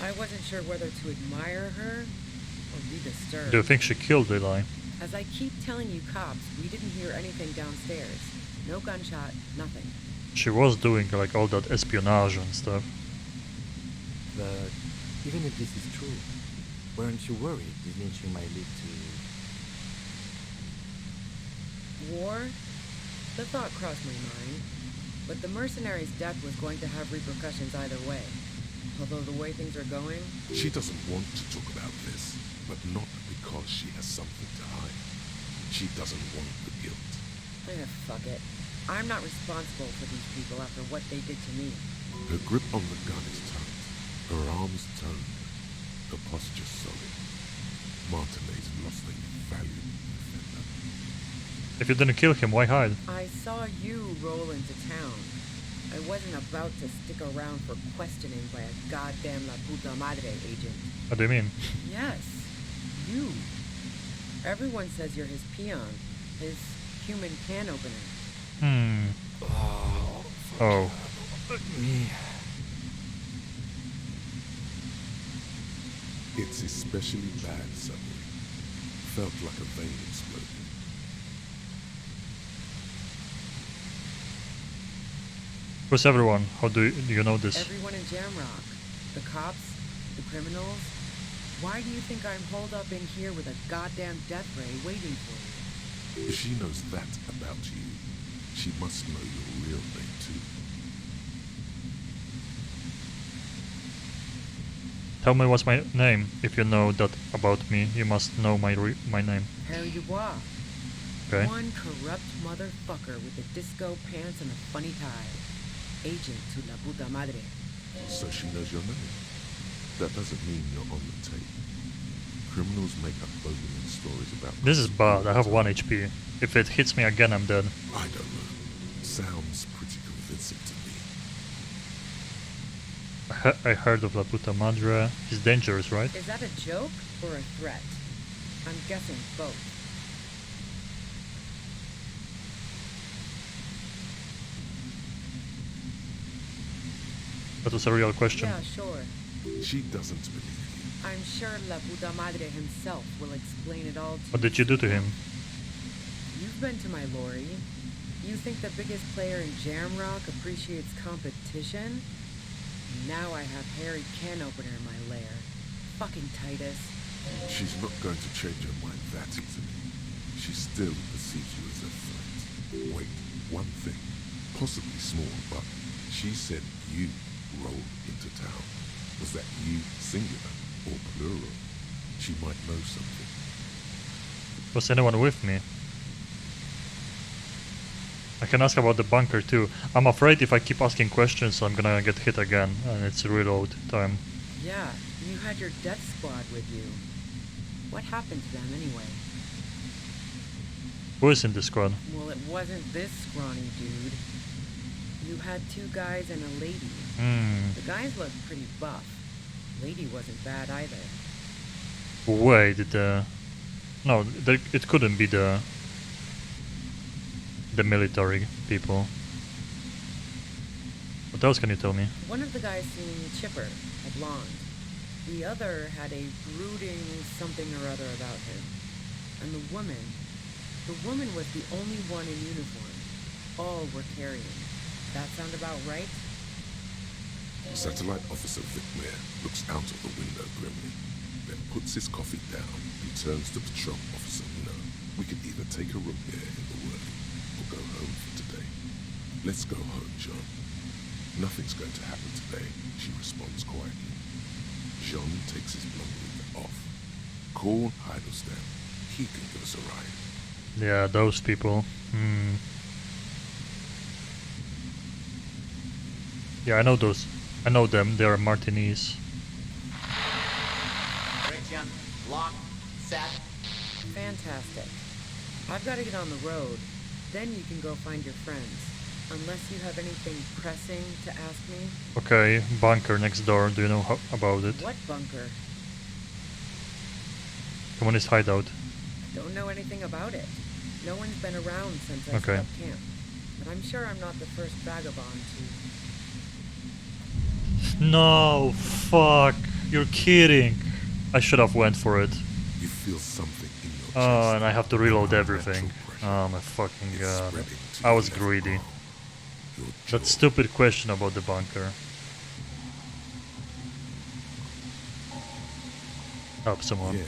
I wasn't sure whether to admire her or be disturbed. Do you think she killed Eli? As I keep telling you cops, we didn't hear anything downstairs. No gunshot, nothing. She was doing like all that espionage and stuff. But even if this is true, weren't you worried this lynching might lead to... War? The thought crossed my mind. But the mercenary's death was going to have repercussions either way. Although the way things are going... She doesn't want to talk about this, but not because she has something to hide. She doesn't want the guilt. Fuck it. I'm not responsible for these people after what they did to me. Her grip on the gun is tight, her arms toned, her posture solid. Martinez lost a valuable defender. If you didn't kill him, why hide? I saw you roll into town. I wasn't about to stick around for questioning by a goddamn La Puta Madre agent. What do you mean? Yes, you. Everyone says you're his peon, his human can opener. Oh. Me. It's especially bad suddenly. Felt like a vein exploded. Who's everyone? How do you know this? Everyone in Jamrock. The cops, the criminals. Why do you think I'm holed up in here with a goddamn death ray waiting for you? If she knows that about you, she must know your real name too. Tell me what's my name. If you know that about me, you must know my name. Harry Dubois. Okay. One corrupt motherfucker with the disco pants and a funny tie. Agent to La Puta Madre. So she knows your name. That doesn't mean you're on the tape. Criminals make up boogeyman stories about... This is bad. I have 1 HP. If it hits me again, I'm dead. I don't know. Sounds pretty convincing to me. I heard of La Puta Madre. He's dangerous, right? Is that a joke or a threat? I'm guessing both. That was a real question. Yeah, sure. She doesn't believe you. I'm sure La Puta Madre himself will explain it all to you. What did you do to him? You've been to my lorry. You think the biggest player in Jamrock appreciates competition? Now I have Harry Can Opener in my lair. Fucking Titus. She's not going to change her mind that easily. She still perceives you as a threat. Wait, one thing. Possibly small, but she said you rolled into town. Was that you singular or plural? She might know something. Was anyone with me? I can ask about the bunker too. I'm afraid if I keep asking questions I'm gonna get hit again and it's reload time. Yeah, you had your death squad with you. What happened to them anyway? Who is in the squad? Well, it wasn't this scrawny dude. You had 2 guys and a lady. The guys looked pretty buff. Lady wasn't bad either. Wait, no, it couldn't be the military people. What else can you tell me? One of the guys seemed chipper, a blonde. The other had a brooding something or other about him. And the woman was the only one in uniform. All were carrying. That sound about right? Satellite Officer Vic Mayer looks out of the window grimly, then puts his coffee down and turns to Patrol Officer Mino. We could either take a room here in the world or go home for today. Let's go home, John. Nothing's going to happen today, she responds quietly. John takes his blonde off. Call Heidelstein. He can give us a ride. Yeah, those people. Yeah, I know those. I know them. They're Martinese. Friction, lock, set. Fantastic. I've got to get on the road. Then you can go find your friends. Unless you have anything pressing to ask me. Okay, bunker next door. Do you know about it? What bunker? Communist hideout. Don't know anything about it. No one's been around since I set up camp. But I'm sure I'm not the first vagabond to... No, fuck. You're kidding. I should have went for it. You feel something in your chest. Oh, and I have to reload everything. Oh my fucking god. I was greedy. That stupid question about the bunker. Help someone. Yeah.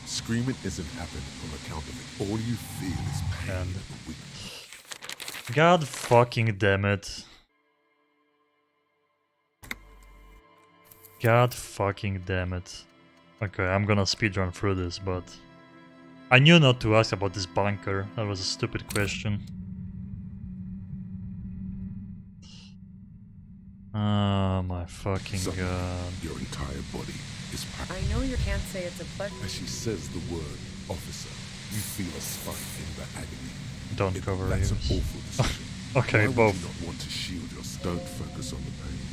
Screaming isn't happening on account of it. All you feel is pain and weakness. God fucking damn it. God fucking damn it. Okay, I'm gonna speedrun through this, but... I knew not to ask about this bunker. That was a stupid question. Oh my fucking god. Your entire body is packed. I know you can't say it's a pleasure. As she says the word officer, you feel a spike in the agony. Don't cover That's ears. an awful decision. Okay, Why both. would you not want to shield yourself? Don't focus on the pain.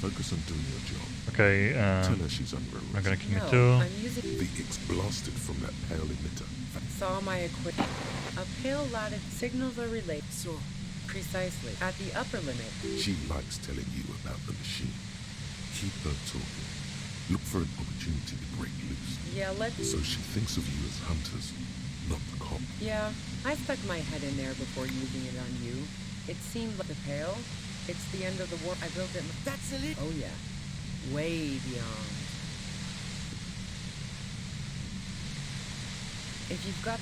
Focus on doing your job. Okay, Tell her she's under arrest. I'm gonna kill me No, too. I'm using... The X blasted from that pale emitter. Saw my equipment. A pale lattice signals are relayed. So, precisely. At the upper limit. She likes telling you about the machine. Keep her talking. Look for an opportunity to break loose. Yeah, So she thinks of you as hunters, not the cop. Yeah, I stuck my head in there before using it on you. It seemed like the pale. It's the end of the war. I built it. That's it. Oh yeah. Way beyond. If you've got...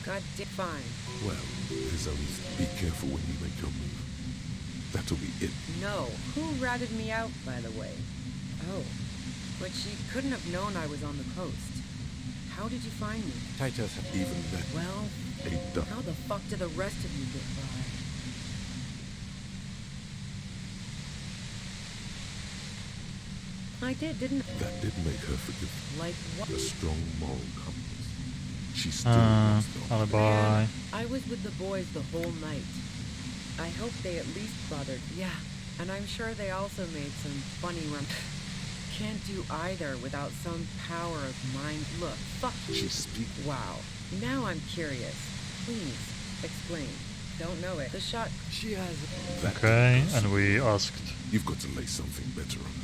God damn fine. Well, there's only... Be careful when you make your move. That'll be it. No. Who ratted me out, by the way? Oh. But she couldn't have known I was on the coast. How did you find me? Titus have even that. Well, how the fuck did the rest of you get by? I did, didn't I? That did make her forgive. Like what? A strong moral compass. She still wants the alibi. Man, I was with the boys the whole night. I hope they at least bothered. Yeah, and I'm sure they also made some funny Can't do either without some power of mind. Look, fuck. She speaks. Wow. Now I'm curious. Please, explain. Don't know it. The shot. She has. Okay, and we asked. You've got to lay something better on her.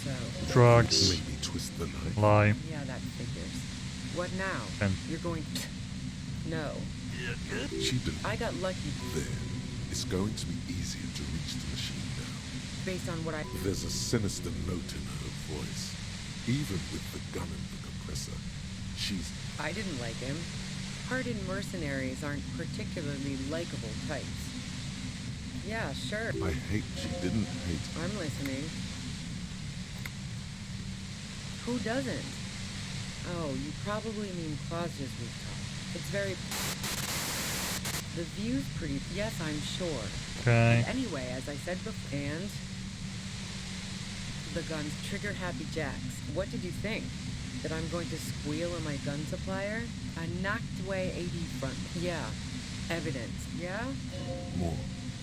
So. Drugs. Maybe twist the knife. Lie. Yeah, that figures. What now? And you're going. No. She didn't. I got lucky. There. It's going to be easier to reach the machine now. Based on what I... There's a sinister note in her voice. Even with the gun and the compressor, she's... I didn't like him. Hardened mercenaries aren't particularly likable types. Yeah, sure. I hate... She didn't hate... I'm listening. Who doesn't? Oh, you probably mean Claudia's rooftop. It's very... The view's pretty... Yes, I'm sure. Okay. But anyway, as I said before... And... The gun's trigger-happy jacks. What did you think? That I'm going to squeal in my gun supplier? I knocked away 80 front. Yeah. Evidence, yeah?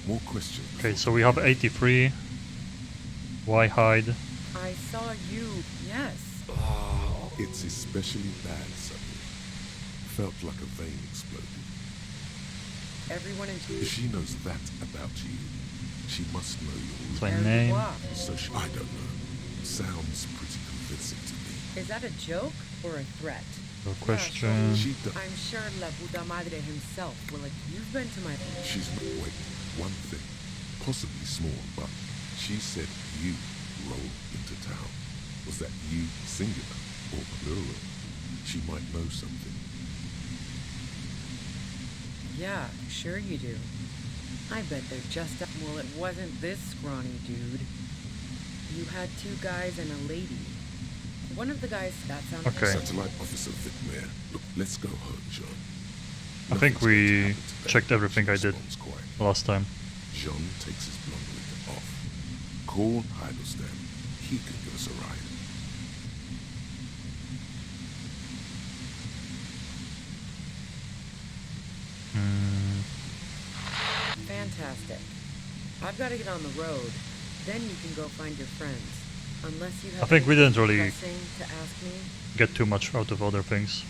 More questions. Okay, so we have 83. Why hide? I saw you, yes. It's especially bad suddenly. Felt like a vein exploded. Everyone in If she knows that about you, she must know your My name. So I don't know. Sounds pretty convincing to me. Is that a joke or a threat? No question. I'm sure La Puta Madre himself will. You've been to my. She's not. Wait, one thing, possibly small, but she said you rolled into town. Was that you singular or plural? She might know something. Yeah, sure you do. I bet they're just. Well, it wasn't this scrawny dude. You had two guys and a lady. One of the guys that sounded. Okay. Satellite Officer Vicmare. Look, let's go home, John. I think we checked everything I did last time. John takes his blonde wig off. Call Heidelstein. He can give us a ride. Fantastic. I've got to get on the road. Then you can go find your friends. Unless you have I think we didn't really pressing to ask me. get too much out of other things.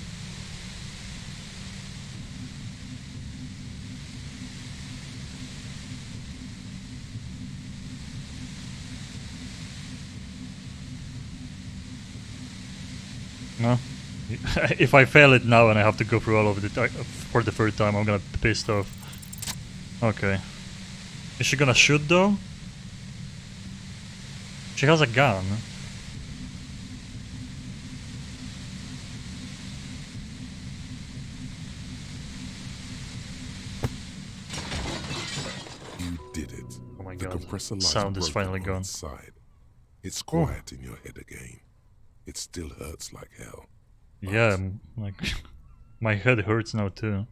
No. If I fail it now and I have to go through all of it for the third time, I'm gonna be pissed off. Okay. Is she gonna shoot though? She has a gun. You did it. Oh my The god. compressor lights Sound is broken finally on gone. its side. It's quiet in your head again. It still hurts like hell. Yeah, like my head hurts now too.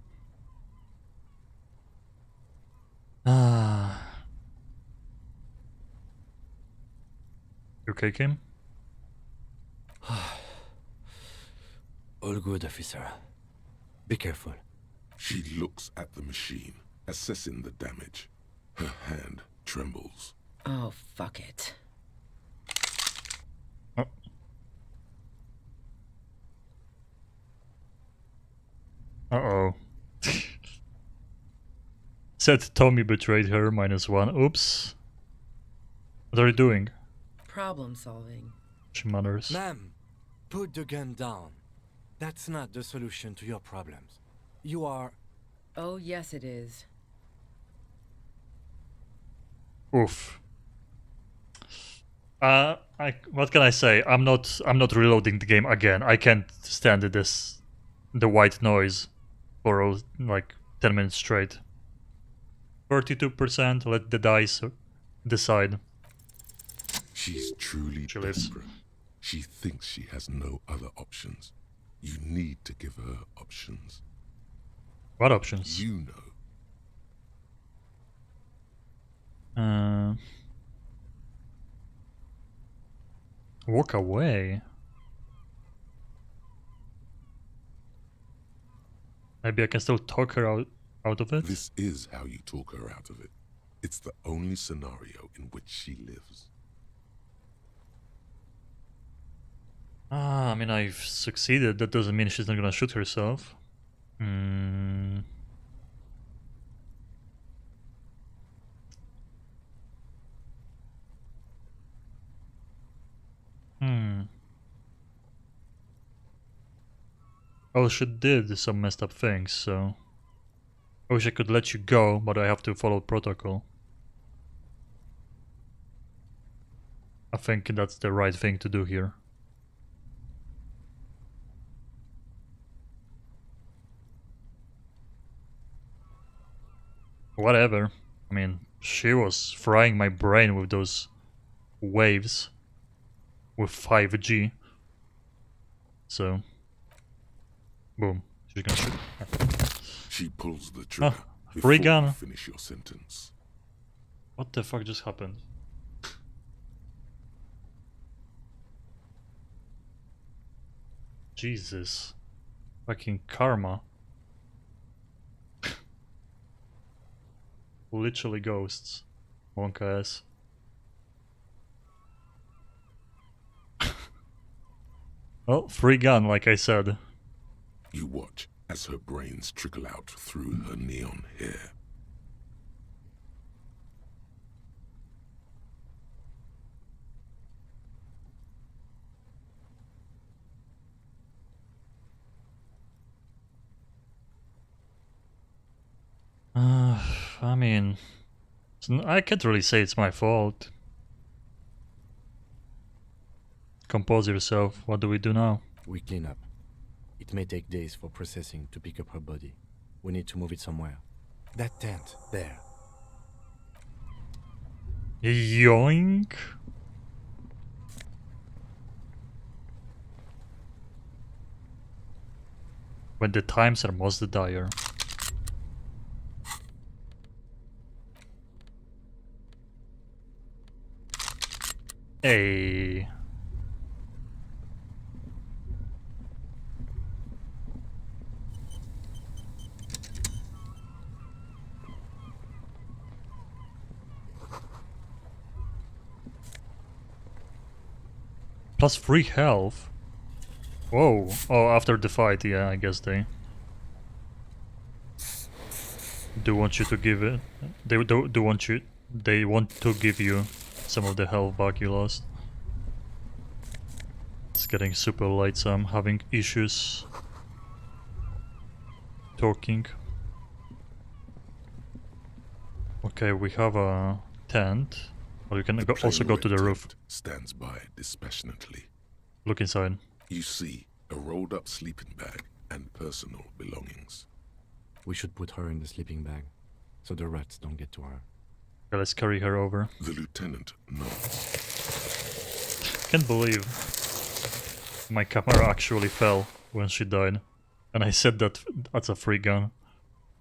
Ah. You okay, Kim? All good, officer. Be careful. She looks at the machine, assessing the damage. Her hand trembles. Oh, fuck it. Uh-oh. Said Tommy betrayed her, -1. Oops. What are you doing? Problem solving. She mutters. Ma'am, put the gun down. That's not the solution to your problems. You are... Oh, yes it is. Oof. What can I say? I'm not reloading the game again. I can't stand the white noise for like 10 minutes straight. 32%, let the dice decide. She's truly desperate. She thinks she has no other options. You need to give her options. What options? You know. Walk away. Maybe I can still talk her out of it? This is how you talk her out of it. It's the only scenario in which she lives. I mean, I've succeeded. That doesn't mean she's not gonna shoot herself. Well, she did some messed up things, so... I wish I could let you go, but I have to follow protocol. I think that's the right thing to do here. Whatever. I mean, she was frying my brain with those waves with 5G. So, boom. She's gonna shoot. She pulls the trigger free before gun. you finish your sentence. What the fuck just happened? Jesus. Fucking karma. Literally ghosts. Monk ass. Well, free gun, like I said. You watch as her brains trickle out through her neon hair. I mean, I can't really say it's my fault. Compose yourself. What do we do now? We clean up. It may take days for processing to pick up her body. We need to move it somewhere. That tent, there. Yoink! When the times are most dire. Hey. Plus free health. Whoa. Oh, after the fight, yeah, I guess they do want you to give it. They do want you. They want to give you some of the health back you lost. It's getting super late, so I'm having issues talking. Okay, we have a tent. Or you can also go to the roof. Stands by dispassionately. Look inside. You see a rolled up sleeping bag and personal belongings. We should put her in the sleeping bag, so the rats don't get to her. Okay, let's carry her over. The lieutenant nods. Can't believe my camera actually fell when she died. And I said that that's a free gun.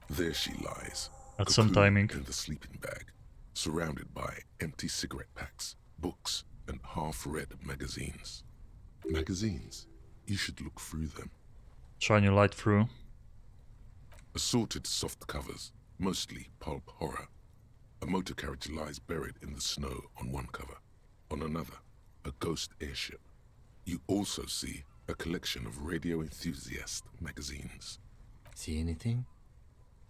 There she lies. At some timing. In the sleeping bag, surrounded by empty cigarette packs, books, and half-read magazines. Magazines. You should look through them. Shine your light through. Assorted soft covers, mostly pulp horror. A motor carriage lies buried in the snow on one cover. On another, a ghost airship. You also see a collection of radio enthusiast magazines. See anything?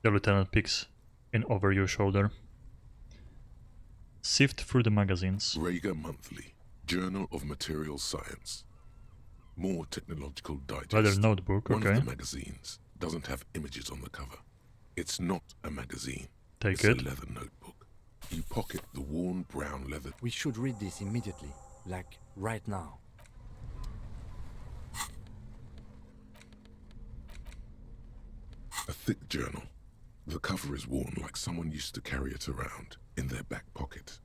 The lieutenant peeks in over your shoulder. Sift through the magazines. Rager Monthly, Journal of Material Science. More technological digest. Rather notebook, One okay. of the magazines doesn't have images on the cover. It's not a magazine. Take it's it. a leather notebook. You pocket the worn brown leather. We should read this immediately, like right now. A thick journal. The cover is worn like someone used to carry it around in their back pocket.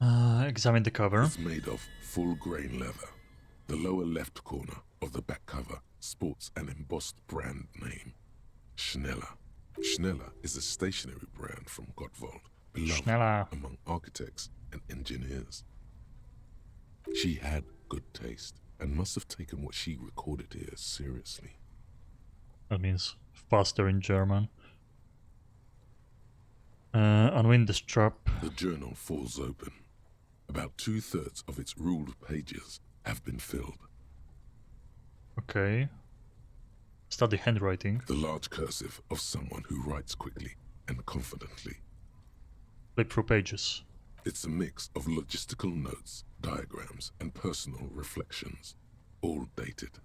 Examine the cover. It's made of full-grain leather. The lower left corner of the back cover sports an embossed brand name. Schneller. Schneller is a stationery brand from Gottwald, beloved Schneller. among architects and engineers. She had good taste and must have taken what she recorded here seriously. That means faster in German. Unwind the strap. The journal falls open. About 2/3 of its ruled pages have been filled. Okay. Study handwriting. The large cursive of someone who writes quickly and confidently. Flip through pages. It's a mix of logistical notes, diagrams, and personal reflections, all dated.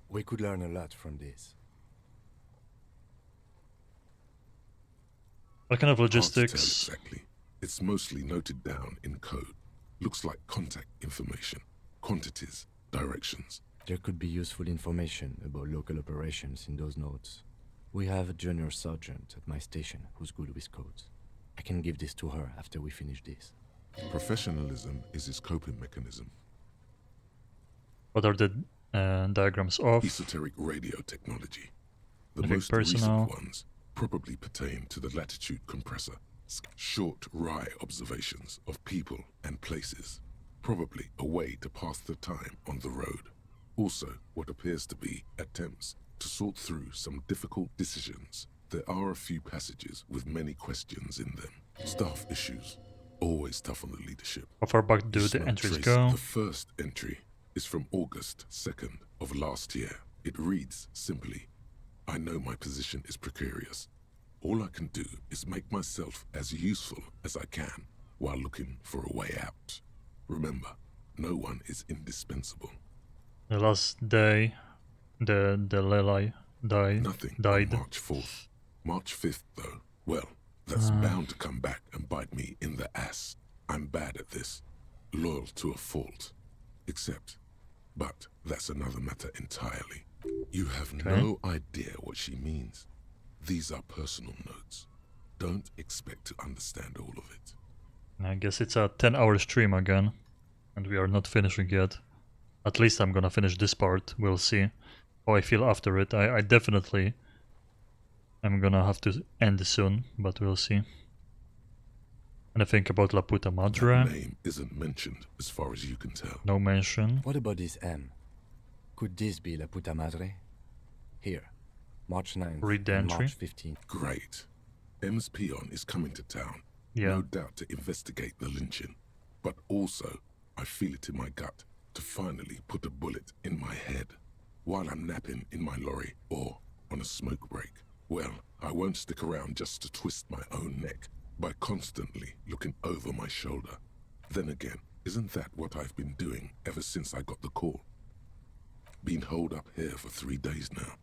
We could learn a lot from this. What kind of Hard to tell logistics? exactly. It's mostly noted down in code. Looks like contact information, quantities, directions. There could be useful information about local operations in those notes. We have a junior sergeant at my station who's good with codes. I can give this to her after we finish this. Professionalism is his coping mechanism. What are the diagrams of? Esoteric radio technology. The Epic most personnel. recent ones probably pertain to the latitude compressor. Short, wry observations of people and places. Probably a way to pass the time on the road. Also, what appears to be attempts to sort through some difficult decisions. There are a few passages with many questions in them. Staff issues, always tough on the leadership. How far back do There's the no entries trace. go? The first entry is from August 2nd of last year. It reads simply, I know my position is precarious. All I can do is make myself as useful as I can while looking for a way out. Remember, no one is indispensable. The last day, the Lelai died. Nothing on March 4th. March 5th, though, well, that's bound to come back and bite me in the ass. I'm bad at this. Loyal to a fault. But that's another matter entirely. You have no idea what she means. These are personal notes. Don't expect to understand all of it. I guess it's a 10-hour stream again, and we are not finishing yet. At least I'm gonna finish this part. We'll see how I feel after it. I definitely am gonna have to end soon, but we'll see. And I think about La Puta Madre. That name isn't mentioned as far as you can tell. No mention. What about this M? Could this be La Puta Madre? Here, March 9th Read the and entry. March 15th. Great. M's peon is coming to town. Yeah. No doubt to investigate the lynching. But also, I feel it in my gut to finally put a bullet in my head while I'm napping in my lorry or on a smoke break. Well, I won't stick around just to twist my own neck by constantly looking over my shoulder. Then again, isn't that what I've been doing ever since I got the call? Been holed up here for 3 days now.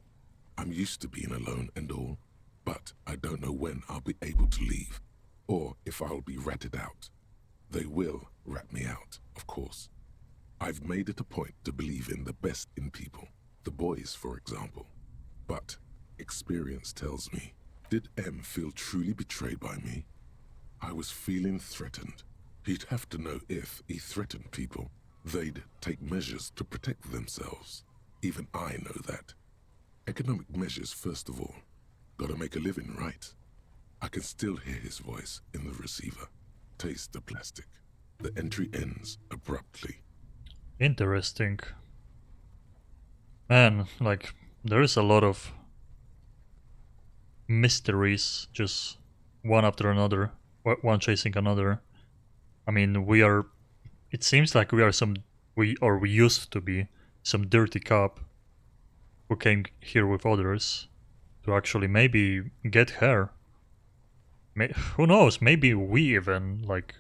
I'm used to being alone and all, but I don't know when I'll be able to leave, or if I'll be ratted out. They will rat me out, of course. I've made it a point to believe in the best in people, the boys, for example. But experience tells me, did M feel truly betrayed by me? I was feeling threatened. He'd have to know if he threatened people, they'd take measures to protect themselves. Even I know that. Economic measures, first of all. Gotta make a living, right? I can still hear his voice in the receiver. Taste the plastic. The entry ends abruptly. Interesting. Man, like, there is a lot of mysteries, just one after another, one chasing another. I mean, it seems like we used to be some dirty cop who came here with others to actually maybe get her. Who knows, maybe we even, like,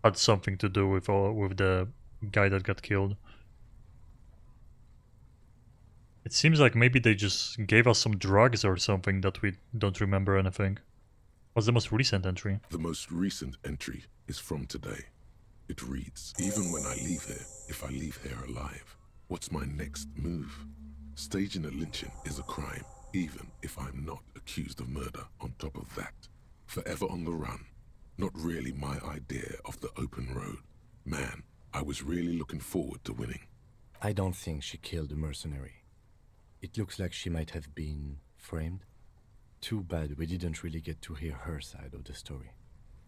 had something to do with the guy that got killed. It seems like maybe they just gave us some drugs or something that we don't remember anything. What's the most recent entry? The most recent entry is from today. It reads, even when I leave here, if I leave here alive, what's my next move? Staging a lynching is a crime, even if I'm not accused of murder on top of that. Forever on the run. Not really my idea of the open road. Man, I was really looking forward to winning. I don't think she killed the mercenary. It looks like she might have been framed. Too bad we didn't really get to hear her side of the story.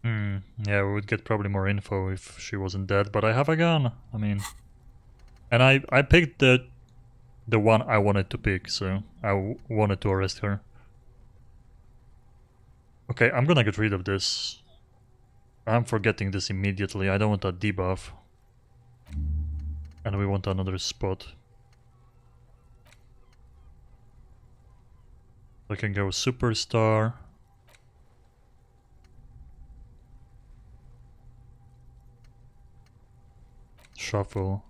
Yeah, we would get probably more info if she wasn't dead, but I have a gun. I mean, and I picked the one I wanted to pick, so I wanted to arrest her. Okay, I'm gonna get rid of this. I'm forgetting this immediately. I don't want a debuff. And we want another spot. I can go superstar. Shuffle.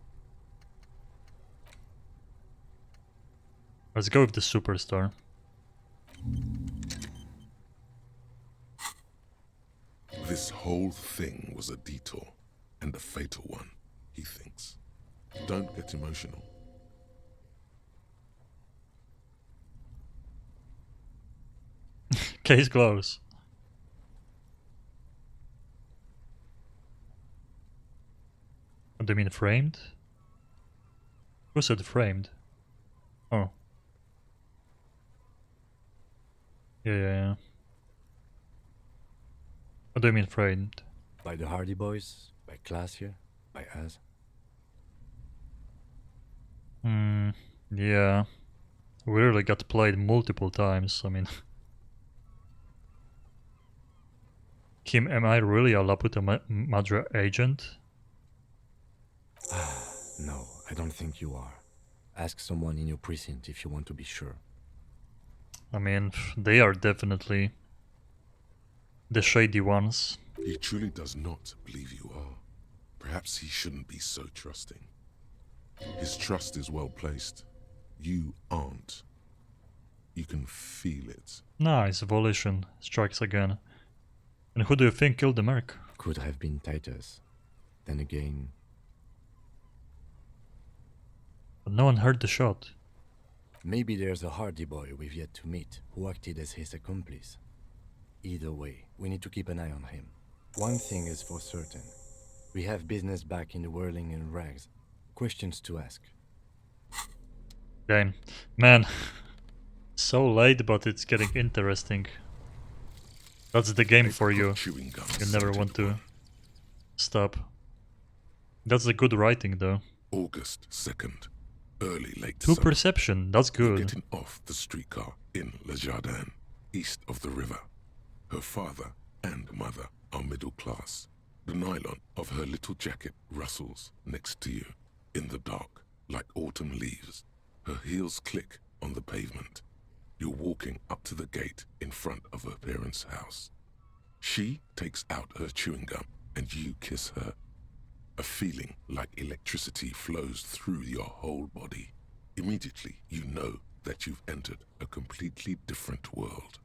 Let's go with the superstar. This whole thing was a detour, and a fatal one, he thinks. Don't get emotional. Case closed. What do you mean framed? Who said framed? Oh. Yeah. What do you mean framed? By the Hardy Boys, By class here? By us? Yeah. We really got played multiple times, I mean... Kim, am I really a Laputa Madre agent? No, I don't think you are. Ask someone in your precinct if you want to be sure. I mean, they are definitely the shady ones. He truly does not believe you are. Perhaps he shouldn't be so trusting. His trust is well placed. You aren't. You can feel it. Nice, volition strikes again. And who do you think killed the merc? Could have been Titus. Then again... But no one heard the shot. Maybe there's a Hardy boy we've yet to meet, who acted as his accomplice. Either way, we need to keep an eye on him. One thing is for certain. We have business back in the whirling and rags. Questions to ask. Damn. Man. So late, but it's getting interesting. That's the game for you. You never want to stop. That's the good writing, though. August 2nd. Early, late 2 summer. perception, that's good. Getting off the streetcar in Le Jardin, east of the river. Her father and mother are middle class. The nylon of her little jacket rustles next to you, in the dark, like autumn leaves. Her heels click on the pavement. You're walking up to the gate in front of her parents' house. She takes out her chewing gum and you kiss her. A feeling like electricity flows through your whole body. Immediately, you know that you've entered a completely different world.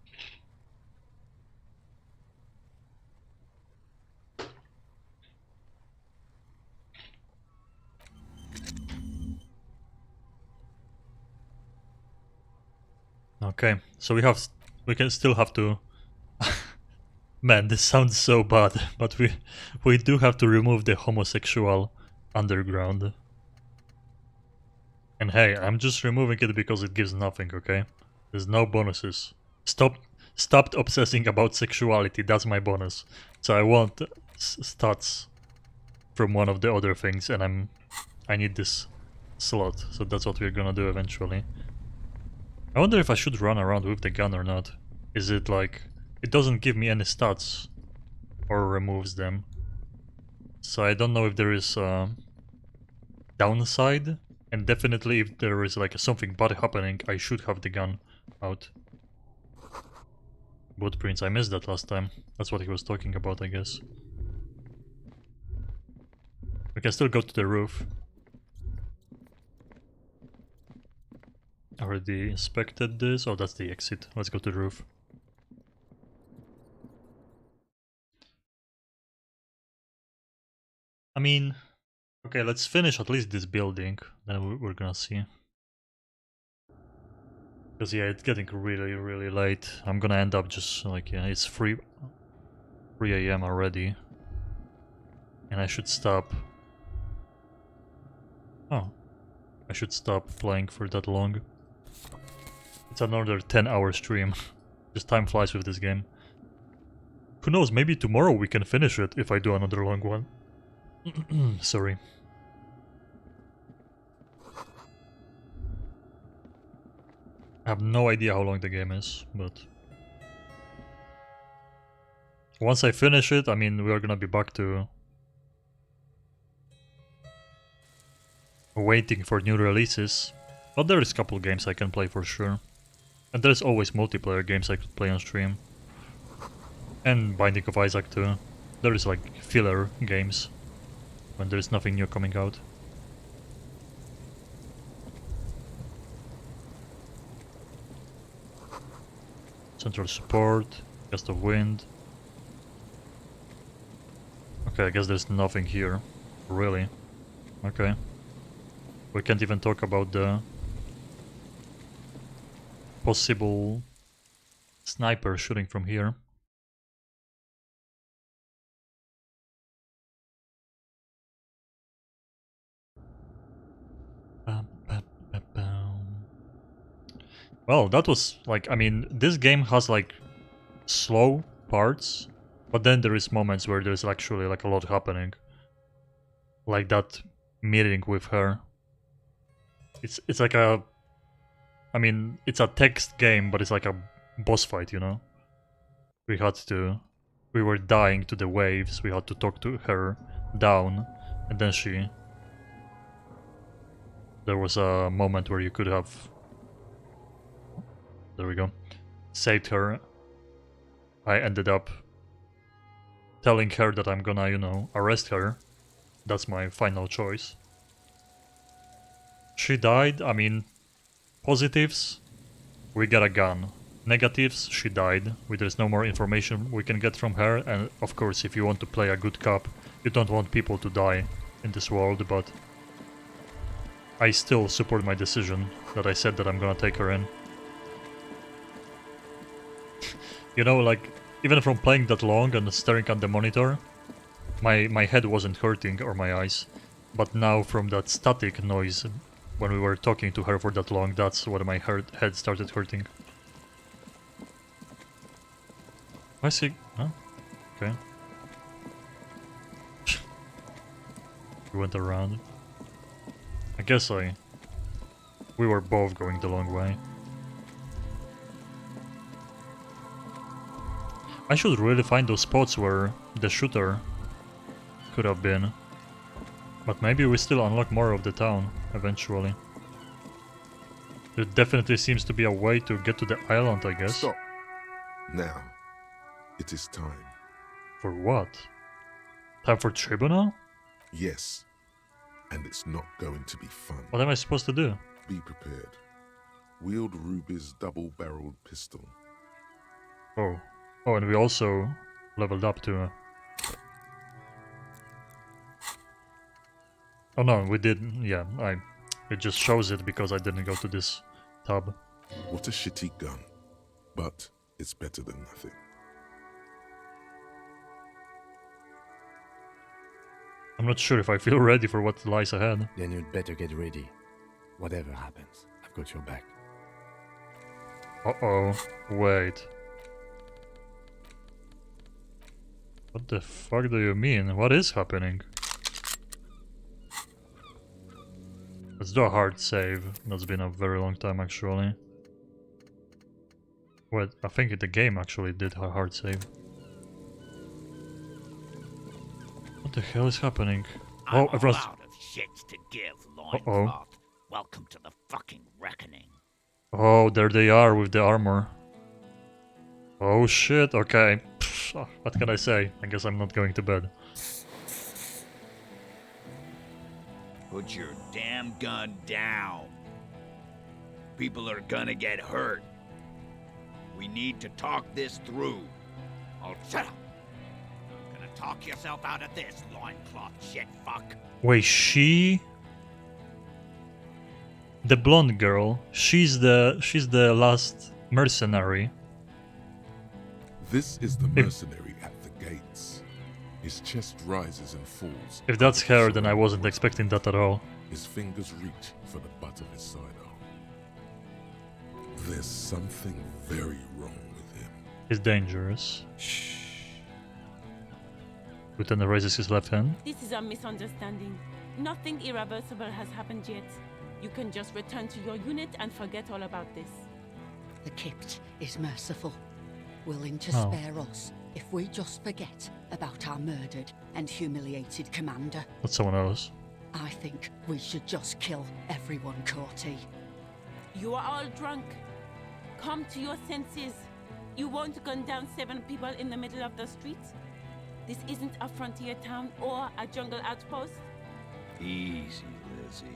Okay, so we can still have to... Man, this sounds so bad, but we do have to remove the homosexual underground. And hey, I'm just removing it because it gives nothing, okay? There's no bonuses. Stopped obsessing about sexuality, that's my bonus. So I want stats from one of the other things, and I need this slot, so that's what we're gonna do eventually. I wonder if I should run around with the gun or not. Is it like... It doesn't give me any stats or removes them. So I don't know if there is a downside, and definitely if there is like something bad happening, I should have the gun out. Footprints, I missed that last time. That's what he was talking about, I guess. We can still go to the roof. Already inspected this. Oh, that's the exit. Let's go to the roof. I mean, okay, let's finish at least this building, then we're gonna see. Because yeah, it's getting really, really late. I'm gonna end up just like, yeah, it's 3 AM already. And I should stop. Oh, I should stop playing for that long. It's another 10-hour stream. Just time flies with this game. Who knows, maybe tomorrow we can finish it if I do another long one. Sorry. I have no idea how long the game is, but... Once I finish it, I mean, we are gonna be back to... waiting for new releases. But there is a couple games I can play for sure. And there's always multiplayer games I could play on stream. And Binding of Isaac too. There is like filler games when there's nothing new coming out. Central support, gust of wind. Okay, I guess there's nothing here. Really? Okay. We can't even talk about the possible sniper shooting from here. Well, that was like, I mean, this game has like slow parts, but then there is moments where there's actually like a lot happening. like that meeting with her. It's like a, I mean, it's a text game, but it's like a boss fight, you know? We were dying to the waves, we had to talk to her down, and then there was a moment where you could have, there we go, saved her. I ended up telling her that I'm gonna, you know, arrest her. That's my final choice. She died, I mean, positives, we got a gun. Negatives, she died. There's no more information we can get from her, and of course, if you want to play a good cop, you don't want people to die in this world, but I still support my decision that I said that I'm gonna take her in. You know, like, even from playing that long and staring at the monitor, my head wasn't hurting or my eyes, but now from that static noise when we were talking to her for that long, that's when my head started hurting. I see. Huh? Okay. We went around. I guess we were both going the long way. I should really find those spots where the shooter could have been. But maybe we still unlock more of the town eventually. There definitely seems to be a way to get to the island, I guess. Stop. Now, it is time. For what? Time for tribunal? Yes. And it's not going to be fun. What am I supposed to do? Be prepared. Wield Ruby's double-barreled pistol. Oh. Oh, and we also leveled up to... Oh no, we did... Yeah, it just shows it because I didn't go to this tab. What a shitty gun. But it's better than nothing. I'm not sure if I feel ready for what lies ahead. Then you'd better get ready. Whatever happens, I've got your back. Uh-oh. Wait. What the fuck do you mean? What is happening? Let's do a hard save. That's been a very long time, actually. Wait, I think the game actually did a hard save. What the hell is happening? Oh, everyone's... out of shits to give, loincloth. Welcome to the fucking reckoning. Oh, there they are with the armor. Oh shit, okay. Pfft, what can I say? I guess I'm not going to bed. Put your damn gun down. People are gonna get hurt. We need to talk this through. Oh, shut up. Gonna talk yourself out of this, loincloth shit fuck. Wait, she... The blonde girl, she's the last mercenary. This is the mercenary at the gates. His chest rises and falls. If that's her, then I wasn't expecting that at all. His fingers reach for the butt of his sidearm. There's something very wrong with him. He's dangerous. Shh. Lieutenant raises his left hand. This is a misunderstanding. Nothing irreversible has happened yet. You can just return to your unit and forget all about this. The Kipt is merciful, willing to spare us if we just forget about our murdered and humiliated commander. That's someone else. I think we should just kill everyone, Corty. You are all drunk. Come to your senses. You won't gun down 7 people in the middle of the street. This isn't a frontier town or a jungle outpost. Easy, Lizzie.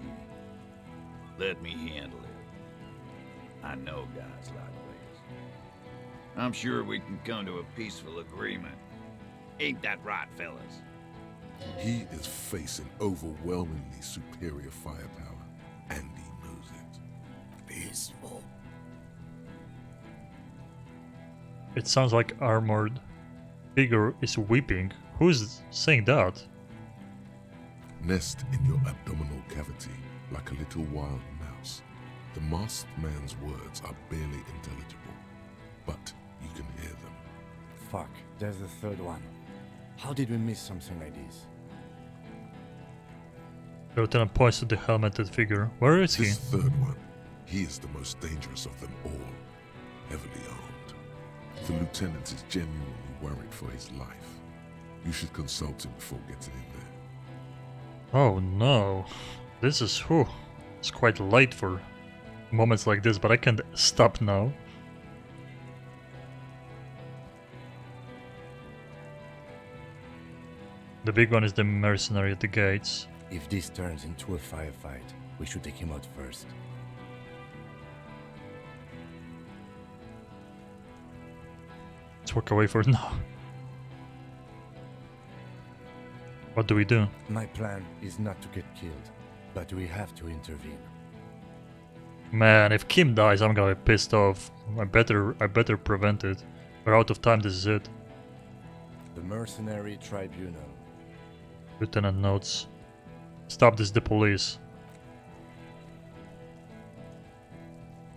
Let me handle it. I know guys like this. I'm sure we can come to a peaceful agreement. Ain't that right, fellas? He is facing overwhelmingly superior firepower, and he knows it. Peaceful. It sounds like armored figure is weeping. Who's saying that? Nest in your abdominal cavity like a little wild mouse. The masked man's words are barely intelligible, but you can hear them. Fuck, there's the third one. How did we miss something like this? The lieutenant points to the helmeted figure. Where is he? This third one, he is the most dangerous of them all. Heavily armed. The lieutenant is genuinely worried for his life. You should consult him before getting in there. Oh no. This is... whew. It's quite late for moments like this, but I can't stop now. The big one is the mercenary at the gates. If this turns into a firefight, we should take him out first. Let's walk away for now. What do we do? My plan is not to get killed, but we have to intervene. Man, if Kim dies, I'm gonna be pissed off. I better prevent it. We're out of time, this is it. The Mercenary Tribunal. Lieutenant notes. Stop this, the police.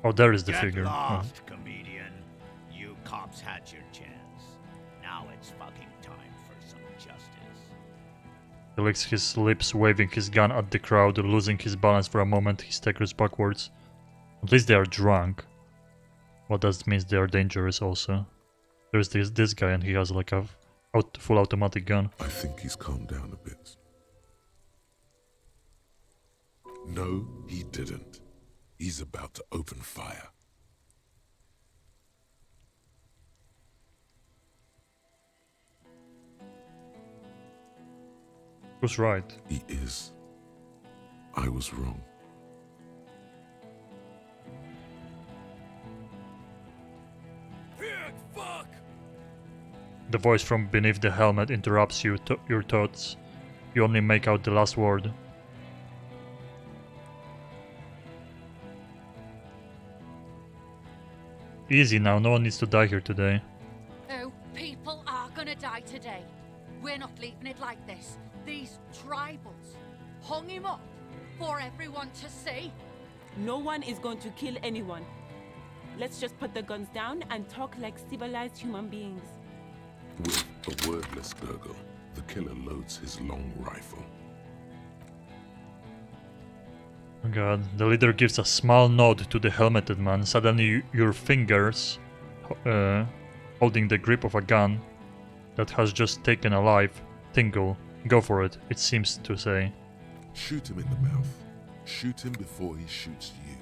Oh, there is the Get figure. lost, comedian. You cops had your chance. Now it's fucking time for some justice. He licks his lips, waving his gun at the crowd. Losing his balance for a moment, he staggers backwards. At least they are drunk. What does it mean? They are dangerous also. There's this guy and he has like a full automatic gun. I think he's calmed down a bit. No, he didn't. He's about to open fire. Who's right? He is. I was wrong. Fuck! The voice from beneath the helmet interrupts your thoughts. You only make out the last word. Easy now, no one needs to die here today. Oh, people are gonna die today. We're not leaving it like this. These tribals hung him up for everyone to see. No one is going to kill anyone. Let's just put the guns down and talk like civilized human beings. With a wordless gurgle, the killer loads his long rifle. Oh god, the leader gives a small nod to the helmeted man. Suddenly your fingers, holding the grip of a gun that has just taken a life, tingle. Go for it, it seems to say. Shoot him in the mouth. Shoot him before he shoots you.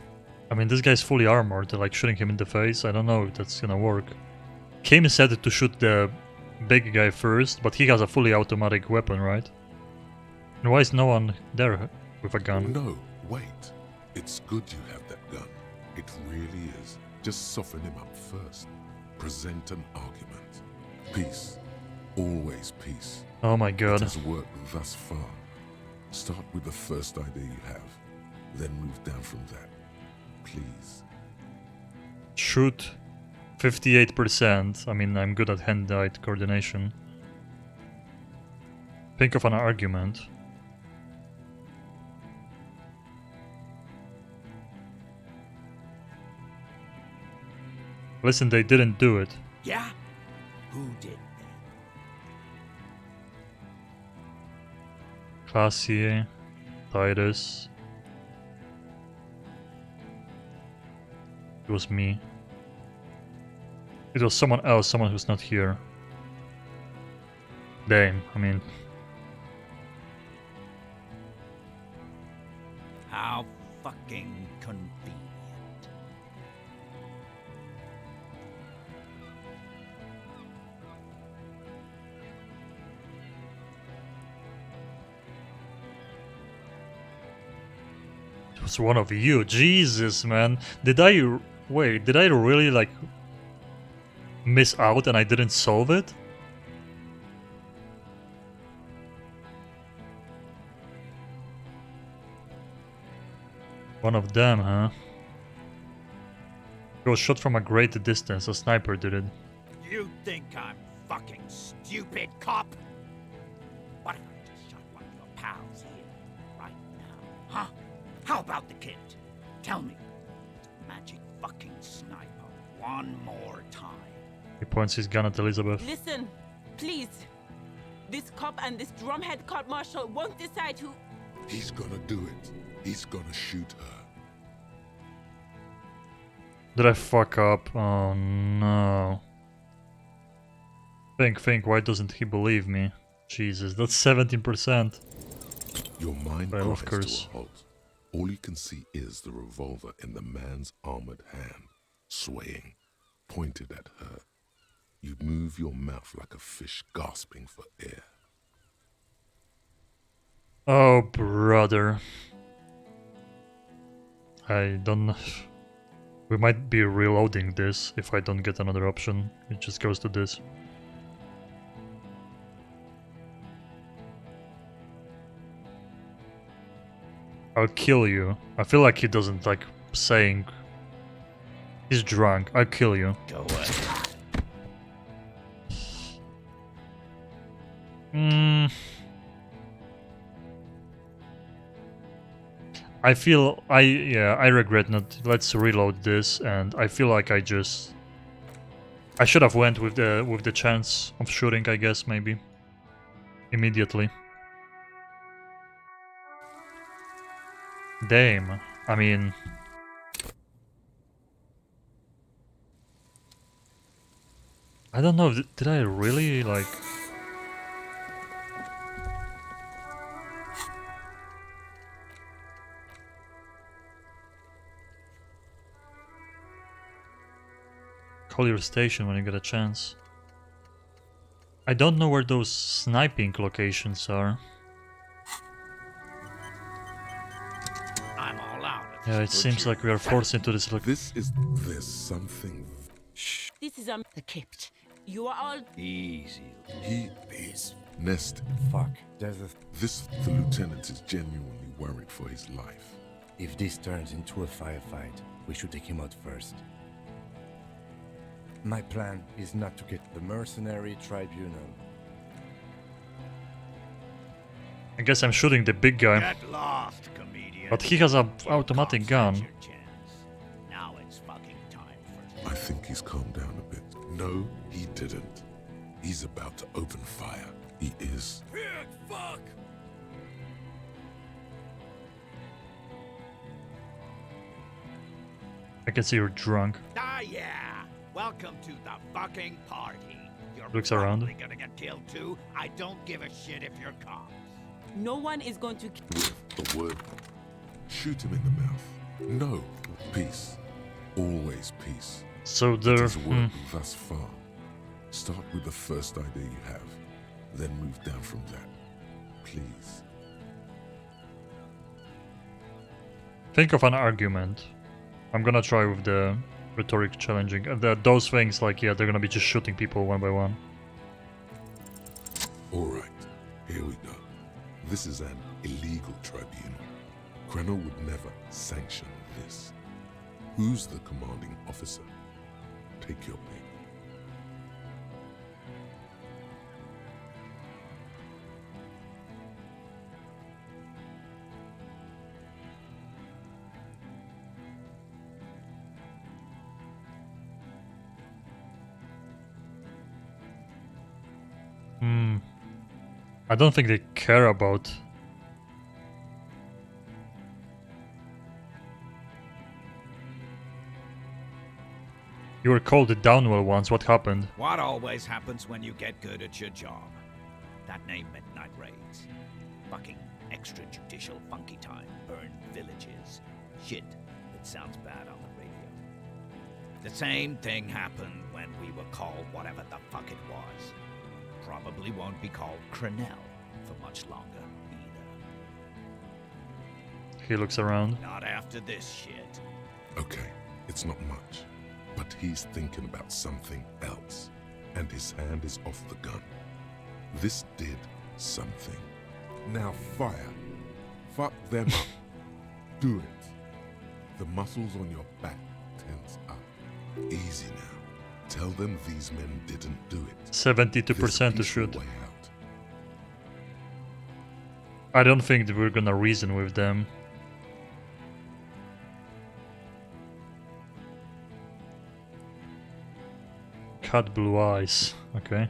I mean, this guy's fully armored, like shooting him in the face, I don't know if that's gonna work. Kim said to shoot the big guy first, but he has a fully automatic weapon, right? And why is no one there with a gun? No, wait. It's good you have that gun. It really is. Just soften him up first. Present an argument. Peace. Always peace. Oh my god. It has worked thus far. Start with the first idea you have, then move down from that. Please. Shoot 58%. I mean, I'm good at hand-eye coordination. Think of an argument. Listen, they didn't do it. Yeah? Who did? Classier, Titus. It was me. It was someone else, someone who's not here. Damn, I mean... How fucking convenient. It was one of you. Jesus, man. Did I... Wait, did I really, like... miss out and I didn't solve it? One of them, huh? It was shot from a great distance. A sniper did it. You think I'm fucking stupid, cop? What if I just shot one of your pals here, right now? Huh? How about the kid? Tell me. Magic fucking sniper. One more time. He points his gun at Elizabeth. Listen, please. This cop and this drumhead court marshal won't decide who... He's gonna do it. He's gonna shoot her. Did I fuck up? Oh no. Think, why doesn't he believe me? Jesus, that's 17%. Your mind Well, of grinds course. to a halt. All you can see is the revolver in the man's armored hand, swaying, pointed at her. You move your mouth like a fish gasping for air. Oh, brother. I don't know. We might be reloading this if I don't get another option. It just goes to this. I'll kill you. I feel like he doesn't like saying he's drunk. I'll kill you. Go away. I regret not. Let's reload this, and I feel like I should have went with the chance of shooting, I guess, maybe immediately. Damn. I mean, I don't know. Did I really like? Call your station when you get a chance. I don't know where those sniping locations are. I'm all out. Yeah, it seems like we are forced into this. There's something. This is the crypt. You are all easy. He is Nest. Fuck. The lieutenant is genuinely worried for his life. If this turns into a firefight, we should take him out first. My plan is not to get the mercenary tribunal. I guess I'm shooting the big guy. Get lost, comedian. But he has an automatic gun. Now it's fucking time I think he's calmed down a bit. No, he didn't. He's about to open fire. He is. Fuck! I can see you're drunk. Ah, yeah. Welcome to the fucking party. You're Looks around. probably gonna get killed too. I don't give a shit if you're cops. No one is going to. With a word. Shoot him in the mouth. No. Peace. Always peace. So It there. has worked thus far. Start with the first idea you have, then move down from that. Please. Think of an argument. I'm gonna try with the rhetoric challenging. Those things, like, yeah, they're gonna be just shooting people one by one. Alright, here we go. This is an illegal tribunal. Krenner would never sanction this. Who's the commanding officer? Take your pick. I don't think they care about. You were called the Downwell once. What happened? What always happens when you get good at your job? That name Midnight Raids. Fucking extrajudicial funky time. Burn villages. Shit. It sounds bad on the radio. The same thing happened when we were called whatever the fuck it was. Probably won't be called Crenell for much longer either. He looks around. Not after this shit. Okay, it's not much, but he's thinking about something else, and his hand is off the gun. This did something. Now fire. Fuck them up. Do it. The muscles on your back tense up. Easy now. Tell them these men didn't do it. 72% to shoot. I don't think that we're gonna reason with them. Cut blue eyes. Okay.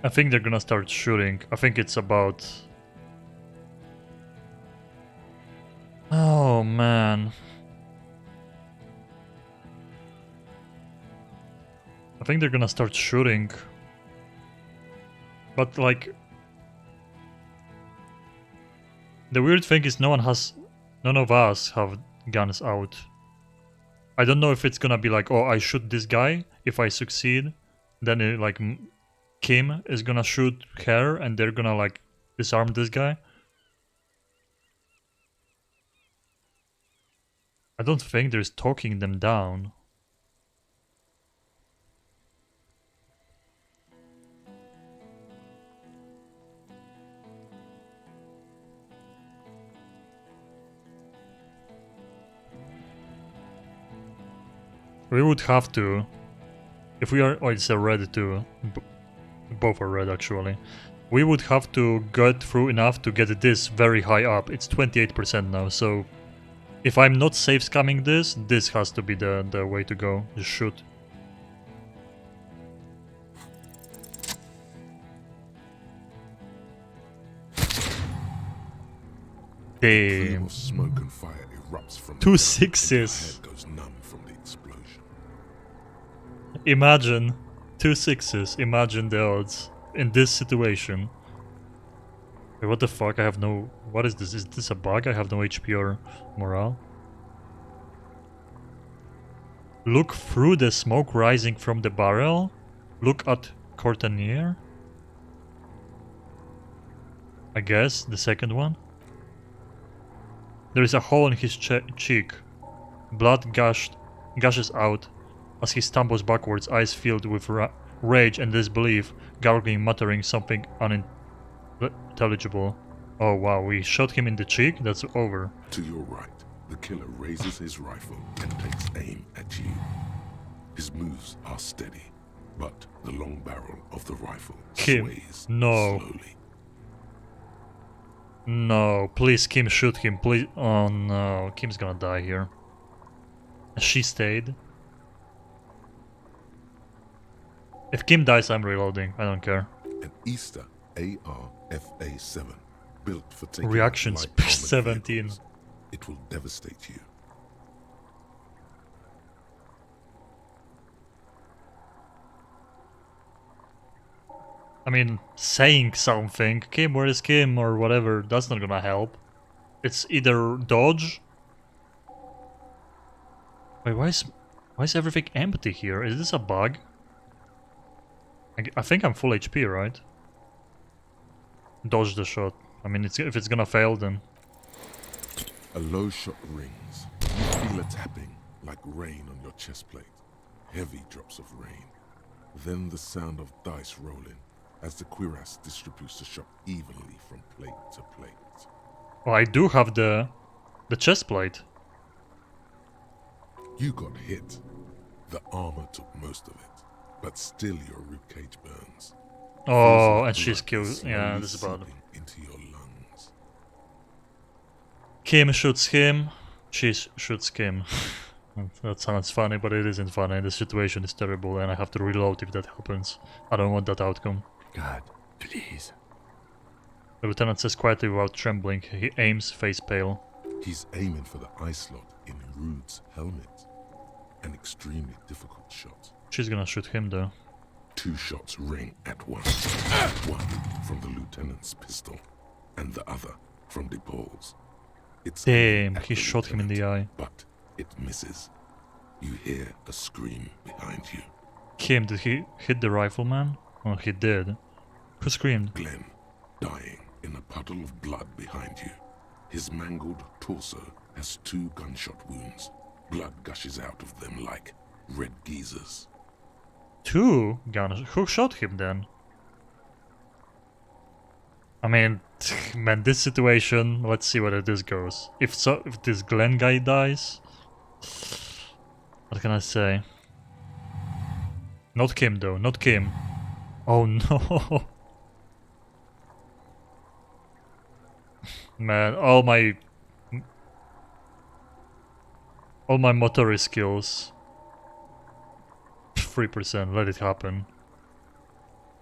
I think they're gonna start shooting. I think it's about... Oh, man. I think they're gonna start shooting. But, like... The weird thing is none of us have guns out. I don't know if it's gonna be like, oh, I shoot this guy. If I succeed, then Kim is gonna shoot her and they're gonna like disarm this guy. I don't think there's talking them down. We would have to, if we are, oh, it's a red too. Both are red actually. We would have to get through enough to get this very high up. It's 28% now, so if I'm not safe scamming this has to be the way to go. Just shoot. Damn. Smoke and fire erupts from 2 6s. goes numb from the explosion. Imagine 2 6s. Imagine the odds in this situation. Wait, what the fuck? I have no... What is this? Is this a bug? I have no HP or morale. Look through the smoke rising from the barrel. Look at Courtanier. I guess the second one. There is a hole in his cheek. Blood gushes out as he stumbles backwards, eyes filled with rage and disbelief, gargling, muttering something unintelligible. Oh wow, we shot him in the cheek? That's over. To your right, the killer raises his rifle and takes aim at you. His moves are steady, but the long barrel of the rifle sways slowly. No, please Kim, shoot him, please. Oh no, Kim's gonna die here. She stayed. If Kim dies, I'm reloading, I don't care. An Easter AR-FA7, built for taking Reaction light speed armored 17. vehicles. It will devastate you. I mean, saying something, Kim, where is Kim, or whatever, that's not gonna help. It's either dodge... Wait, why is everything empty here? Is this a bug? I think I'm full HP, right? Dodge the shot. I mean, if it's gonna fail, then... A low shot rings. You feel a tapping, like rain on your chest plate. Heavy drops of rain. Then the sound of dice rolling, as the cuirass distributes the shot evenly from plate to plate. Oh, I do have the chest plate. You got hit. The armor took most of it, but still your ribcage burns. Oh, and she's killed. Yeah, this is bad. Into your lungs. Kim shoots him. She shoots Kim. That sounds funny, but it isn't funny. The situation is terrible, and I have to reload if that happens. I don't want that outcome. God, please. The lieutenant says quietly without trembling. He aims, face pale. He's aiming for the eye slot in Rude's helmet. An extremely difficult shot. She's gonna shoot him though. 2 shots ring at once. One from the lieutenant's pistol, and the other from DePaul's. It's damn, he shot him in the eye. But it misses. You hear a scream behind you. Kim, did he hit the rifleman? Oh, he did. Who screamed? Glenn, dying in a puddle of blood behind you. His mangled torso has 2 gunshot wounds. Blood gushes out of them like red geysers. 2 guns? Who shot him then? I mean, man, this situation, let's see whether this goes. If this Glenn guy dies, what can I say? Not Kim though, not Kim. Oh no. Man, all my motorist skills. 3%, let it happen.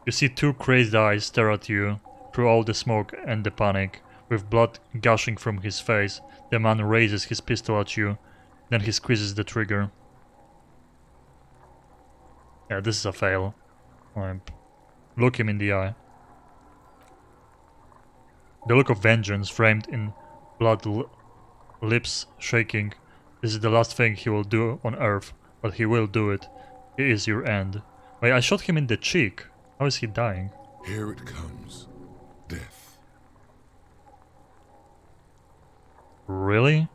You see two crazed eyes stare at you through all the smoke and the panic. With blood gushing from his face, the man raises his pistol at you, then he squeezes the trigger. Yeah, this is a fail. Look him in the eye. The look of vengeance framed in blood, lips shaking. This is the last thing he will do on Earth, but he will do it. He is your end. Wait, I shot him in the cheek. How is he dying? Here it comes. Death. Really?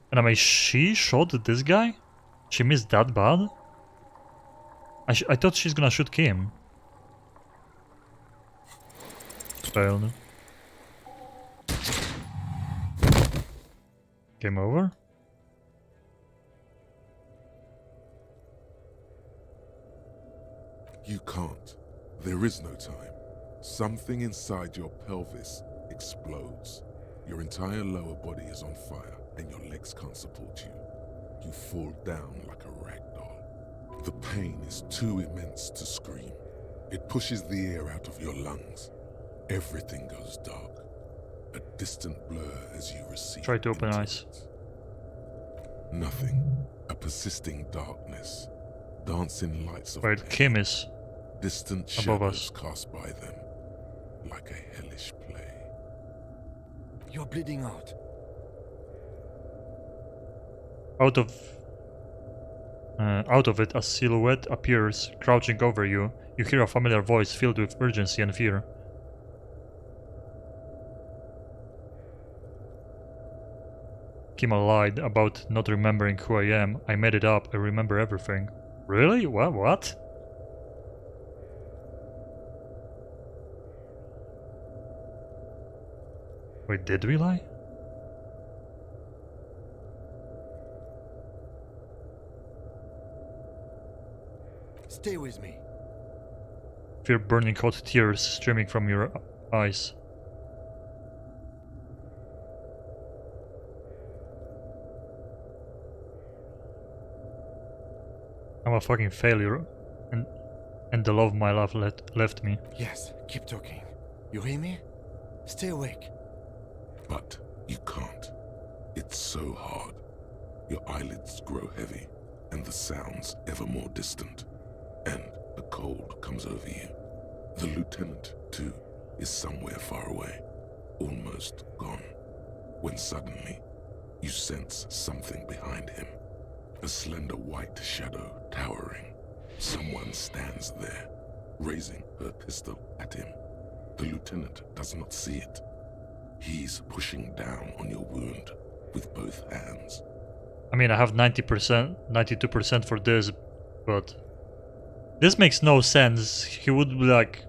And I mean, she shot this guy? She missed that bad? I thought she's gonna shoot Kim. Failed. Game over? You can't. There is no time. Something inside your pelvis explodes. Your entire lower body is on fire and your legs can't support you. You fall down like a rag doll. The pain is too immense to scream. It pushes the air out of your lungs. Everything goes dark. A distant blur as you receive. Try to open eyes. Nothing. A persisting darkness. Dancing lights of Wait, Kim is distant above shadows us. cast by them. Like a hellish play. You're bleeding out. Out of it, a silhouette appears, crouching over you. You hear a familiar voice filled with urgency and fear. Kim lied about not remembering who I am. I made it up. I remember everything. Really? What? Wait, did we lie? Stay with me. Feel burning hot tears streaming from your eyes. I'm a fucking failure, and the love my life left me. Yes, keep talking. You hear me? Stay awake. But you can't. It's so hard. Your eyelids grow heavy, and the sounds ever more distant. And a cold comes over you. The lieutenant, too, is somewhere far away, almost gone. When suddenly, you sense something behind him. A slender white shadow towering. Someone stands there, raising her pistol at him. The lieutenant does not see it. He's pushing down on your wound with both hands. I mean, I have 90%, 92% for this, but this makes no sense. He would be like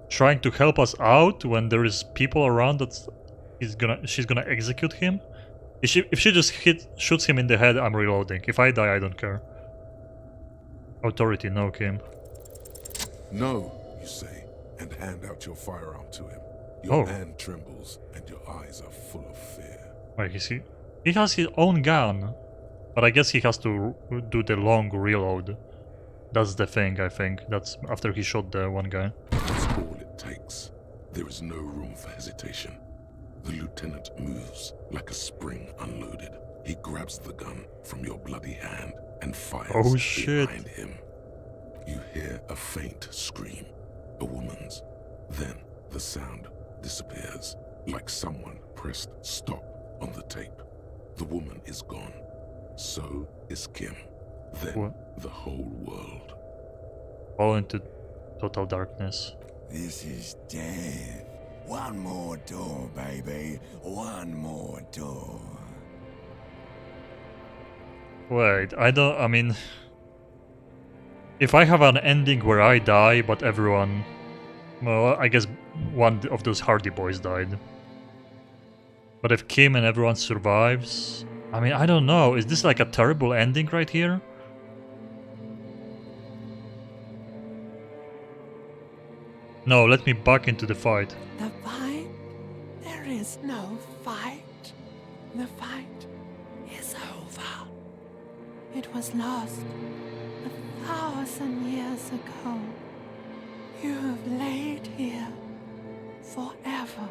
trying to help us out when there is people around that she's gonna execute him. If she just shoots him in the head, I'm reloading. If I die, I don't care. Authority, no, Kim. No, you say, and hand out your firearm to him. Your hand trembles, and your eyes are full of fear. Wait, he has his own gun, but I guess he has to do the long reload. That's the thing, I think. That's after he shot the one guy. That's all it takes. There is no room for hesitation. The lieutenant moves like a spring unloaded. He grabs the gun from your bloody hand and fires behind him. You hear a faint scream, a woman's. Then the sound disappears, like someone pressed stop on the tape. The woman is gone. So is Kim. Then the whole world. Fall into total darkness. This is death. One more door, baby. One more door. Wait, I mean... If I have an ending where I die, but everyone... Well, I guess one of those Hardy Boys died. But if Kim and everyone survives... I mean, I don't know. Is this like a terrible ending right here? No, let me back into the fight. The fight? There is no fight. The fight is over. It was lost. 1,000 years ago. You have laid here forever.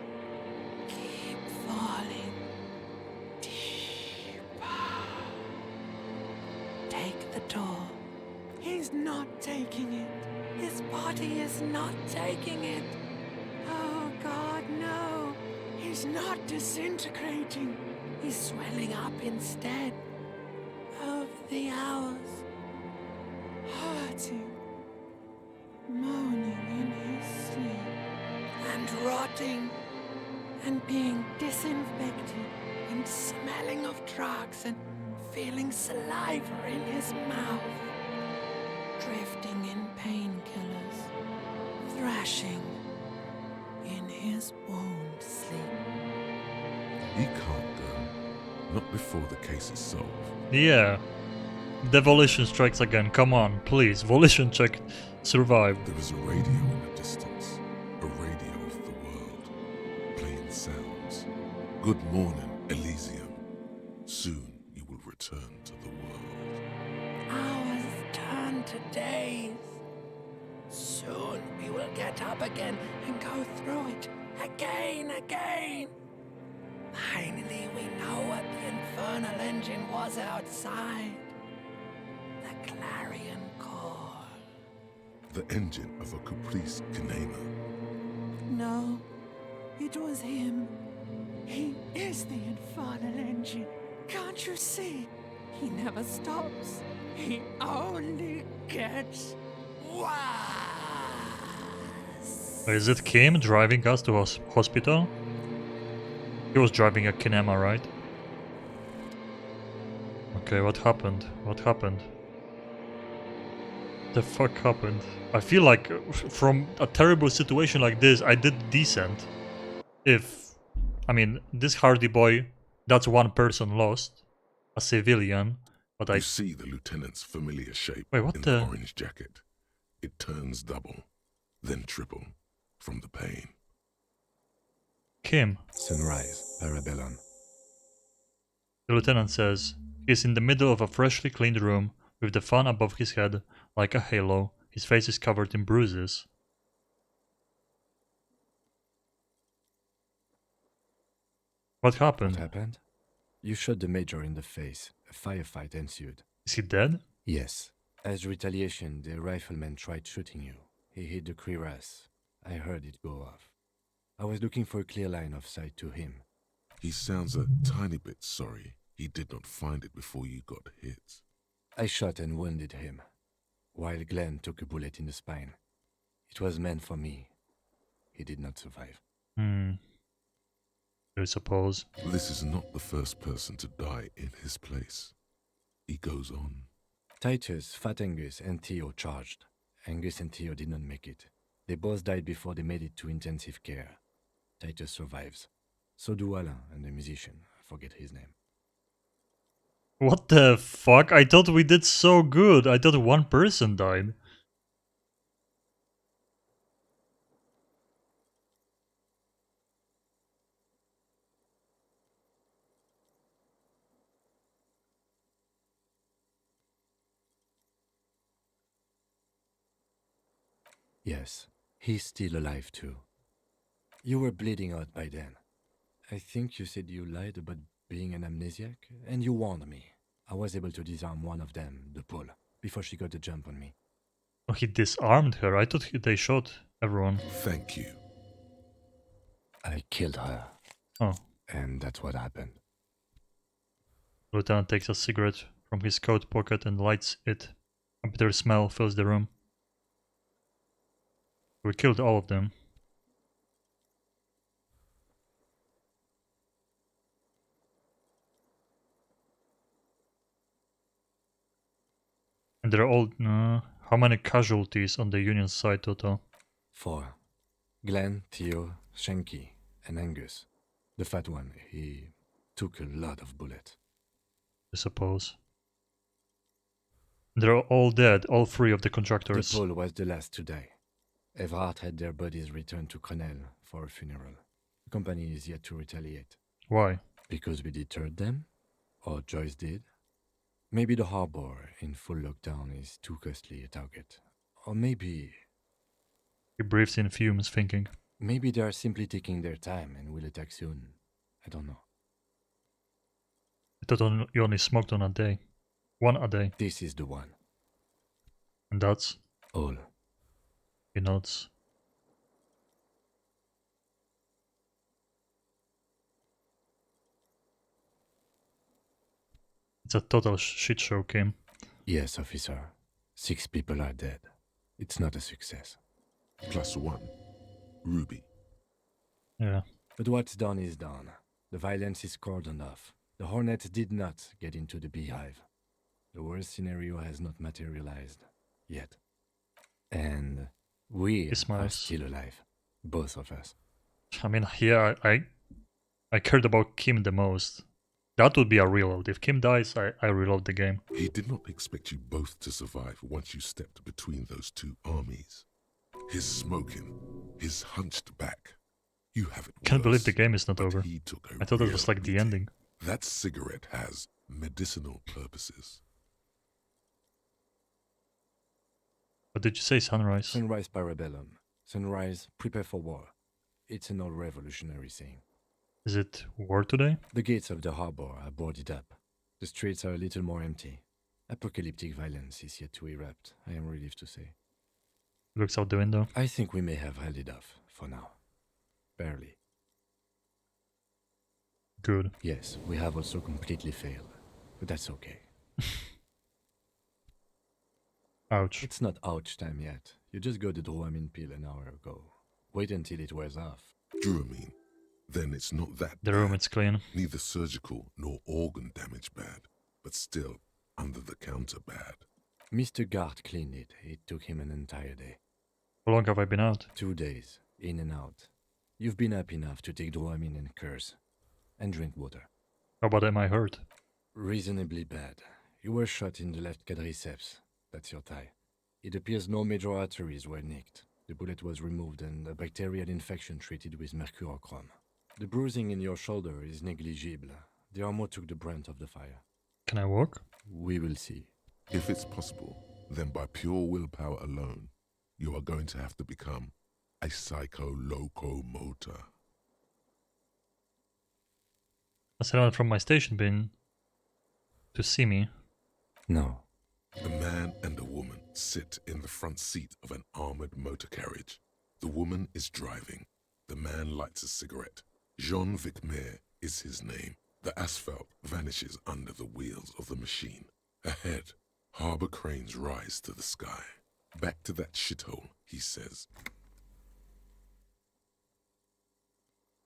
Keep falling deeper. Take the door. He's not taking it. His body is not taking it. Oh God, no. He's not disintegrating. He's swelling up instead. Over the hours. Hurting. Moaning in his sleep. And rotting. And being disinfected. And smelling of drugs. And feeling saliva in his mouth. Drifting in painkillers. Thrashing in his wound sleep. He can't go. Not before the case is solved. Yeah. The volition strikes again. Come on, please. Volition check. Survive. There is a radio in the distance. A radio of the world. Playing sounds. Good morning, Elysium. Soon you will return to the world. Hours turn to days. Soon we will get up again and go through it again. Finally, we know what the infernal engine was outside. The clarion call. The engine of a Caprice Canema. No, it was him. He is the infernal engine. Can't you see? He never stops. He only gets worse. Is it Kim driving us to hospital? He was driving a Kinema, right? Okay, what happened? What happened? The fuck happened? I feel like from a terrible situation like this, I did decent. I mean, this Hardy boy, that's one person lost. A civilian. But You see the lieutenant's familiar shape Wait, what in the- the orange jacket. It turns double, then triple, from the pain. Kim. Sunrise, Parabellum. The lieutenant says, he's in the middle of a freshly cleaned room, with the fan above his head, like a halo. His face is covered in bruises. What happened? What happened? You shot the major in the face. A firefight ensued. Is he dead? Yes. As retaliation, the rifleman tried shooting you. He hit the cuirass. I heard it go off. I was looking for a clear line of sight to him. He sounds a tiny bit sorry he did not find it before you got hit. I shot and wounded him, while Glenn took a bullet in the spine. It was meant for me. He did not survive. I suppose. This is not the first person to die in his place. He goes on. Titus, Fat Angus, and Theo charged. Angus and Theo did not make it. They both died before they made it to intensive care. Titus survives. So do Alain and the musician. I forget his name. What the fuck? I thought we did so good. I thought one person died. Yes, he's still alive too. You were bleeding out by then. I think you said you lied about being an amnesiac, and you warned me. I was able to disarm one of them, the Pole, before she got the jump on me. Oh, he disarmed her. I thought they shot everyone. Thank you. I killed her. Oh. And that's what happened. Lieutenant takes a cigarette from his coat pocket and lights it. A bitter smell fills the room. We killed all of them. And they're all... how many casualties on the Union side total? 4. Glenn, Theo, Shanky, and Angus. The fat one, he took a lot of bullets. I suppose. They're all dead, all 3 of the contractors. The Pole was the last to die. Everhart had their bodies returned to Connell for a funeral. The company is yet to retaliate. Why? Because we deterred them? Or Joyce did? I don't know. Maybe the harbor in full lockdown is too costly a target. Or maybe... He breathes in fumes, thinking. Maybe they are simply taking their time and will attack soon. I don't know. I thought you only smoked on a day. One a day. This is the one. And that's? All. He nods. It's a total shit show, Kim. Yes, officer. 6 people are dead. It's not a success. +1. Ruby. Yeah. But what's done is done. The violence is cordoned off. The Hornets did not get into the beehive. The worst scenario has not materialized. Yet. And we are still alive. Both of us. I mean, yeah, I cared about Kim the most. That would be a reload. If Kim dies, I reload the game. He did not expect you both to survive once you stepped between those two armies. His smoking, his hunched back. You have it Can't believe worse, the game is not but over. he took a I thought it real was like the beating. ending. That cigarette has medicinal purposes. What did you say, Sunrise? Sunrise parabellum. Sunrise, prepare for war. It's an old revolutionary saying. Is it war today? The gates of the harbor are boarded up. The streets are a little more empty. Apocalyptic violence is yet to erupt, I am relieved to say. Looks out the window. I think we may have held it off, for now. Barely. Good. Yes, we have also completely failed. But that's okay. Ouch. It's not ouch time yet. You just got the Dramamine pill an hour ago. Wait until it wears off. Dramamine? Then it's not that The bad. room is clean. Neither surgical nor organ damage bad, but still under the counter bad. Mr. Gart cleaned it. It took him an entire day. How long have I been out? 2 days, in and out. You've been up enough to take Dramamine and curse. And drink water. How about am I hurt? Reasonably bad. You were shot in the left quadriceps. That's your thigh. It appears no major arteries were nicked. The bullet was removed and a bacterial infection treated with mercurochrome. The bruising in your shoulder is negligible. The armor took the brunt of the fire. Can I walk? We will see. If it's possible, then by pure willpower alone, you are going to have to become a psycho-locomotor. Has anyone from my station been to see me? No. A man and a woman sit in the front seat of an armored motor carriage. The woman is driving. The man lights a cigarette. Jean Vicmer is his name. The asphalt vanishes under the wheels of the machine. Ahead, harbor cranes rise to the sky. Back to that shithole, he says.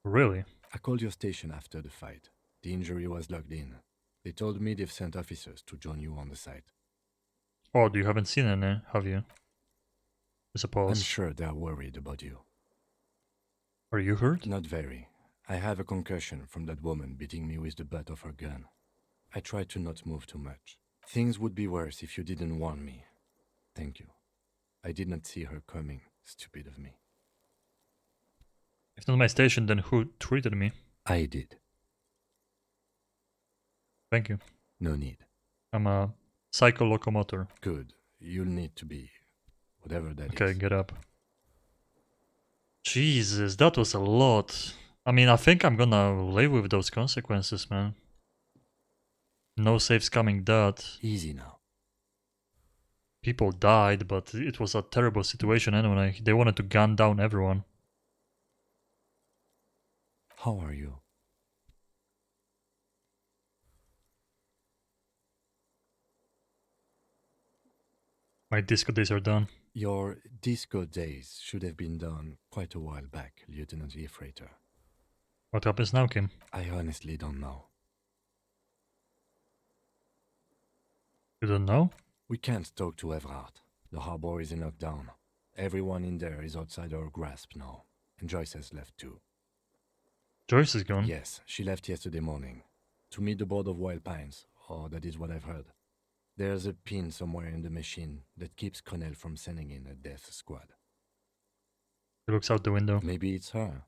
Really? I called your station after the fight. The injury was logged in. They told me they've sent officers to join you on the site. Oh, you haven't seen any, have you? I suppose. I'm sure they're worried about you. Are you hurt? Not very. I have a concussion from that woman beating me with the butt of her gun. I tried to not move too much. Things would be worse if you didn't warn me. Thank you. I did not see her coming. Stupid of me. If not my station, then who treated me? I did. Thank you. No need. I'm a psycho locomotor. Good. You'll need to be. Whatever that is. Okay, get up. Jesus, that was a lot. I mean, I think I'm gonna live with those consequences, man. No saves coming that. Easy now. People died, but it was a terrible situation anyway. They wanted to gun down everyone. How are you? My disco days are done. Your disco days should have been done quite a while back, Lieutenant Freighter. What happens now, Kim? I honestly don't know. You don't know? We can't talk to Everard. The harbor is in lockdown. Everyone in there is outside our grasp now. And Joyce has left too. Joyce is gone? Yes, she left yesterday morning. To meet the board of Wild Pines, or that is what I've heard. There's a pin somewhere in the machine that keeps Connell from sending in a death squad. He looks out the window. Maybe it's her.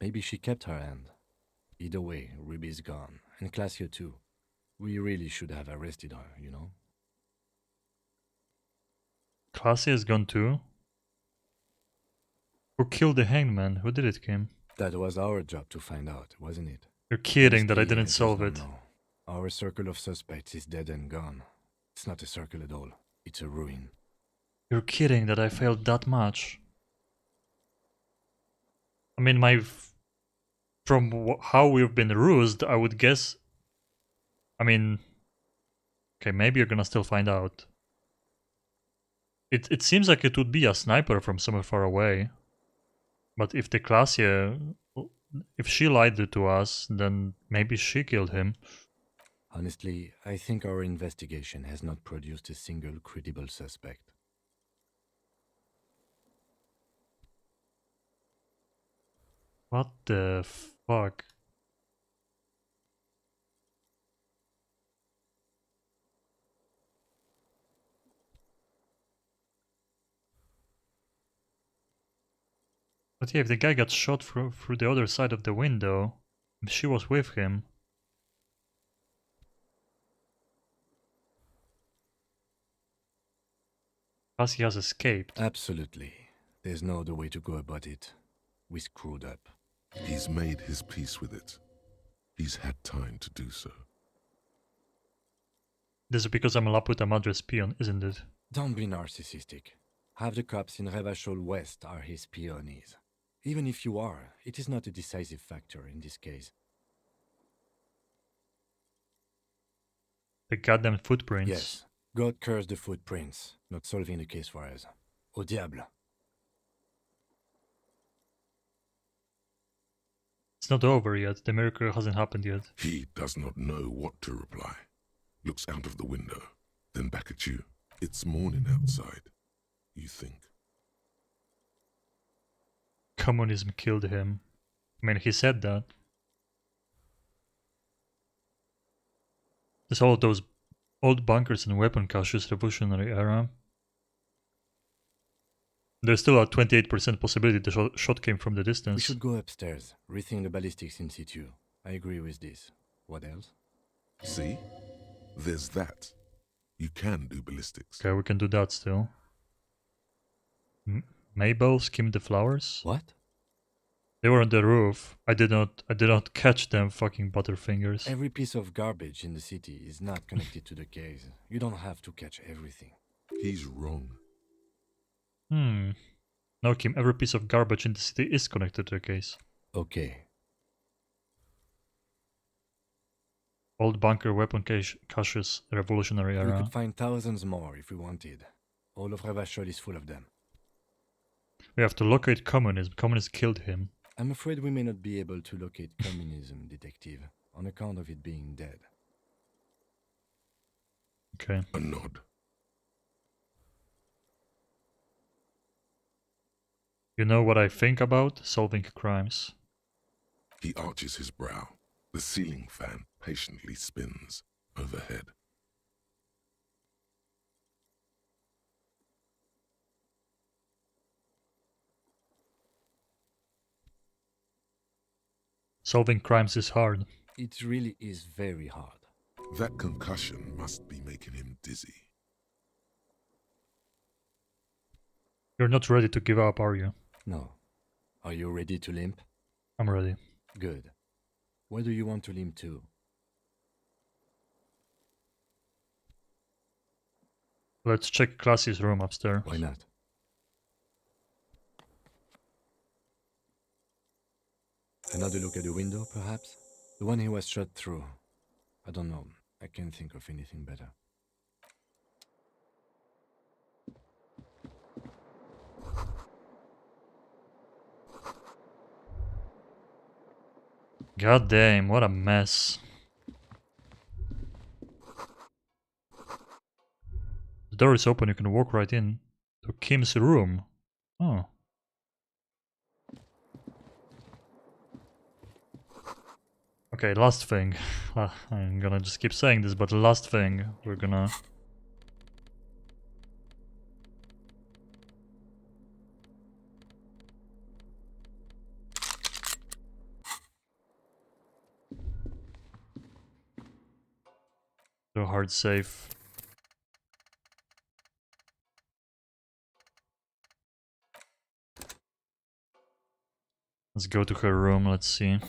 Maybe she kept her hand. Either way, Ruby's gone, and Classio too. We really should have arrested her, you know? Classy is gone too. Who killed the hangman? Who did it, Kim? That was our job to find out, wasn't it? You're kidding that I Honestly, didn't just solve don't it. know. Our circle of suspects is dead and gone. It's not a circle at all. It's a ruin. You're kidding that I failed that much. I mean, from how we've been rused, I would guess. I mean, okay, maybe you're gonna still find out. It seems like it would be a sniper from somewhere far away. But if the Clasia, if she lied to us, then maybe she killed him. Honestly, I think our investigation has not produced a single credible suspect. What the fuck? But yeah, if the guy got shot through the other side of the window, if she was with him. Plus he has escaped. Absolutely. There's no other way to go about it. We screwed up. He's made his peace with it. He's had time to do so. This is because I'm a Laputa Madre's peon, isn't it? Don't be narcissistic. Half the cops in Revachol West are his peonies. Even if you are, it is not a decisive factor in this case. The goddamn footprints. Yes. God curse the footprints, not solving the case for us. Au diable. It's not over yet. The miracle hasn't happened yet. He does not know what to reply. Looks out of the window, then back at you. It's morning outside. You think. Communism killed him. I mean, he said that. There's all those old bunkers and weapon caches, revolutionary era. There's still a 28% possibility the shot came from the distance. We should go upstairs, rethink the ballistics in situ. I agree with this. What else? See? There's that. You can do ballistics. Okay, we can do that still. Mabel skimmed the flowers? What? They were on the roof. I did not catch them, fucking butterfingers. Every piece of garbage in the city is not connected to the case. You don't have to catch everything. He's wrong. No, Kim, every piece of garbage in the city is connected to the case. Okay. Old bunker weapon caches, revolutionary era. We could find thousands more if we wanted. All of Revachol is full of them. We have to locate communism. Communists killed him. I'm afraid we may not be able to locate communism, detective, on account of it being dead. Okay. A nod. You know what I think about solving crimes? He arches his brow. The ceiling fan patiently spins overhead. Solving crimes is hard. It really is very hard. That concussion must be making him dizzy. You're not ready to give up, are you? No. Are you ready to limp? I'm ready. Good. Where do you want to limp to? Let's check Classy's room upstairs. Why not? Another look at the window, perhaps? The one he was shot through. I don't know. I can't think of anything better. God damn, what a mess. The door is open, you can walk right in to Kim's room. Oh. Okay, last thing. I'm gonna just keep saying this, but the last thing we're gonna... So hard save. Let's go to her room, let's see.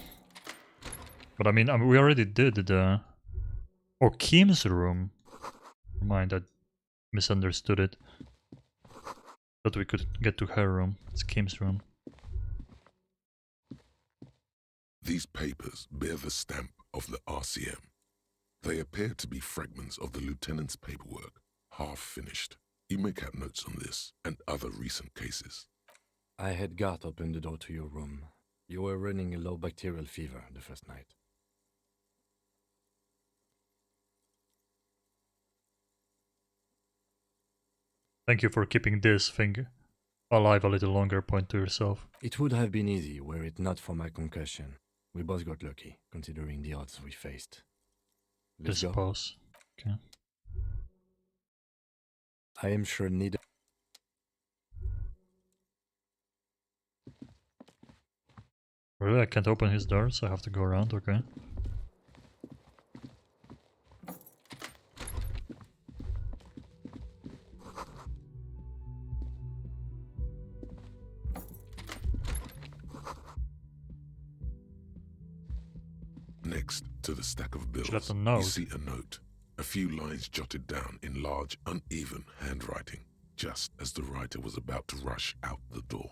But I mean, we already did the... Oh, Kim's room. Never mind, I misunderstood it. Thought we could get to her room. It's Kim's room. These papers bear the stamp of the RCM. They appear to be fragments of the lieutenant's paperwork, half finished. You may have notes on this and other recent cases. I had Garth open the door to your room. You were running a low bacterial fever the first night. Thank you for keeping this thing alive a little longer, point to yourself. It would have been easy were it not for my concussion. We both got lucky, considering the odds we faced. I suppose. Okay. I am sure neither... Really? I can't open his door, so I have to go around, okay. Next to the stack of bills, She left a note. you see a note. A few lines jotted down in large, uneven handwriting, just as the writer was about to rush out the door.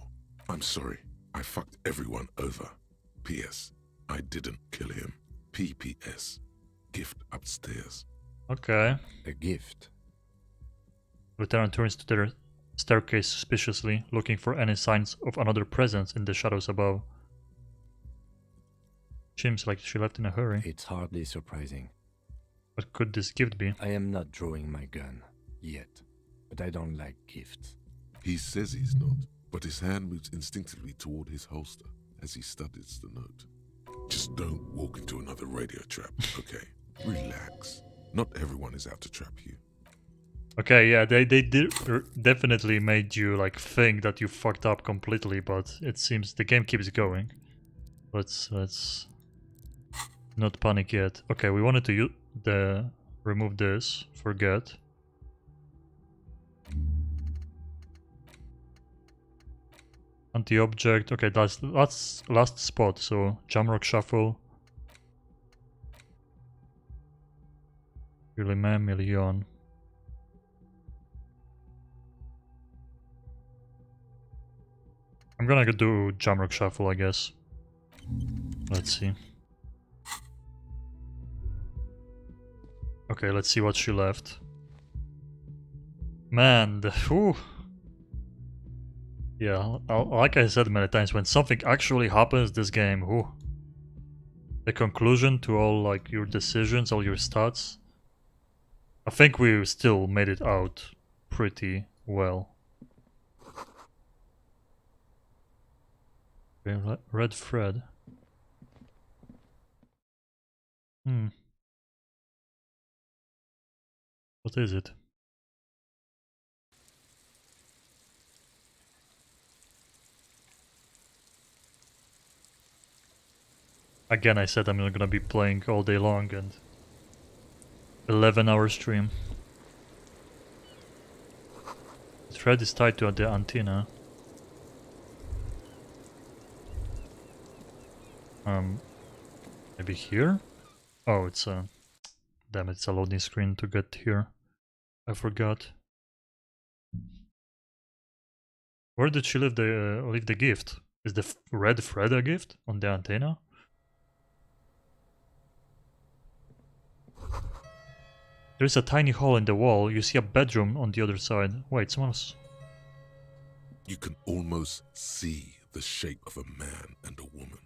I'm sorry, I fucked everyone over. P.S. I didn't kill him. P.P.S. Gift upstairs. Okay. A gift. Lieutenant turns to the staircase suspiciously, looking for any signs of another presence in the shadows above. Seems like she left in a hurry. It's hardly surprising. What could this gift be? I am not drawing my gun, yet. But I don't like gifts. He says he's not, but his hand moves instinctively toward his holster as he studies the note. Just don't walk into another radio trap, okay? Relax. Not everyone is out to trap you. Okay, yeah, they definitely made you like think that you fucked up completely, but it seems the game keeps going. Let's not panic yet. Okay, we wanted to remove this. Forget. Anti-object. Okay, that's last spot. So Jamrock Shuffle. Really, million. I'm gonna do Jamrock Shuffle, I guess. Let's see. Okay, let's see what she left. Man, whew. Yeah, like I said many times, when something actually happens this game, whew. The conclusion to all like your decisions, all your stats. I think we still made it out pretty well. Red thread. What is it? Again, I said I'm not gonna be playing all day long and 11-hour stream. The thread is tied to the antenna. Maybe here? Oh, it's a... Damn it, it's a loading screen to get here. I forgot. Where did she leave the gift? Is the red thread a gift on the antenna? There's a tiny hole in the wall. You see a bedroom on the other side. Wait, someone's... You can almost see the shape of a man and a woman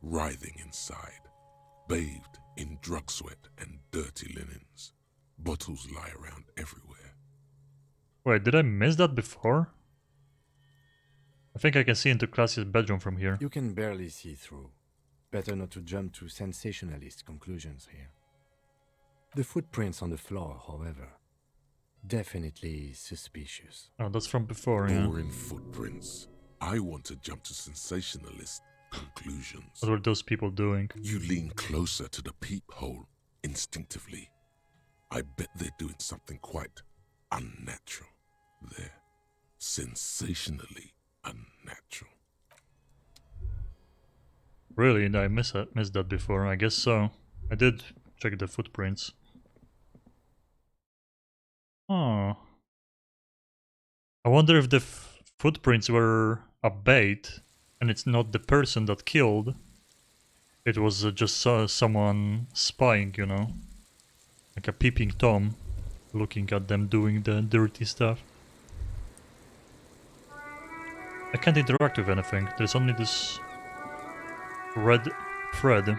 writhing inside, bathed in drug sweat and dirty linens. Bottles lie around everywhere. Wait, did I miss that before? I think I can see into Classie's bedroom from here. You can barely see through. Better not to jump to sensationalist conclusions here. The footprints on the floor, however, definitely suspicious. Oh, that's from before, yeah. Boring footprints. I want to jump to sensationalist conclusions. What were those people doing? You lean closer to the peephole instinctively. I bet they're doing something quite unnatural. They're sensationally unnatural. Really? I missed that before. I guess so. I did check the footprints. Oh. I wonder if the footprints were a bait and it's not the person that killed. It was just someone spying, you know? Like a peeping Tom looking at them doing the dirty stuff. I can't interact with anything. There's only this red thread.